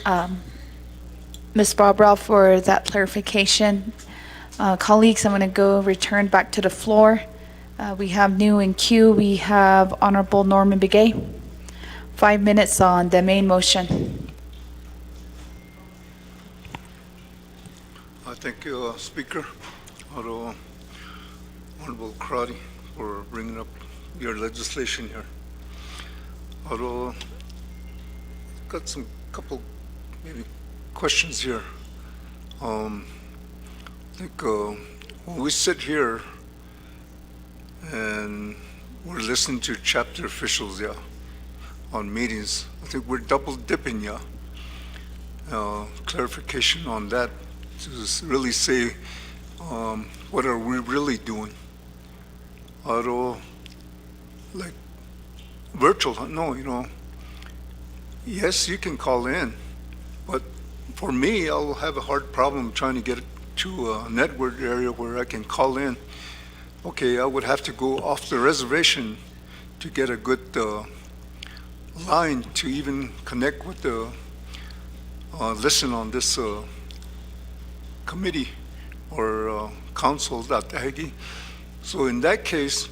Ms. Bobroff, for that clarification. Colleagues, I'm going to return back to the floor. We have new in queue. We have Honorable Norman Begay. 5 minutes on the main motion. Thank you, Speaker. Honorable Crotty, for bringing up your legislation here. Although, got some couple maybe questions here. I think when we sit here and we're listening to chapter officials, yeah, on meetings, I think we're double dipping, yeah. Clarification on that to really say what are we really doing. Although, like virtual, no, you know, yes, you can call in, but for me, I'll have a hard problem trying to get to a network area where I can call in. Okay, I would have to go off the reservation to get a good line to even connect with the listen on this committee or council. So in that case,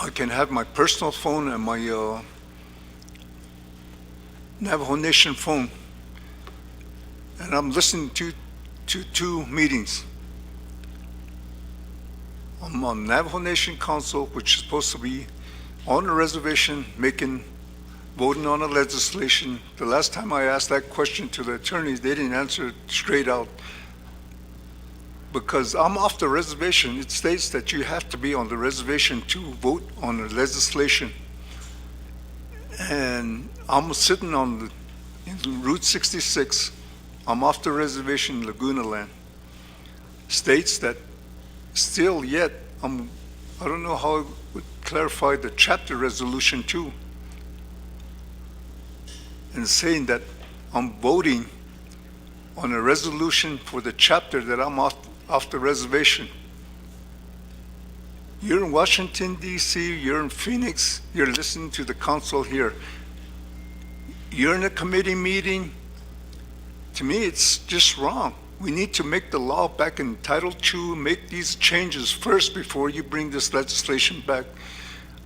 I can have my personal phone and my Navajo Nation phone, and I'm listening to two meetings. I'm on Navajo Nation Council, which is supposed to be on a reservation, voting on a legislation. The last time I asked that question to the attorneys, they didn't answer it straight out. Because I'm off the reservation, it states that you have to be on the reservation to vote on the legislation. And I'm sitting in Route 66. I'm off the reservation in Laguna Land. States that still yet, I don't know how I would clarify the chapter resolution too. And saying that I'm voting on a resolution for the chapter that I'm off the reservation. You're in Washington, D.C., you're in Phoenix, you're listening to the council here. You're in a committee meeting. To me, it's just wrong. We need to make the law back in Title II, make these changes first before you bring this legislation back.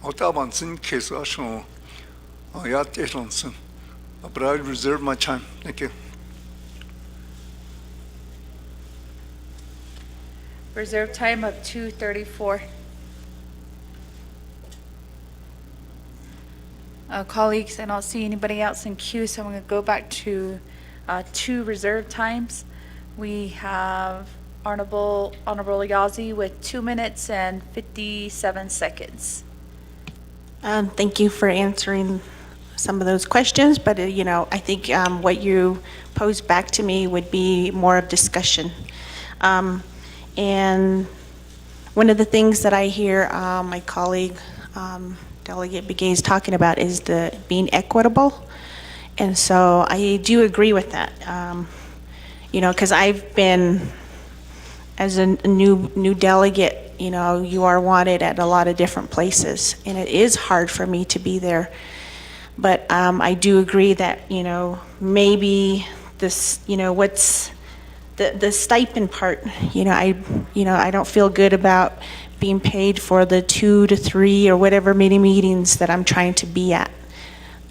But I reserve my time. Thank you. Reserve time of 2:34. Colleagues, I don't see anybody else in queue, so I'm going to go back to 2 reserved times. We have Honorable Yazi with 2 minutes and 57 seconds. Thank you for answering some of those questions, but I think what you posed back to me would be more of discussion. And one of the things that I hear my colleague, Delegate Begay, is talking about is the being equitable. And so I do agree with that. Because I've been, as a new delegate, you are wanted at a lot of different places, and it is hard for me to be there. But I do agree that, maybe this, what's the stipend part, I don't feel good about being paid for the 2 to 3 or whatever many meetings that I'm trying to be at.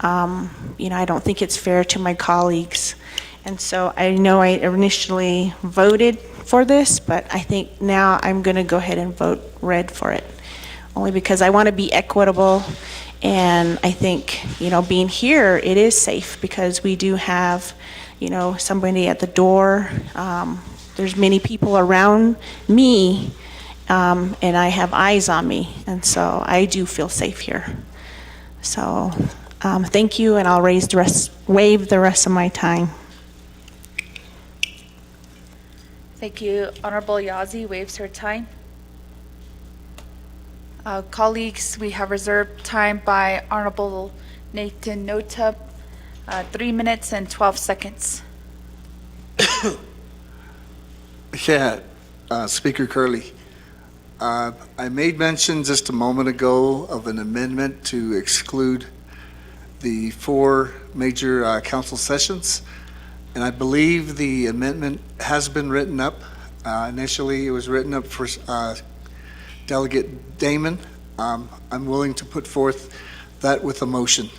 I don't think it's fair to my colleagues. And so I know I initially voted for this, but I think now I'm going to go ahead and vote red for it, only because I want to be equitable. And I think, being here, it is safe because we do have, somebody at the door. There's many people around me, and I have eyes on me. And so I do feel safe here. So thank you, and I'll waive the rest of my time. Thank you. Honorable Yazi waives her time. Colleagues, we have reserved time by Honorable Nathan Notub, 3 minutes and 12 seconds. Yeah, Speaker Curley. I made mention just a moment ago of an amendment to exclude the 4 major council sessions. And I believe the amendment has been written up. Initially, it was written up for Delegate Damon. I'm willing to put forth that with a motion.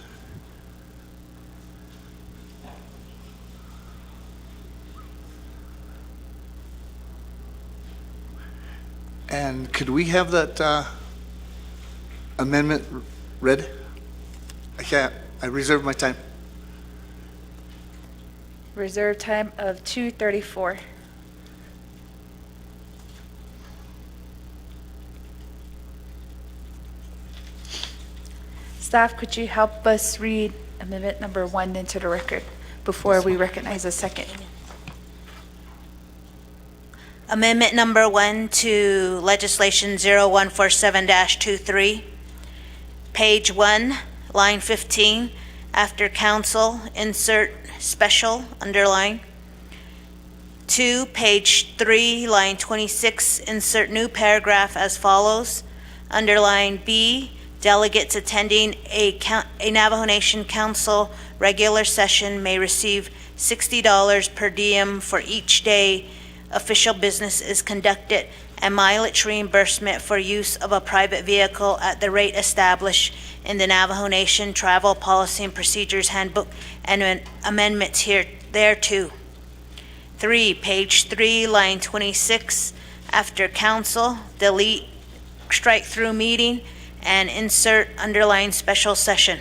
And could we have that amendment read? I can't. I reserve my time. Reserve time of 2:34. Staff, could you help us read amendment number 1 into the record before we recognize a second? Amendment number 1 to legislation 0147-23, page 1, line 15, after council, insert special, underline. 2, page 3, line 26, insert new paragraph as follows. Underline B, delegates attending a Navajo Nation Council regular session may receive $60 per diem for each day official business is conducted and mileage reimbursement for use of a private vehicle at the rate established in the Navajo Nation Travel Policy and Procedures Handbook and amendments thereto. 3, page 3, line 26, after council, delete strike through meeting and insert underline special session.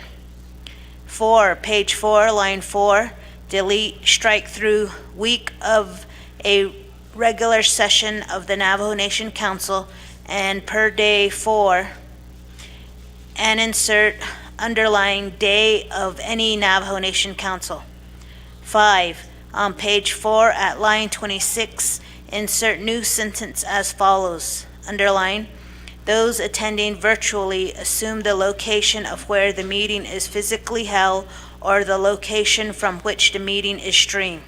4, page 4, line 4, delete strike through week of a regular session of the Navajo Nation Council and per day 4, and insert underlying day of any Navajo Nation Council. 5, on page 4 at line 26, insert new sentence as follows. Underline, those attending virtually assume the location of where the meeting is physically held or the location from which the meeting is streamed.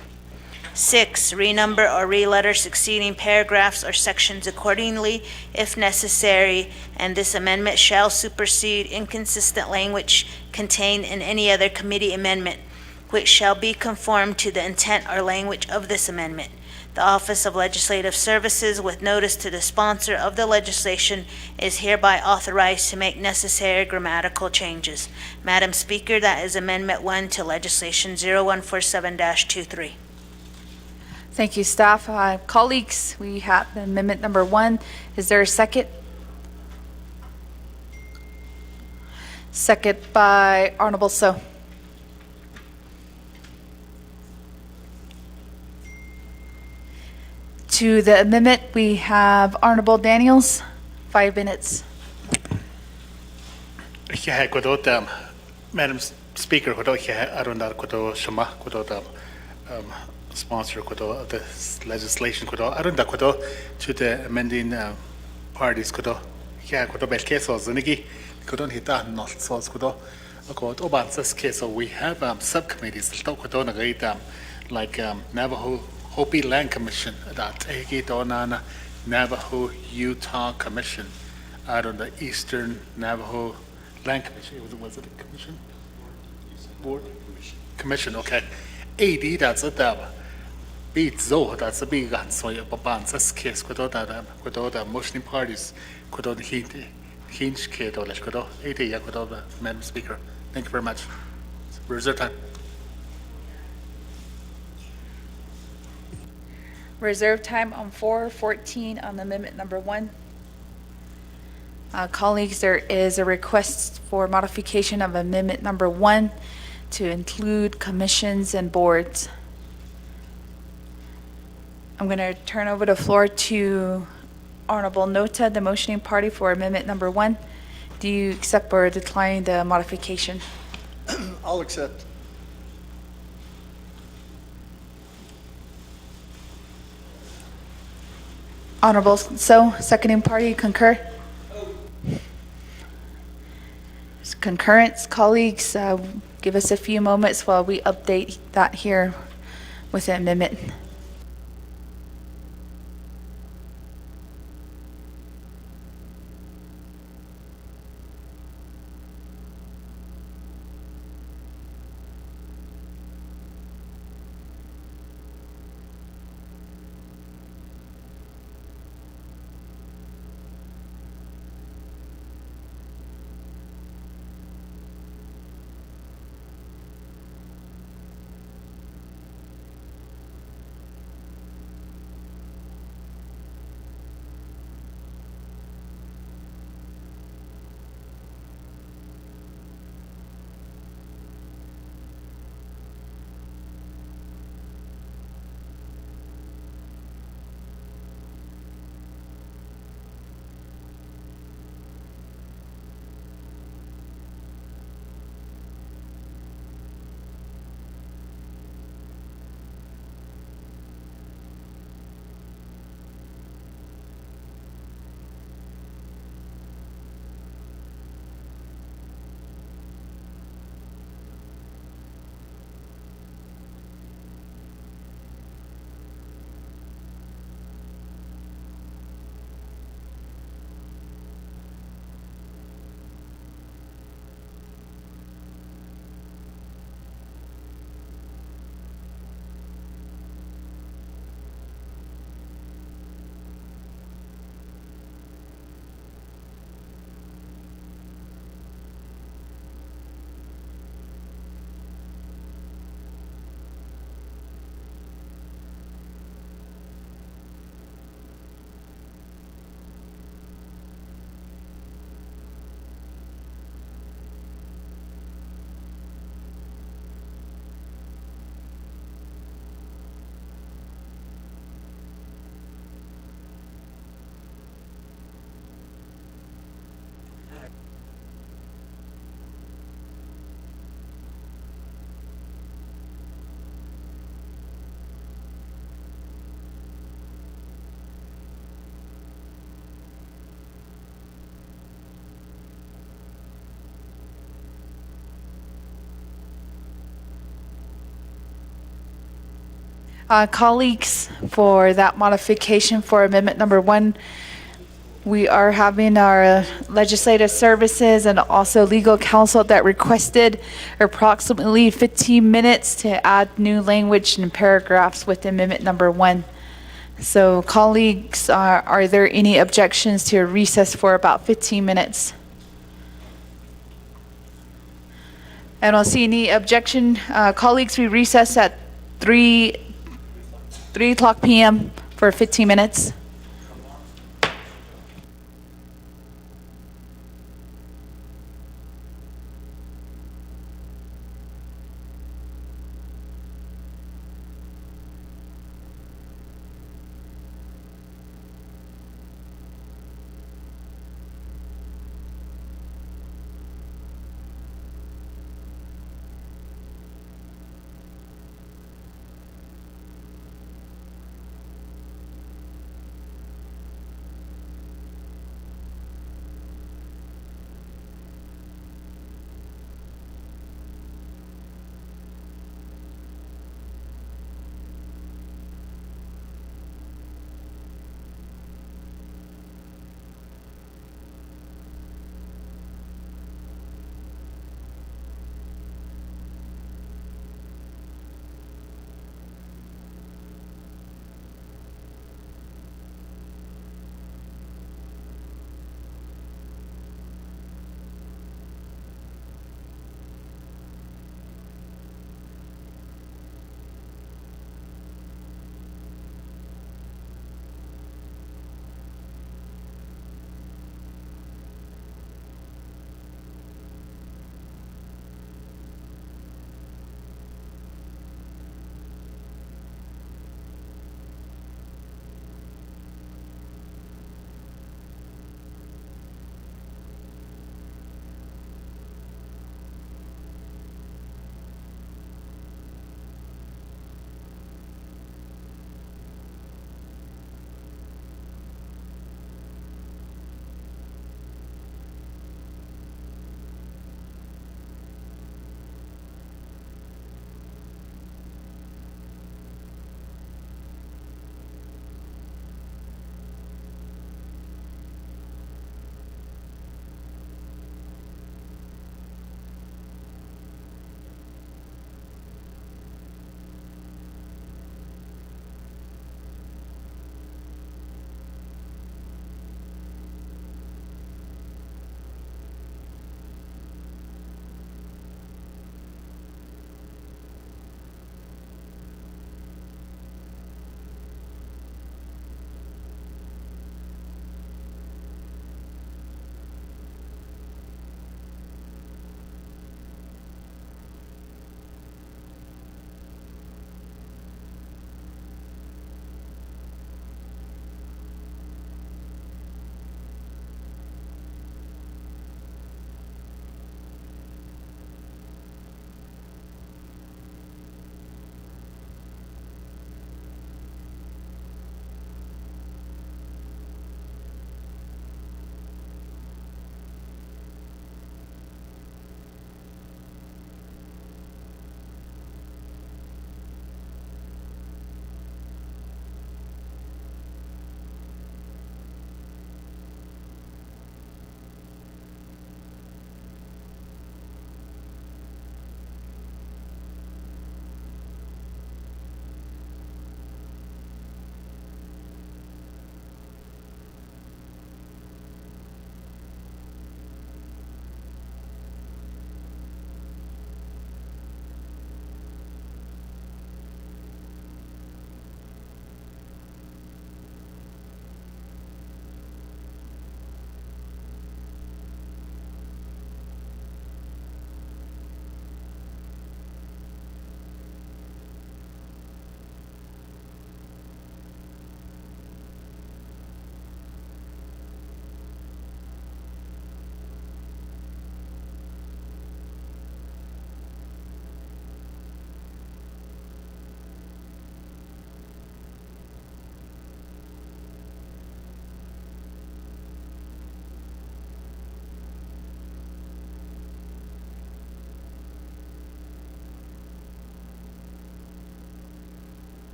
6, renumber or reletter succeeding paragraphs or sections accordingly if necessary, and this amendment shall supersede inconsistent language contained in any other committee amendment, which shall be conformed to the intent or language of this amendment. The Office of Legislative Services, with notice to the sponsor of the legislation, is hereby authorized to make necessary grammatical changes. Madam Speaker, that is Amendment 1 to Legislation 0147-23. Thank you, staff. Colleagues, we have amendment number 1. Is there a second? Second by Honorable So. To the amendment, we have Honorable Daniels, 5 minutes. Yeah, Madam Speaker, Arundar Shama, sponsor this legislation, Arunda to the amending parties, yeah, best case or Zinigi, couldn't hit that not so Oban's case, so we have subcommittees, like Navajo Hopi Land Commission, that Donana Navajo Utah Commission, out on the Eastern Navajo Land Commission. Was it a commission? Board? Commission, okay. AD, that's it. Beat Zo, that's a big one. So, Baban's case, without the motioning parties, without the hinge kid or let's go. AD, without the Madam Speaker. Thank you very much. Reserve time. Reserve time on 4:14 on amendment number 1. Colleagues, there is a request for modification of amendment number 1 to include commissions and boards. I'm going to turn over the floor to Honorable Nota, the motioning party for amendment number 1. Do you accept or decline the modification? I'll accept. Honorable So, seconding party, concur? Concurrence, colleagues, give us a few moments while we update that here with the amendment. Colleagues, for that modification for amendment number 1, we are having our legislative services and also legal counsel that requested approximately 15 minutes to add new language and paragraphs with amendment number 1. So colleagues, are there any objections to a recess for about 15 minutes? I don't see any objection. Colleagues, we recess at 3 o'clock p.m. for 15 minutes.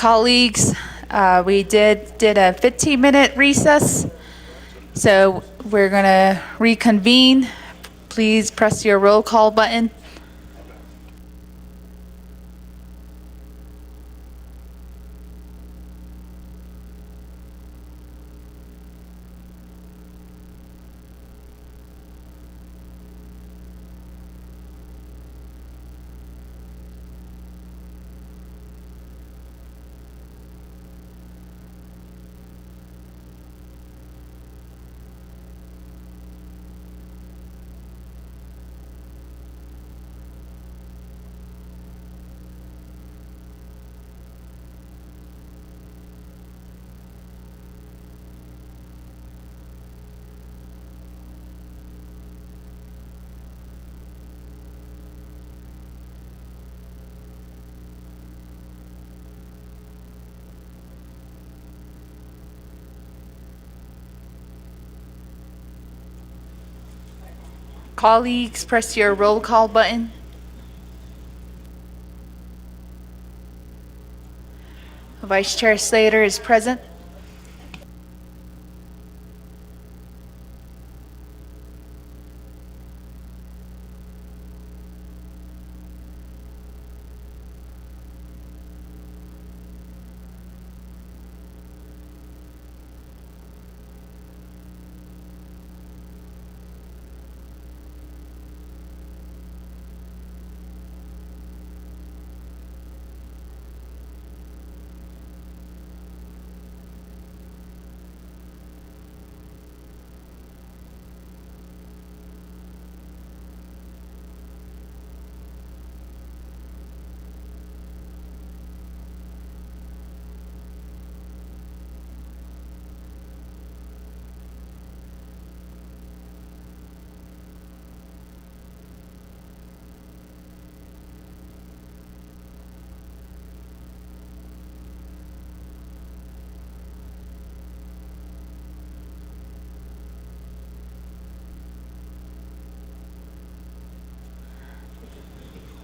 Colleagues, we did a 15-minute recess, so we're going to reconvene. Please press your roll call button. Colleagues, press your roll call button. Vice Chair Slater is present.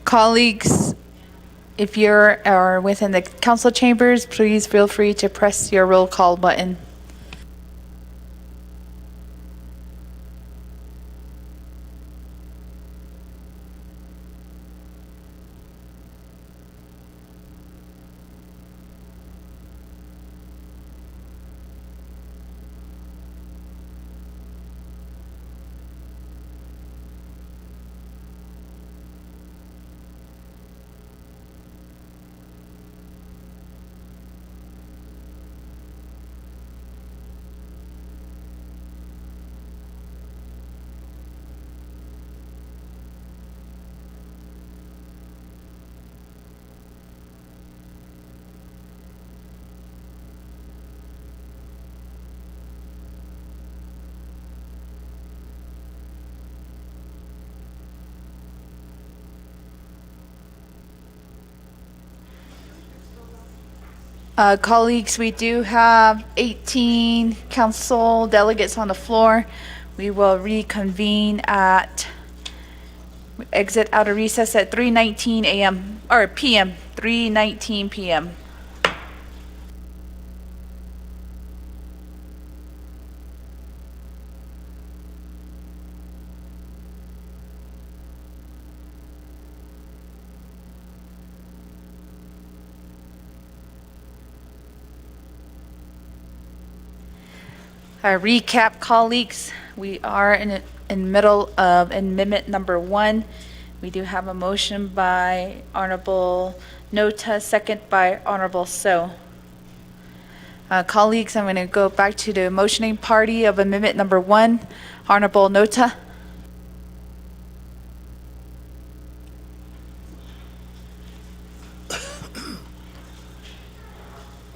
Colleagues, if you're or within the council chambers, please feel free to press your roll call button. Colleagues, we do have 18 council delegates on the floor. We will reconvene exit out of recess at 3:19 a.m. or p.m. 3:19 p.m. Recap, colleagues, we are in middle of amendment number 1. We do have a motion by Honorable Nota, second by Honorable So. Colleagues, I'm going to go back to the motioning party of amendment number 1. Honorable Nota.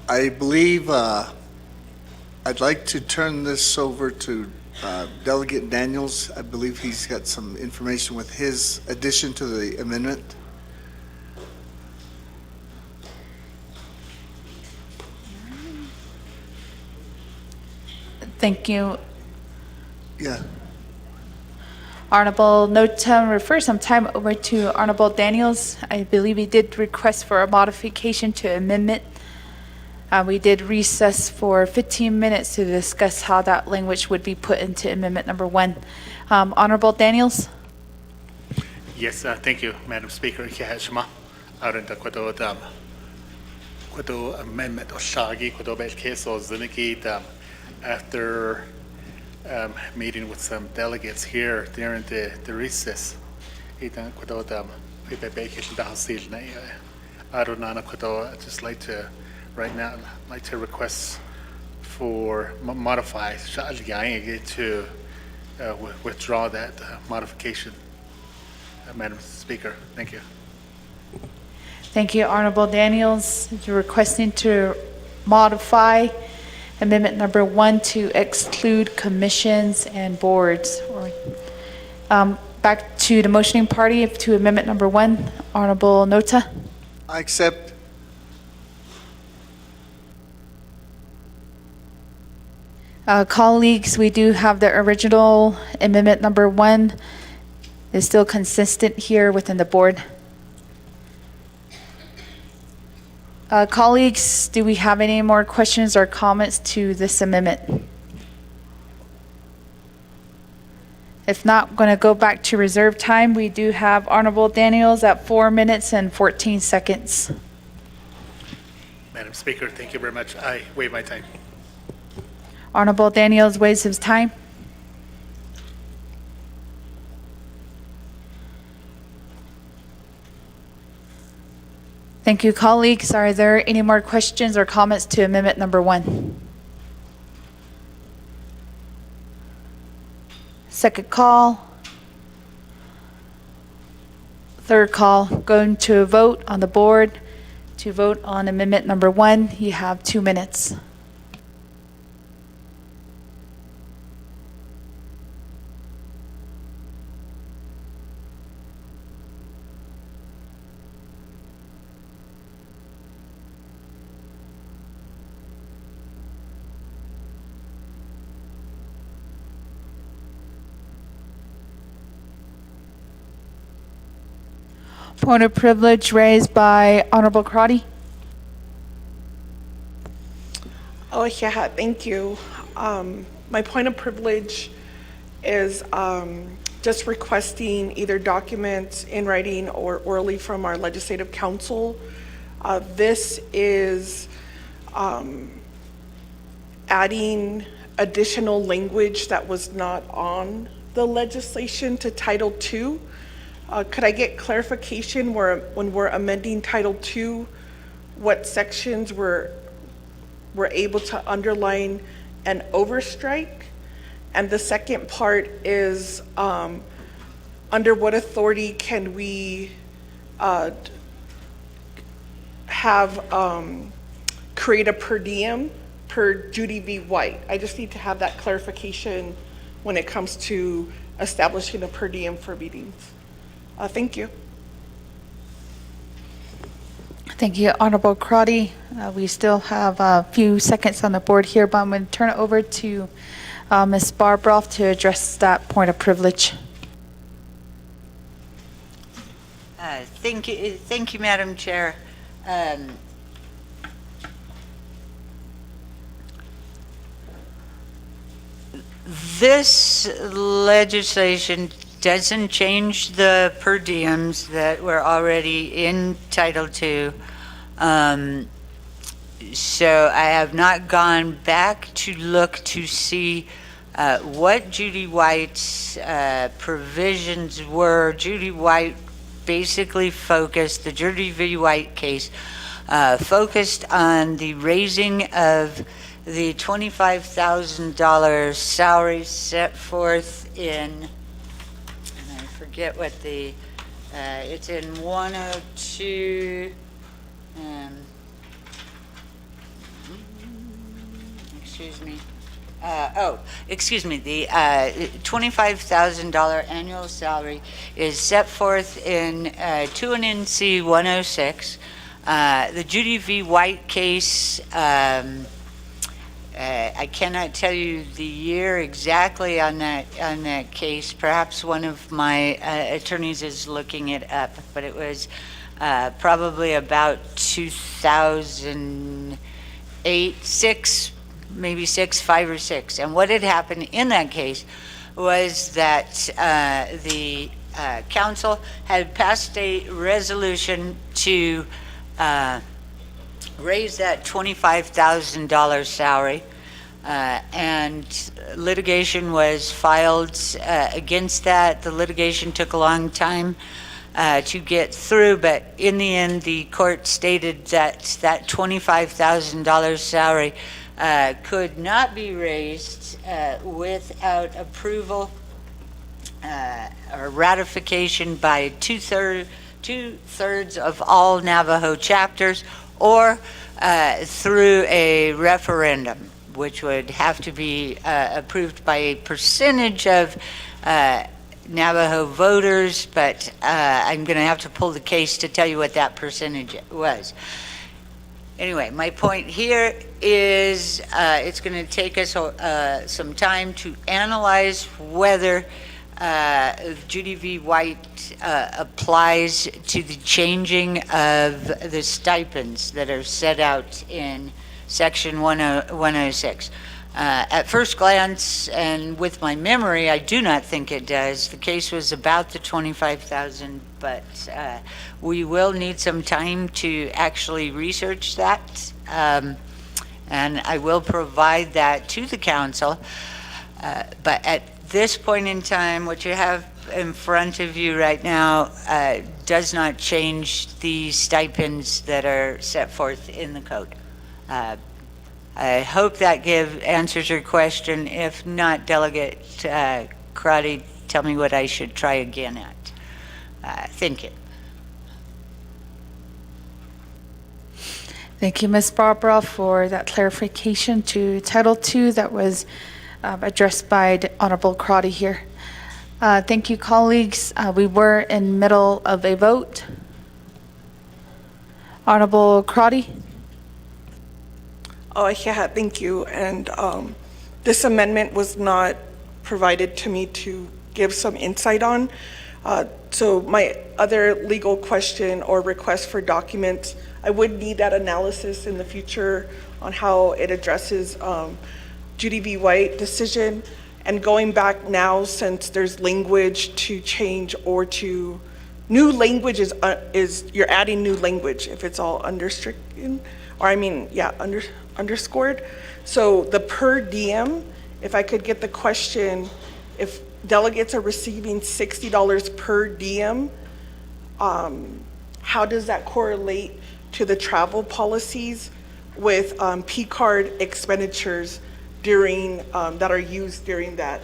I believe I'd like to turn this over to Delegate Daniels. I believe he's got some information with his addition to the amendment. Thank you. Yeah. Honorable Nota, refer some time over to Honorable Daniels. I believe he did request for a modification to amendment. We did recess for 15 minutes to discuss how that language would be put into amendment number 1. Honorable Daniels? Yes, thank you, Madam Speaker. Kihashima, Arunda Kwadodam. Kwado amendment or Shagi, Kwado case or Ziniki, after meeting with some delegates here during the recess. I'd just like to, right now, like to request for modify to withdraw that modification. Madam Speaker, thank you. Thank you, Honorable Daniels. You're requesting to modify amendment number 1 to exclude commissions and boards. Back to the motioning party to amendment number 1. Honorable Nota. I accept. Colleagues, we do have the original amendment number 1 is still consistent here within the board. Colleagues, do we have any more questions or comments to this amendment? If not, I'm going to go back to reserve time. We do have Honorable Daniels at 4 minutes and 14 seconds. Madam Speaker, thank you very much. I waive my time. Honorable Daniels waives his time. Thank you, colleagues. Are there any more questions or comments to amendment number 1? Second call. Third call. Going to a vote on the board. To vote on amendment number 1, you have 2 minutes. Point of privilege raised by Honorable Crotty. Oh, yeah, thank you. My point of privilege is just requesting either documents in writing or orally from our legislative council. This is adding additional language that was not on the legislation to Title II. Could I get clarification when we're amending Title II, what sections we're able to underline and overstrike? And the second part is under what authority can we create a per diem per Judy V. White? I just need to have that clarification when it comes to establishing a per diem for meetings. Thank you. Thank you, Honorable Crotty. We still have a few seconds on the board here, but I'm going to turn it over to Ms. Barbroff to address that point of privilege. Thank you, Madam Chair. This legislation doesn't change the per diems that were already in Title II. So I have not gone back to look to see what Judy White's provisions were. Judy White basically focused, the Judy V. White case, focused on the raising of the $25,000 salary set forth in, forget what the, it's in 102, excuse me, the $25,000 annual salary is set forth in 2 NC 106. The Judy V. White case, I cannot tell you the year exactly on that case. Perhaps one of my attorneys is looking it up, but it was probably about 2008 maybe 5 or 6. And what had happened in that case was that the council had passed a resolution to raise that $25,000 salary, and litigation was filed against that. The litigation took a long time to get through, but in the end, the court stated that that $25,000 salary could not be raised without approval or ratification by two-thirds of all Navajo chapters, or through a referendum, which would have to be approved by a percentage of Navajo voters, but I'm going to have to pull the case to tell you what that percentage was. Anyway, my point here is it's going to take us some time to analyze whether Judy V. White applies to the changing of the stipends that are set out in Section 106. At first glance, and with my memory, I do not think it does. The case was about the $25,000, but we will need some time to actually research that, and I will provide that to the council. But at this point in time, what you have in front of you right now does not change the stipends that are set forth in the code. I hope that answers your question. If not, Delegate Crotty, tell me what I should try again at. Thank you. Thank you, Ms. Barbara, for that clarification to Title II that was addressed by the Honorable Crotty here. Thank you, colleagues. We were in middle of a vote. Honorable Crotty? Oh, yeah, thank you. And this amendment was not provided to me to give some insight on. So my other legal question or request for documents, I would need that analysis in the future on how it addresses Judy V. White decision. And going back now, since there's language to change or to, new language is you're adding new language if it's all understricken, or I mean, yeah, underscored. So the per diem, if I could get the question, if delegates are receiving $60 per diem, how does that correlate to the travel policies with P-card expenditures during that are used during that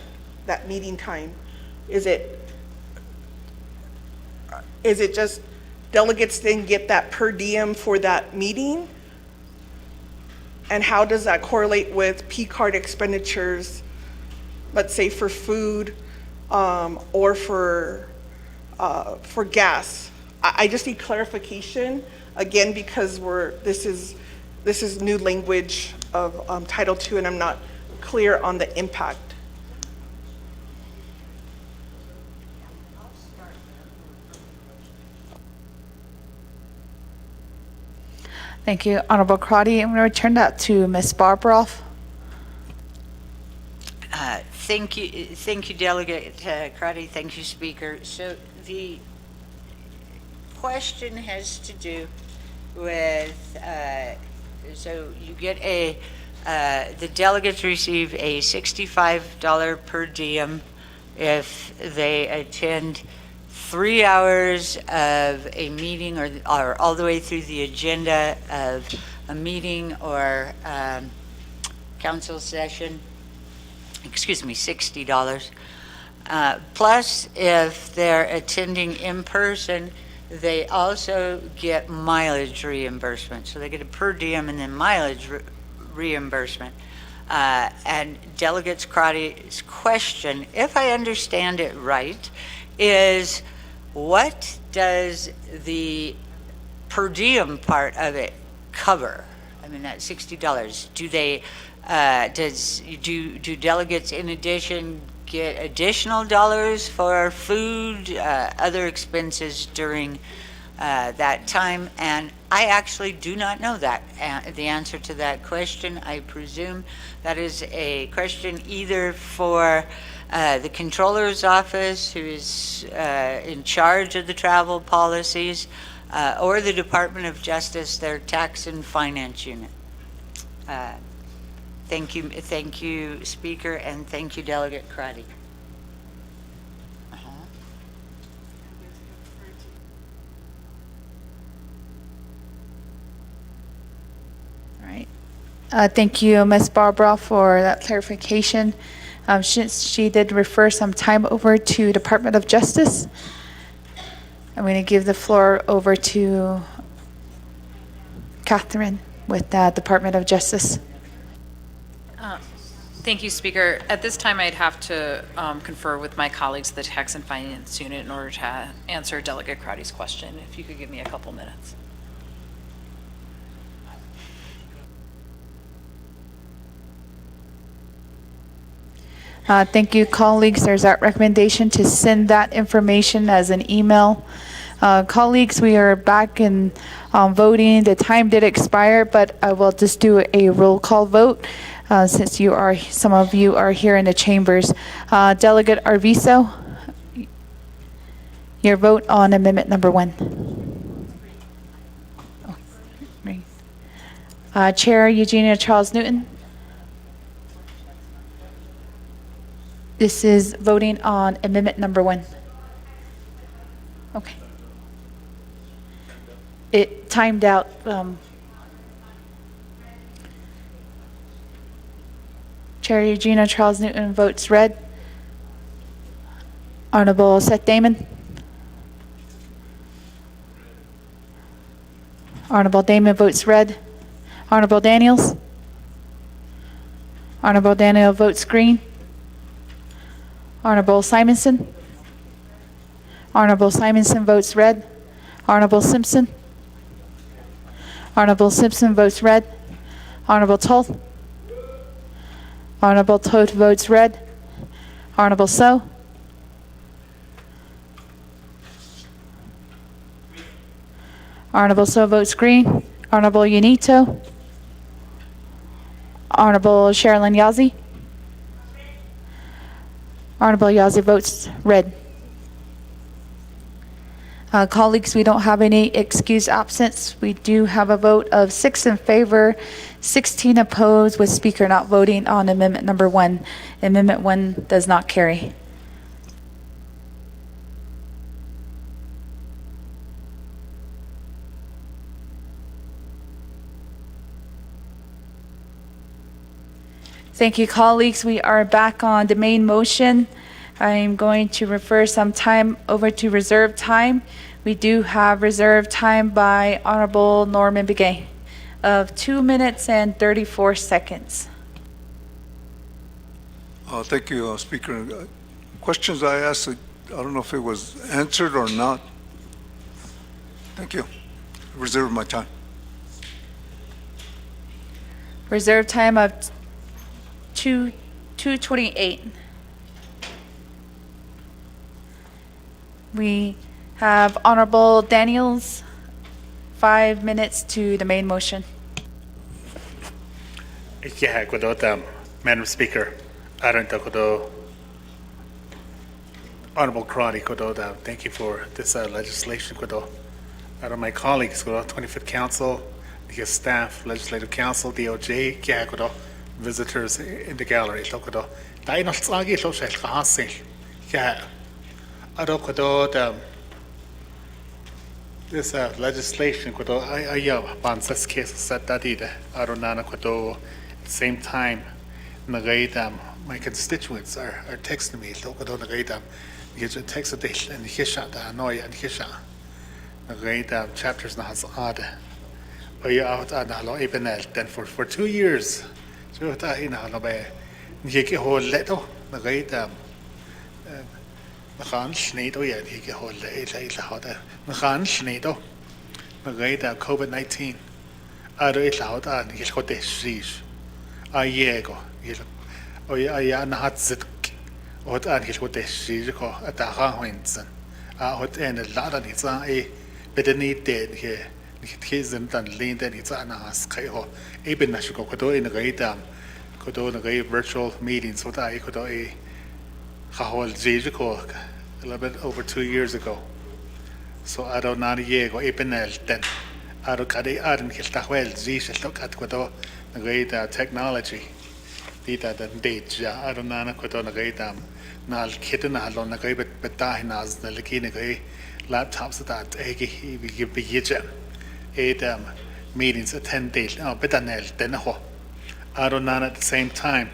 meeting time? Is it just delegates then get that per diem for that meeting? And how does that correlate with P-card expenditures, let's say for food or for gas? I just need clarification again, because this is new language of Title II, and I'm not clear on the impact. Thank you, Honorable Crotty. I'm going to return that to Ms. Barbroff. Thank you, Delegate Crotty. Thank you, Speaker. So the question has to do with, so you get the delegates receive a $65 per diem if they attend 3 hours of a meeting or all the way through the agenda of a meeting or council session. Excuse me, $60. Plus, if they're attending in person, they also get mileage reimbursement. So they get a per diem and then mileage reimbursement. And Delegate Crotty's question, if I understand it right, is what does the per diem part of it cover? I mean, that $60. Do they, do delegates in addition get additional dollars for food, other expenses during that time? And I actually do not know that. the answer to that question. I presume that is a question either for the Controller's Office, who is in charge of the travel policies, or the Department of Justice, their Tax and Finance Unit. Thank you, Speaker, and thank you, Delegate Crotty. All right. Thank you, Ms. Barbara, for that clarification. She did refer some time over to Department of Justice. I'm going to give the floor over to Catherine with the Department of Justice. Thank you, Speaker. At this time, I'd have to confer with my colleagues, the Tax and Finance Unit, in order to answer Delegate Crowdy's question. If you could give me a couple minutes. Thank you, colleagues. There's that recommendation to send that information as an email. Colleagues, we are back in voting. The time did expire, but I will just do a roll call vote since some of you are here in the chambers. Delegate Arvizo, your vote on amendment number 1. Chair Eugenia Charles Newton. This is voting on amendment number 1. Okay. It timed out. Chair Eugenia Charles Newton votes red. Honorable Seth Damon. Honorable Damon votes red. Honorable Daniels. Honorable Daniel votes green. Honorable Simonson. Honorable Simonson votes red. Honorable Simpson. Honorable Simpson votes red. Honorable Toth. Honorable Toth votes red. Honorable So. Honorable So votes green. Honorable Unito. Honorable Sherilyn Yazzie. Honorable Yazzie votes red. Colleagues, we don't have any excused absence. We do have a vote of 6 in favor, 16 opposed, with Speaker not voting on amendment number 1. Amendment 1 does not carry. Thank you, colleagues. We are back on the main motion. I'm going to refer some time over to reserve time. We do have reserve time by Honorable Norman Begay of 2 minutes and 34 seconds. Thank you, Speaker. Questions I asked, I don't know if it was answered or not. Thank you. Reserve my time. Reserve time of 2:28. We have Honorable Daniels, 5 minutes to the main motion. Yeah, Madam Speaker, Honorable Crotty, thank you for this legislation. My colleagues, 25th Council, the staff, Legislative Council, DOJ, visitors in the gallery. This legislation, at the same time, my constituents are texting me, chapters then for 2 years, COVID-19 Kids and lean then it's an as Kaiho. Eben Nashiko Kodo in the Gaidam, Kodo in the virtual meetings, what I could a Kahol Jijiko a little bit over 2 years ago. So I don't know Yego Ebenel then. I don't got a Adam Kiltahwell, Zish look at Kodo, the great technology. Dita than date, ja, I don't know Kodo the Gaidam. Nal kitten alone the great but Dahinas, the Lakina laptops that Egi, we give the Yijam. 8 meetings attended, betanel, then ho. I don't know at the same time.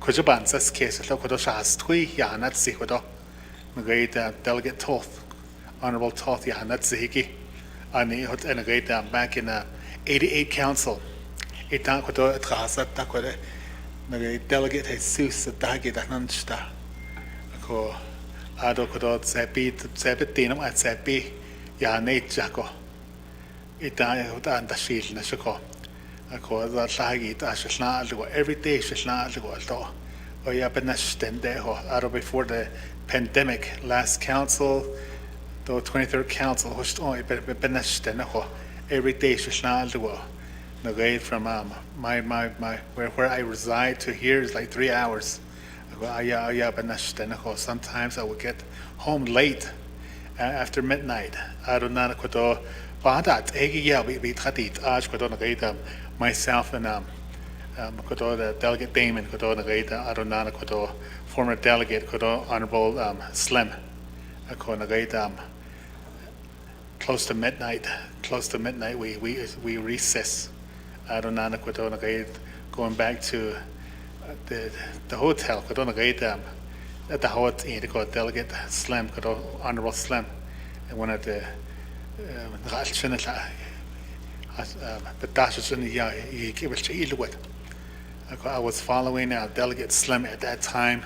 Kujaban says case, Lokodo Shas, Tui, Yahanat Sikodo, the great delegate Toth, Honorable Toth Yahanat Ziki, and the great back in 88 council. It don't go at Rasa Takode, the great delegate Jesus, the Dagi, the Nansta. I don't go to Sepetinum at Sepi, Yahanate Jaco. Ita utan da shield na shako ako da lagi ta shna algo every day shna algo alto o ya benastende ho aro before the pandemic last council the 23rd council host o benastende ho every day shna algo no way from my where I reside to here is like 3 hours ya benastende ho sometimes I would get home late after midnight I don't know koto Badat, yeah, we tradit, Kodona Gaita, myself and Kodo, the delegate Damon, Kodona Gaita, Adonana Kodo, former delegate, Kodo, Honorable Slim, Kodona Gaita, close to midnight, we recess. Adonana Kodona Gaita, going back to the hotel, Kodona Gaita, at the hotel, delegate Slim, Kodo, Honorable Slim, and one of the I was following Delegate Slim at that time.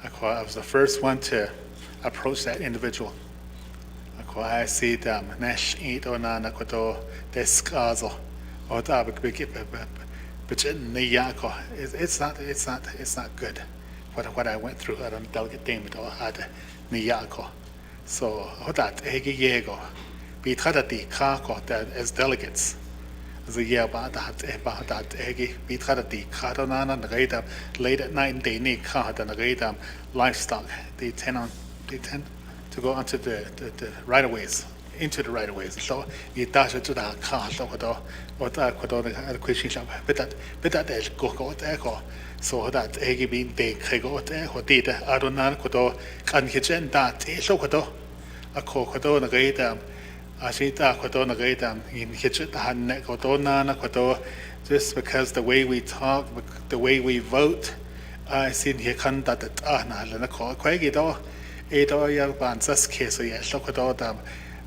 I was the first one to approach that individual. I see them Nash eat or Nana Koto Descazo or it's not good what I went through. I don't Delegate Damon or had Niyako. So that Ego. Bitradati Kako that as delegates. As a year about that Egi, Bitradati, Katonana, the Radam, late at night and day need card and the Radam livestock. They tend to go onto the right of ways, into the right of ways. So you dash to that car, or that question shop, but that go echo. So that Egi being day, Krego, or did Adonan Kodo, can kitchen that, Shokodo, a Kokodo, the Radam. Ashita Kodona Gaidam in Hitchit Han Kodona Kodo, just because the way we talk, the way we vote, I seen here conduct Anna Lenako, Quagido, Edo Yaban Saske, so yes, Lokodam,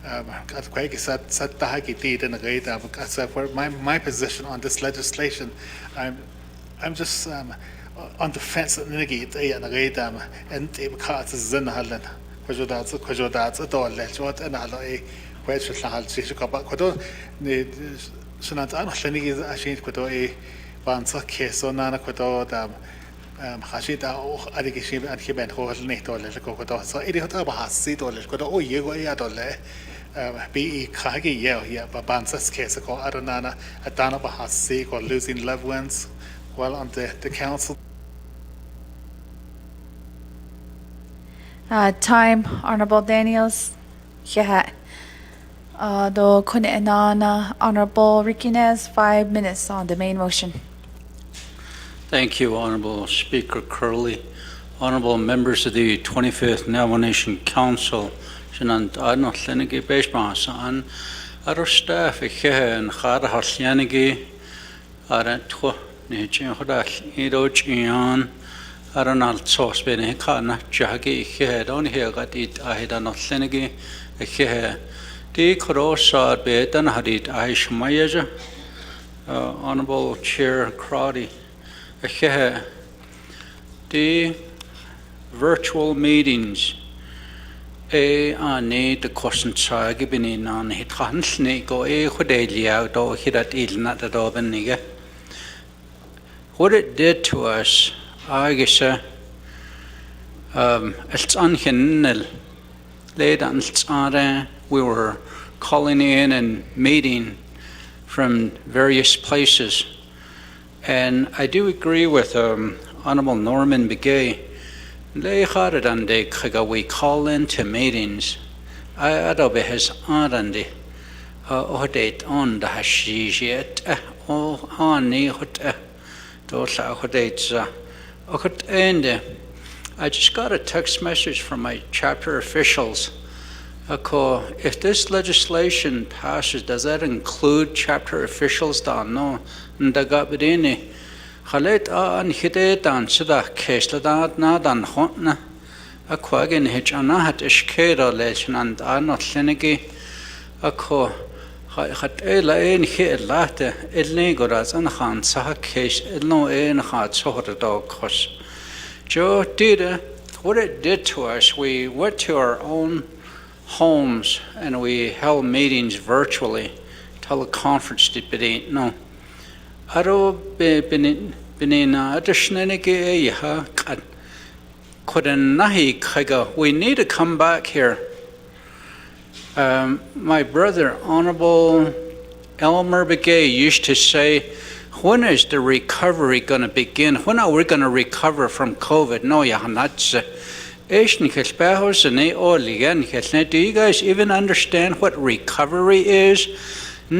Quagi sat Tahaki did in the Gaidam, because for my position on this legislation, I'm just on the fence at Nigit, and the Gaidam, and the cards is in Holland. Kwajodat's a door, let's what and alloy. Which is not such a couple. Kodo, the Sunat Anhlani actually Kodo a Bansa Keso Nana Kodo, Hashida, Adikishi, and Hiban Holnate or Lekodo. So it is about Sit or Kodo, oh, you go Yadole, be Kagi, yeah, but Bansas Kesako, Adonana, Adana Bahasi, or losing loved ones while on the council. Time, Honorable Daniels. Yeah. Do Kunenana, Honorable Riquinez, 5 minutes on the main motion. Thank you, Honorable Speaker Curley. Honorable members of the 25th Navajo Nation Council, Shanant Adno Lenigi Beshmasan, our staff, and Hara Hasyanigi, Aranto, Nichin Hodach, Edo Chian, Aranal Sauce Benekana, Jagi, Head on here got it, I had not Lenigi, a Head. The Krosa Betan Hadit Aish Mayaja, Honorable Chair Crowdy, the virtual meetings, the question Sagibin on Hitransnigo, Hodelia, or Hidat Ilnat at Obeniga. What it did to us, I guess, it's unhinnel, laid on Tsare. We were calling in and meeting from various places. And I do agree with Honorable Norman Begay. We call into meetings. I adobe has arandi. Date on the hashijet. On ni hot. Dosa hodate. And I just got a text message from my chapter officials. If this legislation passes, does that include chapter officials? No. Ndagabidini. Khalet an hidetan sida kesladad nadan hotna. Aquagin hitchanahat ishkeda legend anot linigi. Hat elain hit latte, illigoras and han sahakes, no in hat sort of dog cos. Joe did what it did to us. We went to our own homes and we held meetings virtually. Teleconference did be no. Aro benina additionally ha couldn't nahi kaga. We need to come back here. My brother, Honorable Elmer Begay, used to say, when is the recovery going to begin? When are we going to recover from COVID? No, do you guys even understand what recovery is? I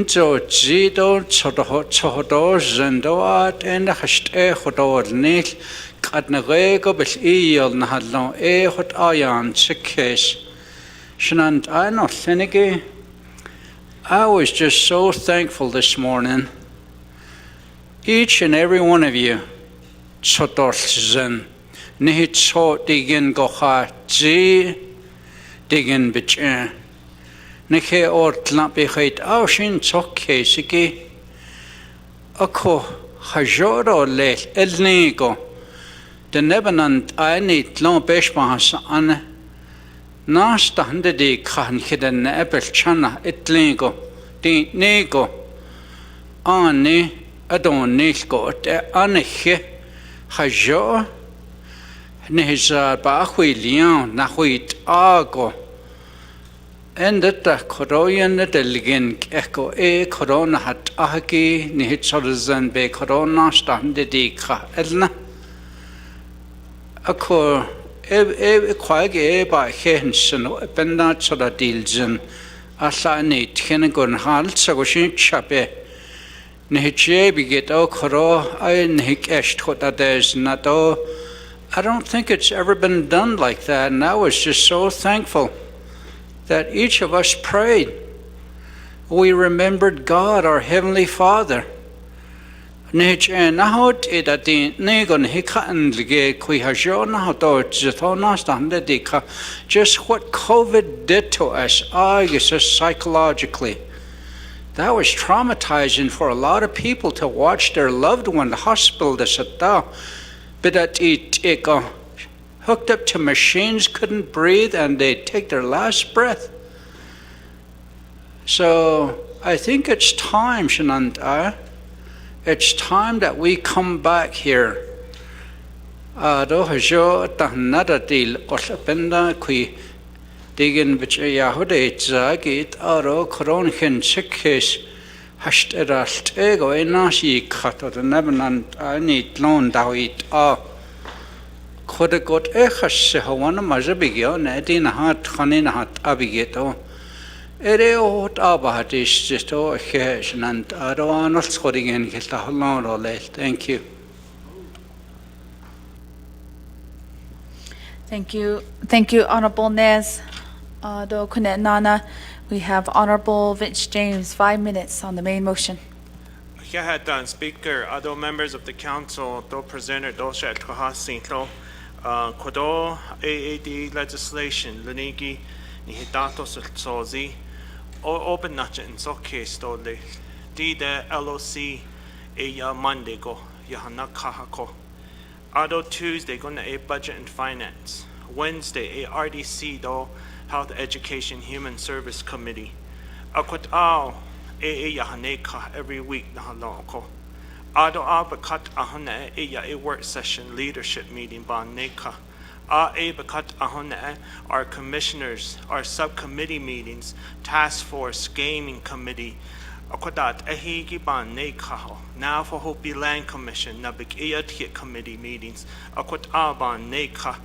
was just so thankful this morning. Each and every one of you, digin goha digin bitch. Nike or tlapi hate aushin soke siki. Ako hajoro le elnigo. The nebanant I need tlon beshbahas an. Nasta hundedi kan hidden apple chana itlingo. Di nego. Ani adon nilgo te aniche. Hajo. Nihisa bahui lian nahuit ago. And that the Korean delegin echo corona hat ahaki nihitsorzan be corona standedi ka elna. Ako quite by Henson, Benda Soda Dilson, Asani, Kennegon Hal, Sagoshin Chape, Nihiche beget O Koro, I Nihikesh Hota there's not oh. I don't think it's ever been done like that, and I was just so thankful that each of us prayed. We remembered God, our Heavenly Father. Just what COVID did to us, psychologically. That was traumatizing for a lot of people to watch their loved one hospital hooked up to machines, couldn't breathe, and they'd take their last breath. So I think it's time, Shananta. It's time that we come back here. Digin which Yahude Zagit Aro Koronchen Sikis Hashtedast Ego Enasi Kato the Nebanan I need loan Dawit could have got Echas Sehowana Mazabigio Nedina Hat Hanina Hat Abigeto. Ereo Abahat is just oh Hesh and Aroanal Scoring Giltaholon or less. Thank you. Thank you. Thank you, Honorable Nez. Do Kunet Nana. We have Honorable Vince James, 5 minutes on the main motion. Yahadan Speaker, other members of the council, do presenter Dosha Kahasinto, Kodo AAD legislation, Lunigi, Nihidato Sozi, or open nacha in Soke Stole, Dida LOC, Aya Monday go, Yahanakahako. Ado Tuesday, gonna a budget and finance. Wednesday, a RDC do Health Education Human Service Committee. Akwat ao a yahaneka every week nahaloko. Ado abakat ahana a work session leadership meeting ban neka. our commissioners, our subcommittee meetings, task force, gaming committee, Akodat Ahigi Ban Ne Kaho, Navajo Land Commission, Nabik Iat committee meetings, Akot Aban Ne Ka,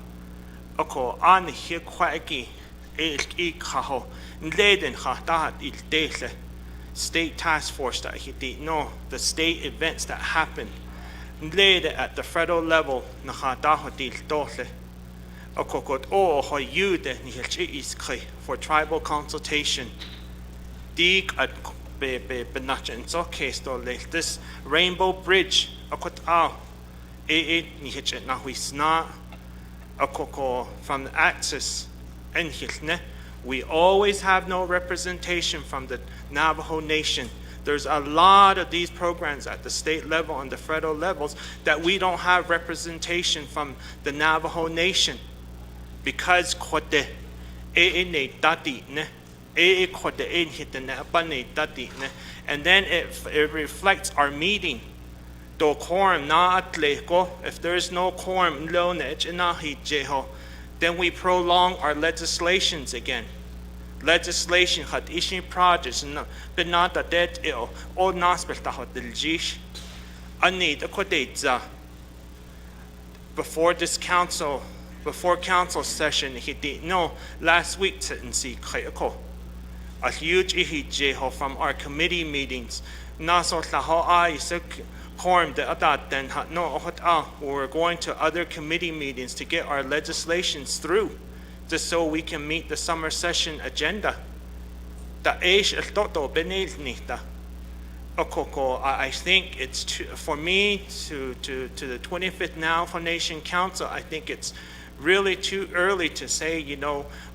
Ako An Hi Kwagi, E Kaho, Nleden Hatahat Il Dele, state task force that he did know, the state events that happened, Nlede at the federal level, Nahadaho Dil Dole, Akokot O Hoyude Nihilchi Iskri for tribal consultation, Dig at this rainbow bridge from the axis we always have no representation from the Navajo Nation. There's a lot of these programs at the state level and the federal levels that we don't have representation from the Navajo Nation because and then it reflects our meeting. If there is no quorum, then we prolong our legislations again. Legislation had issued projects, but not that ill, or not before this council. Before council session, he did know last week a huge ihijeho from our committee meetings. Naso taho isuk quorum the adat then no we're going to other committee meetings to get our legislations through, just so we can meet the summer session agenda. The ish toto benilnita. I think it's for me to the 25th Navajo Nation Council. I think it's really too early to say,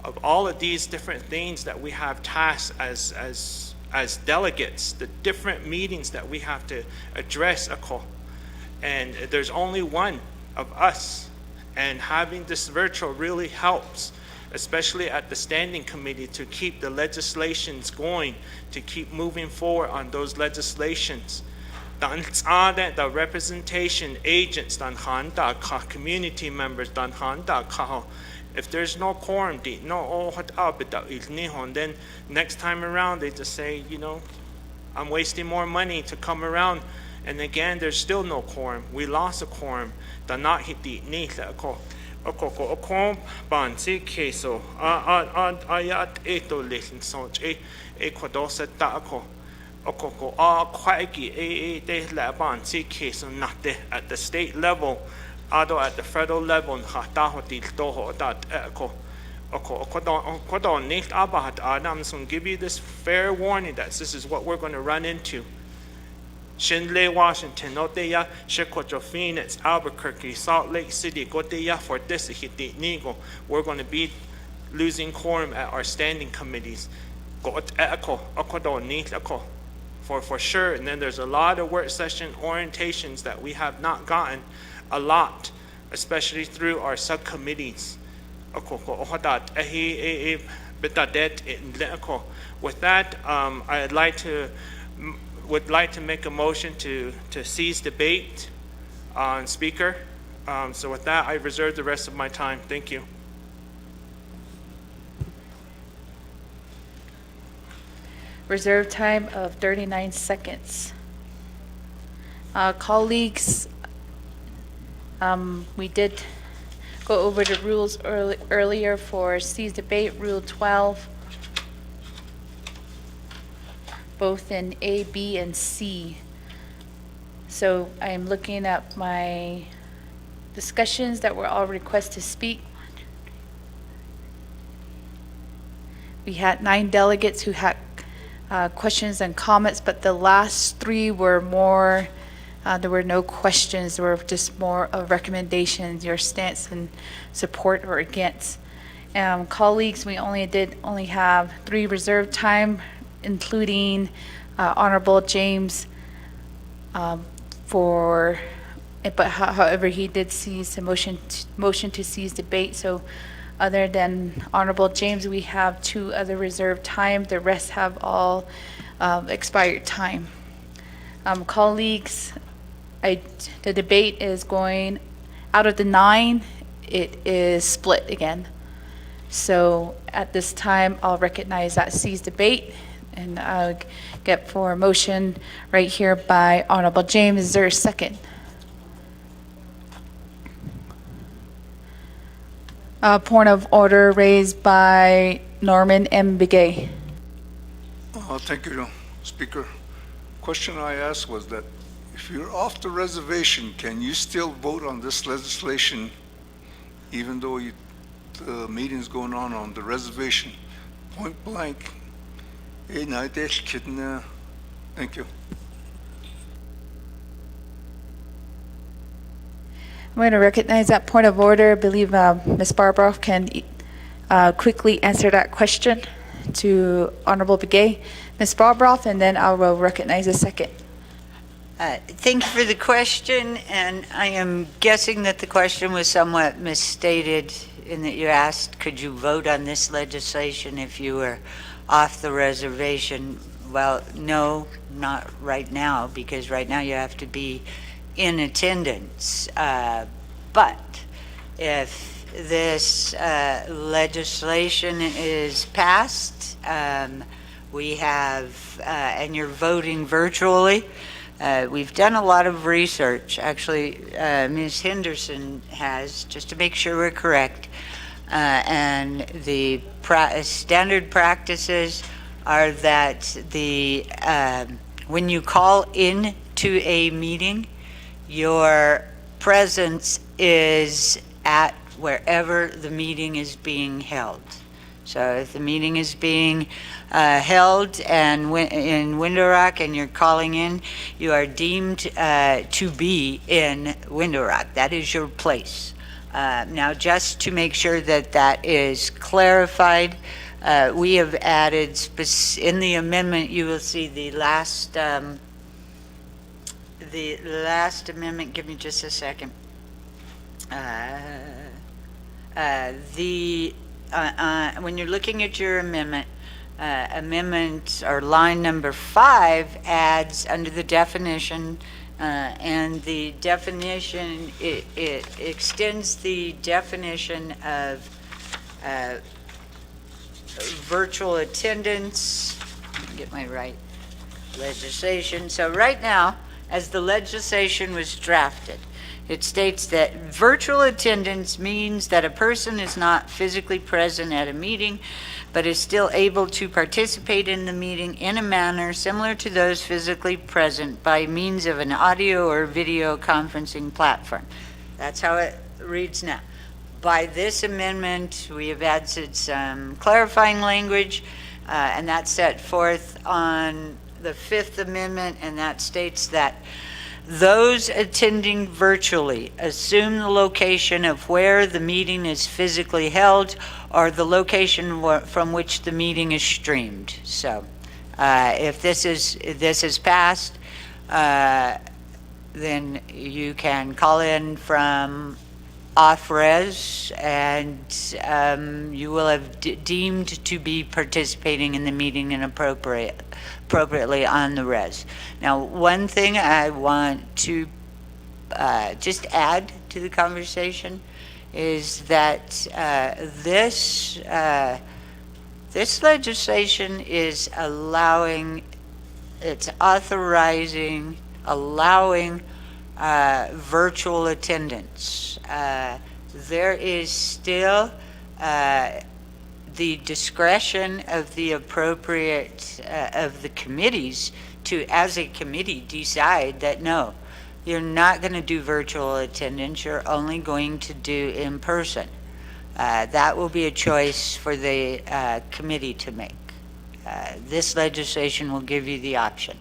of all of these different things that we have tasked as delegates, the different meetings that we have to address, and there's only one of us, and having this virtual really helps, especially at the standing committee, to keep the legislations going, to keep moving forward on those legislations. The representation agents, community members, if there's no quorum, then next time around they just say, I'm wasting more money to come around, and again there's still no quorum. We lost a quorum. At the state level, at the federal level, give you this fair warning that this is what we're going to run into. Shinle, Washington, Oteya, Chicocho, Phoenix, Albuquerque, Salt Lake City, Goteya, for this, we're going to be losing quorum at our standing committees. For sure. And then there's a lot of work session orientations that we have not gotten a lot, especially through our subcommittees. With that, would like to make a motion to cease debate on speaker. So with that, I reserve the rest of my time. Thank you. Reserve time of 39 seconds. Colleagues, we did go over the rules earlier for C's debate, Rule 12, both in A, B, and C. So I'm looking at my discussions that were all requests to speak. We had 9 delegates who had questions and comments, but the last 3 were more, there were no questions, there were just more of recommendations, your stance and support or against. Colleagues, we only have 3 reserved time, including Honorable James however, he did seize the motion to cease debate. So other than Honorable James, we have 2 other reserved time. The rest have all expired time. Colleagues, the debate is going, out of the 9, it is split again. So at this time, I'll recognize that cease debate, and I'll get for a motion right here by Honorable James. Is there a second? Point of order raised by Norman M. Begay. Thank you, Speaker. Question I asked was that if you're off the reservation, can you still vote on this legislation even though the meeting's going on the reservation? Point blank. Thank you. I'm going to recognize that point of order. I believe Ms. Barbara can quickly answer that question to Honorable Begay. Ms. Barbroff, and then I will recognize a second. Thank you for the question, and I am guessing that the question was somewhat misstated in that you asked, could you vote on this legislation if you were off the reservation? Well, no, not right now, because right now you have to be in attendance. But if this legislation is passed, we have, and you're voting virtually, we've done a lot of research. Actually, Ms. Henderson has, just to make sure we're correct, and the standard practices are that when you call in to a meeting, your presence is at wherever the meeting is being held. So if the meeting is being held and in Window Rock and you're calling in, you are deemed to be in Window Rock. That is your place. Now, just to make sure that that is clarified, we have added, in the amendment, you will see the last amendment. Give me just a second. When you're looking at your amendment, amendment or line number 5 adds under the definition, and the definition, it extends the definition of virtual attendance. Let me get my right legislation. So right now, as the legislation was drafted, it states that virtual attendance means that a person is not physically present at a meeting, but is still able to participate in the meeting in a manner similar to those physically present by means of an audio or video conferencing platform. That's how it reads now. By this amendment, we have added some clarifying language, and that's set forth on the 5th Amendment, and that states that those attending virtually assume the location of where the meeting is physically held or the location from which the meeting is streamed. So if this is passed, then you can call in from off-res, and you will have deemed to be participating in the meeting and appropriately on the res. Now, one thing I want to just add to the conversation is that this legislation is allowing virtual attendance. There is still the discretion of the appropriate of the committees to, as a committee, decide that no, you're not going to do virtual attendance, you're only going to do in person. That will be a choice for the committee to make. This legislation will give you the option.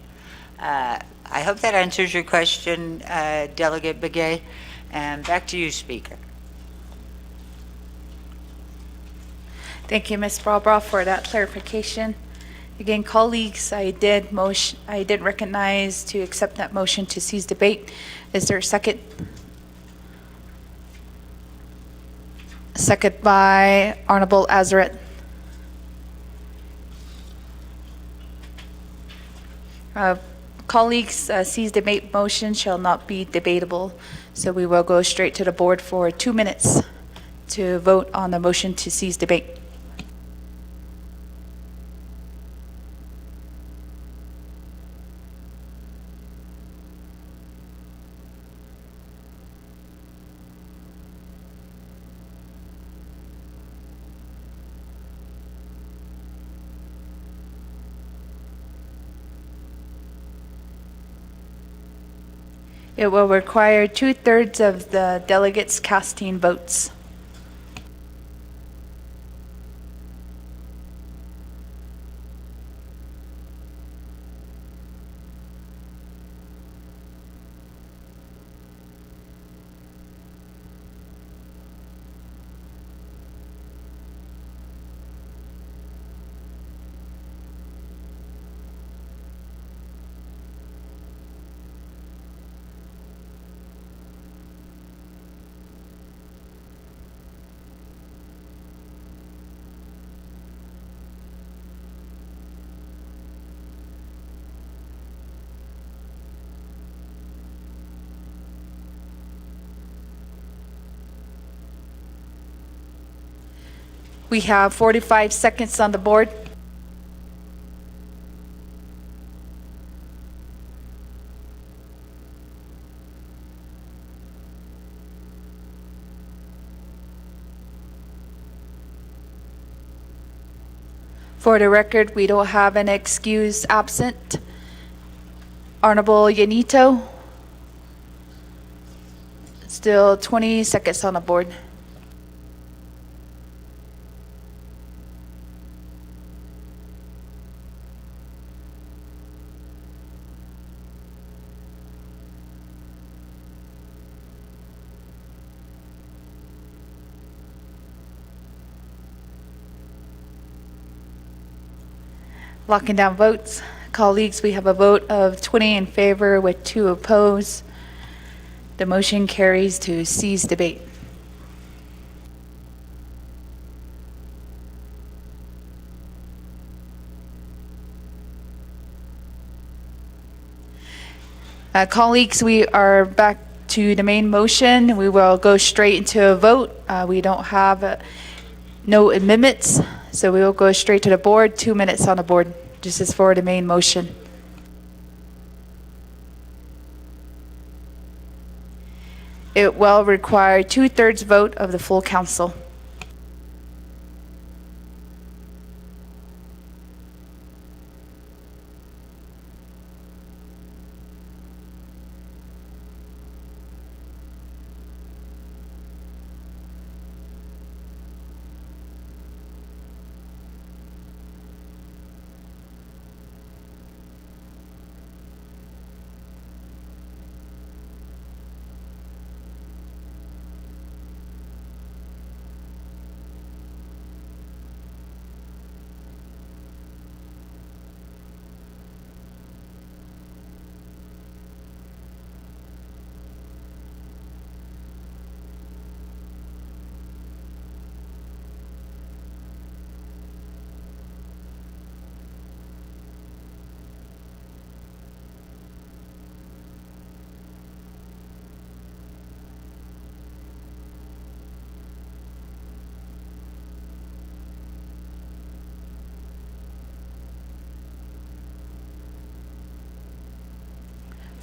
I hope that answers your question, Delegate Begay. And back to you, Speaker. Thank you, Ms. Barbara, for that clarification. Again, colleagues, I did recognize to accept that motion to cease debate. Is there a second? Second by Honorable Azeret. Colleagues, cease debate motion shall not be debatable, so we will go straight to the board for 2 minutes to vote on the motion to cease debate. It will require 2/3 of the delegates casting votes. We have 45 seconds on the board. For the record, we don't have an excused absent. Honorable Yanito. Still 20 seconds on the board. Locking down votes. Colleagues, we have a vote of 20 in favor with 2 opposed. The motion carries to cease debate. Colleagues, we are back to the main motion. We will go straight into a vote. We don't have no amendments, so we will go straight to the board. 2 minutes on the board. This is for the main motion. It will require 2/3 vote of the full council.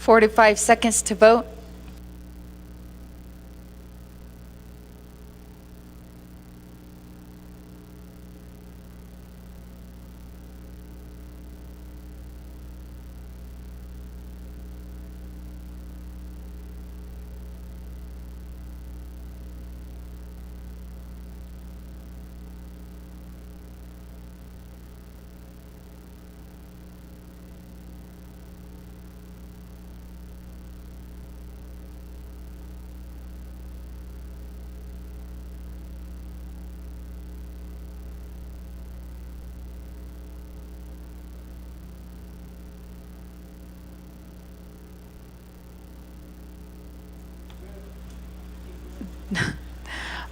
Forty-five seconds to vote.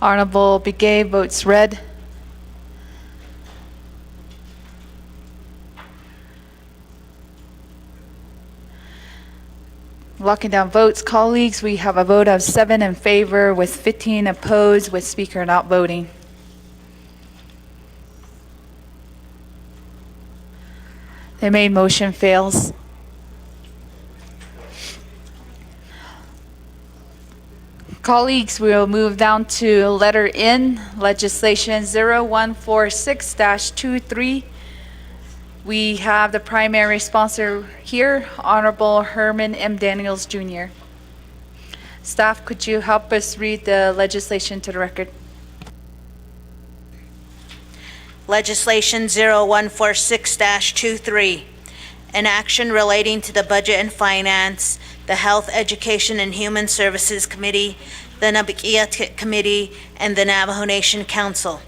Honorable Begay votes red. Locking down votes, colleagues, we have a vote of 7 in favor with 15 opposed, with speaker not voting. The main motion fails. Colleagues, we will move down to letter N, legislation 0146-23. We have the primary sponsor here, Honorable Herman M. Daniels, Jr. Staff, could you help us read the legislation to the record? Legislation 0146-23, an action relating to the Budget and Finance, the Health, Education, and Human Services Committee, the Nabakia Committee, and the Navajo Nation Council,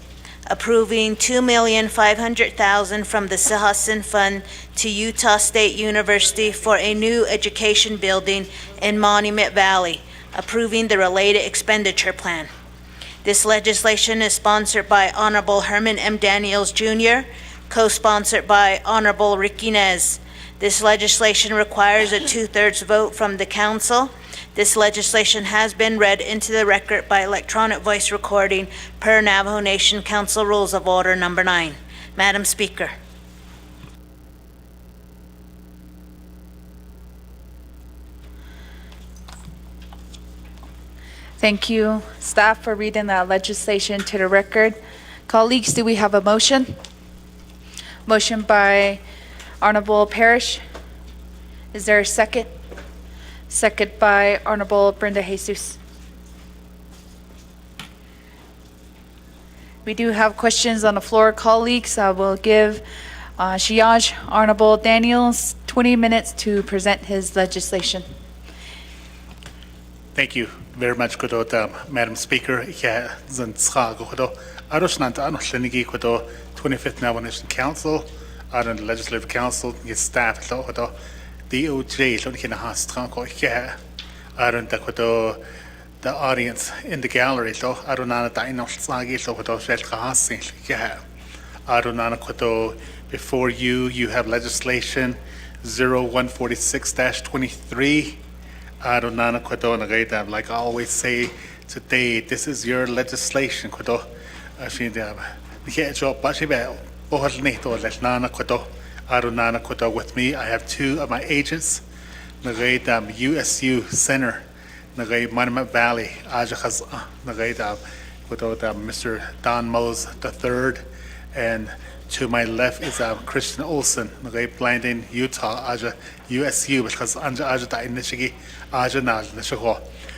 approving $2,500,000 from the Sihassin Fund to Utah State University for a new education building in Monument Valley, approving the related expenditure plan. This legislation is sponsored by Honorable Herman M. Daniels, Jr., co-sponsored by Honorable Ricky Nez. This legislation requires a 2/3 vote from the council. This legislation has been read into the record by electronic voice recording per Navajo Nation Council Rules of Order Number 9. Madam Speaker. Thank you, staff, for reading that legislation to the record. Colleagues, do we have a motion? Motion by Honorable Parrish. Is there a second? Second by Honorable Brenda Jesus. We do have questions on the floor, colleagues. I will give Shiaj Honorable Daniels 20 minutes to present his legislation. Thank you very much, Madam Speaker. Arushnan 25th Navajo Nation Council, the Legislative Council, staff, DOJ, the audience in the gallery, before you, you have legislation 0146-23. Like I always say today, this is your legislation. With me, I have two of my agents, USU Center, Monument Valley, Mr. Don Mose III, and to my left is Christian Olson, Blanding, Utah, USU, because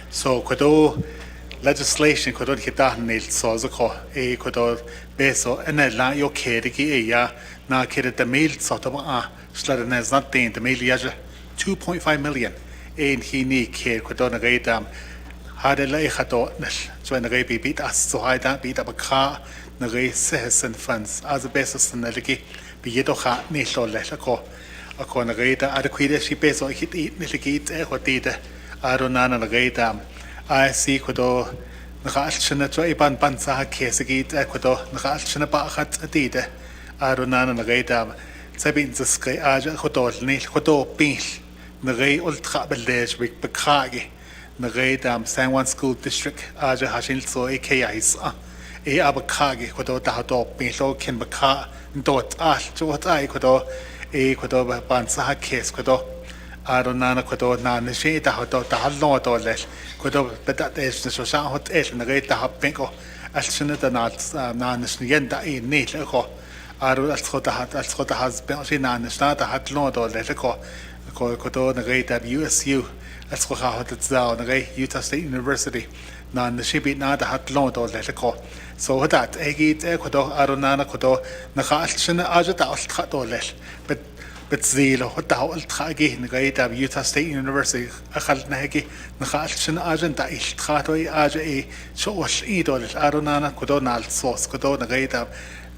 so legislation beso la yo na the mail not the mail 2.5 million he need care had a so beat us so I don't beat up a car citizen funds as a basis in the ligi be yet adequate she beso hit eat what did I don't know I see Kodo Nakashana Iban Bansa Kesagit Ecuador Nakashana Bahat Adida Arunan and Redam Sabin the Sky Aja Hodor Nil Hodor Binch Nare Ultra Belege Rick Bakagi Naredam San Juan School District Aja Hashil so AKIs Abakagi Kodo Dahado Bincho Kin Baka Dot Ash to what I Kodo Kodo Bansa Kes Kodo Arunana Kodo Nan She Dahodo Dahalo Doles Kodo Bedat is the Social Hot Ash and the Rate Pinko Alchinata Nanis Yenda in Nilo Aru Alscota has been Nan Stata had Lord or Letico Kodo the Rate of USU Alscoha Zao the Utah State University Nan the Shibit Nada had Lord or Letico. So that Egit Ecuador Arunana Kodo Nakashina Ajata Alcatoles but zero what the whole tragi in the Utah State University Nagi Nakashin Agent is Tratoi Aja Shosh Idol Arunana Kodonal sauce Kodona Gata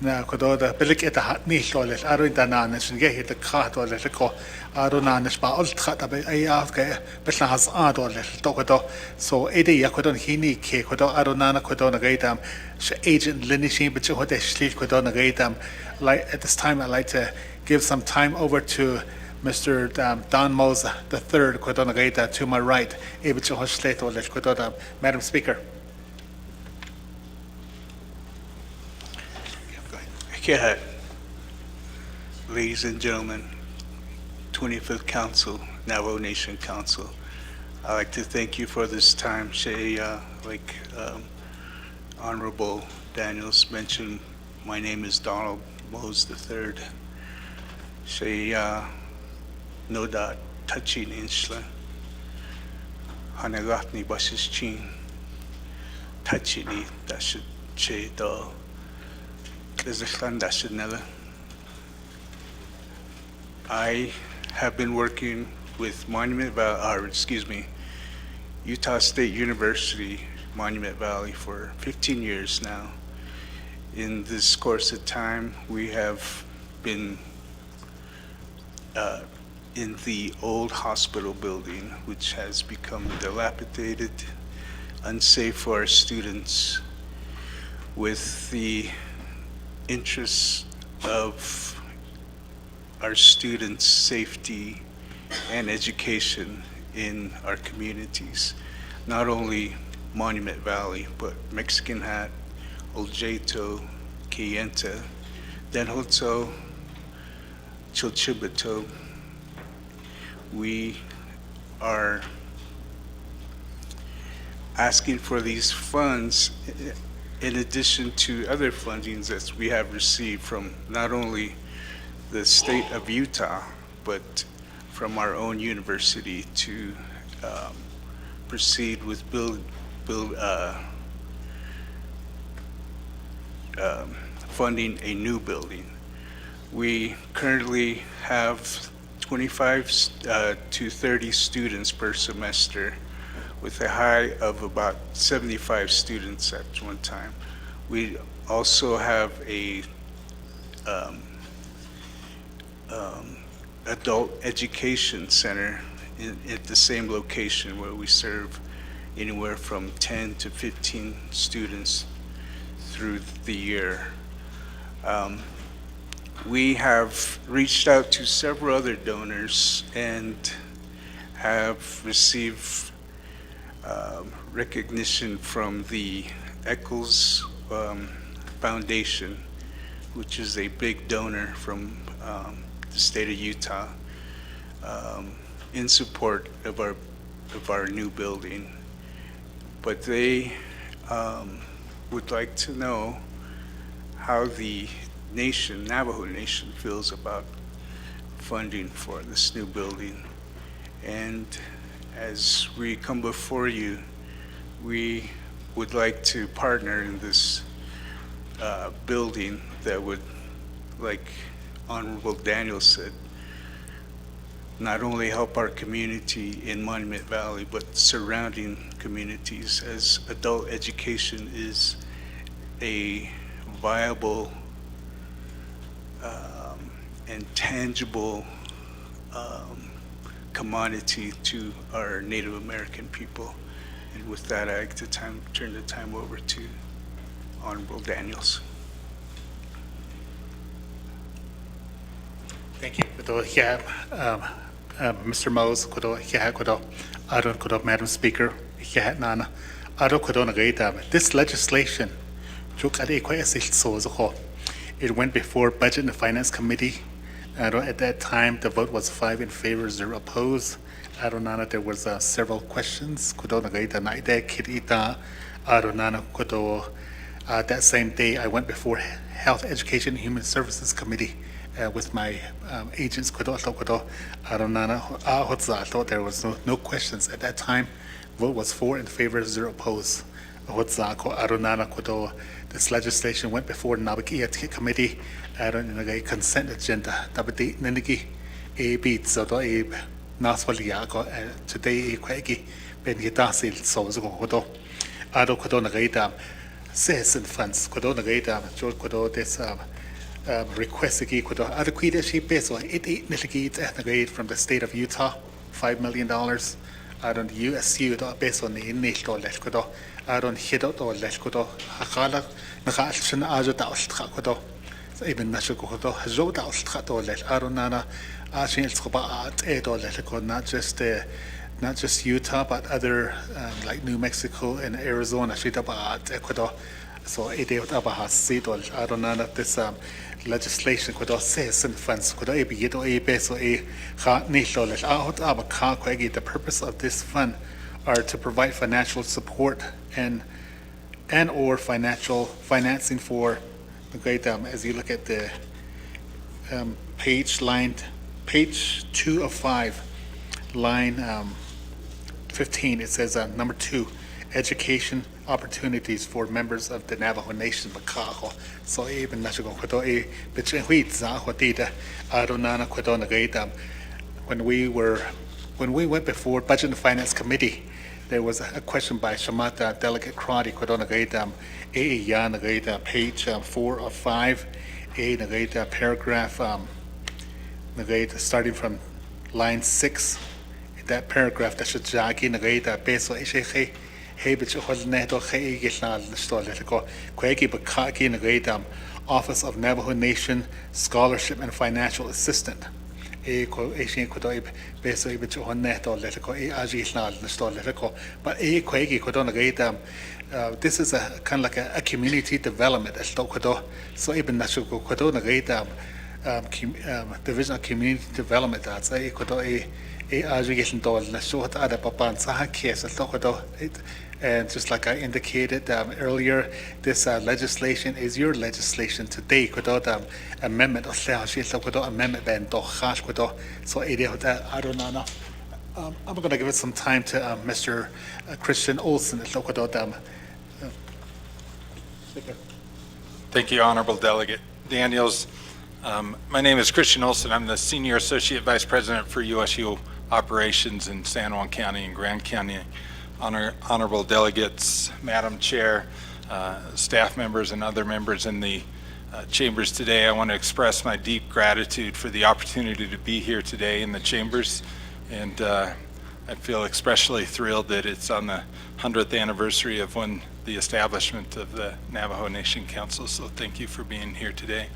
Kodo the Billik at the Hat Nish or Arundananis and get the cart or let go Arunanis by all Trata but has Adol Tokodo so Eddie Yakodon Hini K Kodo Arunana Kodona Gatam agent Linishin but what they sleep Kodona Gatam like at this time I like to give some time over to Mr. Don Mose III, kudo nagaita to my right, able to host kudo Madam Speaker. Yeah. Ladies and gentlemen, 25th Council, Navajo Nation Council, I'd like to thank you for this time. Shay, like Honorable Daniels mentioned, my name is Donald Mose III. Shay, no dot touching inchla. Hanagatni basis chin. Touchini, that should Shay do. I have been working with Utah State University, Monument Valley for 15 years now. In this course of time, we have been in the old hospital building, which has become dilapidated, unsafe for our students, with the interests of our students' safety and education in our communities, not only Monument Valley, but Mexican Hat, Oljeto, Kayenta, Denhoto, Chilchibato. We are asking for these funds in addition to other fundings that we have received from not only the state of Utah, but from our own university to proceed with funding a new building. We currently have 25 to 30 students per semester, with a high of about 75 students at one time. We also have a adult education center at the same location, where we serve anywhere from 10 to 15 students through the year. We have reached out to several other donors and have received recognition from the Eccles Foundation, which is a big donor from the state of Utah, in support of our new building. But they would like to know how the nation, Navajo Nation, feels about funding for this new building. And as we come before you, we would like to partner in this building that would, like Honorable Daniel said, not only help our community in Monument Valley, but surrounding communities, as adult education is a viable and tangible commodity to our Native American people. And with that, I like to turn the time over to Honorable Daniels. Thank you. Mr. Mose, Madam Speaker, this legislation, it went before Budget and Finance Committee. At that time, the vote was 5 in favor, 0 opposed. There was several questions. That same day, I went before Health, Education, and Human Services Committee with my agents. I thought there was no questions at that time. Vote was 4 in favor, 0 opposed. This legislation went before the Navajo Committee in a consent agenda. Today, citizen funds, request from the state of Utah, $5 million. USU based on the initial even natural kodo hazo da altrato le aronana ashin skoba at edo le not just Utah but other like New Mexico and Arizona shita ba at Ecuador. So ide aba hasidol aronana this legislation kodo says and funds kodo e bido e beso e ha nilo le ahot aba ka kwegi. The purpose of this fund are to provide financial support and or financing for the great as you look at the page 2 of 5, line 15, it says number 2, education opportunities for members of the Navajo Nation. So even national kwado e bitchen wheat za hotida aronana kwado na great when we went before Budget and Finance Committee, there was a question by Shamata Delegate Crotty, Kodona Gaidam, A Yan Gaida, page 4 of 5, A Nagaida, paragraph Nagaida, starting from line 6. That paragraph, that should jagi Nagaida, Beso Eshe, Hebich Hodneto, He Gishan, Stoletico, Quaki Bakaki Nagaidam, Office of Navajo Nation Scholarship and Financial Assistant. Asian Kodoib, Beso Ibich Honeto, Letico, Ajisnal, Nestor Letico, but Quagi Kodona Gaidam. This is a kind of like a community development as Tokodo, so even National Kodona Gaidam, Division of Community Development, that's a Kodo Ajisn Dol, Nashot Ada Papan Saha case as Tokodo. And just like I indicated earlier, this legislation is your legislation today. Kodo amendment of Kodo amendment ban Dohash Kodo. So I don't know. I'm going to give it some time to Mr. Christian Olson. Thank you, Honorable Delegate Daniels. My name is Christian Olson. I'm the Senior Associate Vice President for USU Operations in San Juan County and Grand County. Honorable delegates, Madam Chair, staff members, and other members in the chambers today, I want to express my deep gratitude for the opportunity to be here today in the chambers. And I feel especially thrilled that it's on the 100th anniversary of when the establishment of the Navajo Nation Council. So thank you for being here today.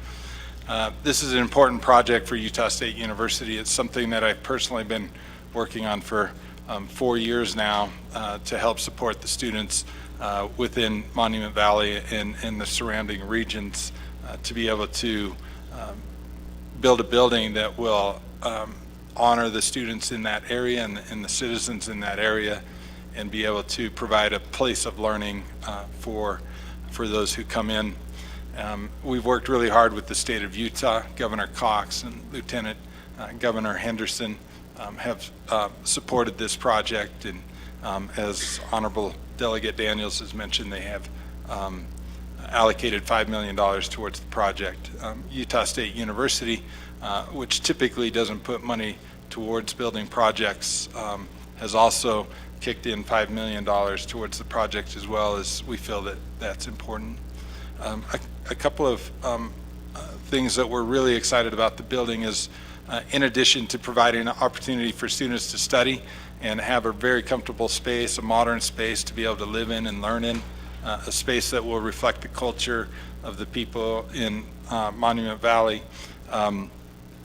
This is an important project for Utah State University. It's something that I've personally been working on for 4 years now to help support the students within Monument Valley and the surrounding regions to be able to build a building that will honor the students in that area and the citizens in that area, and be able to provide a place of learning for those who come in. We've worked really hard with the state of Utah. Governor Cox and Lieutenant Governor Henderson have supported this project, and as Honorable Delegate Daniels has mentioned, they have allocated $5 million towards the project. Utah State University, which typically doesn't put money towards building projects, has also kicked in $5 million towards the project as well, as we feel that that's important. A couple of things that we're really excited about the building is in addition to providing an opportunity for students to study and have a very comfortable space, a modern space to be able to live in and learn in, a space that will reflect the culture of the people in Monument Valley.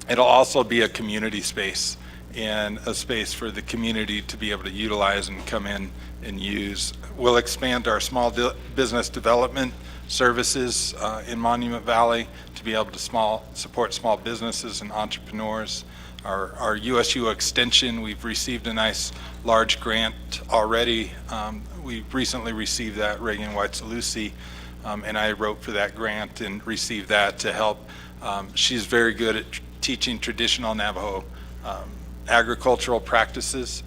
It'll also be a community space and a space for the community to be able to utilize and come in and use. We'll expand our small business development services in Monument Valley to be able to support small businesses and entrepreneurs. Our USU extension, we've received a nice large grant already. We recently received that, Reagan White-Salusi, and I wrote for that grant and received that to help. She's very good at teaching traditional Navajo agricultural practices.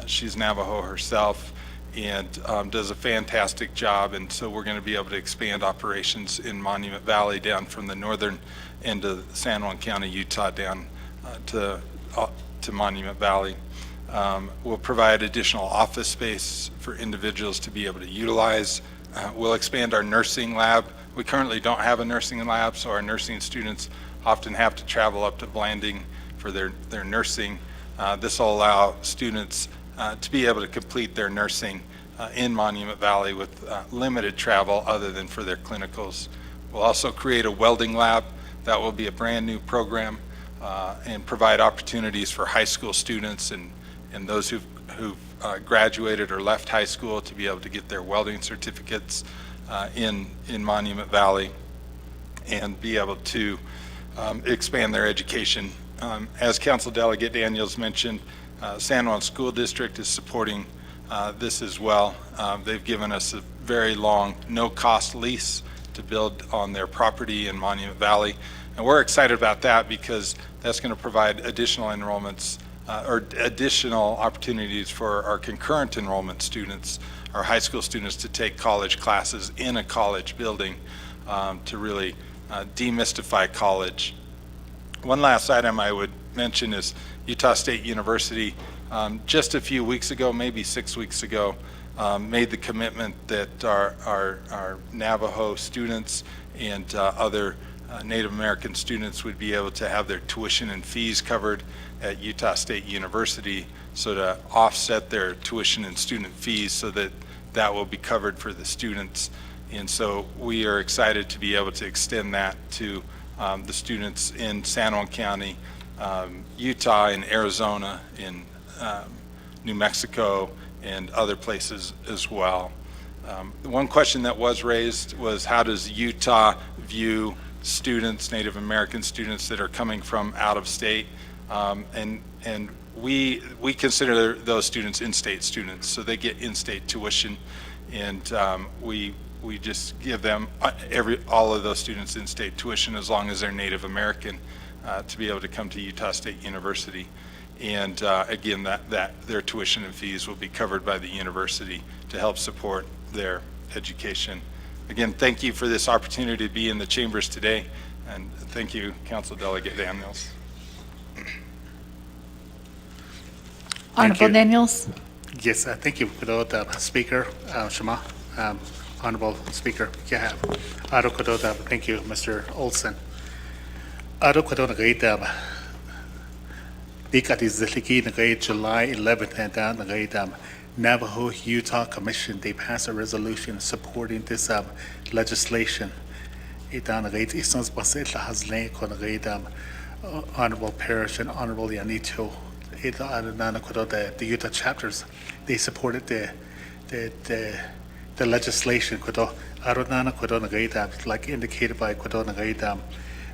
She's Navajo herself and does a fantastic job, and so we're going to be able to expand operations in Monument Valley down from the northern end of San Juan County, Utah, down to Monument Valley. We'll provide additional office space for individuals to be able to utilize. We'll expand our nursing lab. We currently don't have a nursing lab, so our nursing students often have to travel up to Blanding for their nursing. This will allow students to be able to complete their nursing in Monument Valley with limited travel other than for their clinicals. We'll also create a welding lab That will be a brand-new program and provide opportunities for high school students and those who've graduated or left high school to be able to get their welding certificates in Monument Valley and be able to expand their education. As Council Delegate Daniels mentioned, San Juan School District is supporting this as well. They've given us a very long, no-cost lease to build on their property in Monument Valley. And we're excited about that because that's going to provide additional enrollments or additional opportunities for our concurrent enrollment students, our high school students, to take college classes in a college building to really demystify college. One last item I would mention is Utah State University, just a few weeks ago, maybe 6 weeks ago, made the commitment that our Navajo students and other Native American students would be able to have their tuition and fees covered at Utah State University, so to offset their tuition and student fees so that that will be covered for the students. And so we are excited to be able to extend that to the students in San Juan County, Utah, and Arizona, in New Mexico, and other places as well. One question that was raised was, how does Utah view students, Native American students that are coming from out of state? And we consider those students in-state students, so they get in-state tuition, and we just give them all of those students in-state tuition as long as they're Native American to be able to come to Utah State University. And again, that their tuition and fees will be covered by the university to help support their education. Again, thank you for this opportunity to be in the chambers today, and thank you, Council Delegate Daniels. Honorable you. Daniels. Yes, thank you, Speaker Shema, Honorable Speaker Kehab. Thank you, Mr. Olson. July 11th, and Navajo Utah Commission, they passed a resolution supporting this legislation. Honorable Parish and Honorable Yanito, the Utah chapters, they supported the legislation. Like indicated by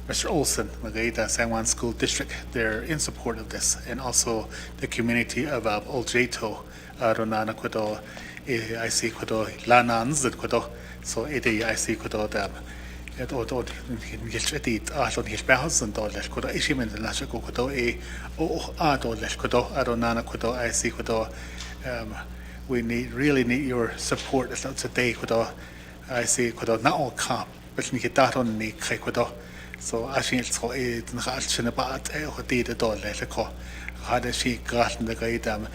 Mr. Olson, San Juan School District, they're in support of this, and also the community of Old Jato, I see Lanans, so I see we really need your support today. I see na all camp, but we get on the Kikudo. So I think it's about how does she got in the guide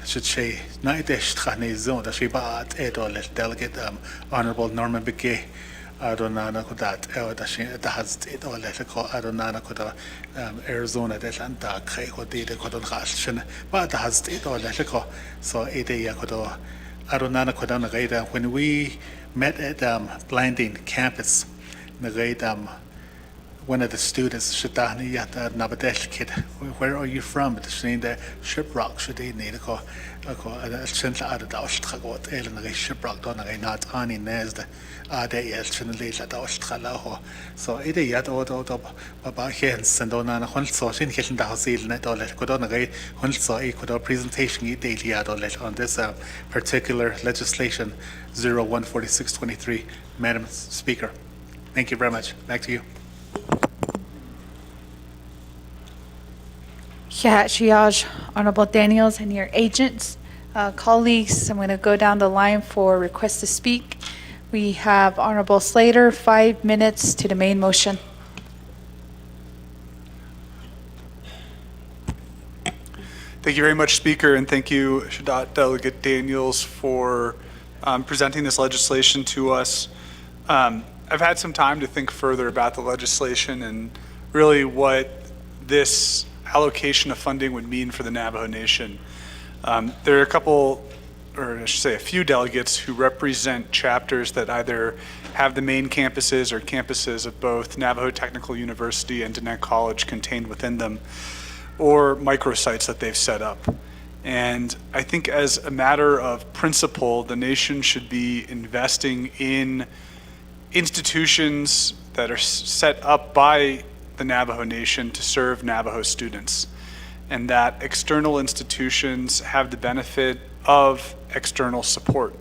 should say nightish Khanizon, that she bought delegate Honorable Norman Begay. I don't know that that has it all I don't know Arizona Atlanta what did the cotton hashin, but has it all so it I don't know when we met at Blinding campus, one of the students, Shatani Yata Nabadesh kid, where are you from? It's in the Shiprock, should they need a call? A central out of the Ostragot, Ellen, a Shiprock, don't I not Annie Nesda, they actually at Ostralaho. So it is yet out of Hens and on a Hunso, in Hilton Dowsil, net or let go on a Hunso, equal presentation daily on this particular legislation 014623. Madam Speaker. Thank you very much. Back to you. Shiaj, Honorable Daniels, and your agents, colleagues, I'm going to go down the line for requests to speak. We have Honorable Slater, 5 minutes to the main motion. Thank you very much, Speaker, and thank you, Shadat Delegate Daniels, for presenting this legislation to us. I've had some time to think further about the legislation and really what this allocation of funding would mean for the Navajo Nation. There are a couple or I should say a few delegates who represent chapters that either have the main campuses or campuses of both Navajo Technical University and Diné College contained within them, or microsites that they've set up. And I think as a matter of principle, the nation should be investing in institutions that are set up by the Navajo Nation to serve Navajo students, and that external institutions have the benefit of external support.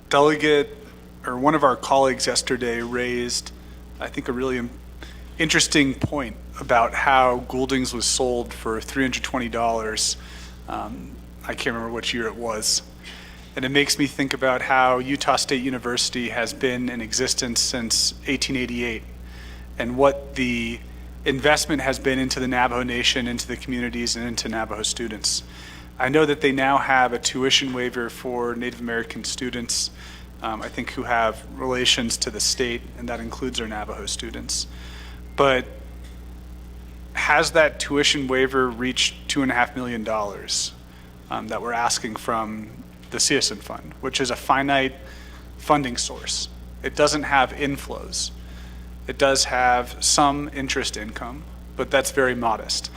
Delegate, or one of our colleagues yesterday raised, I think, a really interesting point about how Goulding's was sold for $320. I can't remember which year it was. And it makes me think about how Utah State University has been in existence since 1888, and what the investment has been into the Navajo Nation, into the communities, and into Navajo students. I know that they now have a tuition waiver for Native American students, I think, who have relations to the state, and that includes our Navajo students. But has that tuition waiver reached $2.5 million that we're asking from the CSN Fund, which is a finite funding source? It doesn't have inflows. It does have some interest income, but that's very modest.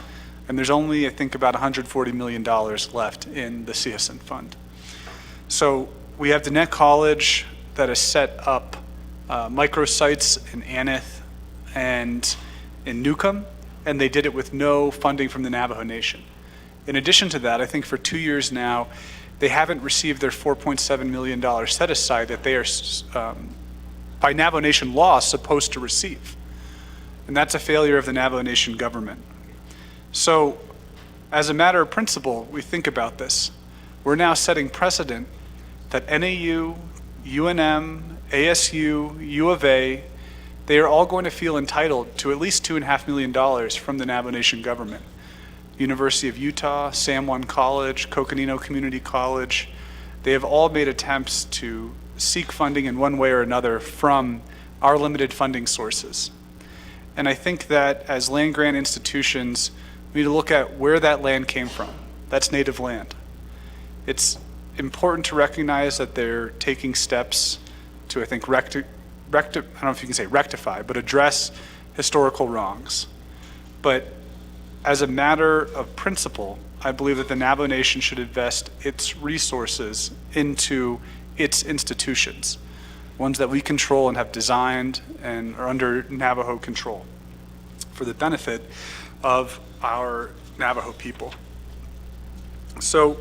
And there's only, I think, about $140 million left in the CSN Fund. So we have Diné College that has set up microsites in Aneth and in Newcomb, and they did it with no funding from the Navajo Nation. In addition to that, I think for 2 years now, they haven't received their $4.7 million set aside that they are, by Navajo Nation law, supposed to receive. And that's a failure of the Navajo Nation government. So, as a matter of principle, we think about this. We're now setting precedent that NAU, UNM, ASU, U of A, they are all going to feel entitled to at least $2.5 million from the Navajo Nation government. University of Utah, San Juan College, Coconino Community College, they have all made attempts to seek funding in one way or another from our limited funding sources. And I think that as land grant institutions, we need to look at where that land came from. That's native land. It's important to recognize that they're taking steps to, I think, I don't know if you can say rectify, but address historical wrongs. But as a matter of principle, I believe that the Navajo Nation should invest its resources into its institutions, ones that we control and have designed and are under Navajo control for the benefit of our Navajo people. So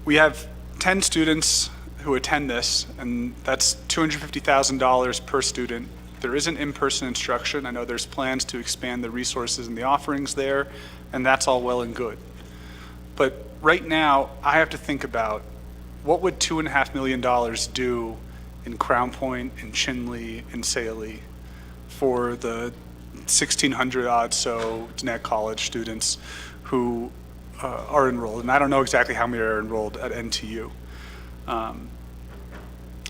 we have 10 students who attend this, and that's $250,000 per student. There isn't in-person instruction. I know there's plans to expand the resources and the offerings there, and that's all well and good. But right now, I have to think about what would $2.5 million do in Crown Point, in Chinle, in Saley for the 1,600 odd so Diné College students who are enrolled. And I don't know exactly how many are enrolled at NTU.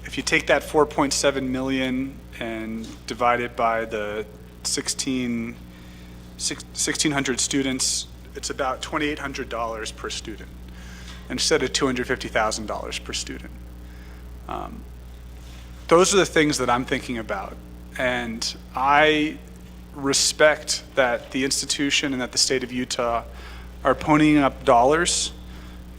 If you take that 4.7 million and divide it by the 1,600 students, it's about $2,800 per student instead of $250,000 per student. Those are the things that I'm thinking about. And I respect that the institution and that the state of Utah are ponying up dollars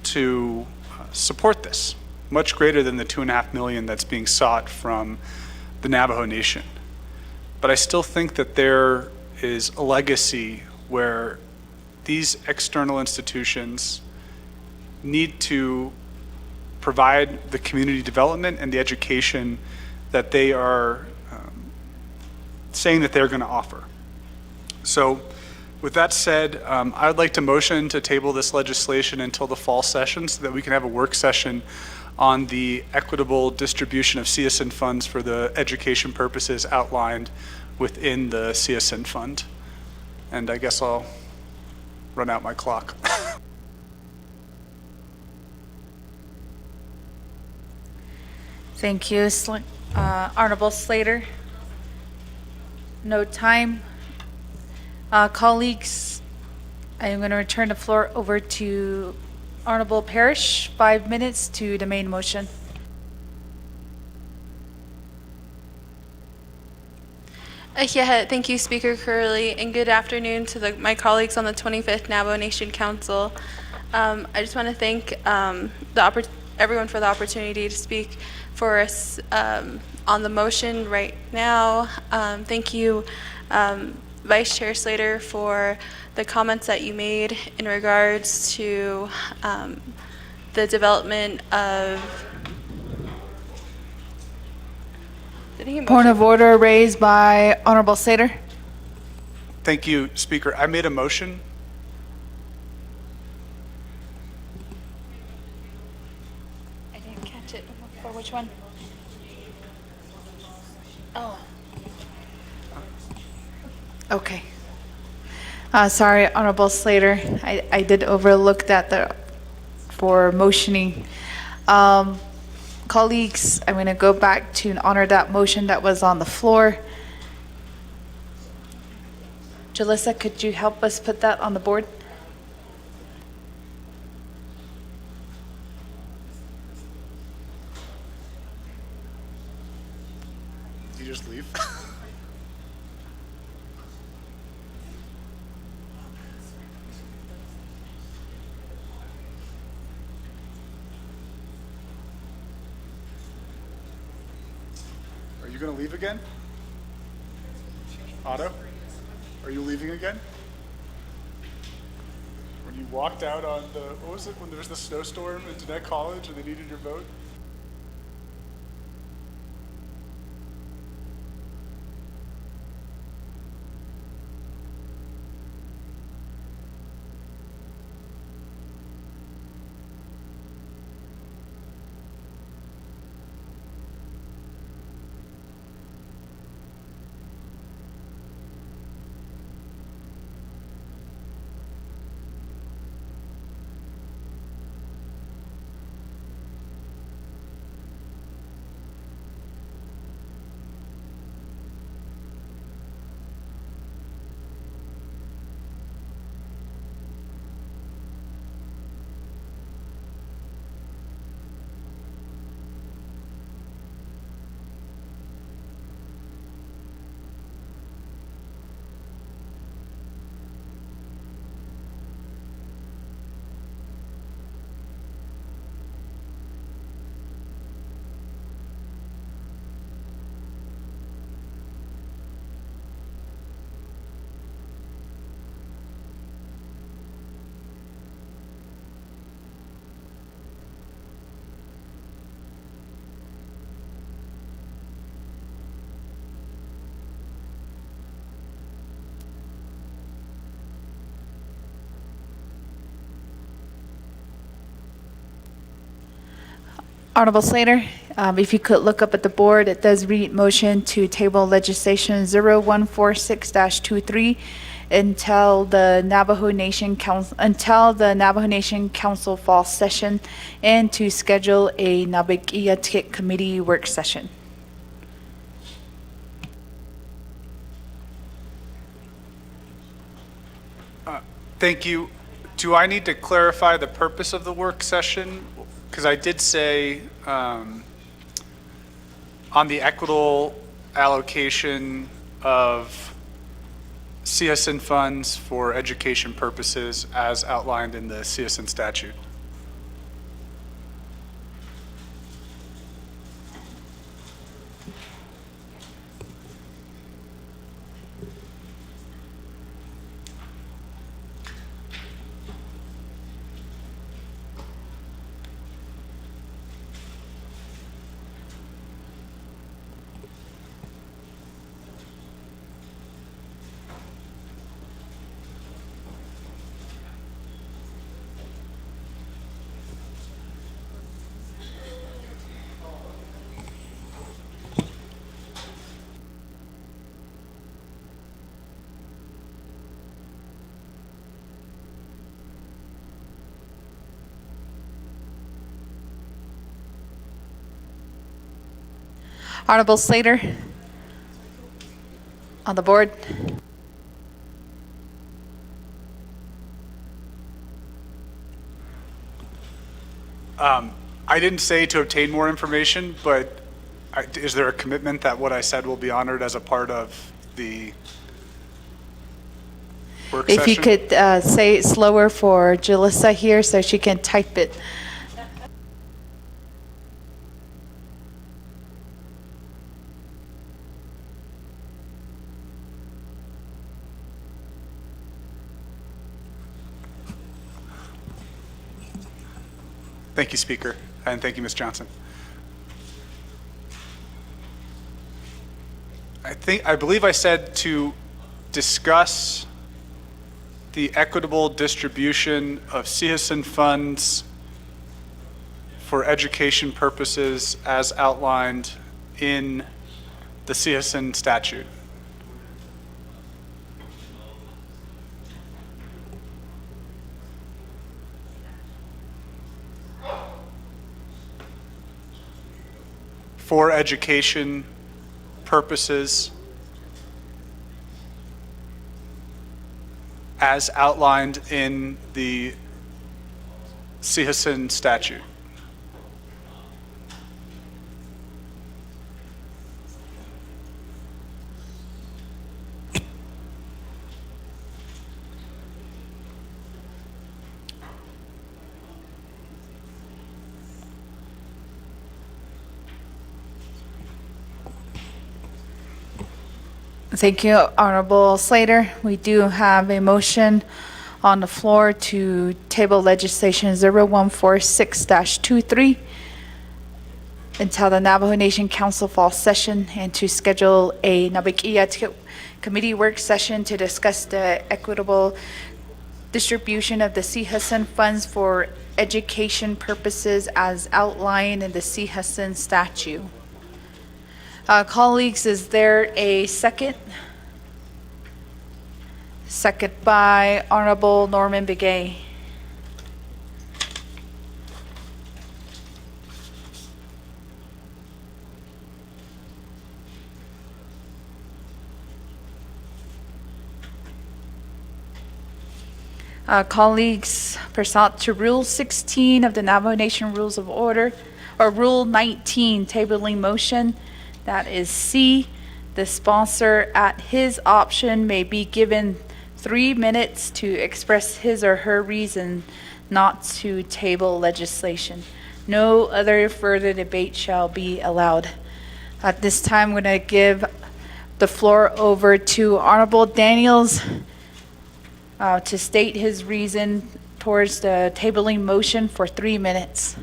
to support this, much greater than the $2.5 million that's being sought from the Navajo Nation. But I still think that there is a legacy where these external institutions need to provide the community development and the education that they are saying that they're going to offer. So with that said, I would like to motion to table this legislation until the fall session so that we can have a work session on the equitable distribution of CSN funds for the education purposes outlined within the CSN fund. And I guess I'll run out my clock. Thank you, Honorable Slater. No time. Colleagues, I am going to return the floor over to Honorable Parrish, 5 minutes to the main motion. Yeah, thank you, Speaker Curley, and good afternoon to my colleagues on the 25th Navajo Nation Council. I just want to thank everyone for the opportunity to speak for us on the motion right now. Thank you, Vice Chair Slater, for the comments that you made in regards to the development of. Did he Point motion? of order raised by Honorable Sater. Thank you, Speaker. I made a motion. I didn't catch it. For which one? Oh. Okay. Sorry, Honorable Slater. I did overlook that for motioning. Colleagues, I'm going to go back to honor that motion that was on the floor. Jalissa, could you help us put that on the board? Did you just leave? Are you going to leave again? Otto? Are you leaving again? When you walked out on the, what was it, when there was the snowstorm in Jeanette College and they needed your vote? Honorable Slater, if you could look up at the board, it does read motion to table legislation 0146-23 until the Navajo Nation Council fall session, and to schedule a Nabikia Committee work session. Thank you. Do I need to clarify the purpose of the work session? Because I did say on the equitable allocation of CSN funds for education purposes as outlined in the CSN statute. Honorable Slater, on the board. I didn't say to obtain more information, but is there a commitment that what I said will be honored as a part of the work If you session? could say it slower for Jalissa here so she can type it. Thank you, Speaker, and thank you, Ms. Johnson. I believe I said to discuss the equitable distribution of CHSN funds for education purposes as outlined in the CHSN statute. For education purposes as outlined in the CHSN statute. Thank you, Honorable Slater. We do have a motion on the floor to table legislation 0146-23 until the Navajo Nation Council fall session and to schedule a Nabakia committee work session to discuss the equitable distribution of the CHSN funds for education purposes as outlined in the CHSN statute. Colleagues, is there a second? Second by Honorable Norman Begay. Colleagues, pursuant to Rule 16 of the Navajo Nation Rules of Order, or Rule 19, tabling motion, that is C. The sponsor, at his option, may be given 3 minutes to express his or her reason not to table legislation. No other further debate shall be allowed. At this time, I'm going to give the floor over to Honorable Daniels to state his reason towards the tabling motion for 3 minutes.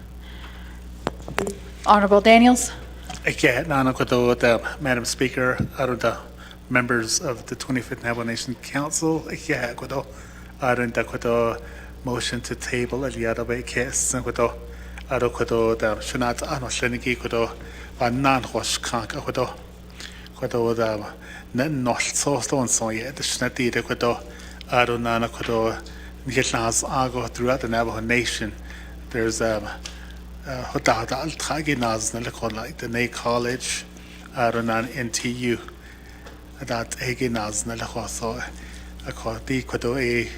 Honorable Daniels. Madam Speaker, the members of the 25th Navajo Nation Council, motion to table the case the Shanat Anosleniki Banan Hosh Kank Nen Nosh Soston Soya, the Shnati Adonana Nitlas Ago throughout the Navajo Nation. There's Hotata Al Taginaz like the Nay College, Aronan NTU. That Eginaz Nalahoso, a copy Kodo A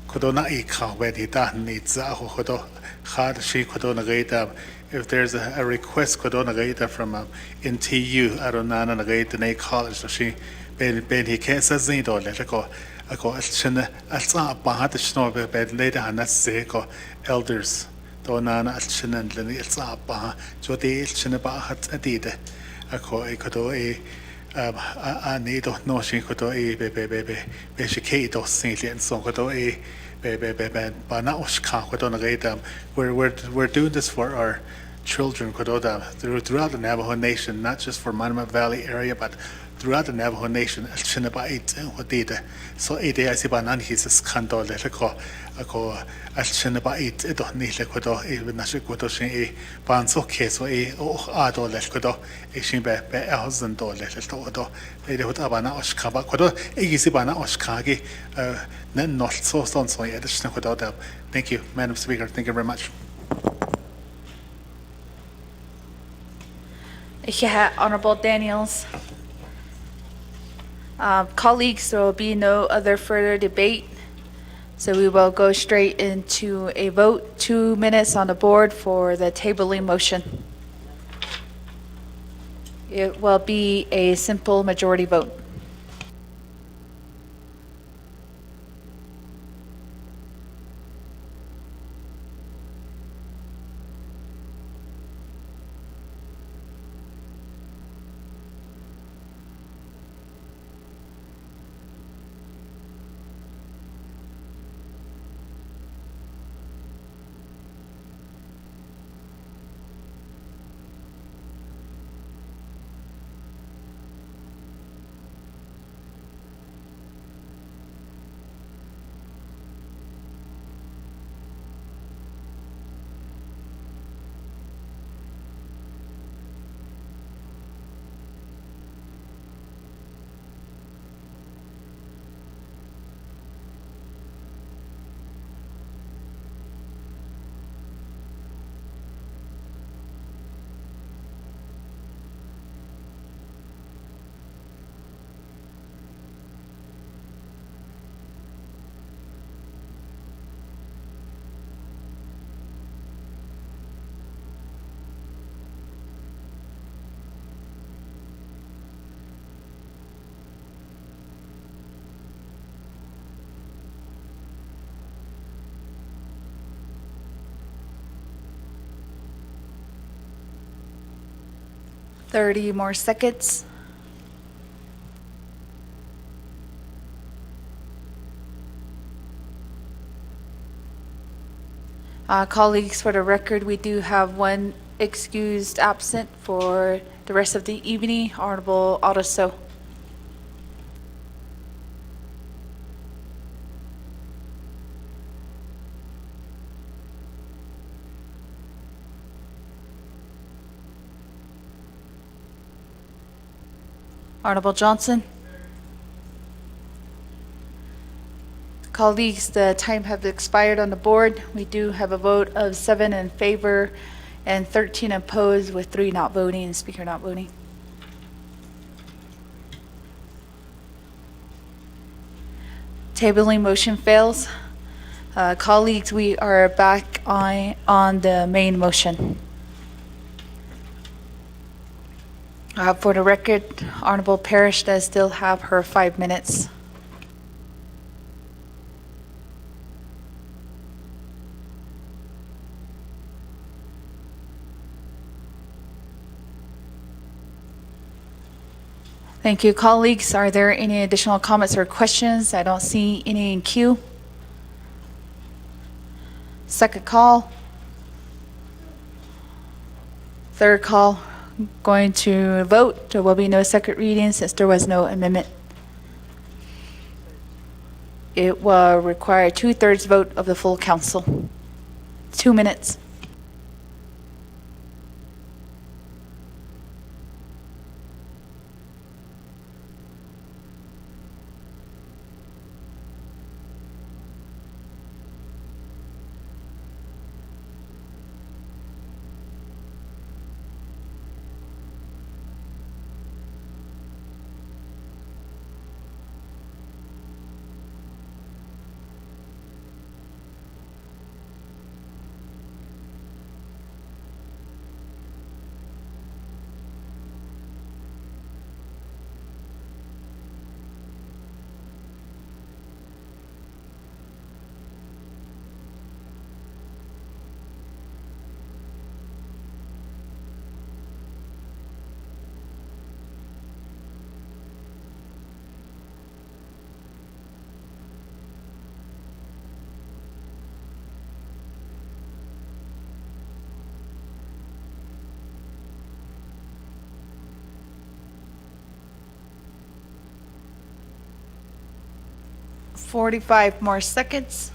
Kodona Eka, where the Dan needs Ahodo, hard she Kodona Gata. If there's a request Kodona Gata from NTU, Aronan and Gate, the Nay College, so she Ben he can't say, or let go. I go, I'll start Bahat Snow bed later, and that's Seko elders. Donana Alchin and Lenny Elzaba, Jodi Chinabahat Adida. I call a Kodo I need to know she could be educated or saintly and so could we're doing this for our children throughout the Navajo Nation, not just for Monument Valley area, but throughout the Navajo Nation. So I see banan he's a scandal ako alchinabait ito nile kodo even nashikodo she banso keso ado lekodo ishin be $1,000 to they would abana oshkaba kodo igisi bana oshkagi nen not so additional kodo. Thank you, Madam Speaker. Thank you very much. Yeah, Honorable Daniels. Colleagues, there will be no other further debate. So we will go straight into a vote. 2 minutes on the board for the tabling motion. It will be a simple majority vote. Thirty more seconds. Colleagues, for the record, we do have one excused absent for the rest of the evening, Honorable Ottoso. Honorable Johnson. Colleagues, the time has expired on the board. We do have a vote of 7 in favor and 13 opposed with 3 not voting and Speaker not voting. Tabling motion fails. Colleagues, we are back on the main motion. For the record, Honorable Parrish does still have her 5 minutes. Thank you, colleagues. Are there any additional comments or questions? I don't see any in queue. Second call. Third call. Going to vote. There will be no second reading since there was no amendment. It will require a 2/3 vote of the full council. 2 minutes. $45 more seconds.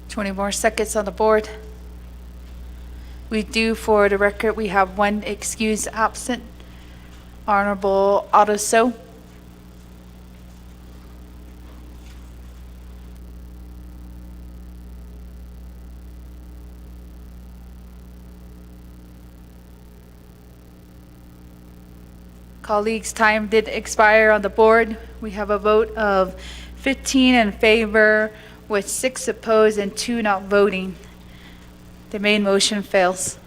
$20 more seconds on the board. We do, for the record, we have one excused absent, Honorable Otto So. Colleagues, time did expire on the board. We have a vote of 15 in favor with 6 opposed and 2 not voting. The main motion fails.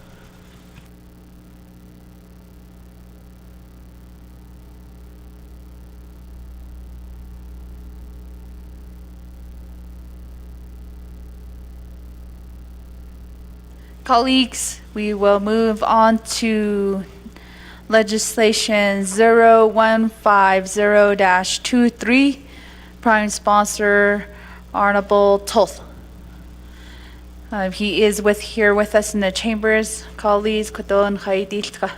Colleagues, we will move on to legislation 0150-23, prime sponsor Honorable Toth. He is here with us in the chambers. Colleagues, Koton Haidilka.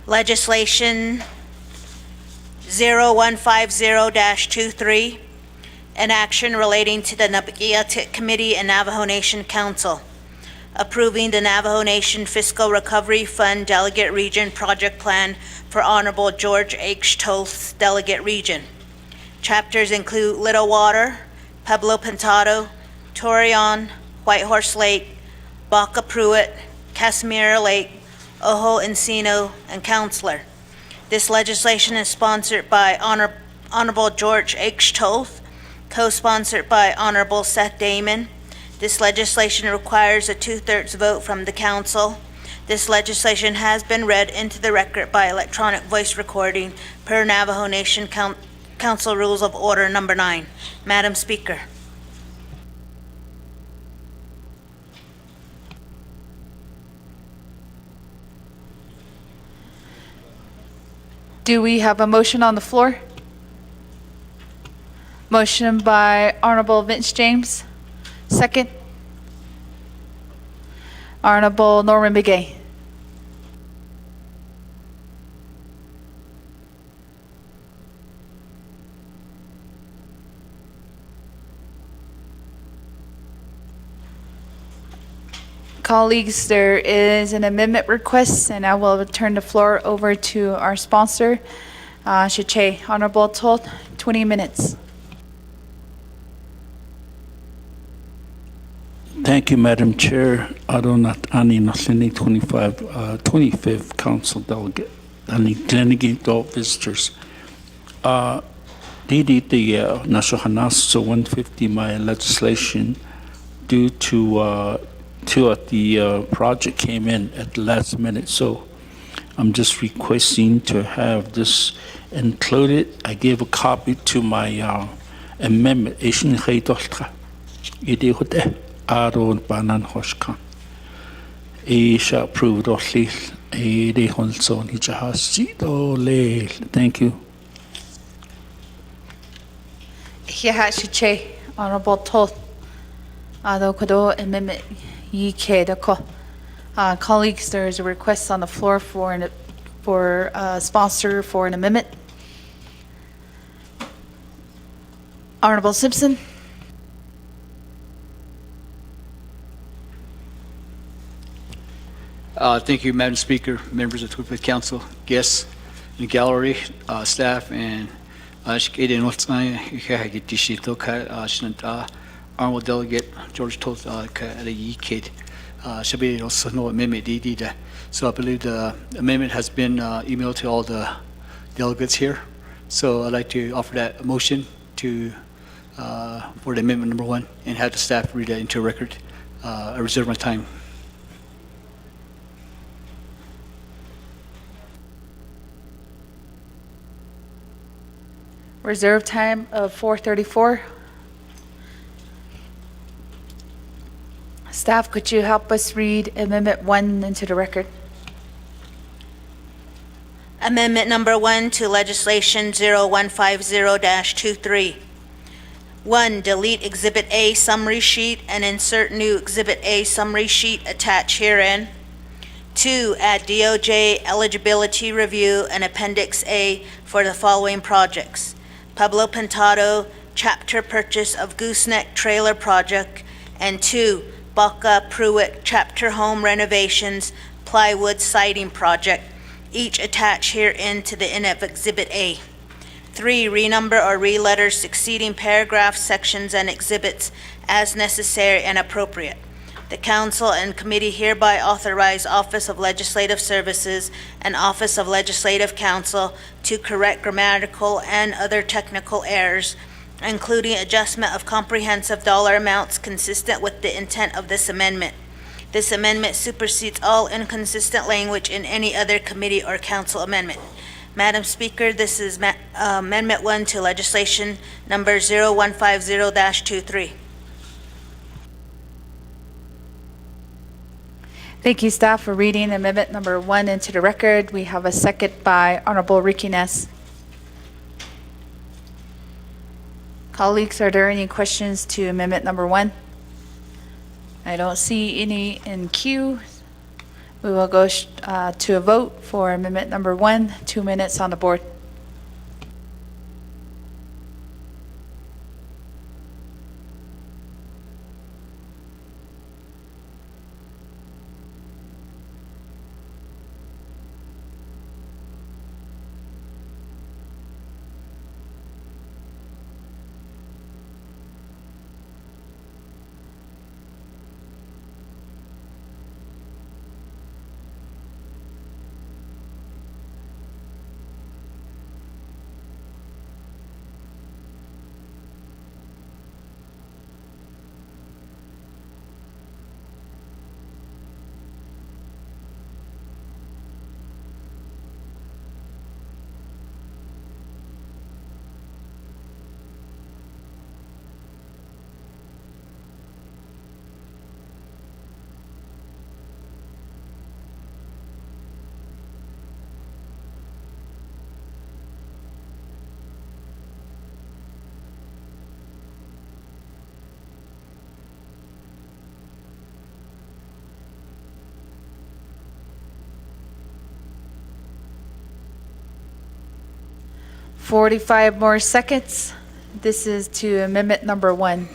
Legislation 0150-23, an action relating to the Nabagiatit Committee and Navajo Nation Council, approving the Navajo Nation Fiscal Recovery Fund Delegate Region Project Plan for Honorable George H. Toth's Delegate Region. Chapters include Little Water, Pueblo Pintado, Torreon, Whitehorse Lake, Baca Pruitt, Casimira Lake, Ojo Encino, and Counselor. This legislation is sponsored by Honorable George H. Toth, co-sponsored by Honorable Seth Damon. This legislation requires a 2/3 vote from the council. This legislation has been read into the record by electronic voice recording per Navajo Nation Council Rules of Order Number 9. Madam Speaker. Do we have a motion on the floor? Motion by Honorable Vince James. Second. Honorable Norman Begay. Colleagues, there is an amendment request, and I will turn the floor over to our sponsor, Shiche. Honorable Toth, 20 minutes. Thank you, Madam Chair. Adonat Ani Nathini 25th Council Delegate, Ani Glenegate visitors. Didi the Nashohanas 150 my legislation due to the project came in at the last minute, so I'm just requesting to have this included. I gave a copy to my amendment. Aaron Banan Hoshkan. Isha approved of Lil. Ede Holson Hijahasito Lil. Thank you. Shiche, Honorable Toth. Ado Kodo amendment. Colleagues, there is a request on the floor for a sponsor for an amendment. Honorable Simpson. Thank you, Madam Speaker, members of the 25th Council, guests in the gallery, staff, and Honorable Delegate George Toth at a YKID. So I believe the amendment has been emailed to all the delegates here. So I'd like to offer that motion to for the amendment number 1 and have the staff read that into a record. I reserve my time. Reserve time of 4:34. Staff, could you help us read Amendment 1 into the record? Amendment number 1 to legislation 0150-23. 1, delete Exhibit A summary sheet and insert new Exhibit A summary sheet attached herein. 2, add DOJ eligibility review and Appendix A for the following projects: Pueblo Pintado chapter purchase of Gooseneck Trailer Project, and 2, Baca Pruitt chapter home renovations plywood siding project, each attached herein to the end of Exhibit A. 3, renumber or re-letter succeeding paragraphs, sections, and exhibits as necessary and appropriate. The council and committee hereby authorize Office of Legislative Services and Office of Legislative Counsel to correct grammatical and other technical errors, including adjustment of comprehensive dollar amounts consistent with the intent of this amendment. This amendment supersedes all inconsistent language in any other committee or council amendment. Madam Speaker, this is Amendment 1 to legislation number 0150-23. Thank you, staff, for reading amendment number 1 into the record. We have a second by Honorable Ricky Ness. Colleagues, are there any questions to amendment number 1? I don't see any in queue. We will go to a vote for amendment number 1. 2 minutes on the board. "45 more seconds. This is to amendment number 1.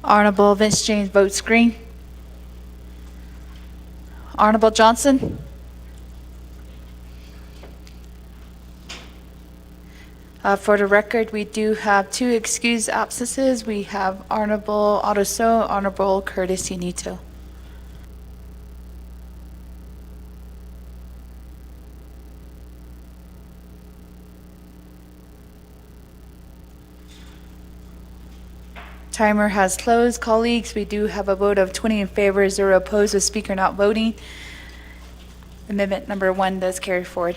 Honorable Vince James votes green. Honorable Johnson? For the record, we do have 2 excused absences. We have Honorable Ottoso, Honorable Curtis Unito. Timer has closed. Colleagues, we do have a vote of 20 in favor, 0 opposed, with speaker not voting. Amendment number 1 does carry forward.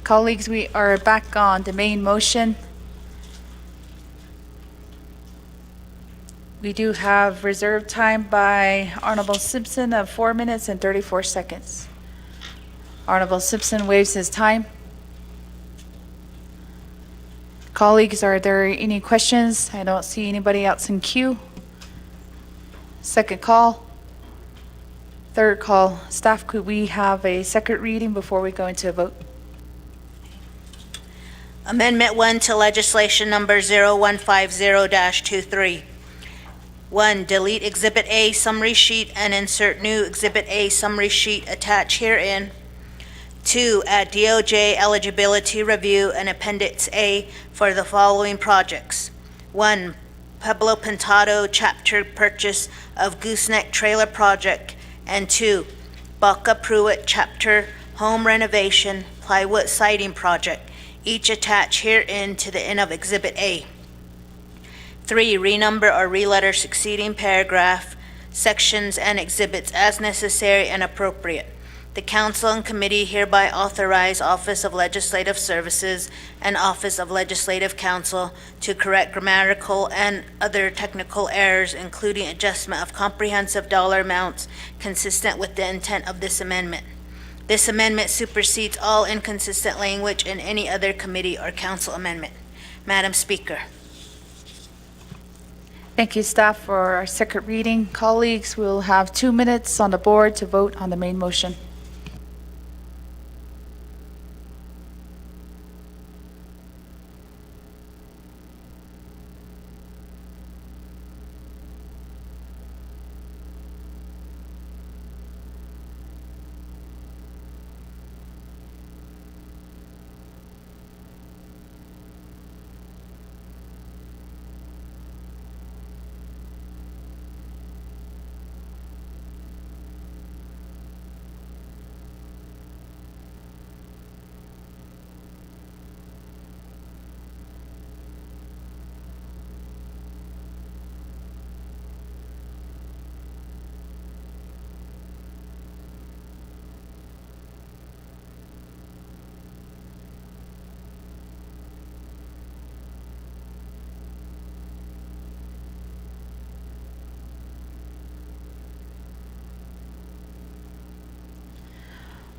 Colleagues, we are back on the main motion. We do have reserved time by Honorable Simpson of 4 minutes and 34 seconds. Honorable Simpson waives his time. Colleagues, are there any questions? I don't see anybody else in queue. Second call. Third call. Staff, could we have a second reading before we go into a vote? Amendment 1 to legislation number 0150-23. 1, delete Exhibit A summary sheet and insert new Exhibit A summary sheet attached herein. 2, add DOJ eligibility review and Appendix A for the following projects. 1, Pueblo Pintado chapter purchase of Gooseneck Trailer Project, and 2, Baca Pruitt chapter home renovation plywood siding project, each attached herein to the end of Exhibit A. 3, renumber or re-letter succeeding paragraph, sections, and exhibits as necessary and appropriate. The council and committee hereby authorize Office of Legislative Services and Office of Legislative Counsel to correct grammatical and other technical errors, including adjustment of comprehensive dollar amounts consistent with the intent of this amendment. This amendment supersedes all inconsistent language in any other committee or council amendment. Madam Speaker. Thank you, staff, for our second reading. Colleagues, we'll have 2 minutes on the board to vote on the main motion.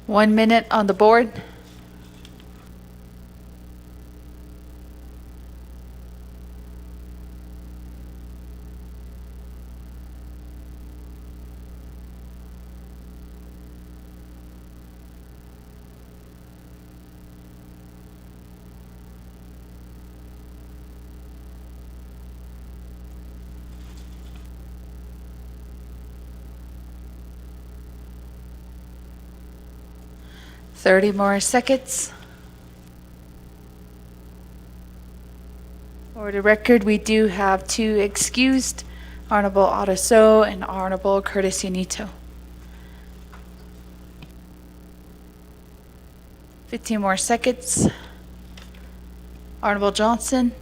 One minute on the board. Thirty more seconds. For the record, we do have 2 excused, Honorable Otaso and Honorable Curtis Unito. 15 more seconds. Honorable Johnson.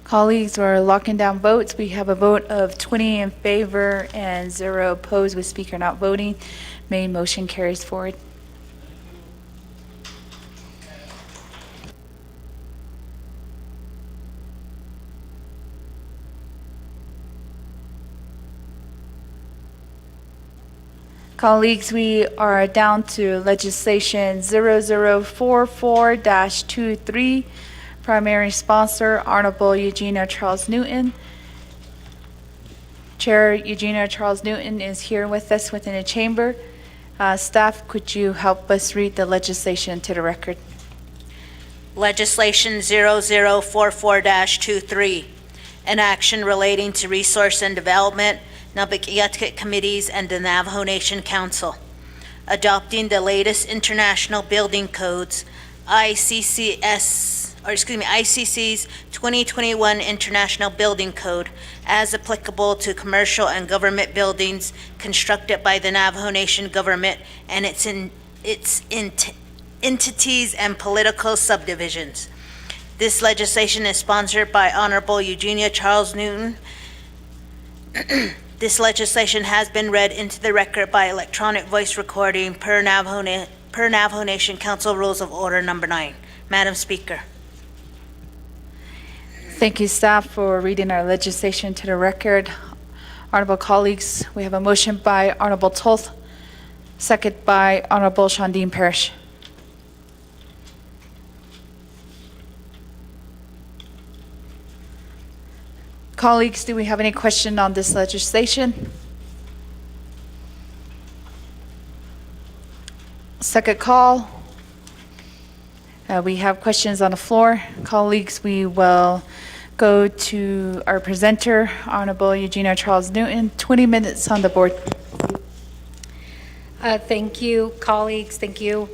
Colleagues, we're locking down votes. We have a vote of 20 in favor and 0 opposed with speaker not voting. Main motion carries forward. Colleagues, we are down to legislation 0044-23. Primary sponsor, Honorable Eugenia Charles Newton. Chair Eugenia Charles Newton is here with us within the chamber. Staff, could you help us read the legislation to the record? Legislation 0044-23, an action relating to resource and development, Navajo committees, and the Navajo Nation Council. Adopting the latest international building codes, ICC's 2021 International Building Code as applicable to commercial and government buildings constructed by the Navajo Nation government and its entities and political subdivisions. This legislation is sponsored by Honorable Eugenia Charles Newton. This legislation has been read into the record by electronic voice recording per Navajo Nation Council Rules of Order Number 9. Madam Speaker. Thank you, staff, for reading our legislation to the record. Honorable colleagues, we have a motion by Honorable Toth, second by Honorable Shandine Parrish. Colleagues, do we have any question on this legislation? Second call. We have questions on the floor. Colleagues, we will go to our presenter, Honorable Eugenia Charles Newton. 20 minutes on the board. Thank you, colleagues. Thank you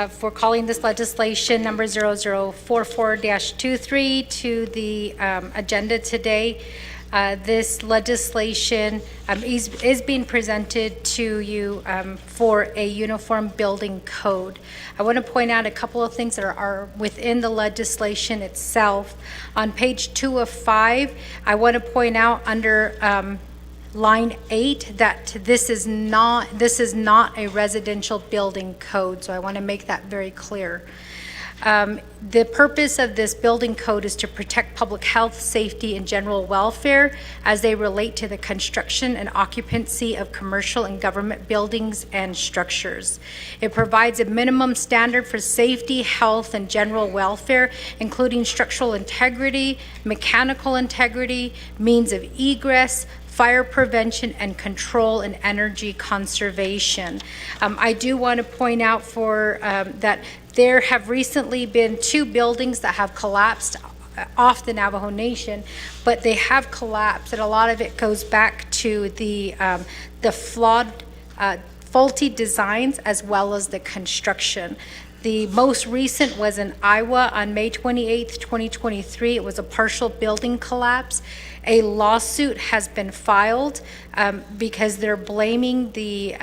for calling this legislation number 0044-23 to the agenda today. This legislation is being presented to you for a uniform building code. I want to point out a couple of things that are within the legislation itself. On page 2 of 5, I want to point out under line 8 that this is not a residential building code, so I want to make that very clear. The purpose of this building code is to protect public health, safety, and general welfare as they relate to the construction and occupancy of commercial and government buildings and structures. It provides a minimum standard for safety, health, and general welfare, including structural integrity, mechanical integrity, means of egress, fire prevention and control, and energy conservation. I do want to point out that there have recently been 2 buildings that have collapsed off the Navajo Nation, but they have collapsed, and a lot of it goes back to the flawed, faulty designs as well as the construction. The most recent was in Iowa on May 28th, 2023. It was a partial building collapse. A lawsuit has been filed because they're blaming the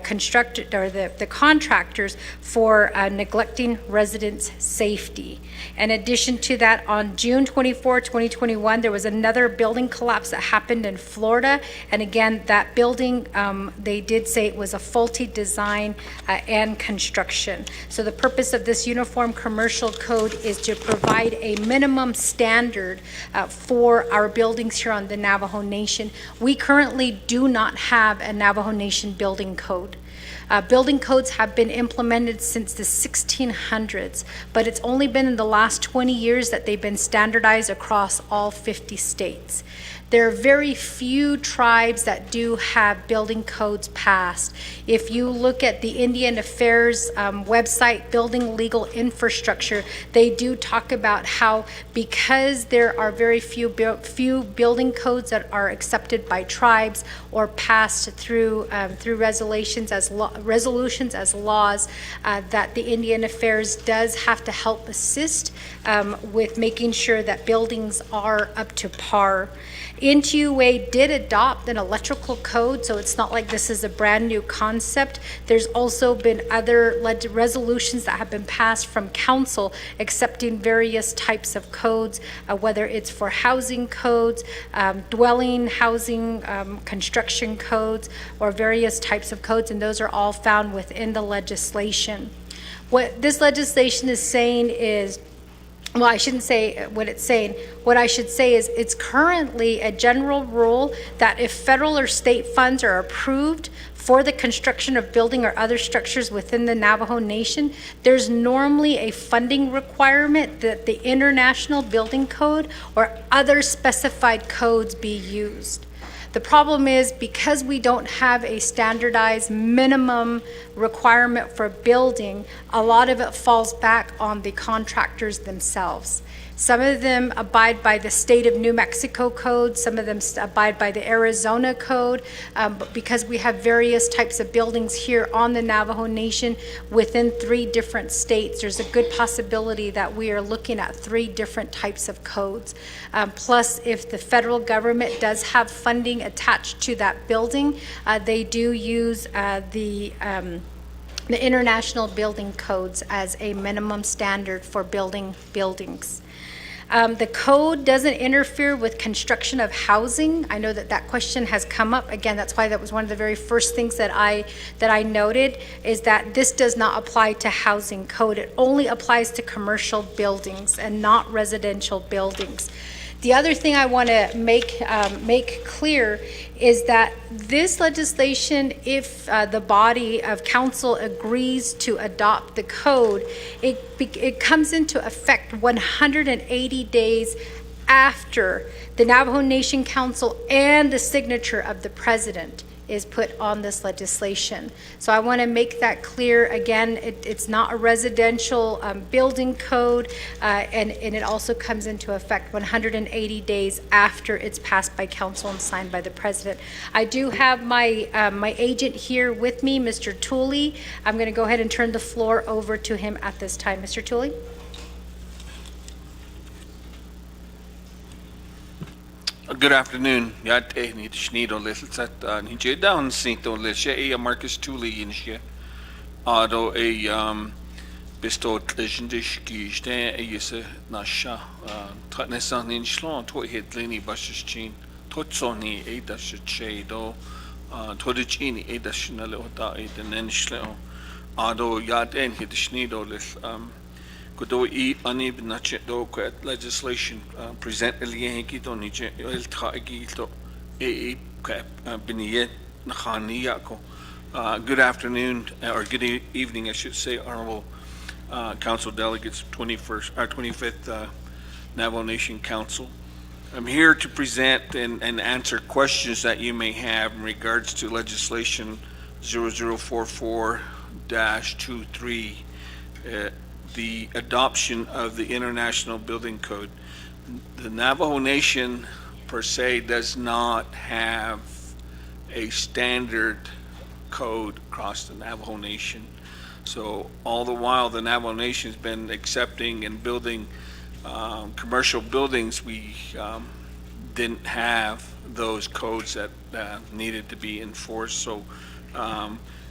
constructor or the contractors for neglecting residents' safety. In addition to that, on June 24, 2021, there was another building collapse that happened in Florida. And again, that building, they did say it was a faulty design and construction. So the purpose of this uniform commercial code is to provide a minimum standard for our buildings here on the Navajo Nation. We currently do not have a Navajo Nation building code. Building codes have been implemented since the 1600s, but it's only been in the last 20 years that they've been standardized across all 50 states. There are very few tribes that do have building codes passed. If you look at the Indian Affairs website, Building Legal Infrastructure, they do talk about how because there are very few building codes that are accepted by tribes or passed through resolutions as laws, that the Indian Affairs does have to help assist with making sure that buildings are up to par. NTUA did adopt an electrical code, so it's not like this is a brand new concept. There's also been other resolutions that have been passed from council accepting various types of codes, whether it's for housing codes, dwelling housing, construction codes, or various types of codes, and those are all found within the legislation. What this legislation is saying is, well, I shouldn't say what it's saying. What I should say is it's currently a general rule that if federal or state funds are approved for the construction of building or other structures within the Navajo Nation, there's normally a funding requirement that the International Building Code or other specified codes be used. The problem is because we don't have a standardized minimum requirement for building, a lot of it falls back on the contractors themselves. Some of them abide by the state of New Mexico code, some of them abide by the Arizona code, but because we have various types of buildings here on the Navajo Nation within 3 different states, there's a good possibility that we are looking at 3 different types of codes. Plus, if the federal government does have funding attached to that building, they do use the international building codes as a minimum standard for building buildings. The code doesn't interfere with construction of housing. I know that question has come up. Again, that's why that was one of the very first things that I noted, is that this does not apply to housing code. It only applies to commercial buildings and not residential buildings. The other thing I want to make clear is that this legislation, if the body of council agrees to adopt the code, it comes into effect 180 days after the Navajo Nation Council and the signature of the president is put on this legislation. So I want to make that clear. Again, it's not a residential building code, and it also comes into effect 180 days after it's passed by council and signed by the president. I do have my agent here with me, Mr. Tooley. I'm going to go ahead and turn the floor over to him at this time. Mr. Tooley? Good afternoon. Yate ni Schneedo Littlesat ni Down Sinto Lisha Marcus Tooley in Shia. Ado Bisto Tlishandish Gishte Yisa Nasha Tutnesan in Shlon to hit Lini Bush's chin. Totsoni Adash Chedo Todichini Adashnalota Adan Enshlo. Ado Yaden hit Schneedo Lis Kudo e unib nachet do legislation present elienki to nije el tagi to e biniye nakhaniako. Good afternoon or good evening, I should say, honorable council delegates, 25th Navajo Nation Council. I'm here to present and answer questions that you may have in regards to legislation 0044-23. The adoption of the International Building Code. The Navajo Nation per se does not have a standard code across the Navajo Nation. So all the while the Navajo Nation's been accepting and building commercial buildings, we didn't have those codes that needed to be enforced. So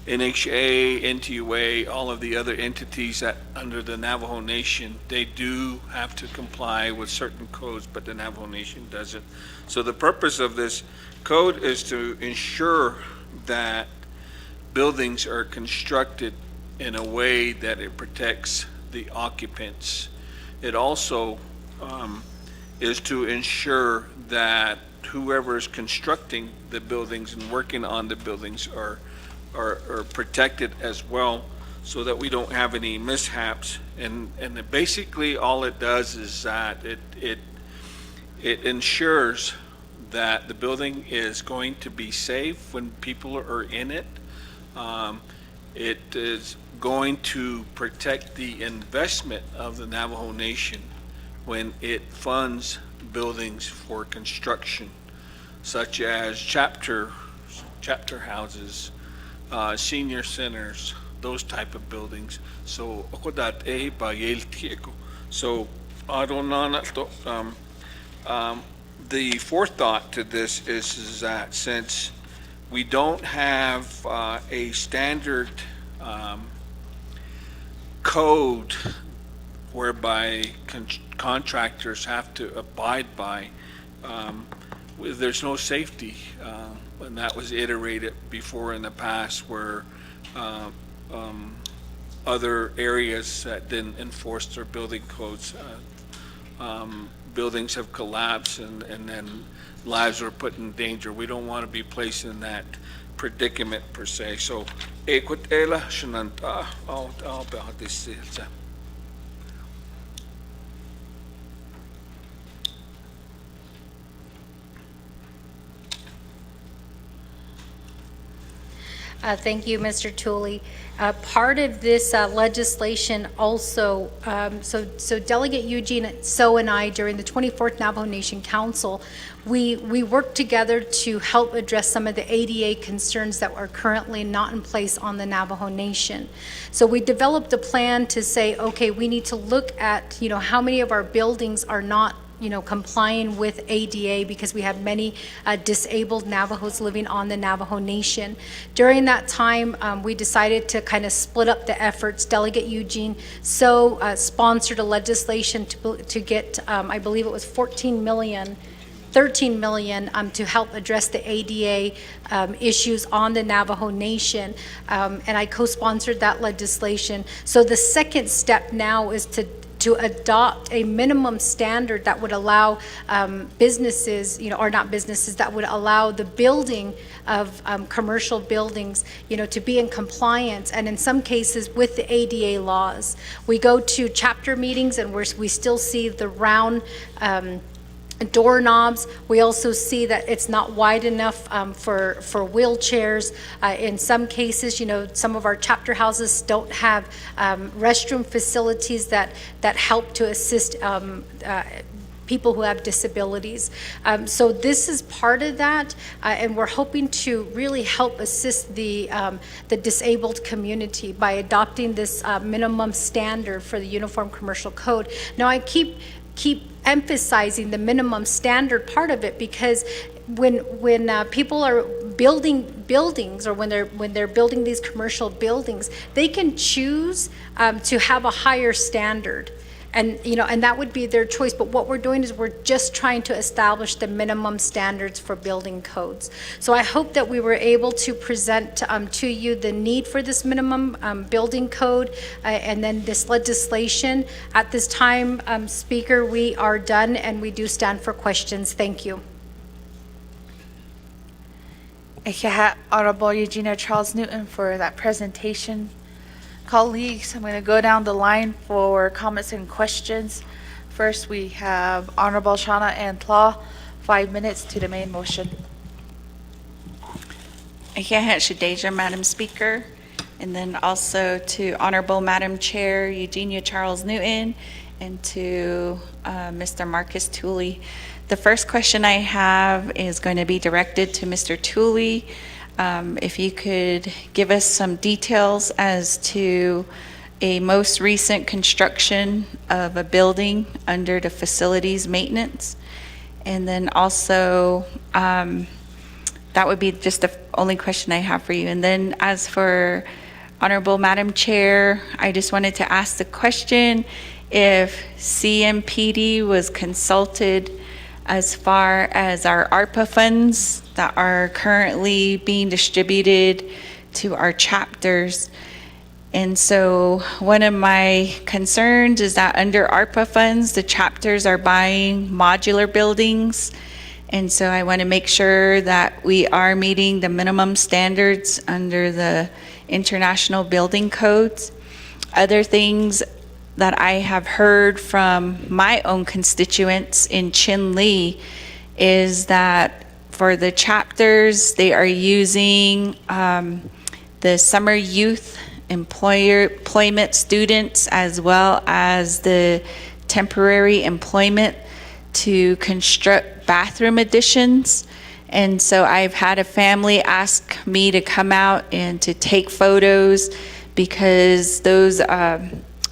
NHA, NTUA, all of the other entities that under the Navajo Nation, they do have to comply with certain codes, but the Navajo Nation doesn't. So the purpose of this code is to ensure that buildings are constructed in a way that it protects the occupants. It also is to ensure that whoever is constructing the buildings and working on the buildings are protected as well, so that we don't have any mishaps. And basically all it does is that it ensures that the building is going to be safe when people are in it. It is going to protect the investment of the Navajo Nation when it funds buildings for construction, such as chapter houses, senior centers, those type of buildings. So the forethought to this is that since we don't have a standard code whereby contractors have to abide by, there's no safety. And that was iterated before in the past where other areas that didn't enforce their building codes, buildings have collapsed and then lives are put in danger. We don't want to be placed in that predicament per se. So, equitela shenanta all about this. Thank you, Mr. Tooley. Part of this legislation also, so Delegate Eugene So and I, during the 24th Navajo Nation Council, we worked together to help address some of the ADA concerns that are currently not in place on the Navajo Nation. So we developed a plan to say, okay, we need to look at, how many of our buildings are not complying with ADA, because we have many disabled Navajos living on the Navajo Nation. During that time, we decided to kind of split up the efforts. Delegate Eugene sponsored a legislation to get, I believe it was 13 million to help address the ADA issues on the Navajo Nation, and I co-sponsored that legislation. So the second step now is to adopt a minimum standard that would allow businesses, or not businesses, that would allow the building of commercial buildings, to be in compliance, and in some cases with the ADA laws. We go to chapter meetings and we still see the round doorknobs. We also see that it's not wide enough for wheelchairs. In some cases, some of our chapter houses don't have restroom facilities that help to assist people who have disabilities. So this is part of that, and we're hoping to really help assist the disabled community by adopting this minimum standard for the Uniform Commercial Code. Now, I keep keep emphasizing the minimum standard part of it, because when people are building buildings, or when they're building these commercial buildings, they can choose to have a higher standard. And, and that would be their choice. But what we're doing is we're just trying to establish the minimum standards for building codes. So I hope that we were able to present to you the need for this minimum building code and then this legislation. At this time, Speaker, we are done, and we do stand for questions. Thank you. Honorable Eugenia Charles Newton for that presentation. Colleagues, I'm going to go down the line for comments and questions. First, we have Honorable Shauna Ann Tlaw, 5 minutes to the main motion. Shadeja, Madam Speaker, and then also to Honorable Madam Chair Eugenia Charles Newton, and to Mr. Marcus Tooley. The first question I have is going to be directed to Mr. Tooley. If you could give us some details as to a most recent construction of a building under the facilities maintenance. And then also, that would be just the only question I have for you. And then as for Honorable Madam Chair, I just wanted to ask the question if CMPD was consulted as far as our ARPA funds that are currently being distributed to our chapters. And so one of my concerns is that under ARPA funds, the chapters are buying modular buildings. And so I want to make sure that we are meeting the minimum standards under the international building codes. Other things that I have heard from my own constituents in Chin-Lee is that for the chapters, they are using the summer youth employment students as well as the temporary employment to construct bathroom additions. And so I've had a family ask me to come out and to take photos because those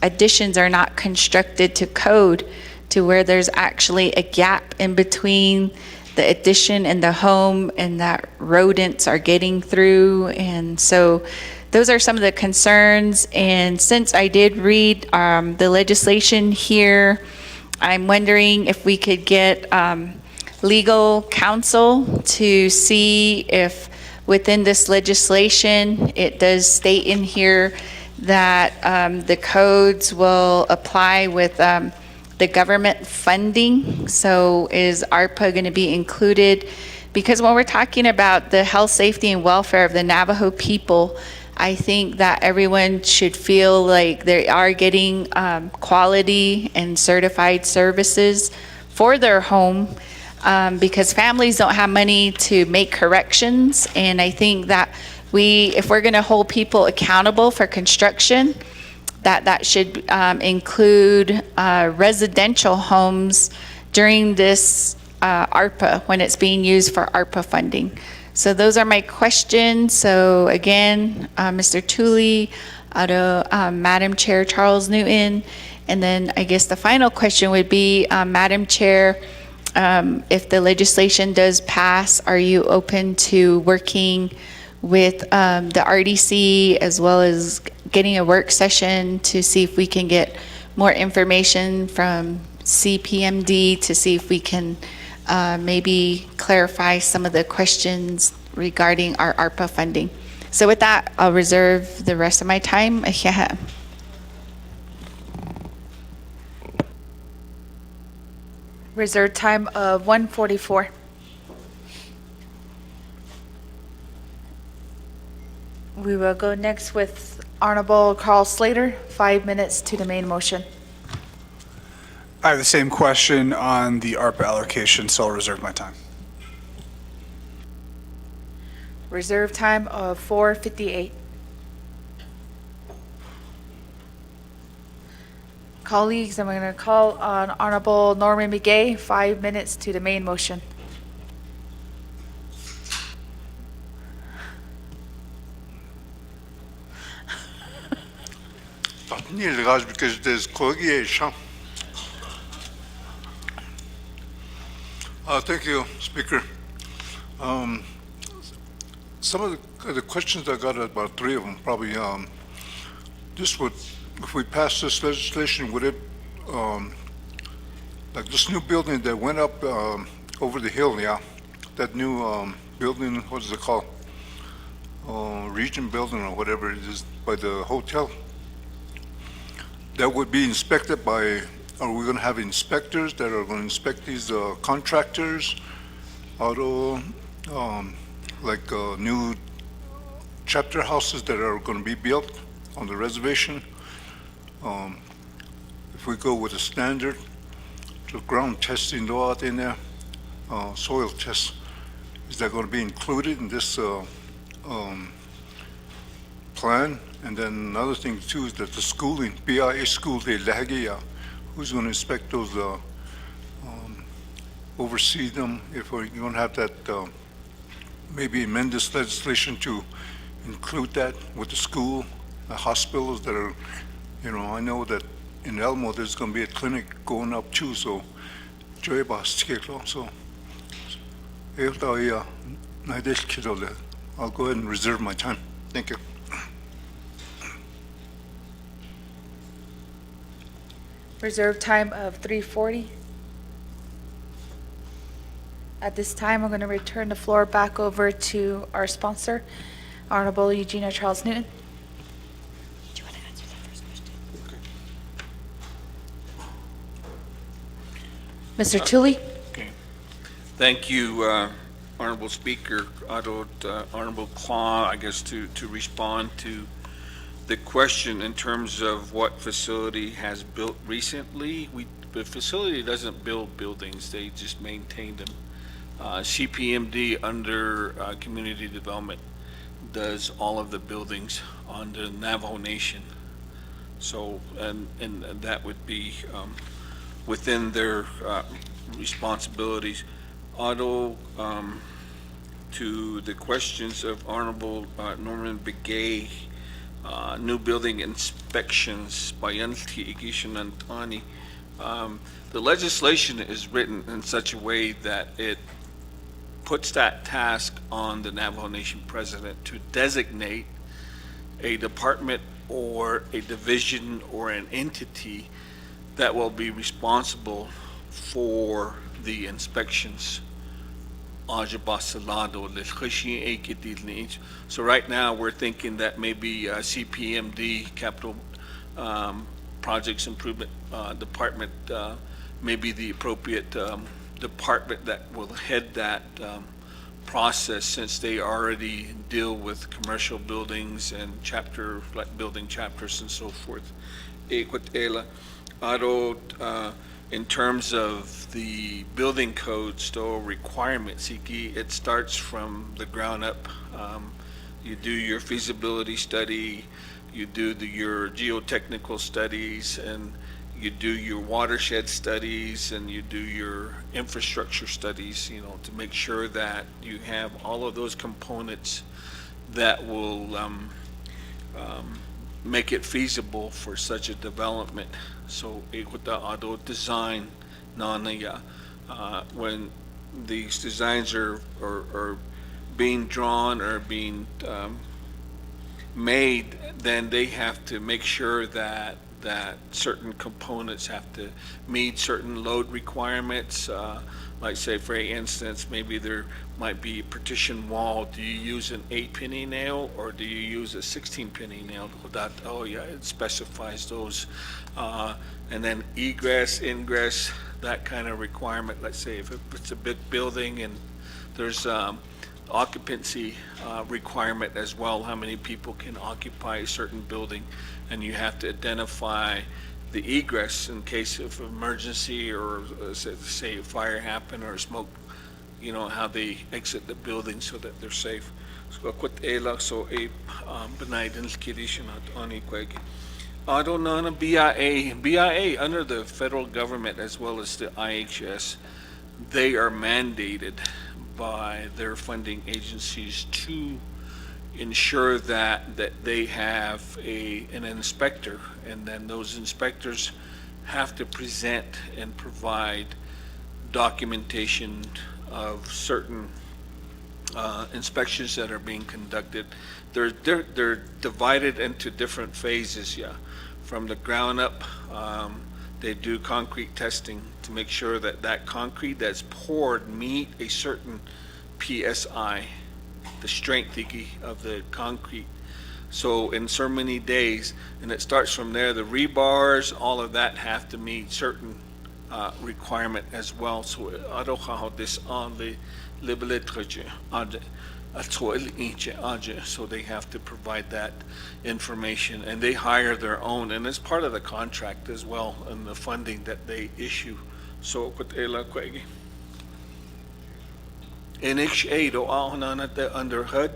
additions are not constructed to code, to where there's actually a gap in between the addition and the home, and that rodents are getting through. And so those are some of the concerns. And since I did read the legislation here, I'm wondering if we could get legal counsel to see if within this legislation it does state in here that the codes will apply with the government funding. So is ARPA going to be included? Because when we're talking about the health, safety, and welfare of the Navajo people, I think that everyone should feel like they are getting quality and certified services for their home, because families don't have money to make corrections. And I think that if we're going to hold people accountable for construction, that should include residential homes during this ARPA, when it's being used for ARPA funding. So those are my questions. So again, Mr. Tooley, Madam Chair Charles Newton, and then I guess the final question would be, Madam Chair, if the legislation does pass, are you open to working with the RDC as well as getting a work session to see if we can get more information from CPMD to see if we can maybe clarify some of the questions regarding our ARPA funding? So with that, I'll reserve the rest of my time. Reserved time of 1:44. We will go next with Honorable Carl Slater, 5 minutes to the main motion. I have the same question on the ARPA allocation, so I'll reserve my time. Reserved time of 4:58. Colleagues, I'm going to call on Honorable Norman McGay, 5 minutes to the main motion. Because there's coagulation. Thank you, Speaker. Some of the questions I got, about three of them, probably, this would, if we pass this legislation, would it, like this new building that went up over the hill, yeah, that new building, what is it called? Region building or whatever it is by the hotel. That would be inspected by, are we going to have inspectors that are going to inspect these contractors? Auto, like new chapter houses that are going to be built on the reservation. If we go with a standard, the ground testing law out in there, soil tests, is that going to be included in this plan? And then another thing too is that the schooling, BIA school, who's going to inspect those, oversee them, if we're going to have that, maybe amend this legislation to include that with the school, the hospitals that are, you know, I know that in Elmo there's going to be a clinic going up too, so so I'll go ahead and reserve my time. Thank you. Reserve time of 3:40. At this time, I'm going to return the floor back over to our sponsor, Honorable Eugenia Charles Newton. Do you want to answer that first question? Mr. Tully? Okay. Thank you, Honorable Speaker. Honorable Claw, I guess, to respond to the question in terms of what facility has built recently. The facility doesn't build buildings, they just maintain them. CPMD under Community Development does all of the buildings on the Navajo Nation. So, and that would be within their responsibilities. To the questions of Honorable Norman Begay, new building inspections by Invocation and Tani. The legislation is written in such a way that it puts that task on the Navajo Nation president to designate a department or a division or an entity that will be responsible for the inspections. So right now we're thinking that maybe CPMD, Capital Projects Improvement Department, may be the appropriate department that will head that process, since they already deal with commercial buildings and building chapters and so forth. In terms of the building code still requirements, it starts from the ground up. You do your feasibility study, you do your geotechnical studies, and you do your watershed studies, and you do your infrastructure studies, you know, to make sure that you have all of those components that will make it feasible for such a development. So design, when these designs are being drawn or being made, then they have to make sure that certain components have to meet certain load requirements. Like say, for instance, maybe there might be a partition wall. Do you use an 8-penny nail or do you use a 16-penny nail? It specifies those. And then egress, ingress, that kind of requirement. Let's say if it's a big building and there's occupancy requirement as well, how many people can occupy a certain building, and you have to identify the egress in case of emergency or say a fire happen or smoke, you know, how they exit the building so that they're safe. So BIA under the federal government as well as the IHS, they are mandated by their funding agencies to ensure that they have an inspector, and then those inspectors have to present and provide documentation of certain inspections that are being conducted. They're divided into different phases, yeah. From the ground up, they do concrete testing to make sure that that concrete that's poured meet a certain PSI, the strength of the concrete. So in so many days, and it starts from there, the rebars, all of that have to meet certain requirement as well. So this on the so they have to provide that information, and they hire their own, and it's part of the contract as well, and the funding that they issue. So NHA do under HUD.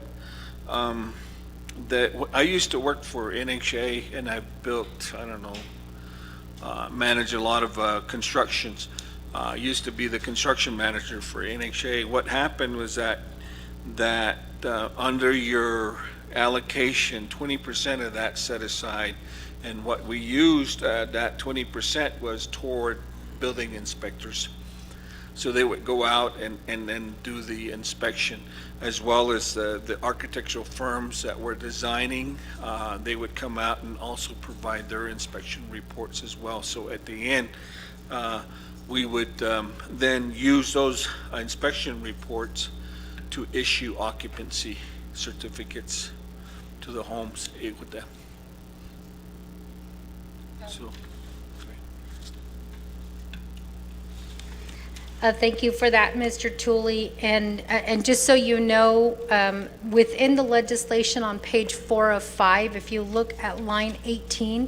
I used to work for NHA, and I built, I don't know, manage a lot of constructions. I used to be the construction manager for NHA. What happened was that under your allocation, 20% of that set aside, and what we used, that 20% was toward building inspectors. So they would go out and then do the inspection, as well as the architectural firms that were designing. They would come out and also provide their inspection reports as well. So at the end, we would then use those inspection reports to issue occupancy certificates to the homes with them. So. Thank you for that, Mr. Tooley. And just so you know, within the legislation on page 4 of 5, if you look at line 18,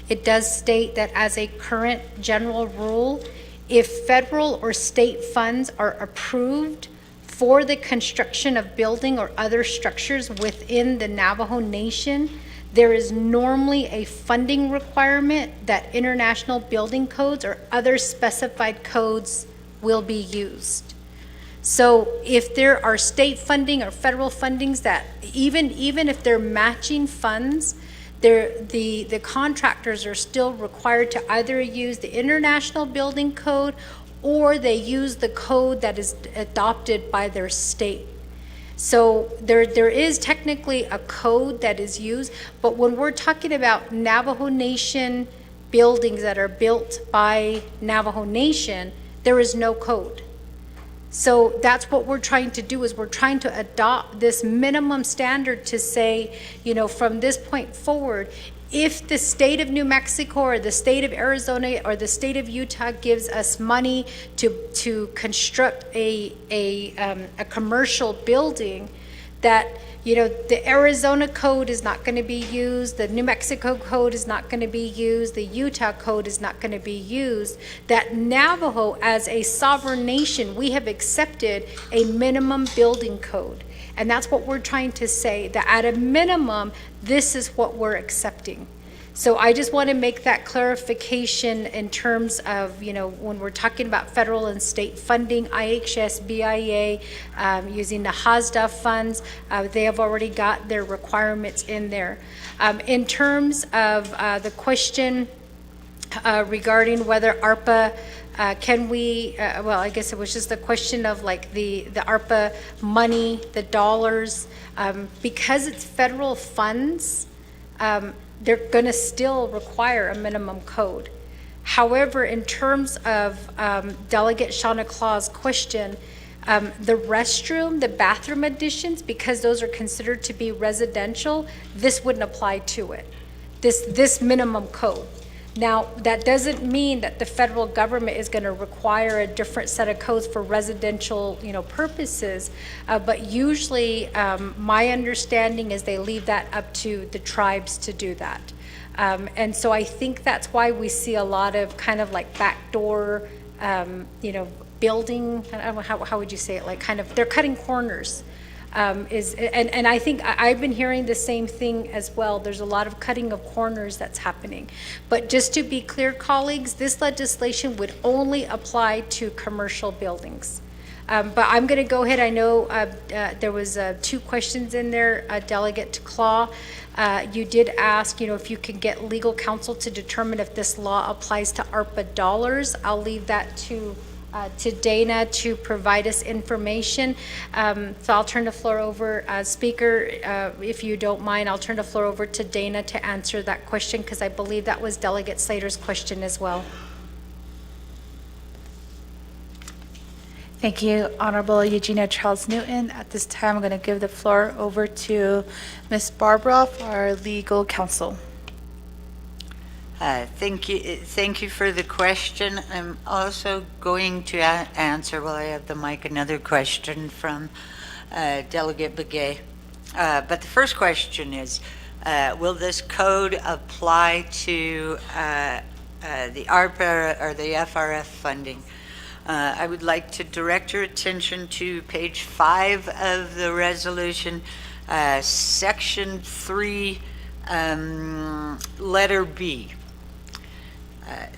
it does state that as a current general rule, if federal or state funds are approved for the construction of building or other structures within the Navajo Nation, there is normally a funding requirement that international building codes or other specified codes will be used. So if there are state funding or federal fundings that even if they're matching funds, the contractors are still required to either use the International Building Code or they use the code that is adopted by their state. So there is technically a code that is used, but when we're talking about Navajo Nation buildings that are built by Navajo Nation, there is no code. So that's what we're trying to do, is we're trying to adopt this minimum standard to say, you know, from this point forward, if the state of New Mexico or the state of Arizona or the state of Utah gives us money to construct a commercial building, that, you know, the Arizona code is not going to be used, the New Mexico code is not going to be used, the Utah code is not going to be used, that Navajo, as a sovereign nation, we have accepted a minimum building code. And that's what we're trying to say, that at a minimum, this is what we're accepting. So I just want to make that clarification in terms of, you know, when we're talking about federal and state funding, IHS, BIA, using the HASDA funds, they have already got their requirements in there. In terms of the question regarding whether ARPA, can we, well, I guess it was just a question of like the ARPA money, the dollars, because it's federal funds, they're going to still require a minimum code. However, in terms of Delegate Shauna Claw's question, the restroom, the bathroom additions, because those are considered to be residential, this wouldn't apply to it, this minimum code. Now, that doesn't mean that the federal government is going to require a different set of codes for residential, you know, purposes, but usually my understanding is they leave that up to the tribes to do that. And so I think that's why we see a lot of kind of like backdoor, you know, building, I don't know, how would you say it, like kind of, they're cutting corners. And I think I've been hearing the same thing as well. There's a lot of cutting of corners that's happening. But just to be clear, colleagues, this legislation would only apply to commercial buildings. But I'm going to go ahead. I know there was 2 questions in there, Delegate Claw. You did ask, you know, if you can get legal counsel to determine if this law applies to ARPA dollars. I'll leave that to to Dana to provide us information. So I'll turn the floor over, Speaker, if you don't mind, I'll turn the floor over to Dana to answer that question, because I believe that was Delegate Slater's question as well. Thank you, Honorable Eugenia Charles Newton. At this time, I'm going to give the floor over to Ms. Barbara, our legal counsel. Thank you for the question. I'm also going to answer, while I have the mic, another question from Delegate Begay. But the first question is, will this code apply to the ARPA or the FRF funding? I would like to direct your attention to page 5 of the resolution, section 3, letter B.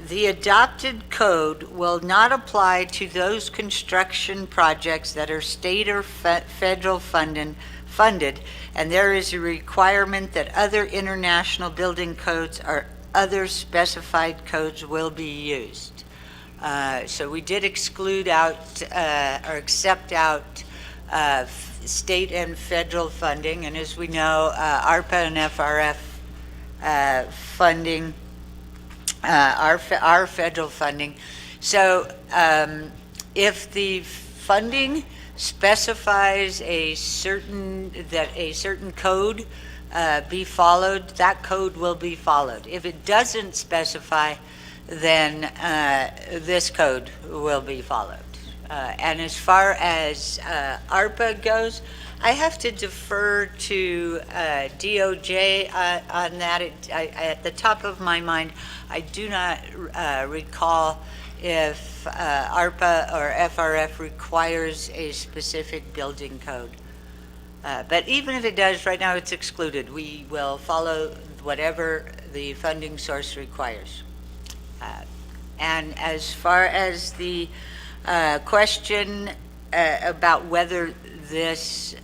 The adopted code will not apply to those construction projects that are state or federal funded, and there is a requirement that other international building codes or other specified codes will be used. So we did exclude out or accept out state and federal funding, and as we know, ARPA and FRF funding, our federal funding. So if the funding specifies a certain code be followed, that code will be followed. If it doesn't specify, then this code will be followed. And as far as ARPA goes, I have to defer to DOJ on that. At the top of my mind, I do not recall if ARPA or FRF requires a specific building code. But even if it does, right now it's excluded. We will follow whatever the funding source requires. And as far as the question about whether this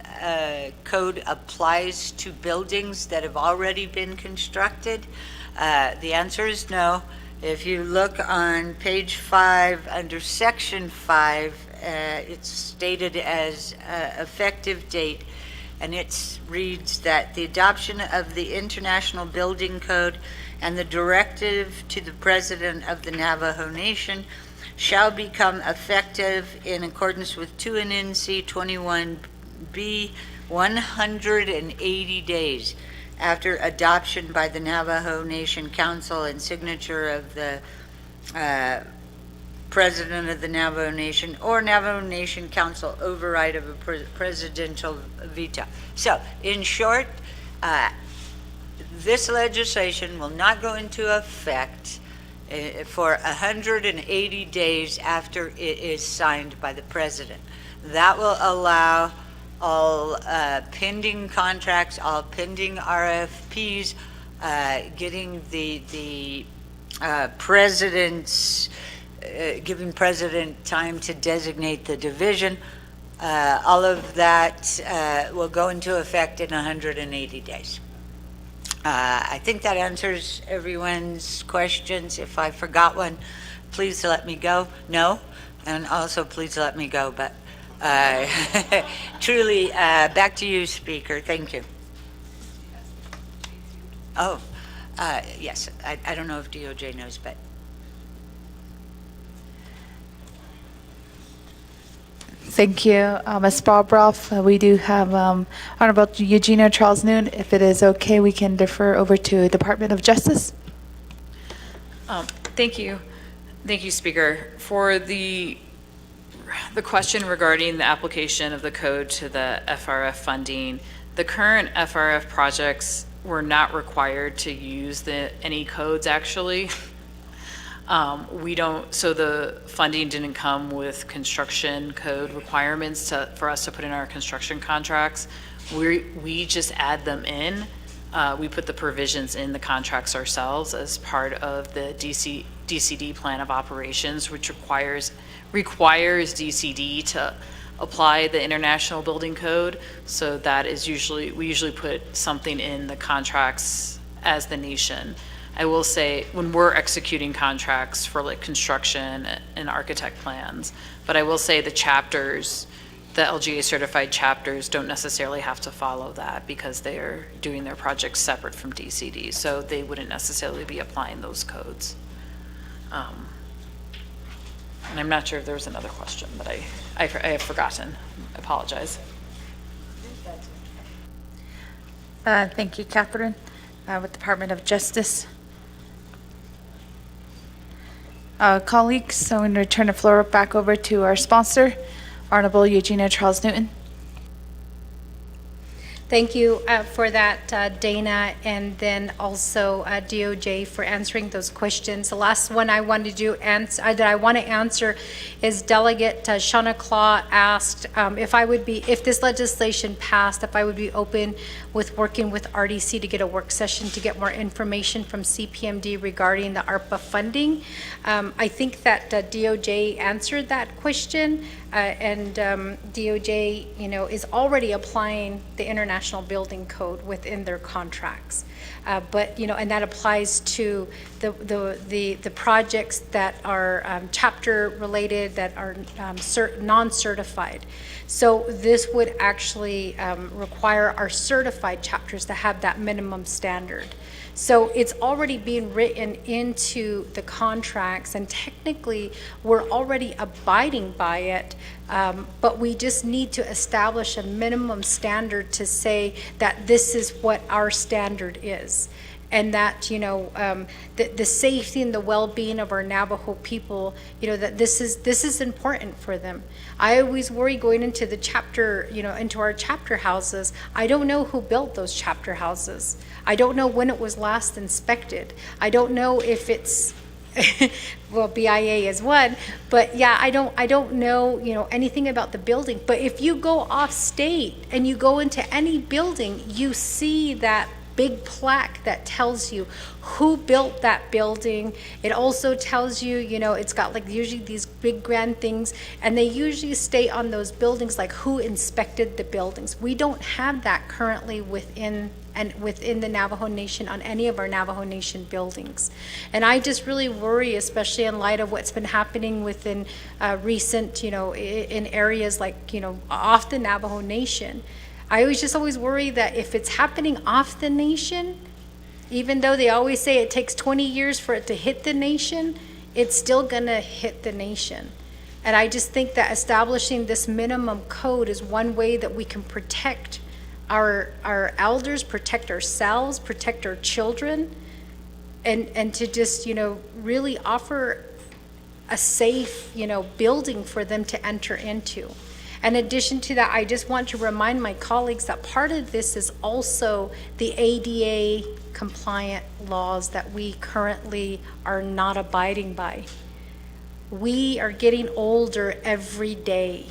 code applies to buildings that have already been constructed, the answer is no. If you look on page 5 under section 5, it's stated as effective date, and it reads that the adoption of the International Building Code and the directive to the President of the Navajo Nation shall become effective in accordance with 2 NC 21B 180 days after adoption by the Navajo Nation Council and signature of the President of the Navajo Nation or Navajo Nation Council override of a presidential veto. So, in short, this legislation will not go into effect for 180 days after it is signed by the President. That will allow all pending contracts, all pending RFPs, getting the President's, giving President time to designate the division. All of that will go into effect in 180 days. I think that answers everyone's questions. If I forgot one, please let me go. No, and also please let me go. But truly, back to you, Speaker. Thank you. Oh, yes. I don't know if DOJ knows, but. Thank you, Ms. Barbroff. We do have Honorable Eugenia Charles Noon. If it is okay, we can defer over to Department of Justice. Thank you. Thank you, Speaker. For the question regarding the application of the code to the FRF funding, the current FRF projects were not required to use any codes, actually. So the funding didn't come with construction code requirements for us to put in our construction contracts. We just add them in. We put the provisions in the contracts ourselves as part of the DCD plan of operations, which requires DCD to apply the International Building Code. So that is we usually put something in the contracts as the nation. I will say, when we're executing contracts for like construction and architect plans, but I will say the chapters, the LGA certified chapters don't necessarily have to follow that because they are doing their projects separate from DCD, so they wouldn't necessarily be applying those codes. And I'm not sure if there was another question, but I have forgotten. I apologize. Thank you, Catherine, with Department of Justice. Colleagues, so I'm going to turn the floor back over to our sponsor, Honorable Eugenia Charles Newton. Thank you for that, Dana, and then also DOJ for answering those questions. The last one I wanted to that I want to answer is Delegate Shauna Claw asked if this legislation passed, if I would be open with working with RDC to get a work session to get more information from CPMD regarding the ARPA funding. I think that DOJ answered that question, and DOJ, is already applying the International Building Code within their contracts. But, and that applies to the projects that are chapter related, that are non-certified. So this would actually require our certified chapters to have that minimum standard. So it's already being written into the contracts, and technically we're already abiding by it, but we just need to establish a minimum standard to say that this is what our standard is. And that, the safety and the well-being of our Navajo people, that this is important for them. I always worry going into the chapter, into our chapter houses. I don't know who built those chapter houses. I don't know when it was last inspected. I don't know if it's, well, BIA is one, but yeah, I don't know, anything about the building. But if you go off state and you go into any building, you see that big plaque that tells you who built that building. It also tells you, it's got like usually these big grand things, and they usually state on those buildings like who inspected the buildings. We don't have that currently within the Navajo Nation on any of our Navajo Nation buildings. And I just really worry, especially in light of what's been happening within recent, in areas like, off the Navajo Nation. I always worry that if it's happening off the nation, even though they always say it takes 20 years for it to hit the nation, it's still gonna hit the nation. And I just think that establishing this minimum code is one way that we can protect our elders, protect ourselves, protect our children, and to just, really offer a safe, building for them to enter into. In addition to that, I just want to remind my colleagues that part of this is also the ADA compliant laws that we currently are not abiding by. We are getting older every day.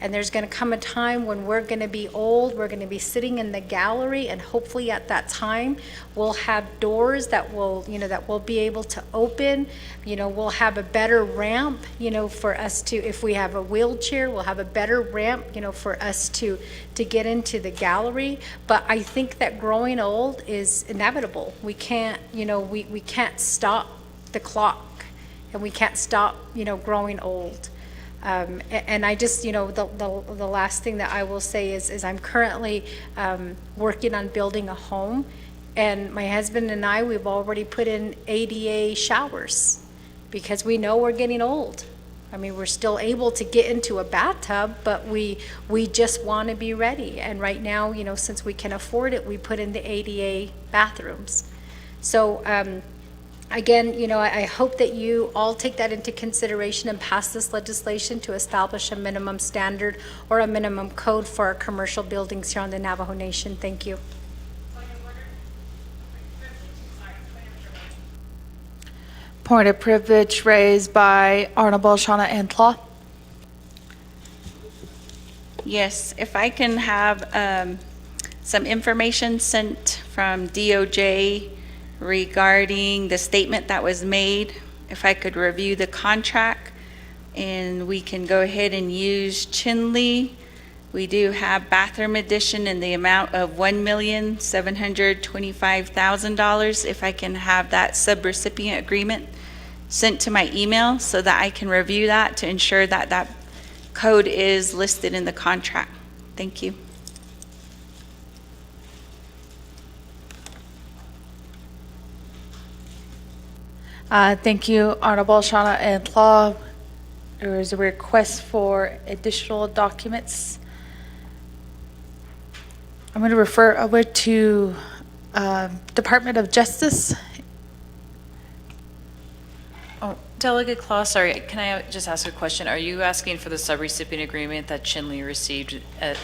And there's going to come a time when we're going to be old, we're going to be sitting in the gallery, and hopefully at that time we'll have doors that will, that we'll be able to open. We'll have a better ramp, for us to, if we have a wheelchair, we'll have a better ramp, for us to get into the gallery. But I think that growing old is inevitable. We can't, we can't stop the clock, and we can't stop, growing old. And I just, the last thing that I will say is I'm currently working on building a home, and my husband and I, we've already put in ADA showers because we know we're getting old. I mean, we're still able to get into a bathtub, but we just want to be ready. And right now, since we can afford it, we put in the ADA bathrooms. So, again, I hope that you all take that into consideration and pass this legislation to establish a minimum standard or a minimum code for our commercial buildings here on the Navajo Nation. Thank you. Point of privilege raised by Honorable Shauna Ann Claw. Yes, if I can have some information sent from DOJ regarding the statement that was made, if I could review the contract, and we can go ahead and use Chinley We do have bathroom addition in the amount of $1,725,000. If I can have that subrecipient agreement sent to my email so that I can review that to ensure that that code is listed in the contract. Thank you. Thank you, Honorable Shauna and Law. There is a request for additional documents. I'm going to refer over to Department of Justice. Oh, Delegate Claw, sorry, can I just ask a question? Are you asking for the subrecipient agreement that Chinle received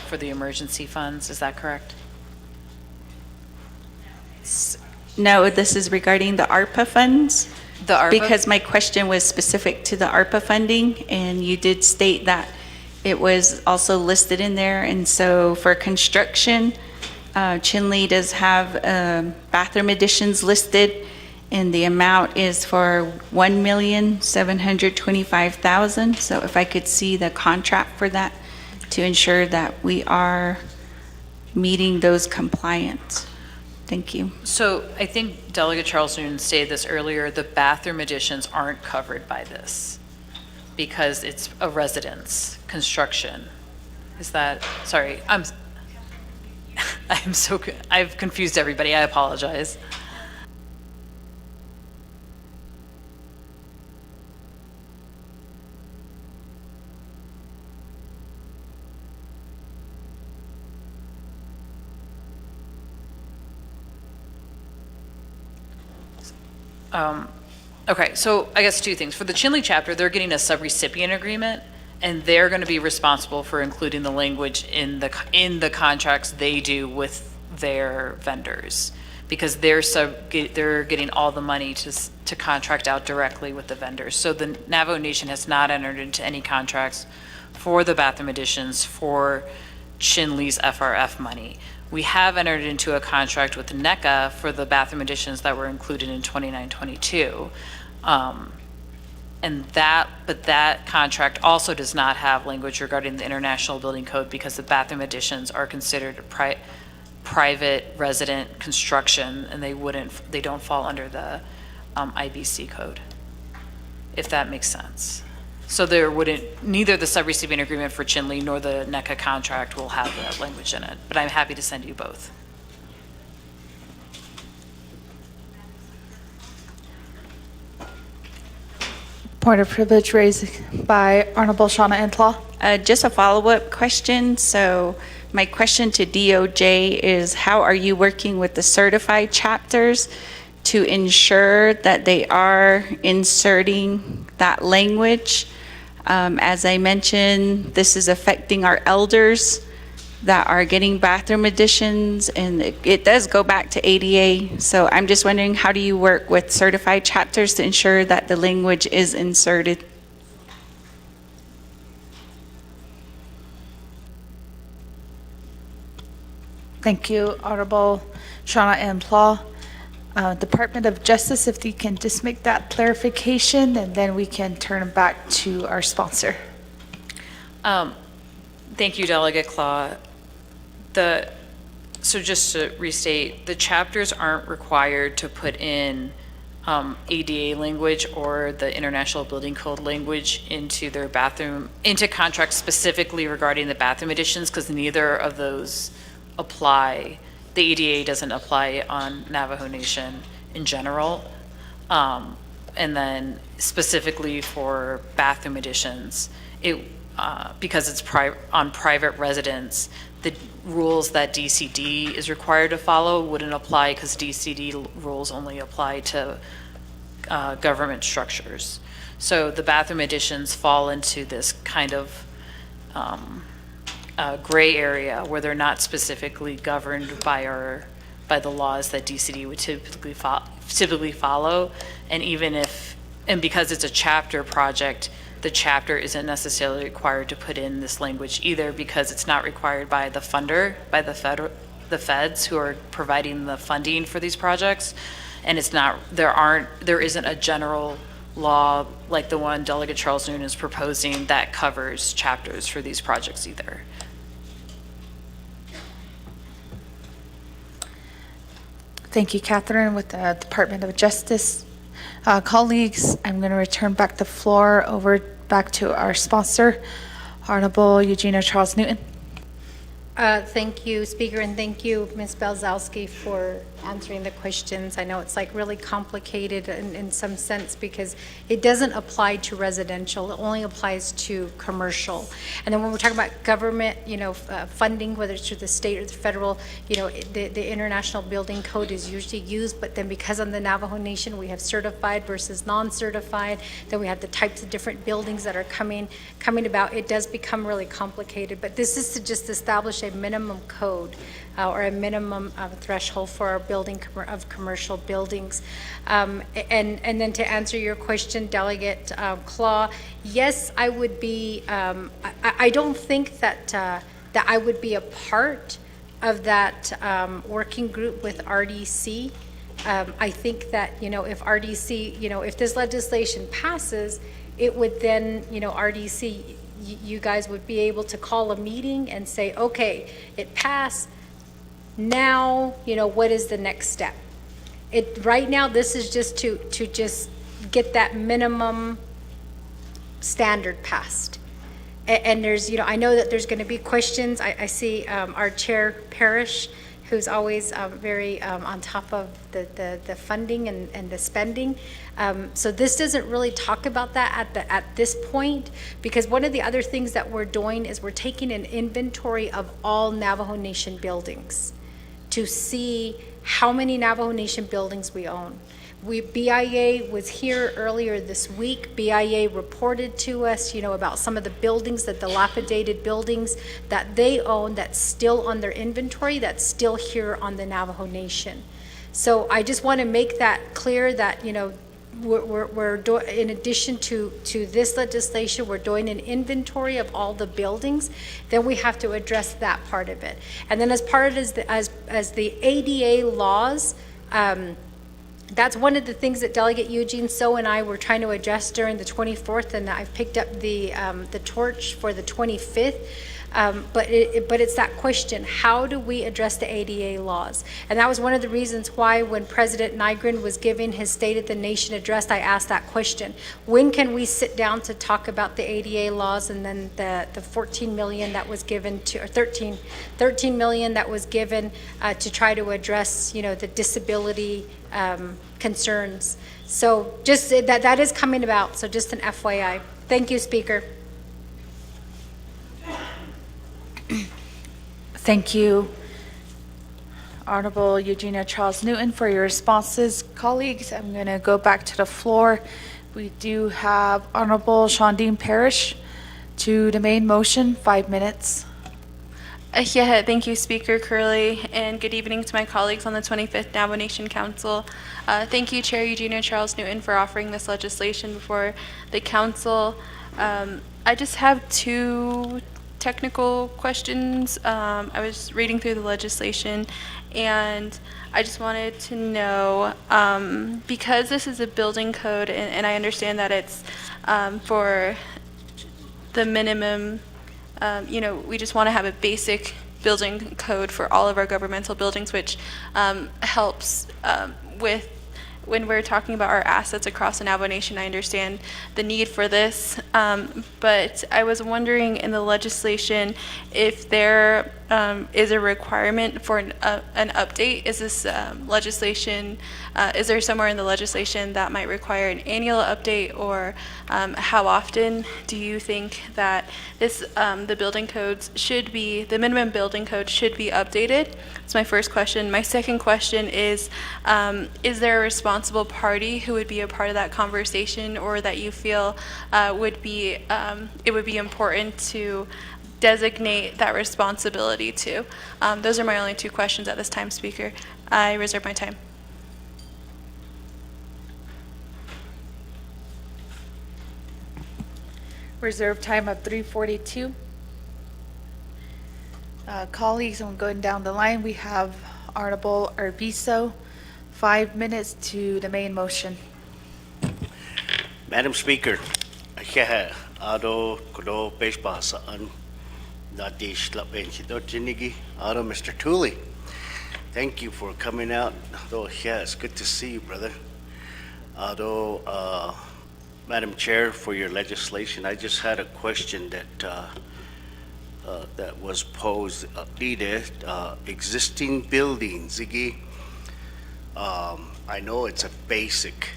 for the emergency funds? Is that correct? No, this is regarding the ARPA funds. The ARPA? Because my question was specific to the ARPA funding, and you did state that it was also listed in there. And so for construction, Chinle does have bathroom additions listed, and the amount is for $1,725,000. So if I could see the contract for that to ensure that we are meeting those compliance. Thank you. So I think Delegate Charles Noonan stated this earlier, the bathroom additions aren't covered by this because it's a residence construction. Is that, sorry, I've confused everybody, I apologize. Okay, so I guess two things. For the Chinle chapter, they're getting a subrecipient agreement, and they're going to be responsible for including the language in the contracts they do with their vendors, because they're getting all the money to contract out directly with the vendors. So the Navajo Nation has not entered into any contracts for the bathroom additions for Chinle's FRF money. We have entered into a contract with NECA for the bathroom additions that were included in 2922. But that contract also does not have language regarding the International Building Code because the bathroom additions are considered private resident construction, and they don't fall under the IBC code, if that makes sense. So neither the subrecipient agreement for Chinle nor the NECA contract will have that language in it, but I'm happy to send you both. Point of privilege raised by Honorable Shauna Entlaw. Just a follow-up question. So my question to DOJ is, how are you working with the certified chapters to ensure that they are inserting that language? As I mentioned, this is affecting our elders that are getting bathroom additions, and it does go back to ADA. So I'm just wondering, how do you work with certified chapters to ensure that the language is inserted? Thank you, Honorable Shauna Entlaw. Department of Justice, if you can just make that clarification, and then we can turn back to our sponsor. Thank you, Delegate Claw. So just to restate, the chapters aren't required to put in ADA language or the International Building Code language into their into contracts specifically regarding the bathroom additions, because neither of those apply. The ADA doesn't apply on Navajo Nation in general. And then specifically for bathroom additions, because it's on private residence, the rules that DCD is required to follow wouldn't apply, because DCD rules only apply to government structures. So the bathroom additions fall into this kind of gray area where they're not specifically governed by the laws that DCD would typically follow. And because it's a chapter project, the chapter isn't necessarily required to put in this language either, because it's not required by the funder, by the feds who are providing the funding for these projects. And there isn't a general law like the one Delegate Charles Noonan is proposing that covers chapters for these projects either. Thank you, Catherine, with the Department of Justice. Colleagues, I'm going to return back the floor back to our sponsor, Honorable Eugenia Charles Newton. Thank you, Speaker, and thank you, Ms. Belzowski, for answering the questions. I know it's like really complicated in some sense because it doesn't apply to residential. It only applies to commercial. And then when we're talking about government, funding, whether it's through the state or the federal, the International Building Code is usually used, but then because on the Navajo Nation, we have certified versus non-certified, then we have the types of different buildings that are coming about. It does become really complicated, but this is to just establish a minimum code or a minimum threshold for our building of commercial buildings. And then to answer your question, Delegate Claw, yes, I would be, I don't think that I would be a part of that working group with RDC. I think that, if RDC, if this legislation passes, it would then, RDC, you guys would be able to call a meeting and say, okay, it passed. Now, what is the next step? Right now, this is just to just get that minimum standard passed. And there's, I know that there's going to be questions. I see our Chair Parrish, who's always very on top of the funding and the spending. So this doesn't really talk about that at this point, because one of the other things that we're doing is we're taking an inventory of all Navajo Nation buildings to see how many Navajo Nation buildings we own. BIA was here earlier this week. BIA reported to us, about some of the buildings, the dilapidated buildings that they own that's still on their inventory, that's still here on the Navajo Nation. So I just want to make that clear that, we're doing, in addition to this legislation, we're doing an inventory of all the buildings. Then we have to address that part of it. And then as part of as the ADA laws, that's one of the things that Delegate Eugene So and I were trying to address during the 24th, and I've picked up the torch for the 25th. But it's that question, how do we address the ADA laws? And that was one of the reasons why when President Nygren was giving his State of the Nation address, I asked that question. When can we sit down to talk about the ADA laws, and then the 14 million that was given to, or 13 million that was given to try to address, the disability concerns. So just that is coming about, so just an FYI. Thank you, Speaker. Thank you, Honorable Eugenia Charles Newton, for your responses. Colleagues, I'm going to go back to the floor. We do have Honorable Shondine Parrish to the main motion, 5 minutes. Yeah, thank you, Speaker Curley, and good evening to my colleagues on the 25th Navajo Nation Council. Thank you, Chair Eugenia Charles Newton, for offering this legislation before the council. I just have two technical questions. I was reading through the legislation, and I just wanted to know, because this is a building code, and I understand that it's for the minimum, we just want to have a basic building code for all of our governmental buildings, which helps with when we're talking about our assets across the Navajo Nation. I understand the need for this, but I was wondering in the legislation if there is a requirement for an update. Is this legislation, is there somewhere in the legislation that might require an annual update, or how often do you think that the building codes should be, the minimum building code should be updated? That's my first question. My second question is there a responsible party who would be a part of that conversation, or that you feel it would be important to designate that responsibility to? Those are my only two questions at this time, Speaker. I reserve my time. Reserve time of 3:42. Colleagues, I'm going down the line. We have Honorable Arvizo, 5 minutes to the main motion. Madam Speaker, Ado Kodo Peshbasaan Nadish Lapenchito Jinigi Ado Mr. Tooley. thank you for coming out. Although, yeah, it's good to see you, brother. Although, Madam Chair, for your legislation, I just had a question that was posed. Existing buildings, Ziggy. I know it's a basic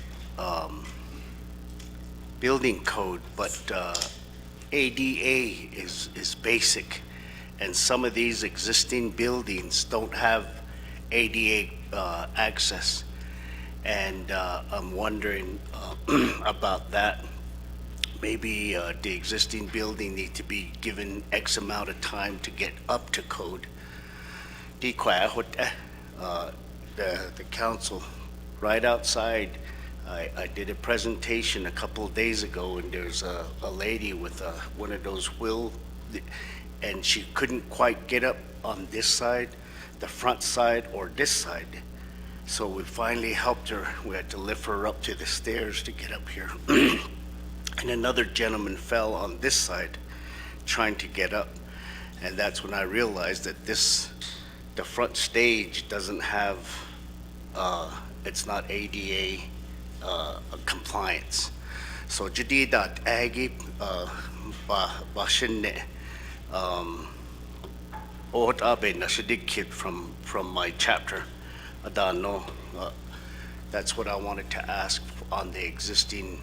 building code, but ADA is basic, and some of these existing buildings don't have ADA access, and I'm wondering about that. Maybe the existing building need to be given X amount of time to get up to code. The council, right outside, I did a presentation a couple of days ago, and there's a lady with one of those and she couldn't quite get up on this side, the front side, or this side. So we finally helped her. We had to lift her up to the stairs to get up here. And another gentleman fell on this side trying to get up. And that's when I realized that the front stage doesn't have, it's not ADA compliance. So jadi dat agi ba shinne ot abe na shidig kid from my chapter. I don't know. That's what I wanted to ask on the existing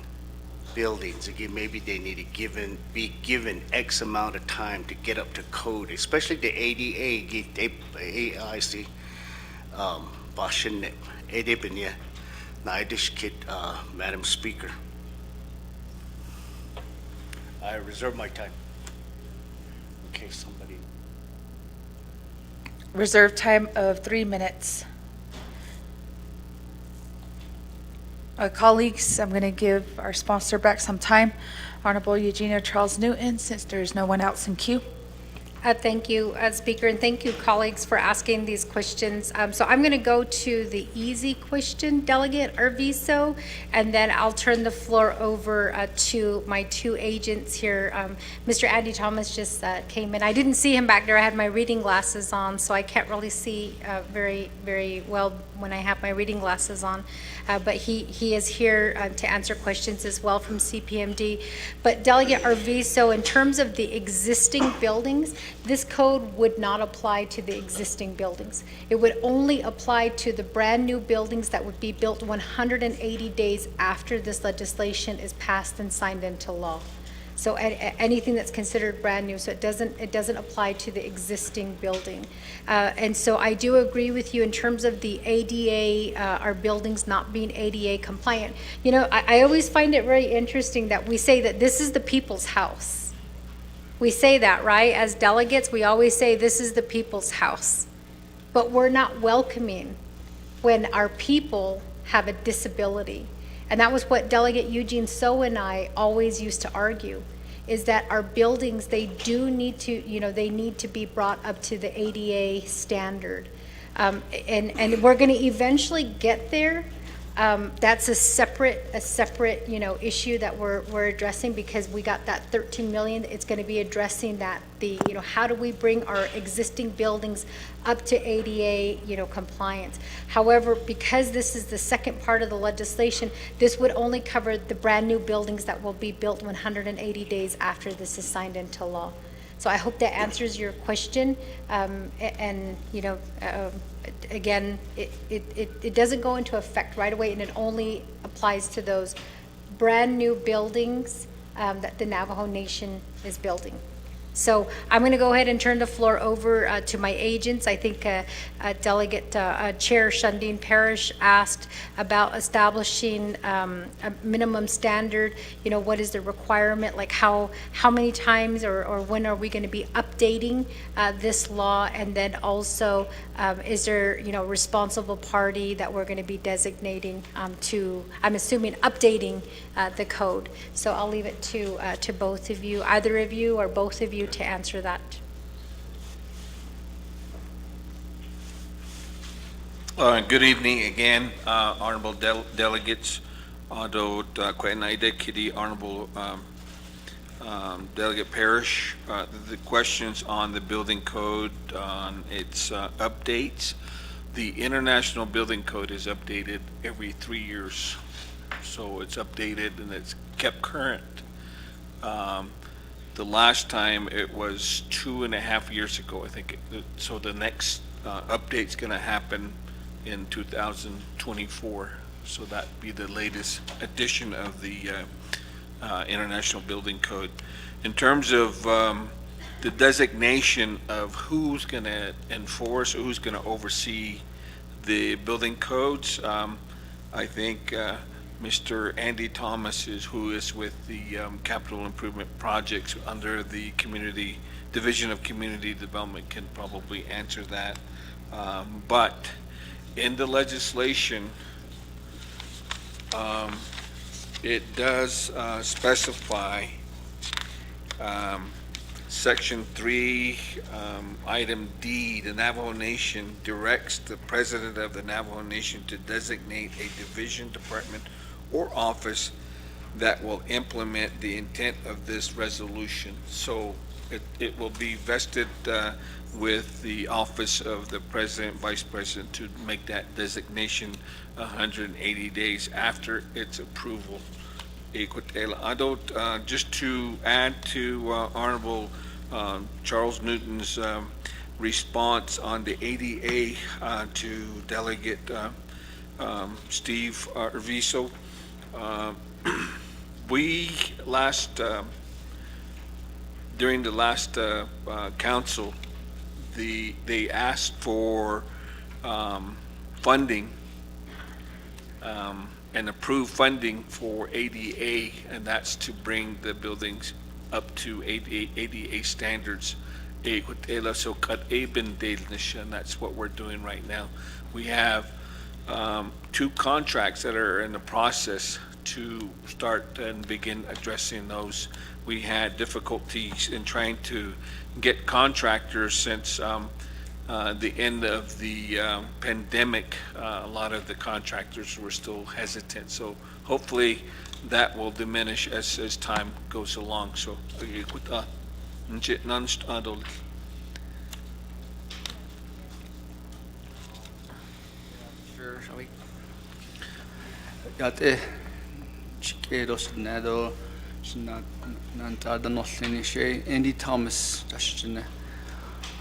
buildings. Again, maybe they need to be given X amount of time to get up to code, especially the ADA. I see. Bashin Edibanya. Naidish Kit, Madam Speaker. I reserve my time. Okay, somebody. Reserve time of 3 minutes. Colleagues, I'm going to give our sponsor back some time. Honorable Eugenia Charles Newton, since there's no one else in queue. Thank you, Speaker, and thank you, colleagues, for asking these questions. So I'm going to go to the easy question, Delegate Arvizo, and then I'll turn the floor over to my two agents here. Mr. Andy Thomas just came in. I didn't see him back there. I had my reading glasses on, so I can't really see very, very well when I have my reading glasses on. But he is here to answer questions as well from CPMD. But Delegate Arvizo, in terms of the existing buildings, this code would not apply to the existing buildings. It would only apply to the brand new buildings that would be built 180 days after this legislation is passed and signed into law. So anything that's considered brand new, so it doesn't apply to the existing building. And so I do agree with you in terms of the ADA, our buildings not being ADA compliant. You know, I always find it very interesting that we say that this is the people's house. We say that, right? As delegates, we always say this is the people's house. But we're not welcoming when our people have a disability. And that was what Delegate Eugene So and I always used to argue, is that our buildings, they do need to, they need to be brought up to the ADA standard. And we're going to eventually get there. That's a separate, issue that we're addressing, because we got that 13 million. It's going to be addressing that, how do we bring our existing buildings up to ADA, compliance. However, because this is the second part of the legislation, this would only cover the brand new buildings that will be built 180 days after this is signed into law. So I hope that answers your question. Again, it doesn't go into effect right away, and it only applies to those brand new buildings that the Navajo Nation is building. So I'm going to go ahead and turn the floor over to my agents. I think Delegate Chair Shundeen Parrish asked about establishing a minimum standard. What is the requirement? Like how many times or when are we going to be updating this law? And then also, is there responsible party that we're going to be designating to, I'm assuming, updating the code. So I'll leave it to both of you, either of you or both of you, to answer that. Good evening again, honorable delegates. Honorable Delegate Parrish, the questions on the building code, on its updates. the International Building Code is updated every 3 years. So it's updated and it's kept current. The last time it was 2.5 years ago, I think. So the next update's going to happen in 2024. So that'd be the latest edition of the International Building Code. In terms of the designation of who's going to enforce or who's going to oversee the building codes, I think Mr. Andy Thomas who is with the Capital Improvement Projects under the Community Division of Community Development can probably answer that. But in the legislation, it does specify Section 3, Item D, the Navajo Nation directs the President of the Navajo Nation to designate a division, department, or office that will implement the intent of this resolution. So it will be vested with the office of the President, Vice President to make that designation 180 days after its approval. Just to add to Honorable Charles Newton's response on the ADA to Delegate Steve Arvizo, we during the last council, they asked for funding and approved funding for ADA, and that's to bring the buildings up to ADA standards. And that's what we're doing right now. We have 2 contracts that are in the process to start and begin addressing those. We had difficulties in trying to get contractors since the end of the pandemic. A lot of the contractors were still hesitant. So hopefully that will diminish as time goes along. So Sure, shall we? Yate Chiqueros Nado Nantada Noslini Shay Andy Thomas Dashine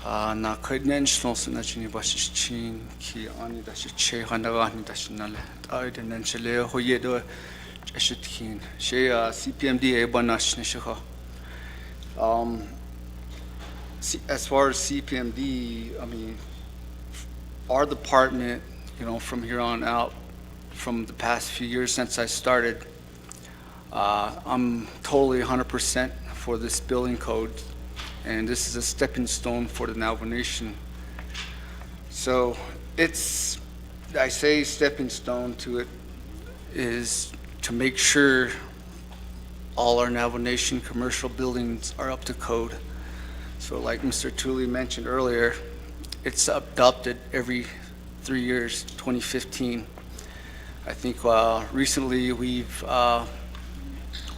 Na Kudnen Snolson Nachini Bashin Ki Ani Dash Che Hanagani Dashinale Ard and Chile Hoyedo Jashitkin Shay CPMD Banash Nishaha. As far as CPMD, I mean, our department, you know, from here on out, from the past few years since I started, I'm totally 100% for this building code, and this is a stepping stone for the Navajo Nation. So it's, I say stepping stone to it is to make sure all our Navajo Nation commercial buildings are up to code. So like Mr. Tooley mentioned earlier, it's adopted every 3 years, 2015. I think recently we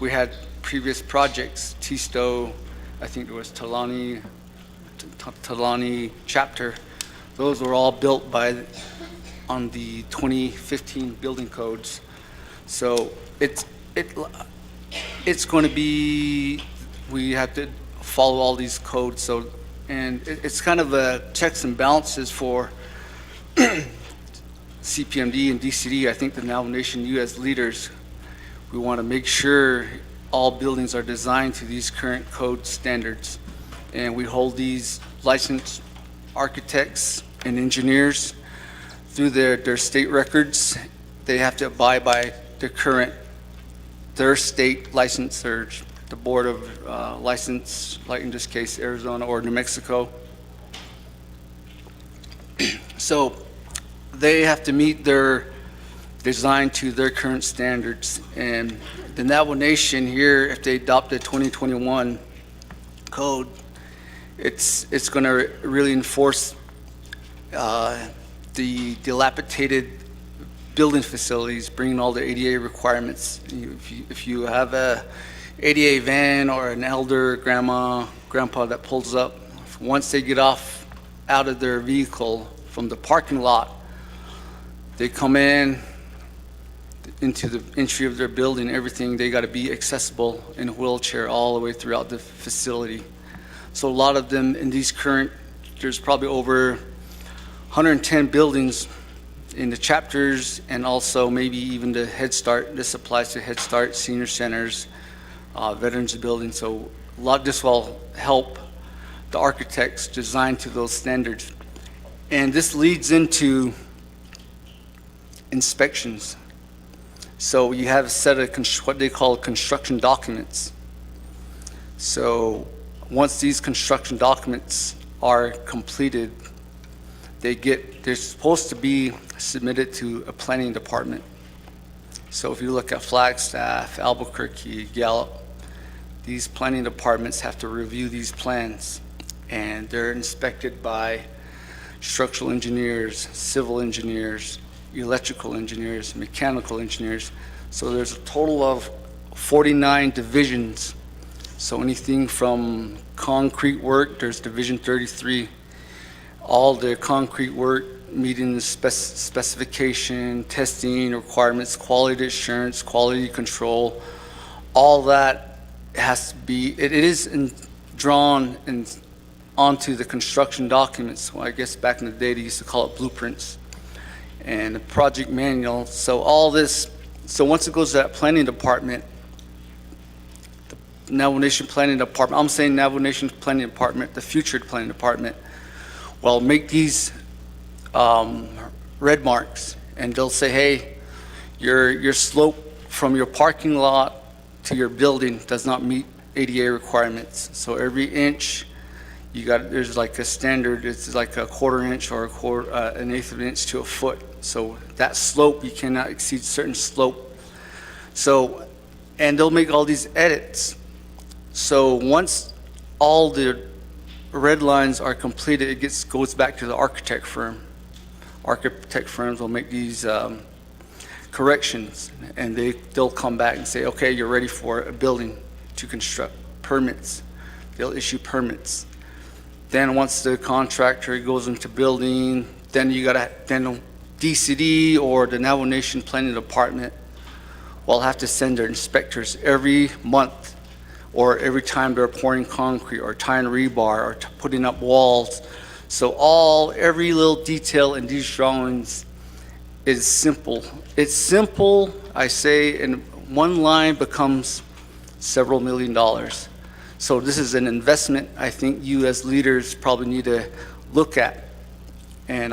had previous projects, Tisto, I think there was Talani chapter. Those were all built on the 2015 building codes. So it's going to be, we have to follow all these codes. So, and it's kind of a checks and balances for CPMD and DCD. I think the Navajo Nation, you as leaders, we want to make sure all buildings are designed to these current code standards. And we hold these licensed architects and engineers through their state records. They have to abide by their state licensors, the Board of License, like in this case, Arizona or New Mexico. So they have to meet their design to their current standards. And the Navajo Nation here, if they adopt the 2021 code, it's going to really enforce the dilapidated building facilities, bringing all the ADA requirements. If you have a ADA van or an elder grandpa that pulls up, once they get out of their vehicle from the parking lot They come in into the entry of their building, everything, they got to be accessible in a wheelchair all the way throughout the facility. So a lot of them in these current, there's probably over 110 buildings in the chapters, and also maybe even the Head Start. This applies to Head Start, senior centers, veterans buildings. So a lot, this will help the architects design to those standards. And this leads into inspections. So you have a set of what they call construction documents. So once these construction documents are completed, they're supposed to be submitted to a planning department. So if you look at Flagstaff, Albuquerque, Gallup, these planning departments have to review these plans, and they're inspected by structural engineers, civil engineers, electrical engineers, mechanical engineers. So there's a total of 49 divisions. So anything from concrete work, there's Division 33, all the concrete work meeting the specification, testing requirements, quality assurance, quality control, all that has to be, it is drawn onto the construction documents. Well, I guess back in the day they used to call it blueprints and the project manual. So all this, so once it goes to that planning department, the Navajo Nation Planning Department, I'm saying Navajo Nation Planning Department, the future planning department, will make these red marks, and they'll say, hey, your slope from your parking lot to your building does not meet ADA requirements. So every inch, there's like a standard, it's like a quarter inch or an eighth of an inch to a foot. So that slope, you cannot exceed certain slope. So, and they'll make all these edits. So once all the red lines are completed, it goes back to the architect firm. Architect firms will make these corrections, and they'll come back and say, okay, you're ready for a building to construct. Permits, they'll issue permits. Then once the contractor goes into building, then then DCD or the Navajo Nation Planning Department will have to send their inspectors every month, or every time they're pouring concrete or tying rebar or putting up walls. So every little detail in these drawings is simple. It's simple, I say, and one line becomes several $1 million. So this is an investment I think you as leaders probably need to look at. And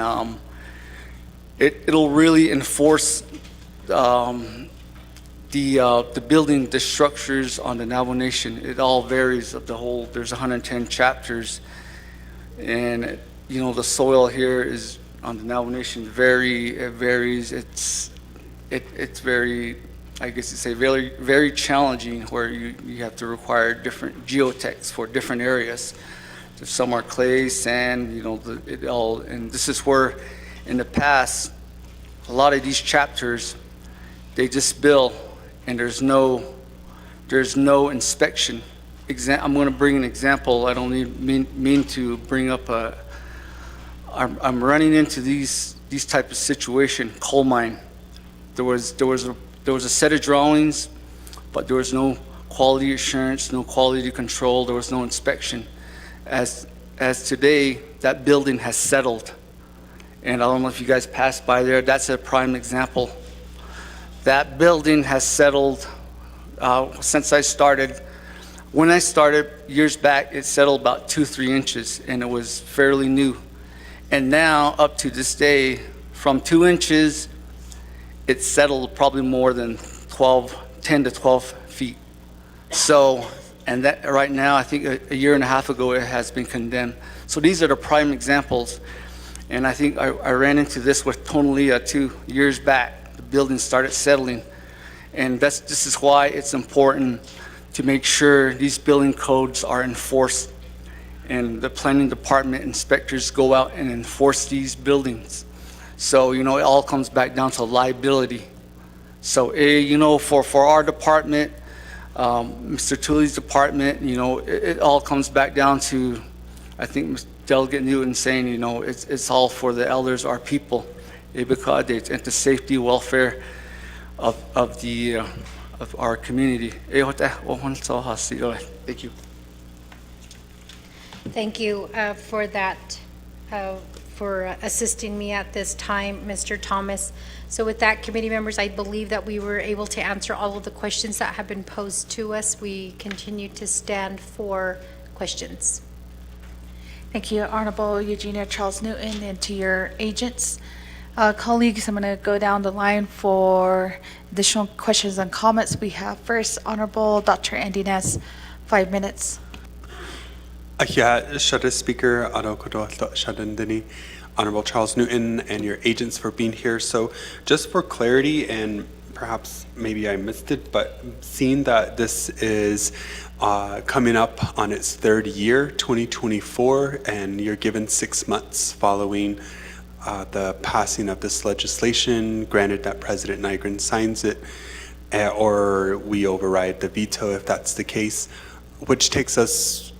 it'll really enforce the building, the structures on the Navajo Nation. It all varies of the whole, there's 110 chapters. And the soil here is on the Navajo Nation it varies. It's very, I guess you'd say, very, very challenging, where you have to require different geotechs for different areas. There's some are clay, sand, it all, and this is where in the past, a lot of these chapters, they just bill, and there's no inspection. I'm going to bring an example. I don't mean to bring up I'm running into these type of situation. Coal mine. There was a set of drawings, but there was no quality assurance, no quality control. There was no inspection. As today, that building has settled, and I don't know if you guys passed by there. That's a prime example. That building has settled since I started. When I started years back, it settled about 2-3 inches, and it was fairly new. And now, up to this day, from 2 inches, it's settled probably more than 10 to 12 feet. So, and that right now, I think a year and a half ago, it has been condemned. So these are the prime examples. And I think I ran into this with Tonalea 2 years back. The building started settling. And this is why it's important to make sure these building codes are enforced, and the planning department inspectors go out and enforce these buildings. So, it all comes back down to liability. So, for our department, Mr. Tooley's department, it all comes back down to, I think, Delegate Newton saying, it's all for the elders, our people. because and the safety, welfare of our community. Thank you. Thank you for that, for assisting me at this time, Mr. Thomas. So with that, committee members, I believe that we were able to answer all of the questions that have been posed to us. We continue to stand for questions. Thank you, Honorable Eugenia Charles Newton, and to your agents. Colleagues, I'm going to go down the line for additional questions and comments. We have first Honorable Dr. Andy Ness, 5 minutes. Shada Speaker, Honorable Charles Newton, and your agents for being here. So just for clarity, and perhaps maybe I missed it, but seeing that this is coming up on its third year, 2024, and you're given 6 months following the passing of this legislation, granted that President Nygren signs it, or we override the veto if that's the case, which takes us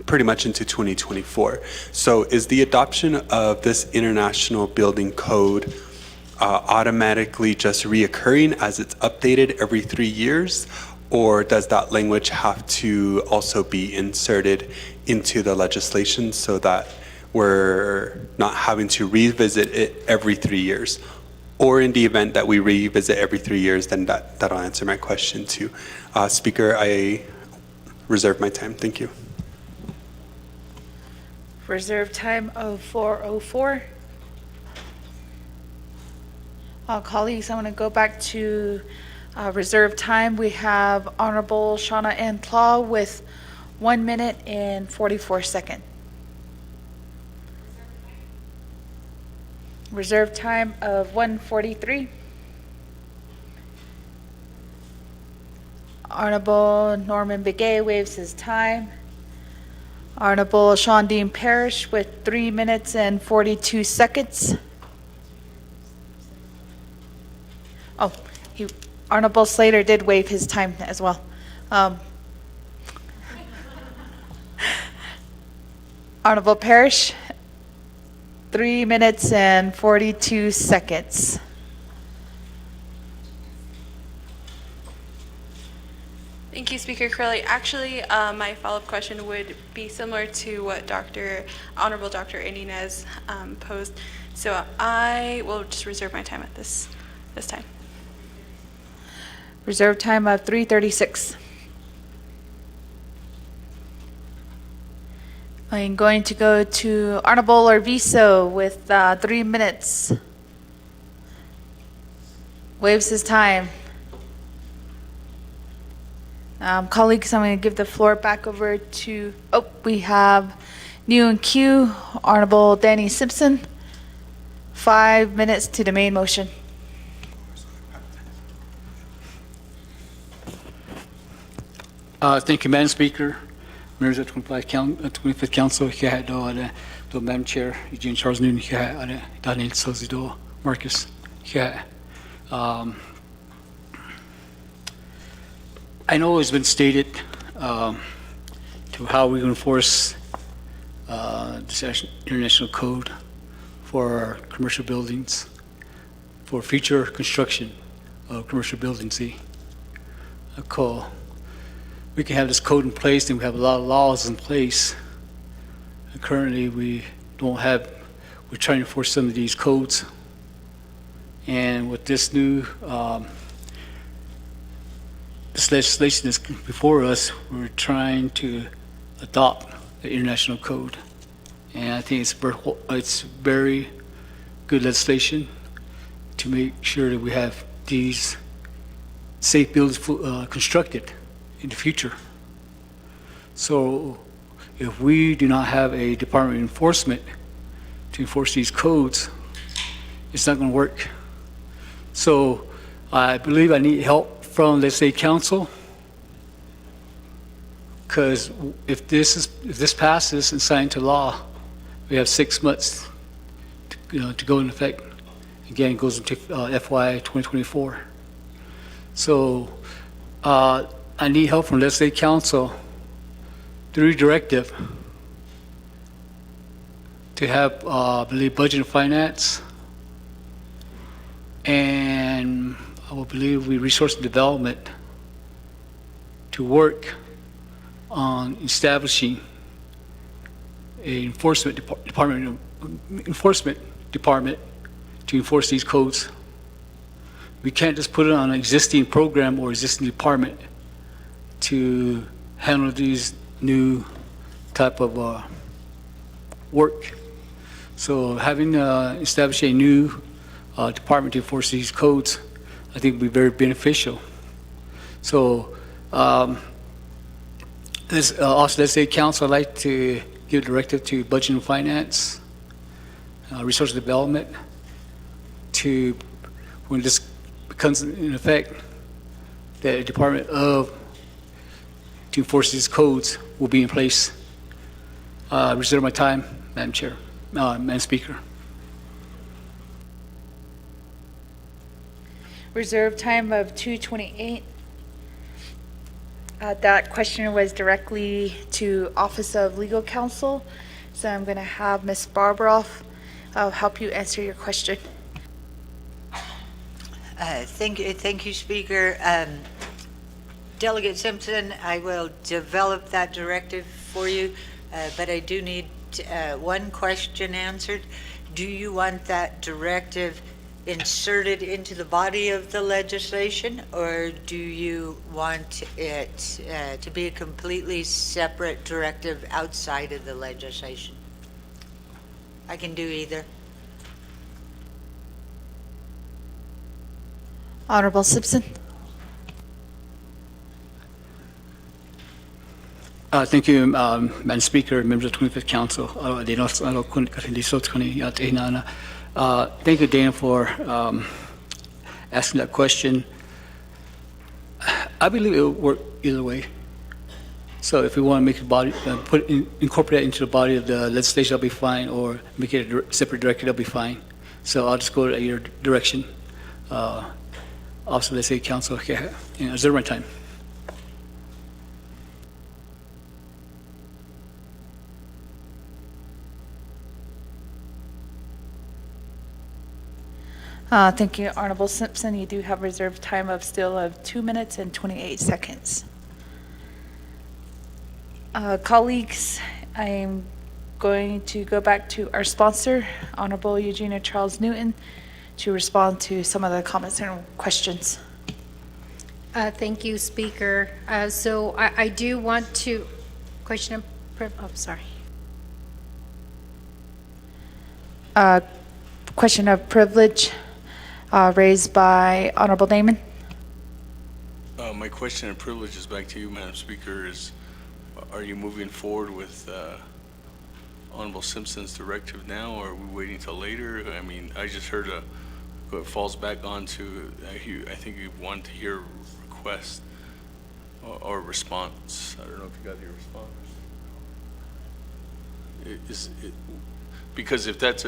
pretty much into 2024. So is the adoption of this international building code automatically just reoccurring as it's updated every 3 years? Or does that language have to also be inserted into the legislation so that we're not having to revisit it every 3 years? Or in the event that we revisit every 3 years, then that'll answer my question too. Speaker, I reserve my time. Thank you. Reserve time of 4:04. Colleagues, I'm going to go back to reserve time. We have Honorable Shauna Ann Claw with 1 minute and 44 seconds. Reserve time of 1:43. Honorable Norman Begay waives his time. Honorable Sean Dean Parrish with 3 minutes and 42 seconds. Oh, Honorable Slater did waive his time as well. Honorable Parrish, 3 minutes and 42 seconds. Thank you, Speaker Curley. Actually, my follow-up question would be similar to what Honorable Dr. Inez posed. So I will just reserve my time at this time. Reserve time of 3:36. I'm going to go to Honorable Arvizo with 3 minutes. Waives his time. Colleagues, I'm going to give the floor back over to, we have new in queue, Honorable Danny Simpson. 5 minutes to the main motion. Thank you, Madam Speaker, members of the 25th Council, Madam Chair, Eugene Charles Newton, Daniel Sozido, Marcus. I know it's been stated to how we enforce this international code for our commercial buildings, for future construction of commercial buildings. We can have this code in place, and we have a lot of laws in place. And currently, we're trying to enforce some of these codes. And with this new this legislation is before us, we're trying to adopt the international code. And I think it's very good legislation to make sure that we have these safe buildings constructed in the future. So if we do not have a Department of Enforcement to enforce these codes, it's not going to work. So I believe I need help from, let's say, council, because if this passes and signed into law, we have 6 months to go into effect. Again, it goes into FY 2024. So I need help from, let's say, council through directive to have, I believe, budget and finance and I will believe we resource development to work on establishing a enforcement department to enforce these codes. We can't just put it on an existing program or existing department to handle these new type of work. So having established a new department to enforce these codes, I think would be very beneficial. So also, let's say council, I'd like to give a directive to budget and finance, resource development, to, when this becomes in effect, the Department of, to enforce these codes will be in place. Reserve my time, Madam Chair, Madam Speaker. Reserve time of 2:28. That question was directly to Office of Legal Counsel, so I'm going to have Ms. Barbroff help you answer your question. Thank you, Speaker. Delegate Simpson, I will develop that directive for you, but I do need one question answered. Do you want that directive inserted into the body of the legislation, or do you want it to be a completely separate directive outside of the legislation? I can do either. Honorable Simpson. Thank you, Madam Speaker, members of the 25th Council. Thank you, Dana, for asking that question. I believe it will work either way. So if we want to make the body, incorporate it into the body of the legislation, that'll be fine, or make it a separate directive, that'll be fine. So I'll just go to your direction. Also, let's say council, okay, reserve my time. Thank you, Honorable Simpson. You do have reserved time of still of 2 minutes and 28 seconds. Colleagues, I am going to go back to our sponsor, Honorable Eugenia Charles Newton, to respond to some of the comments and questions. Thank you, Speaker. So I do want to question, sorry. Question of privilege raised by Honorable Damon. My question and privilege is back to you, Madam Speaker, is are you moving forward with Honorable Simpson's directive now, or are we waiting till later? I mean, I just heard it falls back on to, I think you want to hear a request or response. I don't know if you got your response. Because if that's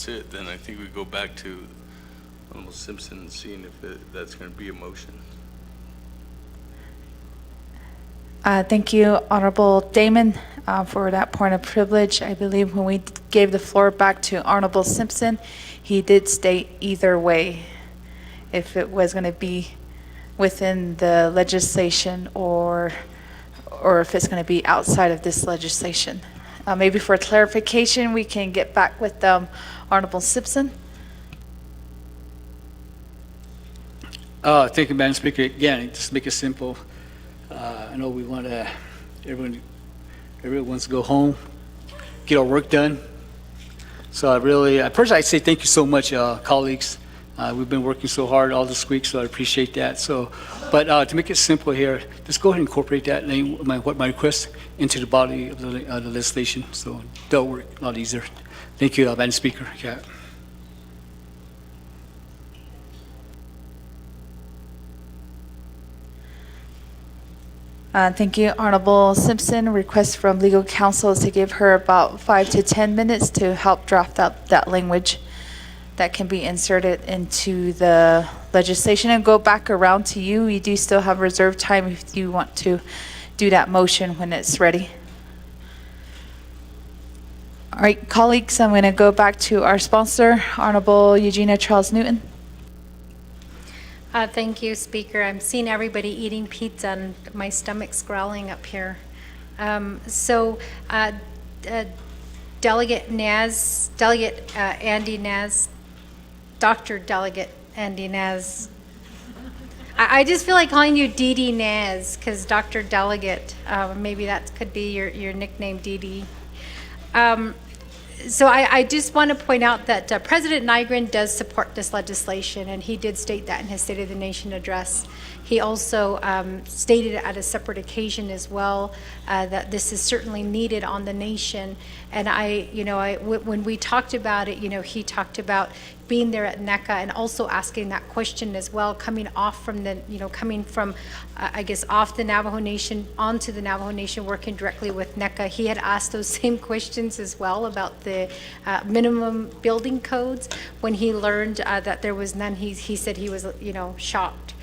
it, then I think we go back to Honorable Simpson and seeing if that's going to be a motion. Thank you, Honorable Damon, for that point of privilege. I believe when we gave the floor back to Honorable Simpson, he did state either way, if it was going to be within the legislation or if it's going to be outside of this legislation. Maybe for clarification, we can get back with Honorable Simpson. Thank you, Madam Speaker. Again, just make it simple. I know we want to, everyone wants to go home, get our work done. So personally, I'd say thank you so much, colleagues. We've been working so hard all this week, so I appreciate that. So, but to make it simple here, just go ahead and incorporate that, my request, into the body of the legislation. So that'll work a lot easier. Thank you, Madam Speaker. Yeah. Thank you, Honorable Simpson. Request from legal counsel is to give her about 5 to 10 minutes to help draft up that language that can be inserted into the legislation and go back around to you. You do still have reserved time if you want to do that motion when it's ready. All right, colleagues, I'm going to go back to our sponsor, Honorable Eugenia Charles Newton. Thank you, Speaker. I'm seeing everybody eating pizza and my stomach's growling up here. Delegate Naz, Andy Naz, Dr. Delegate Andy Naz. I just feel like calling you Dee Dee Naz because Dr. Delegate, maybe that could be your nickname, Dee Dee. So I just want to point out that President Nygren does support this legislation, and he did state that in his State of the Nation address. He also stated at a separate occasion as well that this is certainly needed on the nation. And when we talked about it, he talked about being there at NECA and also asking that question as well, coming from, I guess, off the Navajo Nation onto the Navajo Nation, working directly with NECA. He had asked those same questions as well about the minimum building codes. When he learned that there was none, he said he was, shocked.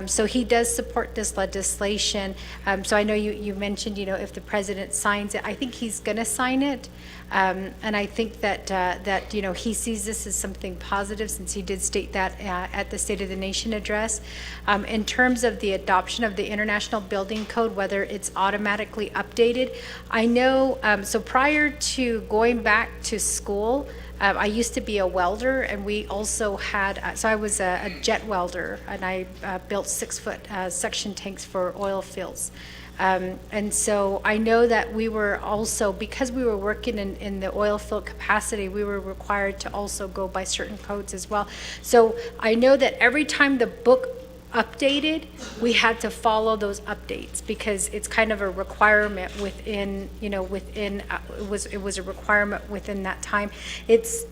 So he does support this legislation. So I know you mentioned, if the president signs it, I think he's going to sign it. And I think that he sees this as something positive, since he did state that at the State of the Nation address. In terms of the adoption of the International Building Code, whether it's automatically updated, I know, so prior to going back to school, I used to be a welder, and we also had, so I was a jet welder, and I built 6-foot suction tanks for oil fields. And so I know that we were also, because we were working in the oil field capacity, we were required to also go by certain codes as well. So I know that every time the book updated, we had to follow those updates, because it's kind of a requirement within, it was a requirement within that time. It's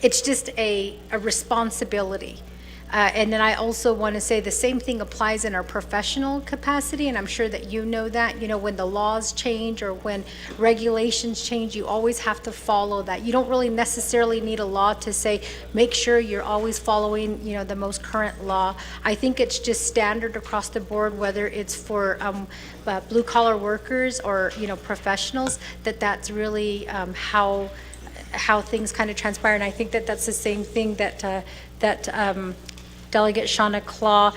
just a responsibility. And then I also want to say the same thing applies in our professional capacity, and I'm sure that you know that, when the laws change or when regulations change, you always have to follow that. You don't really necessarily need a law to say, make sure you're always following, the most current law. I think it's just standard across the board, whether it's for blue collar workers or, professionals, that's really how things kind of transpire. And I think that that's the same thing that Delegate Shauna Claw,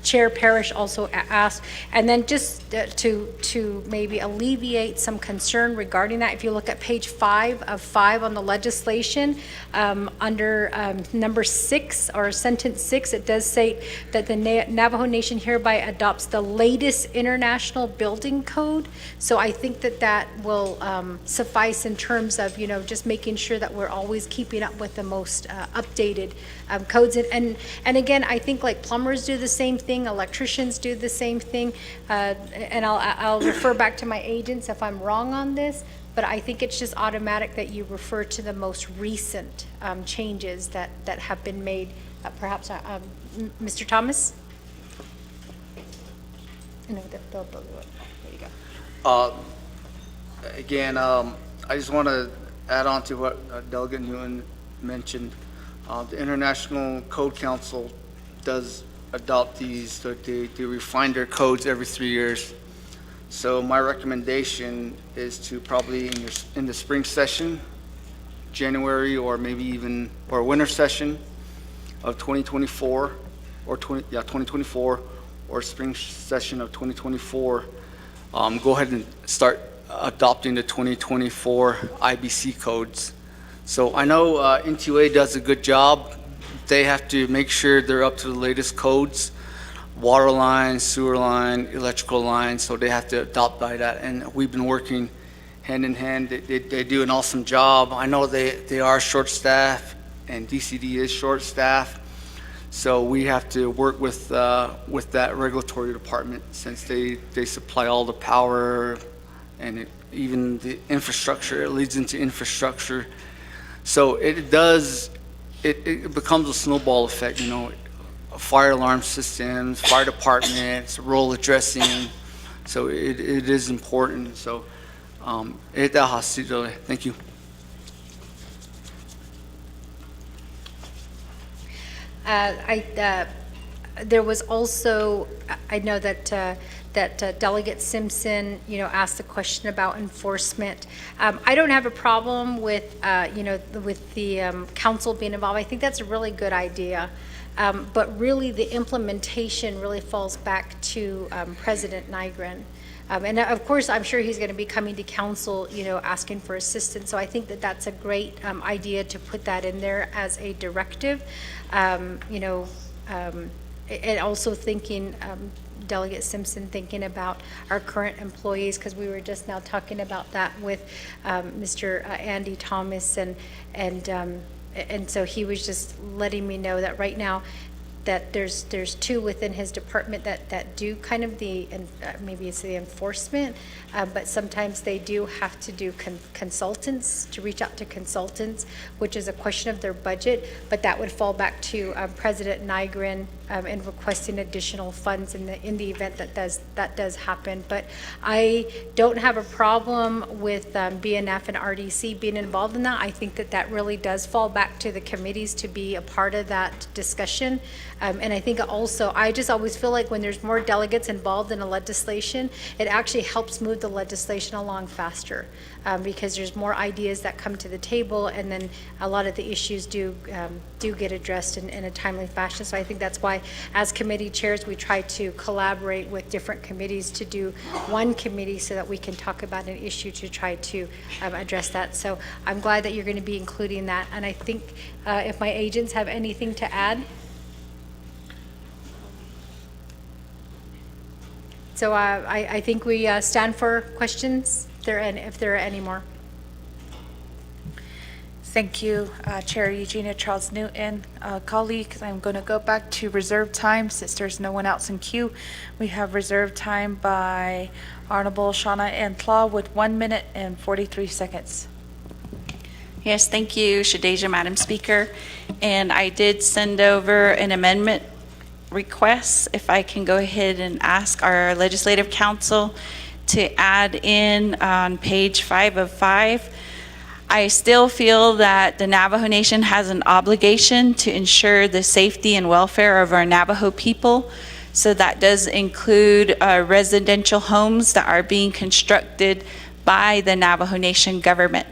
Chair Parrish also asked. And then just to maybe alleviate some concern regarding that, if you look at page 5 of 5 on the legislation, under number 6 or sentence 6, it does say that the Navajo Nation hereby adopts the latest international building code. So I think that will suffice in terms of, just making sure that we're always keeping up with the most updated codes. And again, I think like plumbers do the same thing, electricians do the same thing, and I'll refer back to my agents if I'm wrong on this, but I think it's just automatic that you refer to the most recent changes that have been made. Perhaps, Mr. Thomas? No, there you go. Again, I just want to add on to what Delegate Nguyen mentioned. The International Code Council does adopt these, they refine their codes every 3 years. So my recommendation is to probably in the spring session, January, or maybe even, or winter session of 2024, or 2024, or spring session of 2024, go ahead and start adopting the 2024 IBC codes. So I know NTA does a good job. They have to make sure they're up to the latest codes, water line, sewer line, electrical line, so they have to adopt by that. And we've been working hand in hand. They do an awesome job. I know they are short-staffed, and DCD is short-staffed. So we have to work with that regulatory department, since they supply all the power and even the infrastructure. It leads into infrastructure. So it becomes a snowball effect, fire alarm systems, fire departments, rural addressing. So it is important. So thank you. There was also, I know that that Delegate Simpson, asked the question about enforcement. I don't have a problem with, with the council being involved. I think that's a really good idea. But really, the implementation really falls back to President Nygren. And of course, I'm sure he's going to be coming to council, asking for assistance. So I think that that's a great idea to put that in there as a directive. And also thinking, Delegate Simpson, thinking about our current employees, because we were just now talking about that with Mr. Andy Thomas, and so he was just letting me know that right now that there's two within his department that do kind of the, maybe it's the enforcement, but sometimes they do have to do consultants, to reach out to consultants, which is a question of their budget, but that would fall back to President Nygren in requesting additional funds in the event that does happen. But I don't have a problem with BNF and RDC being involved in that. I think that really does fall back to the committees to be a part of that discussion. And I think also, I just always feel like when there's more delegates involved in a legislation, it actually helps move the legislation along faster, because there's more ideas that come to the table, and then a lot of the issues do get addressed in a timely fashion. So I think that's why, as committee chairs, we try to collaborate with different committees to do one committee so that we can talk about an issue to try to address that. So I'm glad that you're going to be including that. And I think if my agents have anything to add. So I think we stand for questions, if there are any more. Thank you, Chair Eugenia Charles Newton. Colleagues, I'm going to go back to reserve time since there's no one else in queue. We have reserve time by Honorable Shauna Antlaw with 1 minute and 43 seconds. Yes, thank you, Shadeja, Madam Speaker. And I did send over an amendment request. If I can go ahead and ask our Legislative Council to add in on page 5 of 5. I still feel that the Navajo Nation has an obligation to ensure the safety and welfare of our Navajo people. So that does include residential homes that are being constructed by the Navajo Nation government.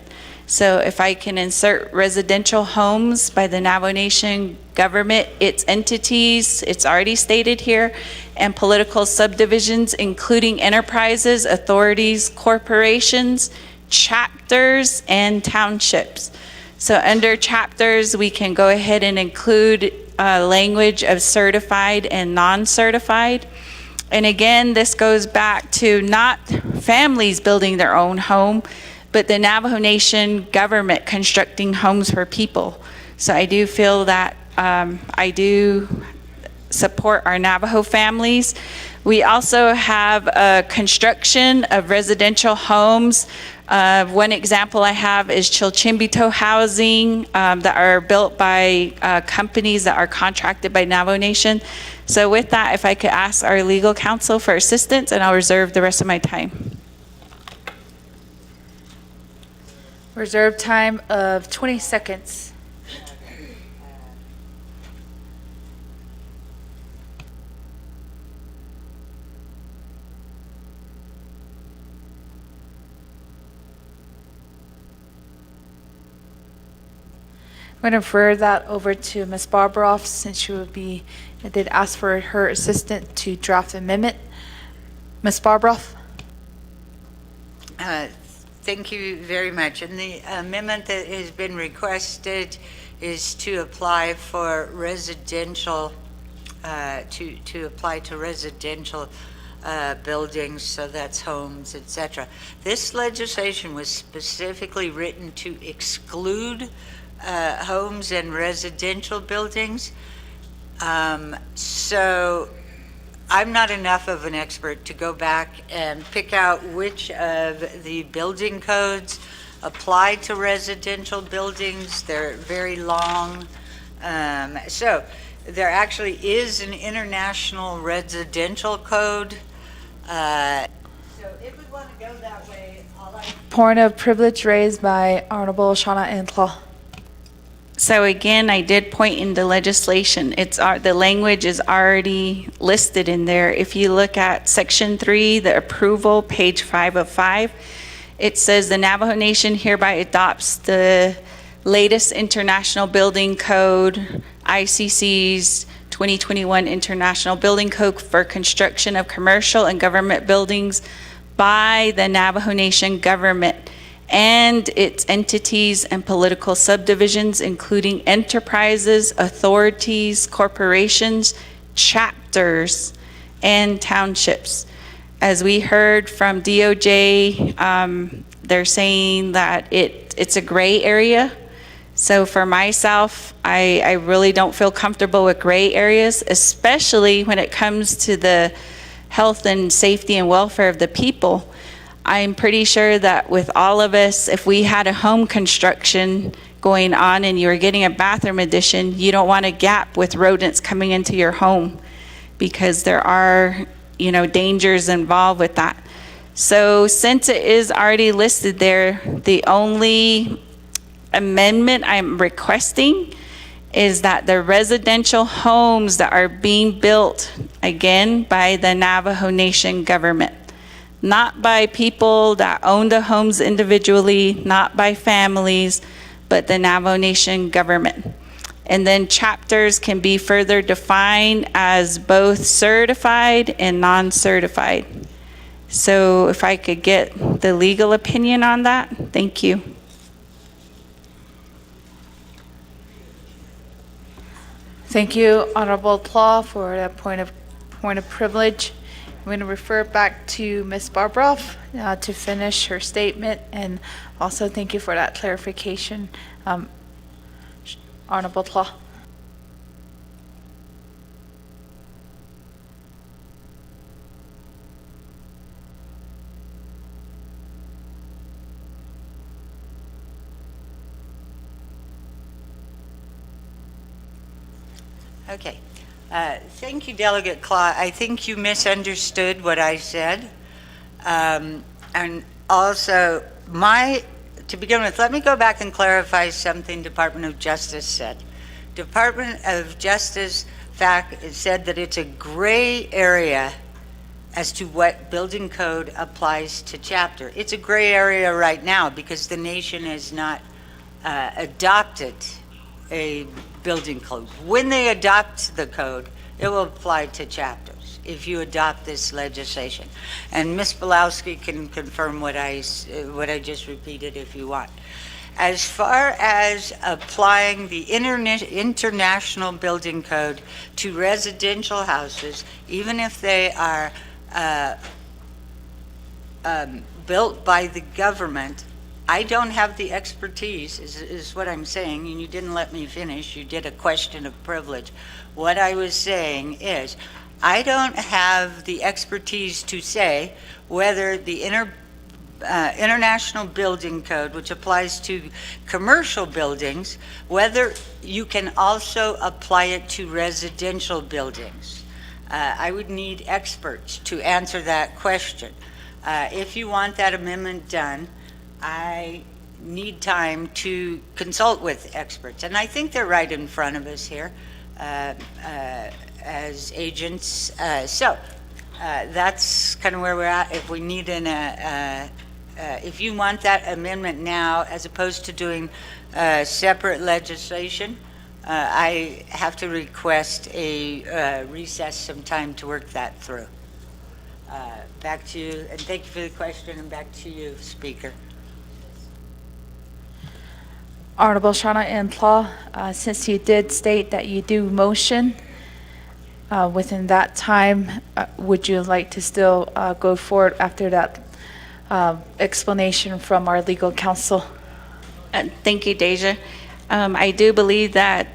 So if I can insert residential homes by the Navajo Nation government, its entities, it's already stated here, and political subdivisions, including enterprises, authorities, corporations, chapters, and townships. So under chapters, we can go ahead and include language of certified and non-certified. And again, this goes back to not families building their own home, but the Navajo Nation government constructing homes for people. So I do feel that I do support our Navajo families. We also have construction of residential homes. One example I have is Chilchimbito housing that are built by companies that are contracted by Navajo Nation. So with that, if I could ask our legal counsel for assistance, and I'll reserve the rest of my time. Reserve time of 20 seconds. I'm going to refer that over to Ms. Barbroff, since she did ask for her assistant to draft the amendment. Ms. Barbroff? Thank you very much. And the amendment that has been requested is to apply for residential, to apply to residential buildings, so that's homes, etc. This legislation was specifically written to exclude homes and residential buildings. So I'm not enough of an expert to go back and pick out which of the building codes apply to residential buildings. They're very long. So there actually is an international residential code. So if we want to go that way, Point of privilege raised by Honorable Shauna Antlaw. So again, I did point in the legislation, the language is already listed in there. If you look at Section 3, the approval, page 5 of 5, it says the Navajo Nation hereby adopts the latest International Building Code, ICC's 2021 International Building Code for construction of commercial and government buildings by the Navajo Nation government and its entities and political subdivisions, including enterprises, authorities, corporations, chapters, and townships. As we heard from DOJ, they're saying that it's a gray area. So for myself, I really don't feel comfortable with gray areas, especially when it comes to the health and safety and welfare of the people. I'm pretty sure that with all of us, if we had a home construction going on and you were getting a bathroom addition, you don't want a gap with rodents coming into your home because there are, dangers involved with that. So since it is already listed there, the only amendment I'm requesting is that the residential homes that are being built, again, by the Navajo Nation government, not by people that own the homes individually, not by families, but the Navajo Nation government. And then chapters can be further defined as both certified and non-certified. So if I could get the legal opinion on that, thank you. Thank you, Honorable Plow, for that point of privilege. I'm going to refer back to Ms. Barbroff to finish her statement, and also thank you for that clarification, Honorable Plow. Okay. Thank you, Delegate Claw. I think you misunderstood what I said. And also, to begin with, let me go back and clarify something Department of Justice said. Department of Justice said that it's a gray area as to what building code applies to chapter. It's a gray area right now because the nation has not adopted a building code. When they adopt the code, it will apply to chapters if you adopt this legislation. And Ms. Bilowski can confirm what I just repeated if you want. As far as applying the International Building Code to residential houses, even if they are built by the government, I don't have the expertise, is what I'm saying, and you didn't let me finish. You did a question of privilege. What I was saying is, I don't have the expertise to say whether the International Building Code, which applies to commercial buildings, whether you can also apply it to residential buildings. I would need experts to answer that question. If you want that amendment done, I need time to consult with experts, and I think they're right in front of us here as agents. So that's kind of where we're at. If we need if you want that amendment now, as opposed to doing separate legislation, I have to request a recess, some time to work that through. Back to you, and thank you for the question, and back to you, Speaker. Honorable Shauna Ann Plow, since you did state that you do motion within that time, would you like to still go forward after that explanation from our legal counsel? Thank you, Deja. I do believe that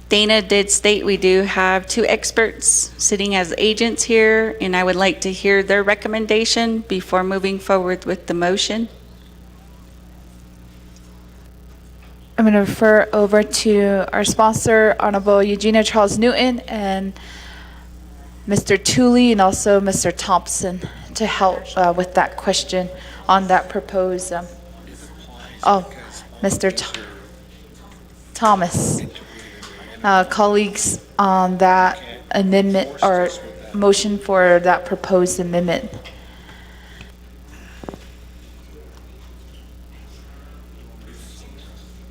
Dana did state we do have two experts sitting as agents here, and I would like to hear their recommendation before moving forward with the motion. I'm going to refer over to our sponsor, Honorable Eugenia Charles Newton, and Mr. Tooley, and also Mr. Thompson to help with that question on that proposed. Mr. Thomas. Colleagues on that amendment or motion for that proposed amendment.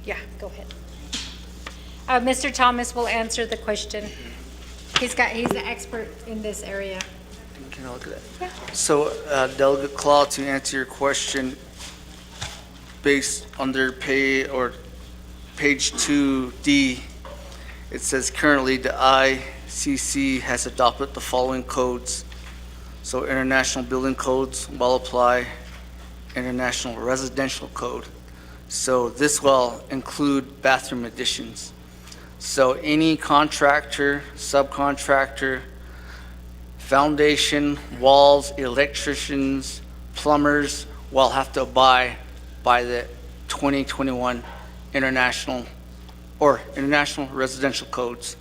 Yeah, go ahead. Mr. Thomas will answer the question. He's the expert in this area. Can I look at that? So, Delegate Claw, to answer your question, based under pay or page 2D, it says currently the ICC has adopted the following codes. So International Building Codes will apply, International Residential Code. So this will include bathroom additions. So any contractor, subcontractor, foundation, walls, electricians, plumbers will have to abide by the 2021 International Residential Codes.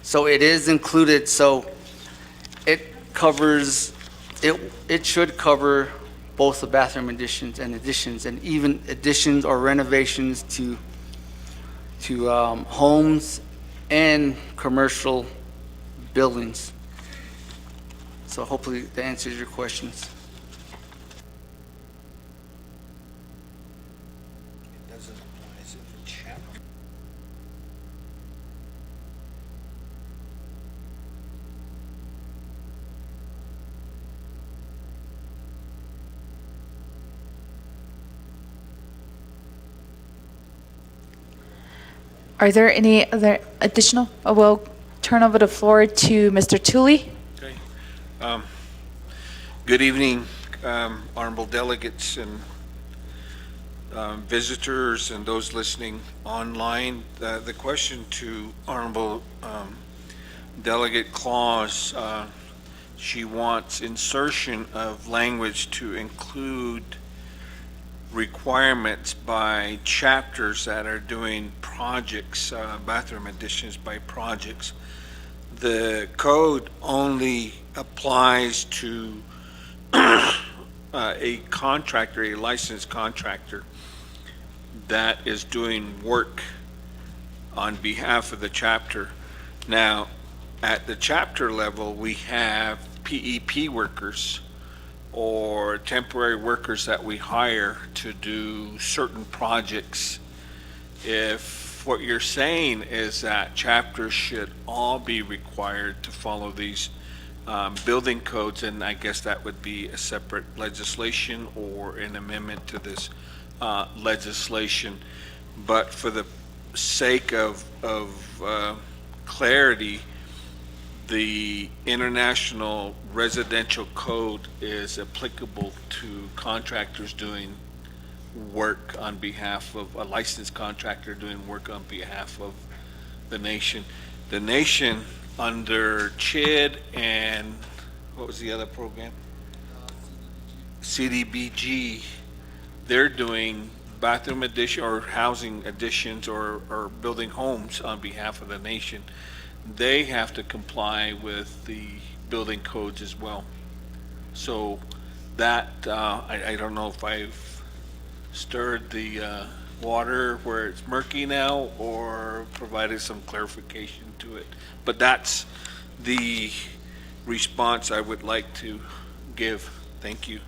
So it is included, so it covers, it should cover both the bathroom additions and even additions or renovations to homes and commercial buildings. So hopefully that answers your questions. Are there any other additional? We'll turn over the floor to Mr. Tooley. Okay. Good evening, honorable delegates and visitors and those listening online. The question to honorable Delegate Claus, she wants insertion of language to include requirements by chapters that are doing projects, bathroom additions by projects. The code only applies to a contractor, a licensed contractor that is doing work on behalf of the chapter. Now, at the chapter level, we have PEP workers or temporary workers that we hire to do certain projects. If what you're saying is that chapters should all be required to follow these building codes, and I guess that would be a separate legislation or an amendment to this legislation. But for the sake of clarity, the International Residential Code is applicable to contractors doing work on behalf of a licensed contractor doing work on behalf of the nation. The nation under CHID and what was the other program? CDBG, they're doing bathroom addition or housing additions or building homes on behalf of the nation. They have to comply with the building codes as well. So that, I don't know if I've stirred the water where it's murky now or provided some clarification to it. But that's the response I would like to give. Thank you.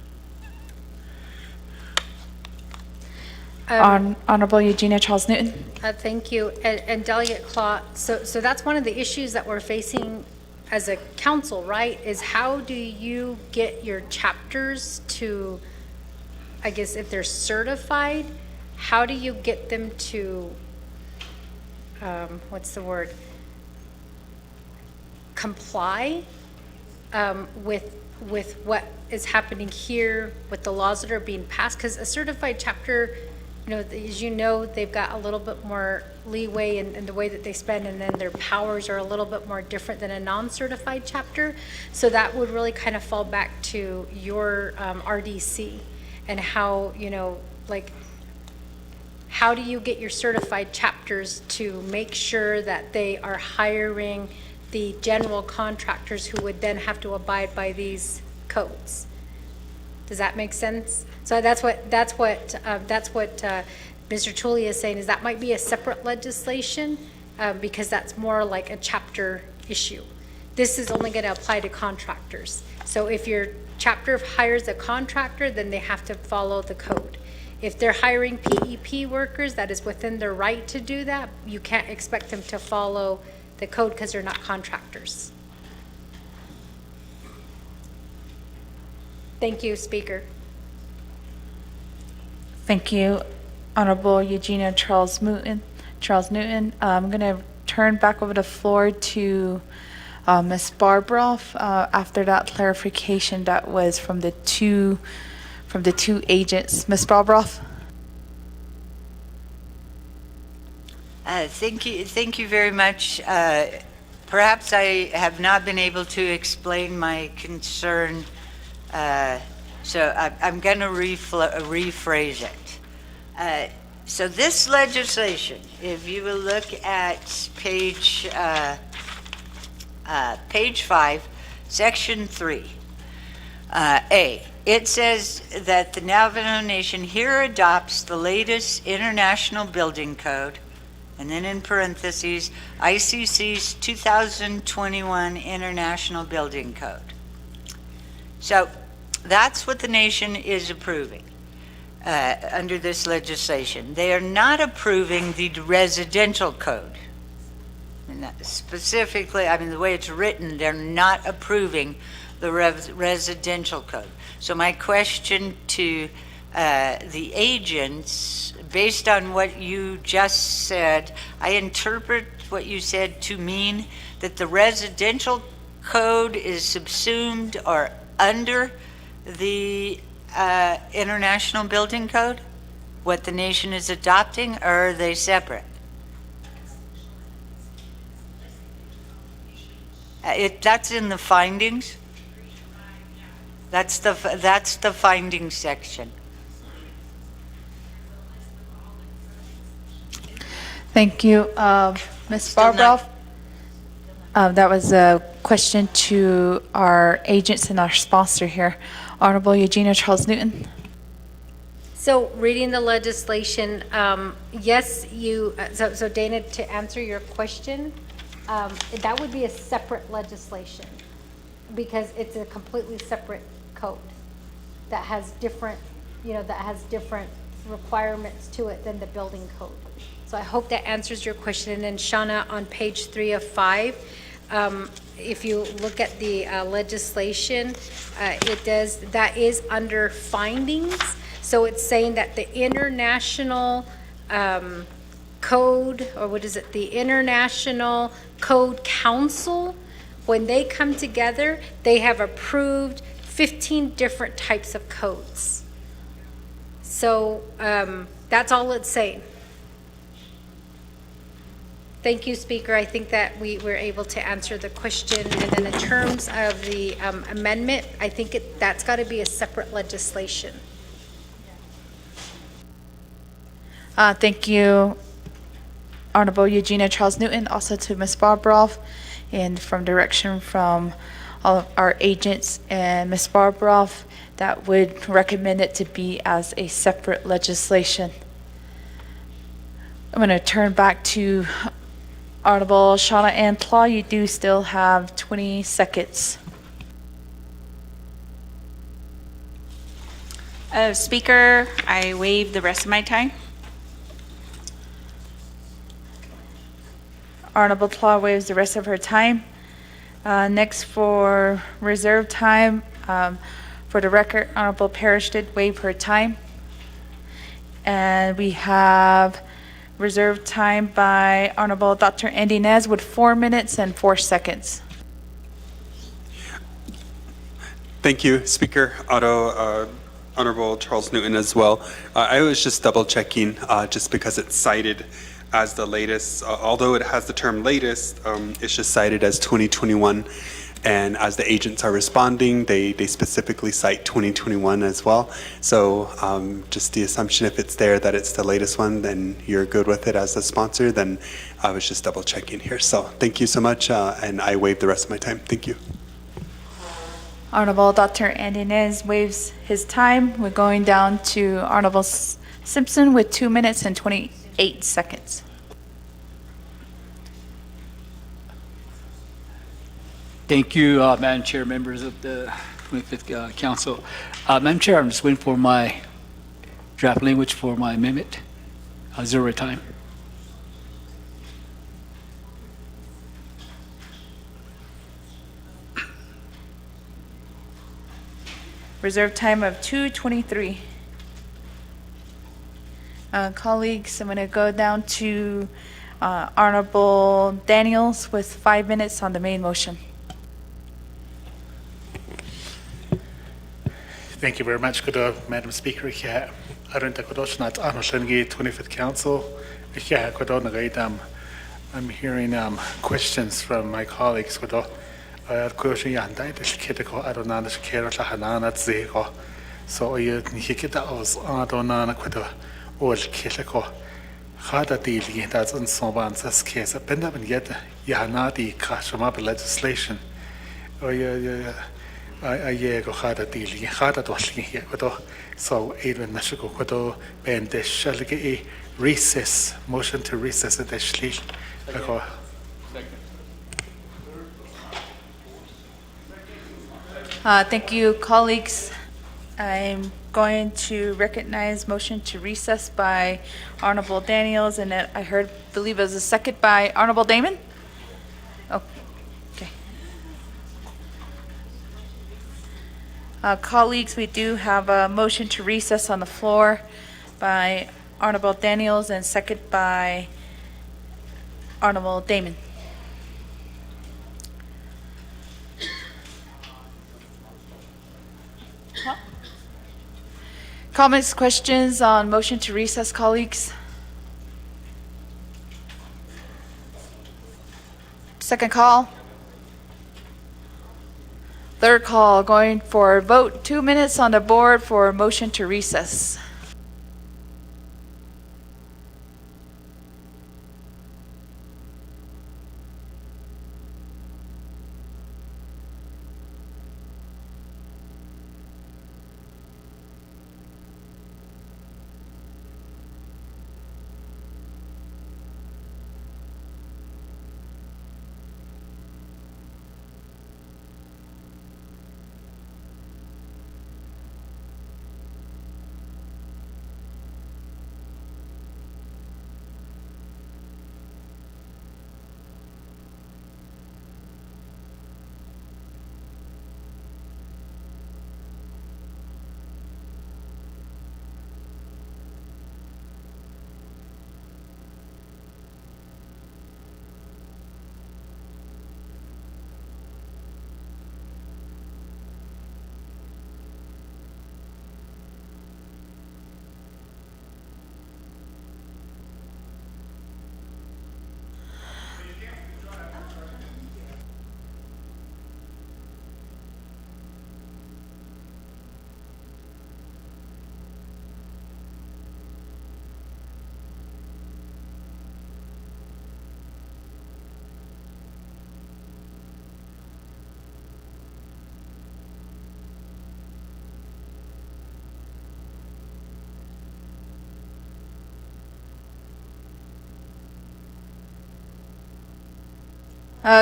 Honorable Eugenia Charles Newton. Thank you. And Delegate Claw, so that's one of the issues that we're facing as a council, right? Is how do you get your chapters to, I guess if they're certified, how do you get them to, what's the word? Comply with what is happening here, with the laws that are being passed? Because a certified chapter, you know, as you know, they've got a little bit more leeway in the way that they spend, and then their powers are a little bit more different than a non-certified chapter. So that would really kind of fall back to your RDC and how, you know, like, how do you get your certified chapters to make sure that they are hiring the general contractors who would then have to abide by these codes? Does that make sense? So that's what Mr. Tully is saying is that might be a separate legislation because that's more like a chapter issue. This is only going to apply to contractors. So if your chapter hires a contractor, then they have to follow the code. If they're hiring PEP workers, that is within their right to do that. You can't expect them to follow the code because they're not contractors. Thank you, Speaker. Thank you, Honorable Eugenia Charles Newton. I'm going to turn back over the floor to Ms. Barbroff after that clarification that was from the two agents. Ms. Barbroff? Thank you very much. Perhaps I have not been able to explain my concern, so I'm going to rephrase it. So this legislation, if you will look at page 5, Section 3, A, it says that the Navajo Nation here adopts the latest International Building Code, and then in parentheses, ICC's 2021 International Building Code. So that's what the nation is approving under this legislation. They are not approving the residential code. And that specifically, I mean, the way it's written, they're not approving the residential code. So my question to the agents, based on what you just said, I interpret what you said to mean that the residential code is subsumed or under the International Building Code, what the nation is adopting, or are they separate? That's in the findings. That's the findings section. Thank you. Ms. Barbroff? That was a question to our agents and our sponsor here. Honorable Eugenia Charles Newton. So reading the legislation, yes, so Dana, to answer your question, that would be a separate legislation because it's a completely separate code that has different, requirements to it than the building code. So I hope that answers your question. And then Shauna, on page 3 of 5, if you look at the legislation, that is under findings. So it's saying that the international code, or what is it, the International Code Council, when they come together, they have approved 15 different types of codes. So that's all it's saying. Thank you, Speaker. I think that we were able to answer the question. And then in terms of the amendment, I think that's got to be a separate legislation. Thank you, Honorable Eugenia Charles Newton, also to Ms. Barbroff, and from direction from all of our agents and Ms. Barbroff, that would recommend it to be as a separate legislation. I'm going to turn back to Honorable Shauna Ann Claw. You do still have 20 seconds. Speaker, I waive the rest of my time. Honorable Claw waives the rest of her time. Next, for reserve time, for the record, Honorable Parrish did waive her time. And we have reserved time by Honorable Dr. Andy Nez with 4 minutes and 4 seconds. Thank you, Speaker. Honorable Charles Newton as well. I was just double checking just because it's cited as the latest, although it has the term latest, it's just cited as 2021. And as the agents are responding, they specifically cite 2021 as well. So just the assumption, if it's there that it's the latest one, then you're good with it as a sponsor, then I was just double checking here. So thank you so much, and I waive the rest of my time. Thank you. Honorable Dr. Andy Nez waives his time. We're going down to Honorable Simpson with 2 minutes and 28 seconds. Thank you, Madam Chair, members of the 25th Council. Madam Chair, I'm just waiting for my draft language for my amendment. Zero time. Reserve time of 2:23. Colleagues, I'm going to go down to Honorable Daniels with 5 minutes on the main motion. Thank you very much, Madam Speaker. I don't think not Honorable 25th Council. I'm hearing questions from my colleagues. So you get that was Adonana or Kitako. Hada dealing that's on Soban's case. A pen up and yet Yahanati Kashama legislation. Oh, yeah. I go hard at dealing, hard at washing here. So, even Nashiko, Ben, the shall get a recess, motion to recess at the Schlich. Thank you, colleagues. I'm going to recognize motion to recess by Honorable Daniels, and I believe it was a second by Honorable Damon? Oh, okay. Colleagues, we do have a motion to recess on the floor by Honorable Daniels and second by Honorable Damon. Comments, questions on motion to recess, colleagues? Second call. Third call, going for a vote. 2 minutes on the board for motion to recess.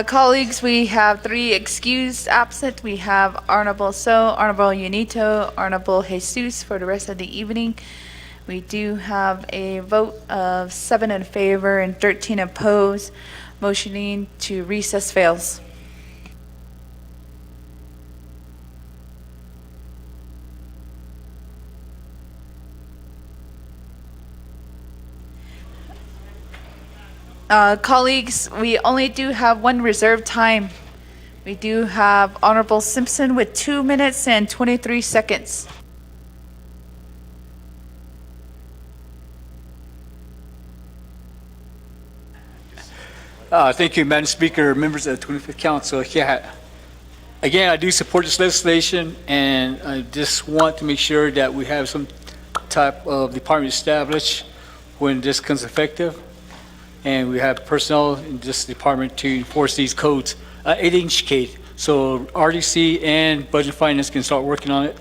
Colleagues, we have 3 excused absent. We have Honorable So, Honorable Unito, Honorable Jesus for the rest of the evening. We do have a vote of 7 in favor and 13 opposed. Motioning to recess fails. Colleagues, we only do have 1 reserved time. We do have Honorable Simpson with 2 minutes and 23 seconds. Thank you, Madam Speaker, members of the 25th Council. Again, I do support this legislation, and I just want to make sure that we have some type of department established when this becomes effective. And we have personnel in this department to enforce these codes. 8-inch code. So RDC and Budget Finance can start working on it.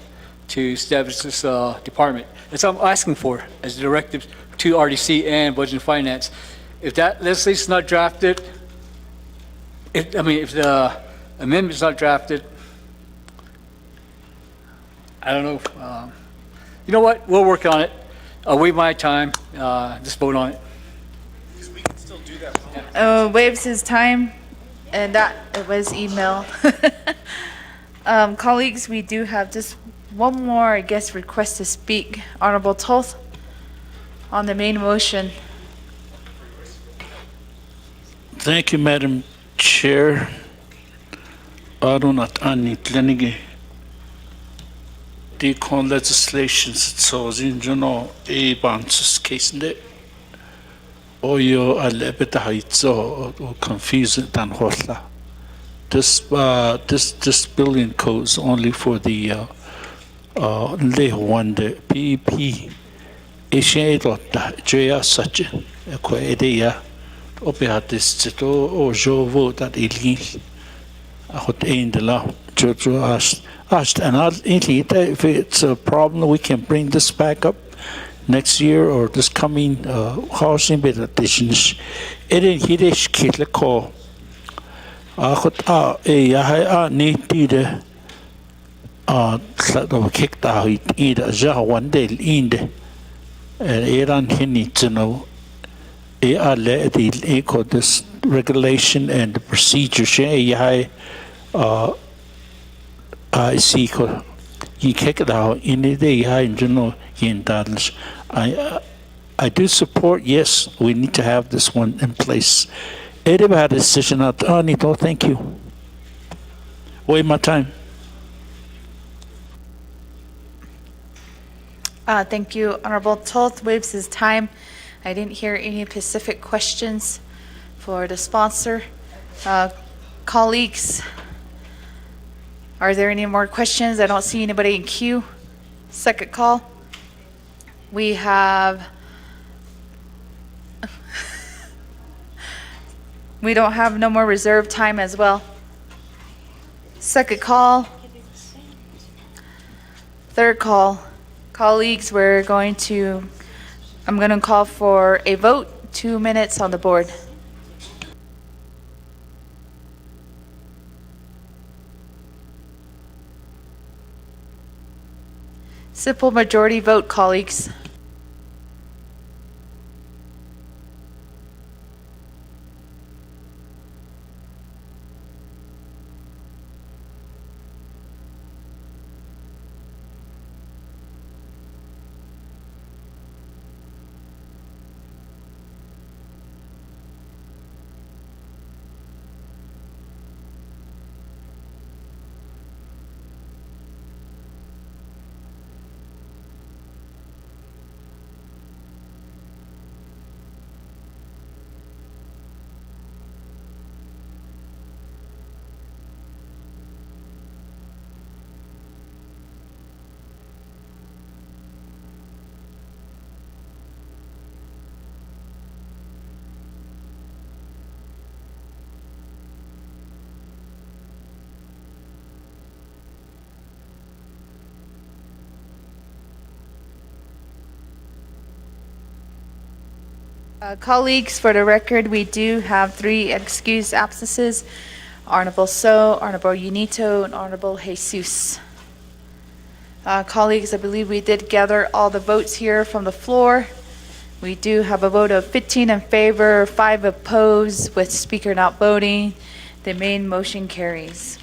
to establish this department. That's what I'm asking for as a directive to RDC and Budget and Finance. If that legislation's not drafted, if the amendment's not drafted, I don't know. You know what? We'll work on it. I'll wait my time. Just vote on it. Waives his time, and that it was email. Colleagues, we do have just one more, I guess, request to speak. Honorable Toth on the main motion. Thank you, Madam Chair. Arunat Ani Tlenige. The con legislations so in general a bounces case in it. Oyo a lebeta haitzo or confuse it than hotla. This building code is only for the le one the PP. Ishe dota joya such a quaidea. Opeatis to or jovo that ilgil. I would end the law. Jojo asked, and if it's a problem, we can bring this back up next year or this coming housing bit additions. It in Hiddish Kitlako. I would need to kick the either Jah one day in the Iran Hinny to know. This regulation and the procedure. I see. You kick it out in the day. In general, I do support. Yes, we need to have this one in place. Anybody decision out. Oh, Nito, thank you. Wait my time. Thank you. Honorable Toth waives his time. I didn't hear any specific questions for the sponsor. Colleagues, are there any more questions? I don't see anybody in queue. Second call. We have, we don't have no more reserve time as well. Second call. Third call. Colleagues, I'm going to call for a vote. 2 minutes on the board. Simple majority vote, colleagues. Colleagues, for the record, we do have 3 excused absences. Honorable So, Honorable Unito, and Honorable Jesus. Colleagues, I believe we did gather all the votes here from the floor. We do have a vote of 15 in favor, 5 opposed, with Speaker not voting. The main motion carries.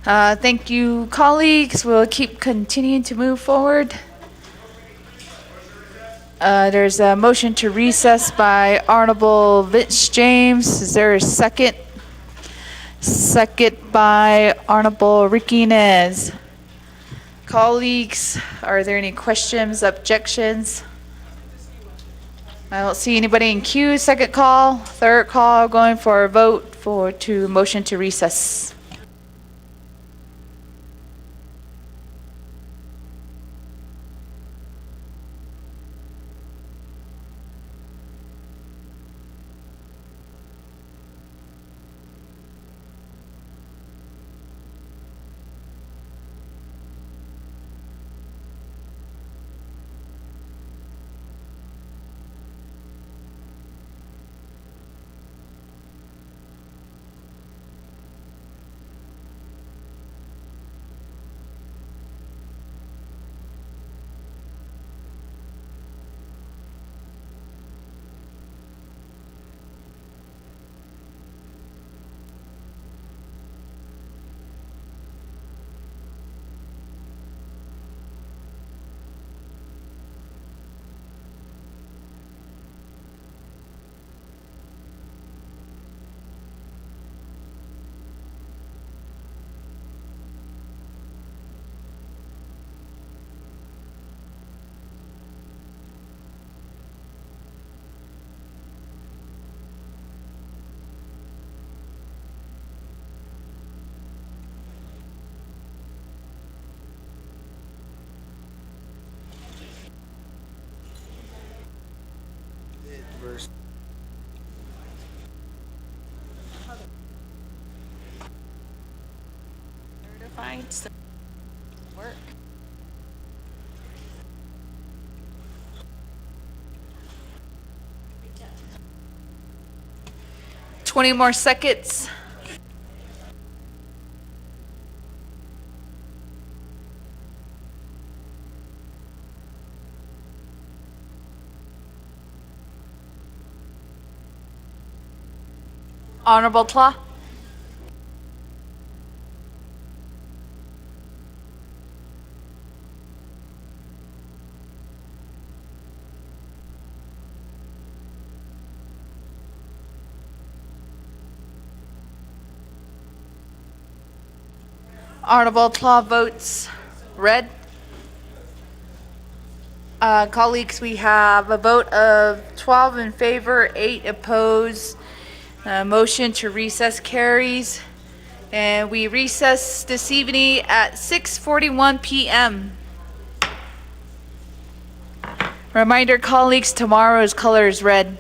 Thank you, colleagues. We'll keep continuing to move forward. There's a motion to recess by Honorable Vince James. Is there a second? Second by Honorable Ricky Inez. Colleagues, are there any questions, objections? I don't see anybody in queue. Second call, third call, going for a vote to motion to recess. Certified, so work. 20 more seconds. Honorable Tla. Honorable Tla votes red. Colleagues, we have a vote of 12 in favor, 8 opposed. Motion to recess carries. And we recess this evening at 6:41 p.m. Reminder, colleagues, tomorrow's color is red.